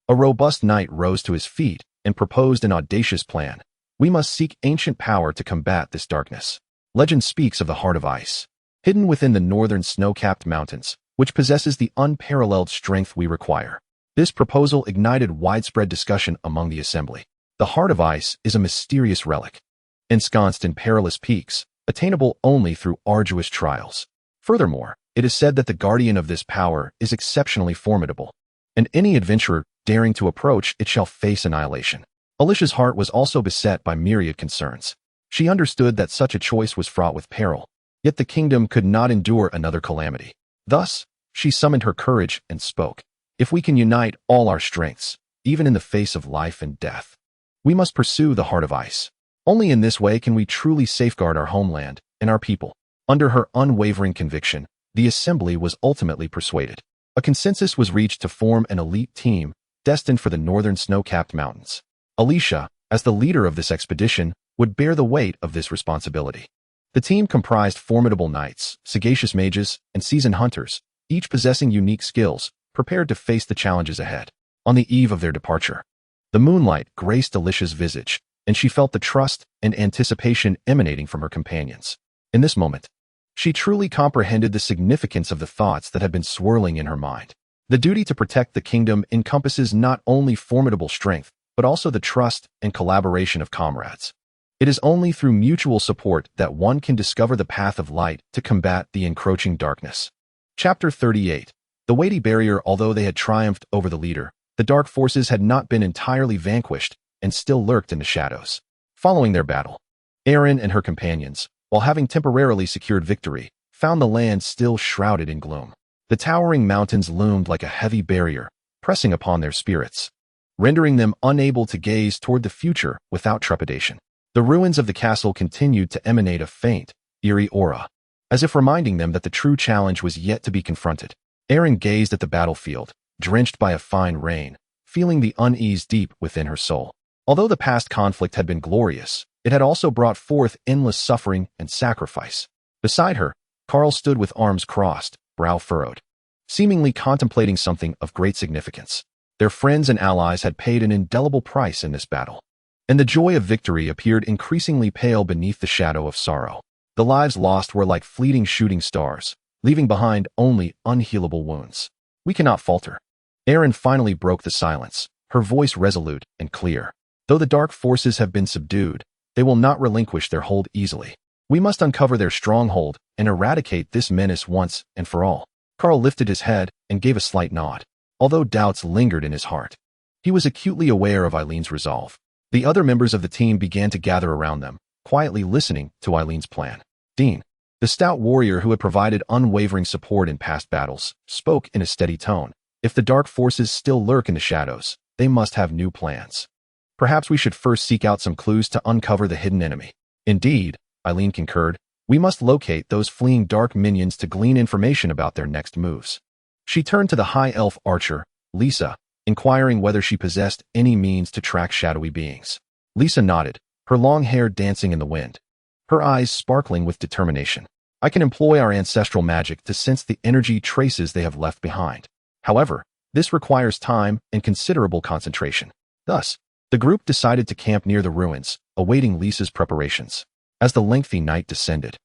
a robust knight rose to his feet and proposed an audacious plan. "We must seek ancient power to combat this darkness. Legend speaks of the Heart of Ice, hidden within the northern snow-capped mountains, which possesses the unparalleled strength we require." This proposal ignited widespread discussion among the assembly. The Heart of Ice is a mysterious relic, ensconced in perilous peaks, attainable only through arduous trials. Furthermore, it is said that the guardian of this power is exceptionally formidable, and any adventurer daring to approach it shall face annihilation. Alysia's heart was also beset by myriad concerns. She understood that such a choice was fraught with peril, yet the kingdom could not endure another calamity. Thus, she summoned her courage and spoke. "If we can unite all our strengths, even in the face of life and death, we must pursue the Heart of Ice. Only in this way can we truly safeguard our homeland and our people." Under her unwavering conviction, the assembly was ultimately persuaded. A consensus was reached to form an elite team destined for the northern snow-capped mountains. Alysia, as the leader of this expedition, would bear the weight of this responsibility. The team comprised formidable knights, sagacious mages, and seasoned hunters, each possessing unique skills, prepared to face the challenges ahead. On the eve of their departure, the moonlight graced Alysia's visage, and she felt the trust and anticipation emanating from her companions. In this moment, she truly comprehended the significance of the thoughts that had been swirling in her mind. The duty to protect the kingdom encompasses not only formidable strength, but also the trust and collaboration of comrades. It is only through mutual support that one can discover the path of light to combat the encroaching darkness. Chapter 38. The weighty barrier. Although they had triumphed over the leader, the dark forces had not been entirely vanquished and still lurked in the shadows. Following their battle, Erin and her companions, while having temporarily secured victory, found the land still shrouded in gloom. The towering mountains loomed like a heavy barrier, pressing upon their spirits, rendering them unable to gaze toward the future without trepidation. The ruins of the castle continued to emanate a faint, eerie aura, as if reminding them that the true challenge was yet to be confronted. Erin gazed at the battlefield, drenched by a fine rain, feeling the unease deep within her soul. Although the past conflict had been glorious, it had also brought forth endless suffering and sacrifice. Beside her, Carl stood with arms crossed, brow furrowed, seemingly contemplating something of great significance. Their friends and allies had paid an indelible price in this battle, and the joy of victory appeared increasingly pale beneath the shadow of sorrow. The lives lost were like fleeting shooting stars, leaving behind only unhealable wounds. "We cannot falter." Erin finally broke the silence, her voice resolute and clear. "Though the dark forces have been subdued, they will not relinquish their hold easily. We must uncover their stronghold and eradicate this menace once and for all." Carl lifted his head and gave a slight nod, although doubts lingered in his heart. He was acutely aware of Eileen's resolve. The other members of the team began to gather around them, quietly listening to Eileen's plan. Dean, the stout warrior who had provided unwavering support in past battles, spoke in a steady tone. "If the dark forces still lurk in the shadows, they must have new plans. Perhaps we should first seek out some clues to uncover the hidden enemy." "Indeed," Eileen concurred. "We must locate those fleeing dark minions to glean information about their next moves." She turned to the high elf archer, Lisa, inquiring whether she possessed any means to track shadowy beings. Lisa nodded, her long hair dancing in the wind, her eyes sparkling with determination. "I can employ our ancestral magic to sense the energy traces they have left behind. However, this requires time and considerable concentration." Thus, the group decided to camp near the ruins, awaiting Lisa's preparations. As the lengthy night descended,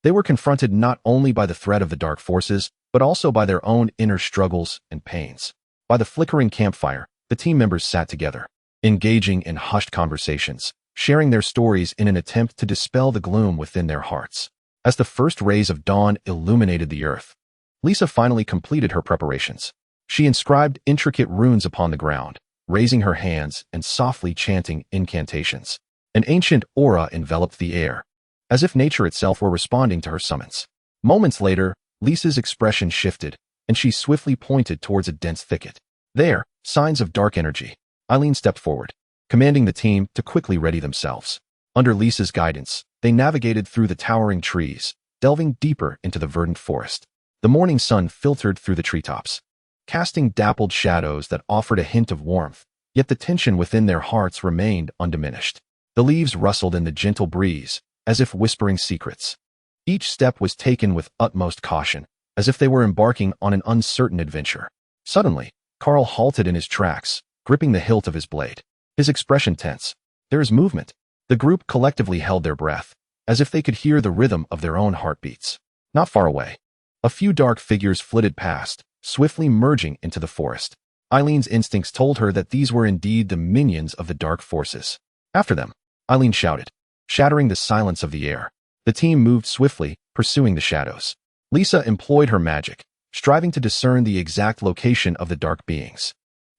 they were confronted not only by the threat of the dark forces, but also by their own inner struggles and pains. By the flickering campfire, the team members sat together, engaging in hushed conversations, sharing their stories in an attempt to dispel the gloom within their hearts. As the first rays of dawn illuminated the earth, Lisa finally completed her preparations. She inscribed intricate runes upon the ground, raising her hands and softly chanting incantations. An ancient aura enveloped the air, as if nature itself were responding to her summons. Moments later, Lisa's expression shifted, and she swiftly pointed towards a dense thicket. There, signs of dark energy. Eileen stepped forward, commanding the team to quickly ready themselves. Under Lisa's guidance, they navigated through the towering trees, delving deeper into the verdant forest. The morning sun filtered through the treetops, casting dappled shadows that offered a hint of warmth, yet the tension within their hearts remained undiminished. The leaves rustled in the gentle breeze, as if whispering secrets. Each step was taken with utmost caution, as if they were embarking on an uncertain adventure. Suddenly, Carl halted in his tracks, gripping the hilt of his blade, his expression tense. "There is movement." The group collectively held their breath, as if they could hear the rhythm of their own heartbeats. Not far away, a few dark figures flitted past, swiftly merging into the forest. Eileen's instincts told her that these were indeed the minions of the dark forces. "After them," Eileen shouted, shattering the silence of the air. The team moved swiftly, pursuing the shadows. Lisa employed her magic, striving to discern the exact location of the dark beings.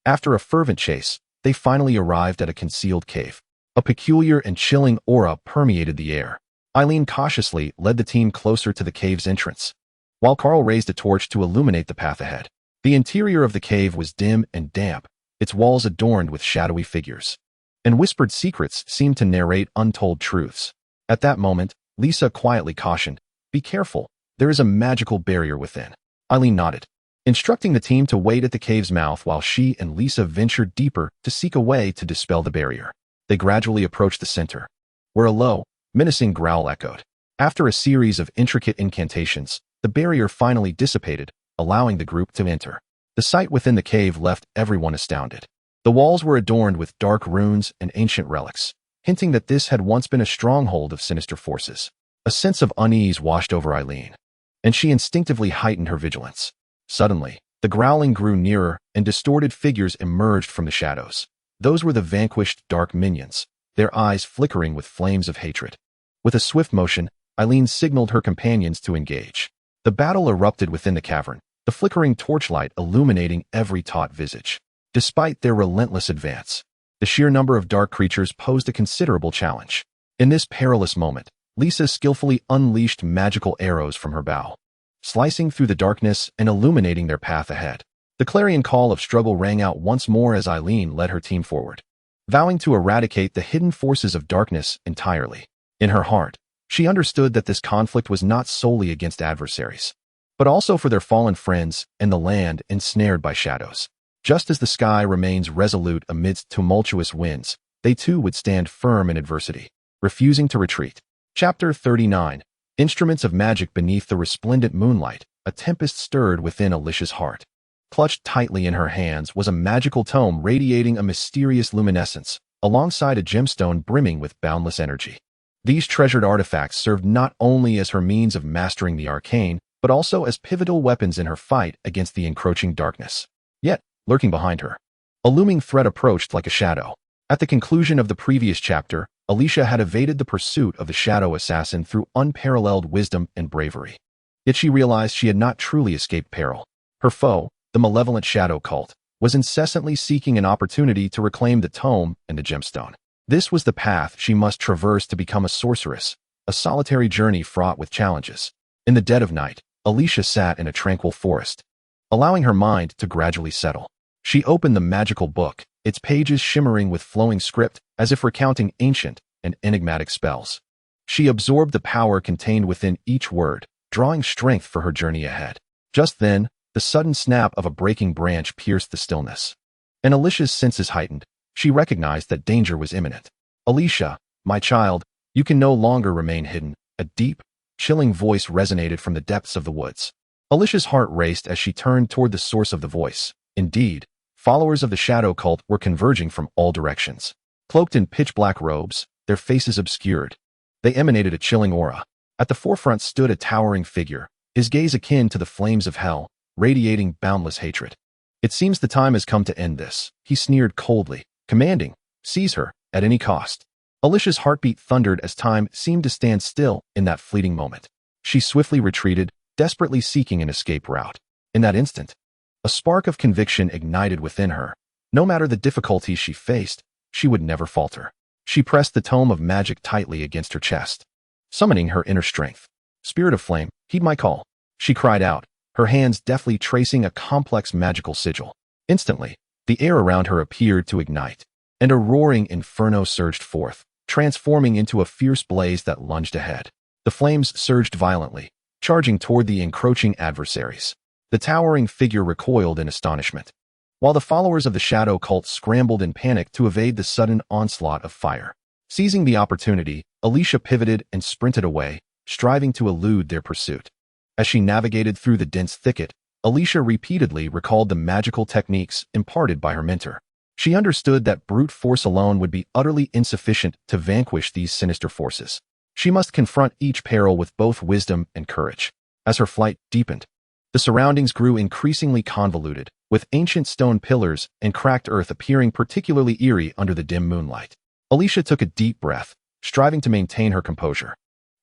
After a fervent chase, they finally arrived at a concealed cave. A peculiar and chilling aura permeated the air. Eileen cautiously led the team closer to the cave's entrance, while Carl raised a torch to illuminate the path ahead. The interior of the cave was dim and damp, its walls adorned with shadowy figures, and whispered secrets seemed to narrate untold truths. At that moment, Lisa quietly cautioned, "Be careful, there is a magical barrier within." Eileen nodded, instructing the team to wait at the cave's mouth while she and Lisa ventured deeper to seek a way to dispel the barrier. They gradually approached the center, where a low, menacing growl echoed. After a series of intricate incantations, the barrier finally dissipated, allowing the group to enter. The sight within the cave left everyone astounded. The walls were adorned with dark runes and ancient relics, hinting that this had once been a stronghold of sinister forces. A sense of unease washed over Eileen, and she instinctively heightened her vigilance. Suddenly, the growling grew nearer, and distorted figures emerged from the shadows. Those were the vanquished dark minions, their eyes flickering with flames of hatred. With a swift motion, Eileen signaled her companions to engage. The battle erupted within the cavern, the flickering torchlight illuminating every taut visage. Despite their relentless advance, the sheer number of dark creatures posed a considerable challenge. In this perilous moment, Lisa skillfully unleashed magical arrows from her bow, slicing through the darkness and illuminating their path ahead. The clarion call of struggle rang out once more as Eileen led her team forward, vowing to eradicate the hidden forces of darkness entirely. In her heart, she understood that this conflict was not solely against adversaries, but also for their fallen friends and the land ensnared by shadows. Just as the sky remains resolute amidst tumultuous winds, they too would stand firm in adversity, refusing to retreat. Chapter 39. Instruments of magic beneath the resplendent moonlight. A tempest stirred within Alysia's heart. Clutched tightly in her hands was a magical tome radiating a mysterious luminescence, alongside a gemstone brimming with boundless energy. These treasured artifacts served not only as her means of mastering the arcane, but also as pivotal weapons in her fight against the encroaching darkness. Yet, lurking behind her, a looming threat approached like a shadow. At the conclusion of the previous chapter, Alysia had evaded the pursuit of the shadow assassin through unparalleled wisdom and bravery. Yet she realized she had not truly escaped peril. Her foe, the malevolent shadow cult, was incessantly seeking an opportunity to reclaim the tome and the gemstone. This was the path she must traverse to become a sorceress, a solitary journey fraught with challenges. In the dead of night, Alysia sat in a tranquil forest, allowing her mind to gradually settle. She opened the magical book, its pages shimmering with flowing script as if recounting ancient and enigmatic spells. She absorbed the power contained within each word, drawing strength for her journey ahead. Just then, the sudden snap of a breaking branch pierced the stillness, and Alysia's senses heightened. She recognized that danger was imminent. "Alysia, my child, you can no longer remain hidden." A deep, chilling voice resonated from the depths of the woods. Alysia's heart raced as she turned toward the source of the voice. Indeed, followers of the shadow cult were converging from all directions. Cloaked in pitch-black robes, their faces obscured, they emanated a chilling aura. At the forefront stood a towering figure, his gaze akin to the flames of hell, radiating boundless hatred. "It seems the time has come to end this," he sneered coldly, commanding, "Seize her, at any cost." Alysia's heartbeat thundered as time seemed to stand still in that fleeting moment. She swiftly retreated, desperately seeking an escape route. In that instant, a spark of conviction ignited within her. No matter the difficulties she faced, she would never falter. She pressed the tome of magic tightly against her chest, summoning her inner strength. "Spirit of flame, heed my call," she cried out, her hands deftly tracing a complex magical sigil. Instantly, the air around her appeared to ignite, and a roaring inferno surged forth, transforming into a fierce blaze that lunged ahead. The flames surged violently, charging toward the encroaching adversaries. The towering figure recoiled in astonishment, while the followers of the shadow cult scrambled in panic to evade the sudden onslaught of fire. Seizing the opportunity, Alysia pivoted and sprinted away, striving to elude their pursuit. As she navigated through the dense thicket, Alysia repeatedly recalled the magical techniques imparted by her mentor. She understood that brute force alone would be utterly insufficient to vanquish these sinister forces. She must confront each peril with both wisdom and courage. As her flight deepened, the surroundings grew increasingly convoluted, with ancient stone pillars and cracked earth appearing particularly eerie under the dim moonlight. Alysia took a deep breath, striving to maintain her composure.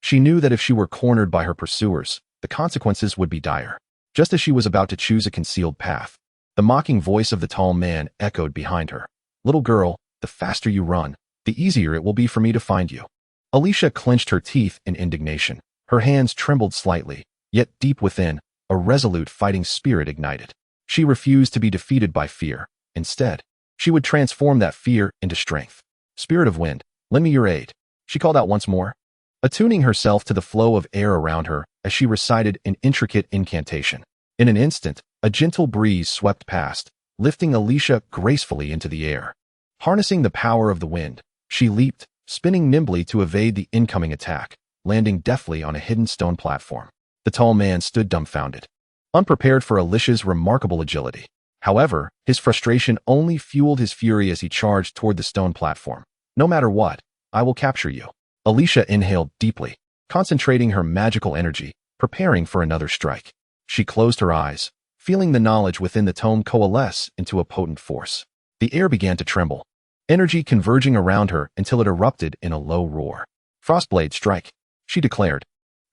She knew that if she were cornered by her pursuers, the consequences would be dire. Just as she was about to choose a concealed path, the mocking voice of the tall man echoed behind her. "Little girl, the faster you run, the easier it will be for me to find you." Alysia clenched her teeth in indignation. Her hands trembled slightly, yet deep within, a resolute fighting spirit ignited. She refused to be defeated by fear. Instead, she would transform that fear into strength. "Spirit of wind, lend me your aid," she called out once more, attuning herself to the flow of air around her as she recited an intricate incantation. In an instant, a gentle breeze swept past, lifting Alysia gracefully into the air. Harnessing the power of the wind, she leaped, spinning nimbly to evade the incoming attack. landing deftly on a hidden stone platform. The tall man stood dumbfounded, unprepared for Alicia's remarkable agility. However, his frustration only fueled his fury as he charged toward the stone platform. No matter what, I will capture you. Alysia inhaled deeply, concentrating her magical energy, preparing for another strike. She closed her eyes, feeling the knowledge within the tome coalesce into a potent force. The air began to tremble, energy converging around her until it erupted in a low roar. Frostblade strike, she declared,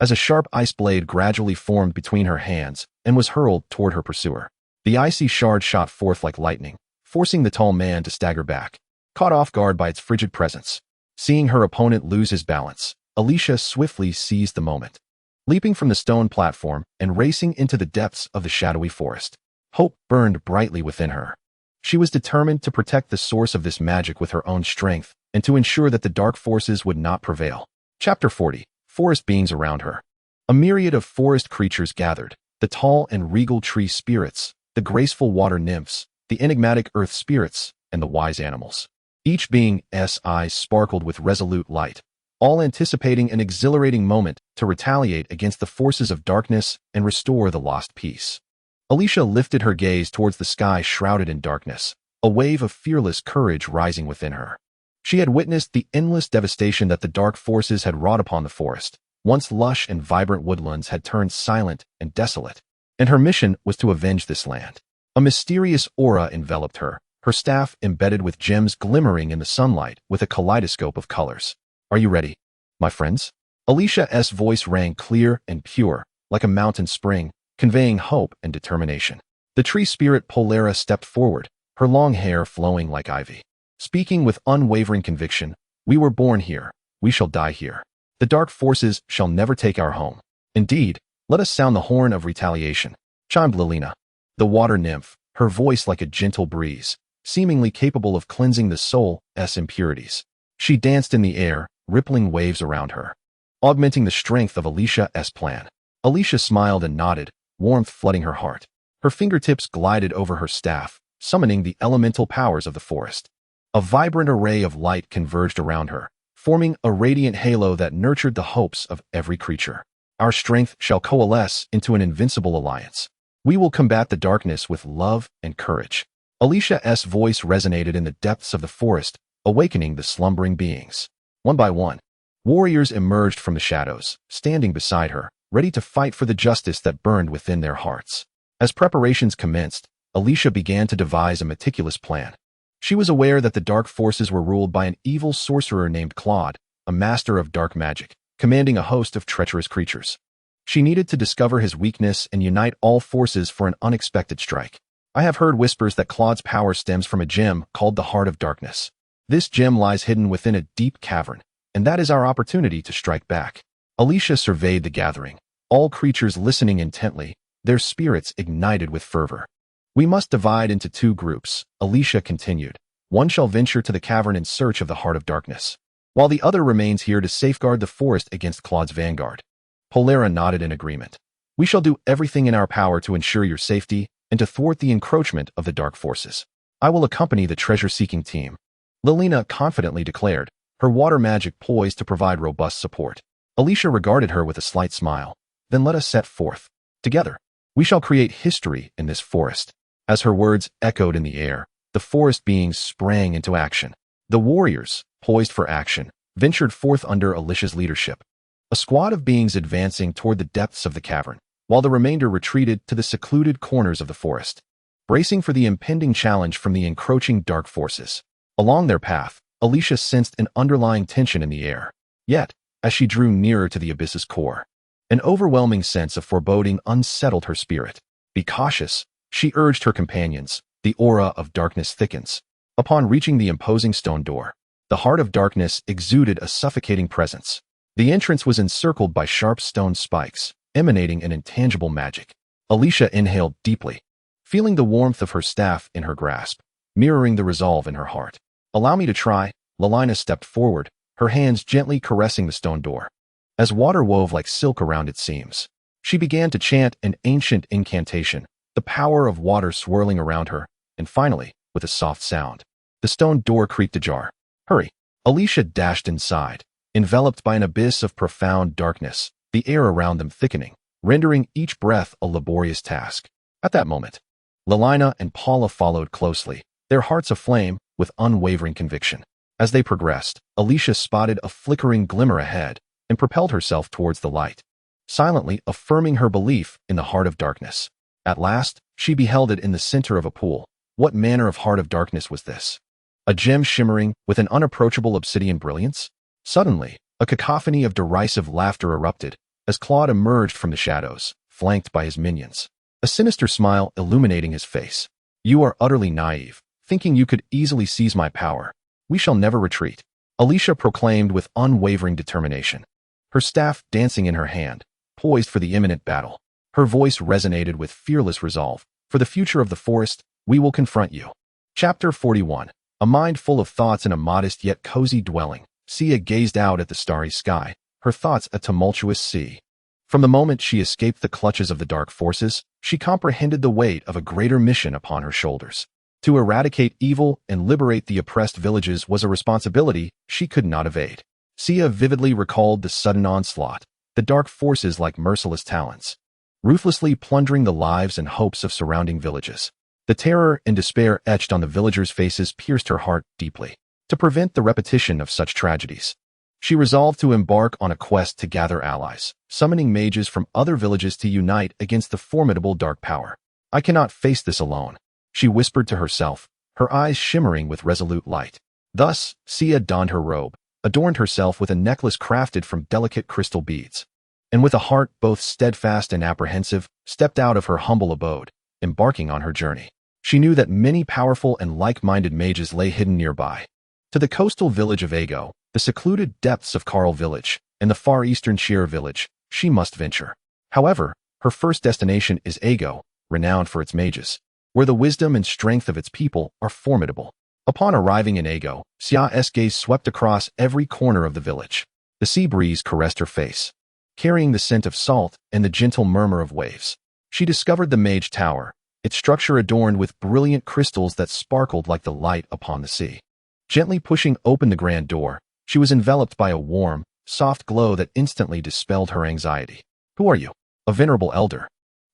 as a sharp ice blade gradually formed between her hands and was hurled toward her pursuer. The icy shard shot forth like lightning, forcing the tall man to stagger back, caught off guard by its frigid presence. Seeing her opponent lose his balance, Alysia swiftly seized the moment, leaping from the stone platform and racing into the depths of the shadowy forest. Hope burned brightly within her. She was determined to protect the source of this magic with her own strength and to ensure that the dark forces would not prevail. Chapter 40. Forest beings around her. A myriad of forest creatures gathered, the tall and regal tree spirits, the graceful water nymphs, the enigmatic earth spirits, and the wise animals. Each being's eyes sparkled with resolute light, all anticipating an exhilarating moment to retaliate against the forces of darkness and restore the lost peace. Alysia lifted her gaze towards the sky shrouded in darkness, a wave of fearless courage rising within her. She had witnessed the endless devastation that the dark forces had wrought upon the forest. Once lush and vibrant woodlands had turned silent and desolate, and her mission was to avenge this land. A mysterious aura enveloped her, her staff embedded with gems glimmering in the sunlight with a kaleidoscope of colors. Are you ready, my friends? Alicia's voice rang clear and pure, like a mountain spring, conveying hope and determination. The tree spirit Polera stepped forward, her long hair flowing like ivy. Speaking with unwavering conviction, we were born here, we shall die here. The dark forces shall never take our home. Indeed, let us sound the horn of retaliation, chimed Lilina, the water nymph, her voice like a gentle breeze, seemingly capable of cleansing the soul's impurities. She danced in the air, rippling waves around her, augmenting the strength of Alicia's plan. Alysia smiled and nodded, warmth flooding her heart. Her fingertips glided over her staff, summoning the elemental powers of the forest. A vibrant array of light converged around her, forming a radiant halo that nurtured the hopes of every creature. Our strength shall coalesce into an invincible alliance. We will combat the darkness with love and courage. Alicia's voice resonated in the depths of the forest, awakening the slumbering beings. One by one, warriors emerged from the shadows, standing beside her, ready to fight for the justice that burned within their hearts. As preparations commenced, Alysia began to devise a meticulous plan. She was aware that the dark forces were ruled by an evil sorcerer named Claude, a master of dark magic, commanding a host of treacherous creatures. She needed to discover his weakness and unite all forces for an unexpected strike. I have heard whispers that Claude's power stems from a gem called the Heart of Darkness. This gem lies hidden within a deep cavern, and that is our opportunity to strike back. Alysia surveyed the gathering, all creatures listening intently, their spirits ignited with fervor. We must divide into two groups, Alysia continued. One shall venture to the cavern in search of the Heart of Darkness, while the other remains here to safeguard the forest against Claude's vanguard. Polera nodded in agreement. We shall do everything in our power to ensure your safety and to thwart the encroachment of the dark forces. I will accompany the treasure-seeking team, Lilina confidently declared, her water magic poised to provide robust support. Alysia regarded her with a slight smile. Then let us set forth. Together, we shall create history in this forest. As her words echoed in the air, the forest beings sprang into action. The warriors, poised for action, ventured forth under Alicia's leadership. A squad of beings advancing toward the depths of the cavern, while the remainder retreated to the secluded corners of the forest, bracing for the impending challenge from the encroaching dark forces. Along their path, Alysia sensed an underlying tension in the air. Yet, as she drew nearer to the abyss's core, an overwhelming sense of foreboding unsettled her spirit. Be cautious, she urged her companions. The aura of darkness thickens. Upon reaching the imposing stone door, the Heart of Darkness exuded a suffocating presence. The entrance was encircled by sharp stone spikes, emanating an intangible magic. Alysia inhaled deeply, feeling the warmth of her staff in her grasp, mirroring the resolve in her heart. Allow me to try, Lilina stepped forward, her hands gently caressing the stone door. As water wove like silk around its seams, she began to chant an ancient incantation, the power of water swirling around her, and finally, with a soft sound, the stone door creaked ajar. Hurry! Alysia dashed inside, enveloped by an abyss of profound darkness, the air around them thickening, rendering each breath a laborious task. At that moment, Lelina and Paula followed closely, their hearts aflame with unwavering conviction. As they progressed, Alysia spotted a flickering glimmer ahead and propelled herself towards the light, silently affirming her belief in the heart of darkness. At last, she beheld it in the center of a pool. What manner of heart of darkness was this? A gem shimmering with an unapproachable obsidian brilliance? Suddenly, a cacophony of derisive laughter erupted as Claude emerged from the shadows, flanked by his minions, a sinister smile illuminating his face. "You are utterly naive, thinking you could easily seize my power. We shall never retreat," Alysia proclaimed with unwavering determination, her staff dancing in her hand, poised for the imminent battle. Her voice resonated with fearless resolve. "For the future of the forest, we will confront you." Chapter 41. A mind full of thoughts in a modest yet cozy dwelling, Sia gazed out at the starry sky, her thoughts a tumultuous sea. From the moment she escaped the clutches of the dark forces, she comprehended the weight of a greater mission upon her shoulders. To eradicate evil and liberate the oppressed villages was a responsibility she could not evade. Sia vividly recalled the sudden onslaught, the dark forces like merciless talons, ruthlessly plundering the lives and hopes of surrounding villages. The terror and despair etched on the villagers' faces pierced her heart deeply. To prevent the repetition of such tragedies, she resolved to embark on a quest to gather allies, summoning mages from other villages to unite against the formidable dark power. "I cannot face this alone," she whispered to herself, her eyes shimmering with resolute light. Thus, Sia donned her robe, adorned herself with a necklace crafted from delicate crystal beads, and with a heart both steadfast and apprehensive, stepped out of her humble abode, embarking on her journey. She knew that many powerful and like-minded mages lay hidden nearby. To the coastal village of Ago, the secluded depths of Carl village, and the far eastern Sheer village, she must venture. However, her first destination is Ago, renowned for its mages, where the wisdom and strength of its people are formidable. Upon arriving in Ago, Sia's gaze swept across every corner of the village. The sea breeze caressed her face, carrying the scent of salt and the gentle murmur of waves. She discovered the Mage Tower, its structure adorned with brilliant crystals that sparkled like the light upon the sea. Gently pushing open the grand door, she was enveloped by a warm, soft glow that instantly dispelled her anxiety. "Who are you?" A venerable elder,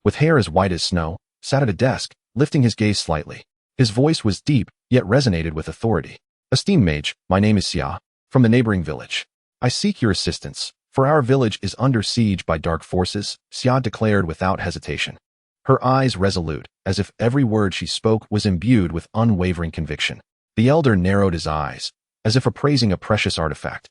with hair as white as snow, sat at a desk, lifting his gaze slightly. His voice was deep, yet resonated with authority. "Esteemed mage, my name is Sia, from the neighboring village. I seek your assistance, for our village is under siege by dark forces," Sia declared without hesitation, her eyes resolute, as if every word she spoke was imbued with unwavering conviction. The elder narrowed his eyes, as if appraising a precious artifact.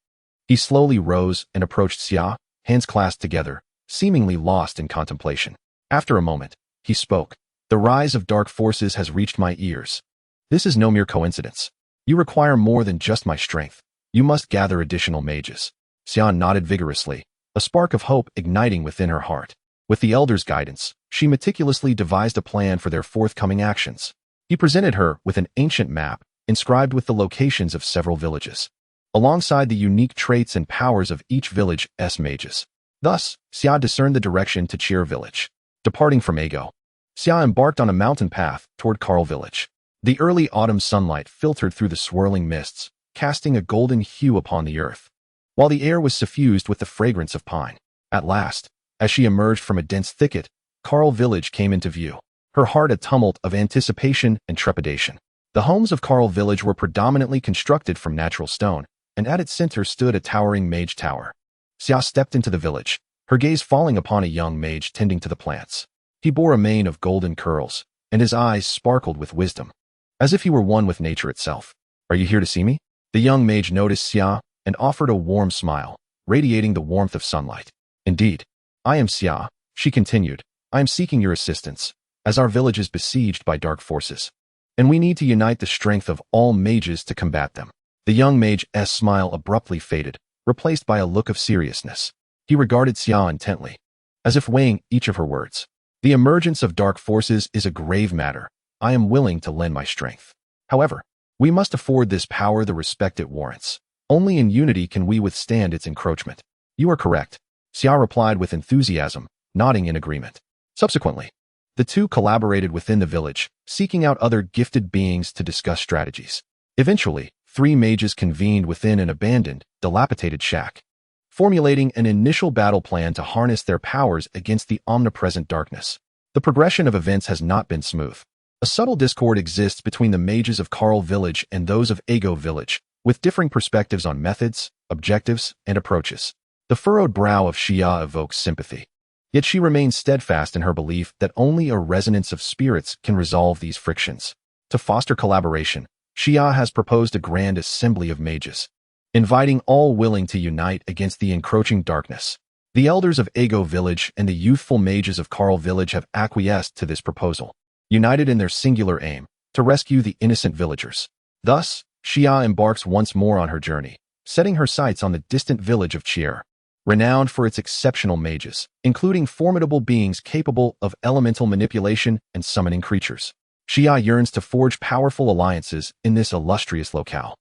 He slowly rose and approached Sia, hands clasped together, seemingly lost in contemplation. After a moment, he spoke. "The rise of dark forces has reached my ears. This is no mere coincidence. You require more than just my strength. You must gather additional mages." Sia nodded vigorously, a spark of hope igniting within her heart. With the elder's guidance, she meticulously devised a plan for their forthcoming actions. He presented her with an ancient map, inscribed with the locations of several villages, alongside the unique traits and powers of each village's mages. Thus, Sia discerned the direction to Cheer village. Departing from Ago, Sia embarked on a mountain path toward Carl village. The early autumn sunlight filtered through the swirling mists, casting a golden hue upon the earth, while the air was suffused with the fragrance of pine. At last, as she emerged from a dense thicket, Carl village came into view, her heart a tumult of anticipation and trepidation. The homes of Carl village were predominantly constructed from natural stone, and at its center stood a towering mage tower. Sia stepped into the village, her gaze falling upon a young mage tending to the plants. He bore a mane of golden curls, and his eyes sparkled with wisdom, as if he were one with nature itself. "Are you here to see me?" The young mage noticed Sia and offered a warm smile, radiating the warmth of sunlight. "Indeed, I am Sia," she continued. "I am seeking your assistance, as our village is besieged by dark forces, and we need to unite the strength of all mages to combat them." The young mage's smile abruptly faded, replaced by a look of seriousness. He regarded Sia intently, as if weighing each of her words. "The emergence of dark forces is a grave matter. I am willing to lend my strength. However, we must afford this power the respect it warrants. Only in unity can we withstand its encroachment." "You are correct," Sia replied with enthusiasm, nodding in agreement. Subsequently, the two collaborated within the village, seeking out other gifted beings to discuss strategies. Eventually, three mages convened within an abandoned, dilapidated shack, formulating an initial battle plan to harness their powers against the omnipresent darkness. The progression of events has not been smooth. A subtle discord exists between the mages of Carl Village and those of Ego Village, with differing perspectives on methods, objectives, and approaches. The furrowed brow of Xia evokes sympathy. Yet she remains steadfast in her belief that only a resonance of spirits can resolve these frictions. To foster collaboration, Xia has proposed a grand assembly of mages, inviting all willing to unite against the encroaching darkness. The elders of Ego Village and the youthful mages of Carl Village have acquiesced to this proposal, united in their singular aim, to rescue the innocent villagers. Thus, Xia embarks once more on her journey, setting her sights on the distant village of Chier, renowned for its exceptional mages, including formidable beings capable of elemental manipulation and summoning creatures. Xia yearns to forge powerful alliances in this illustrious locale.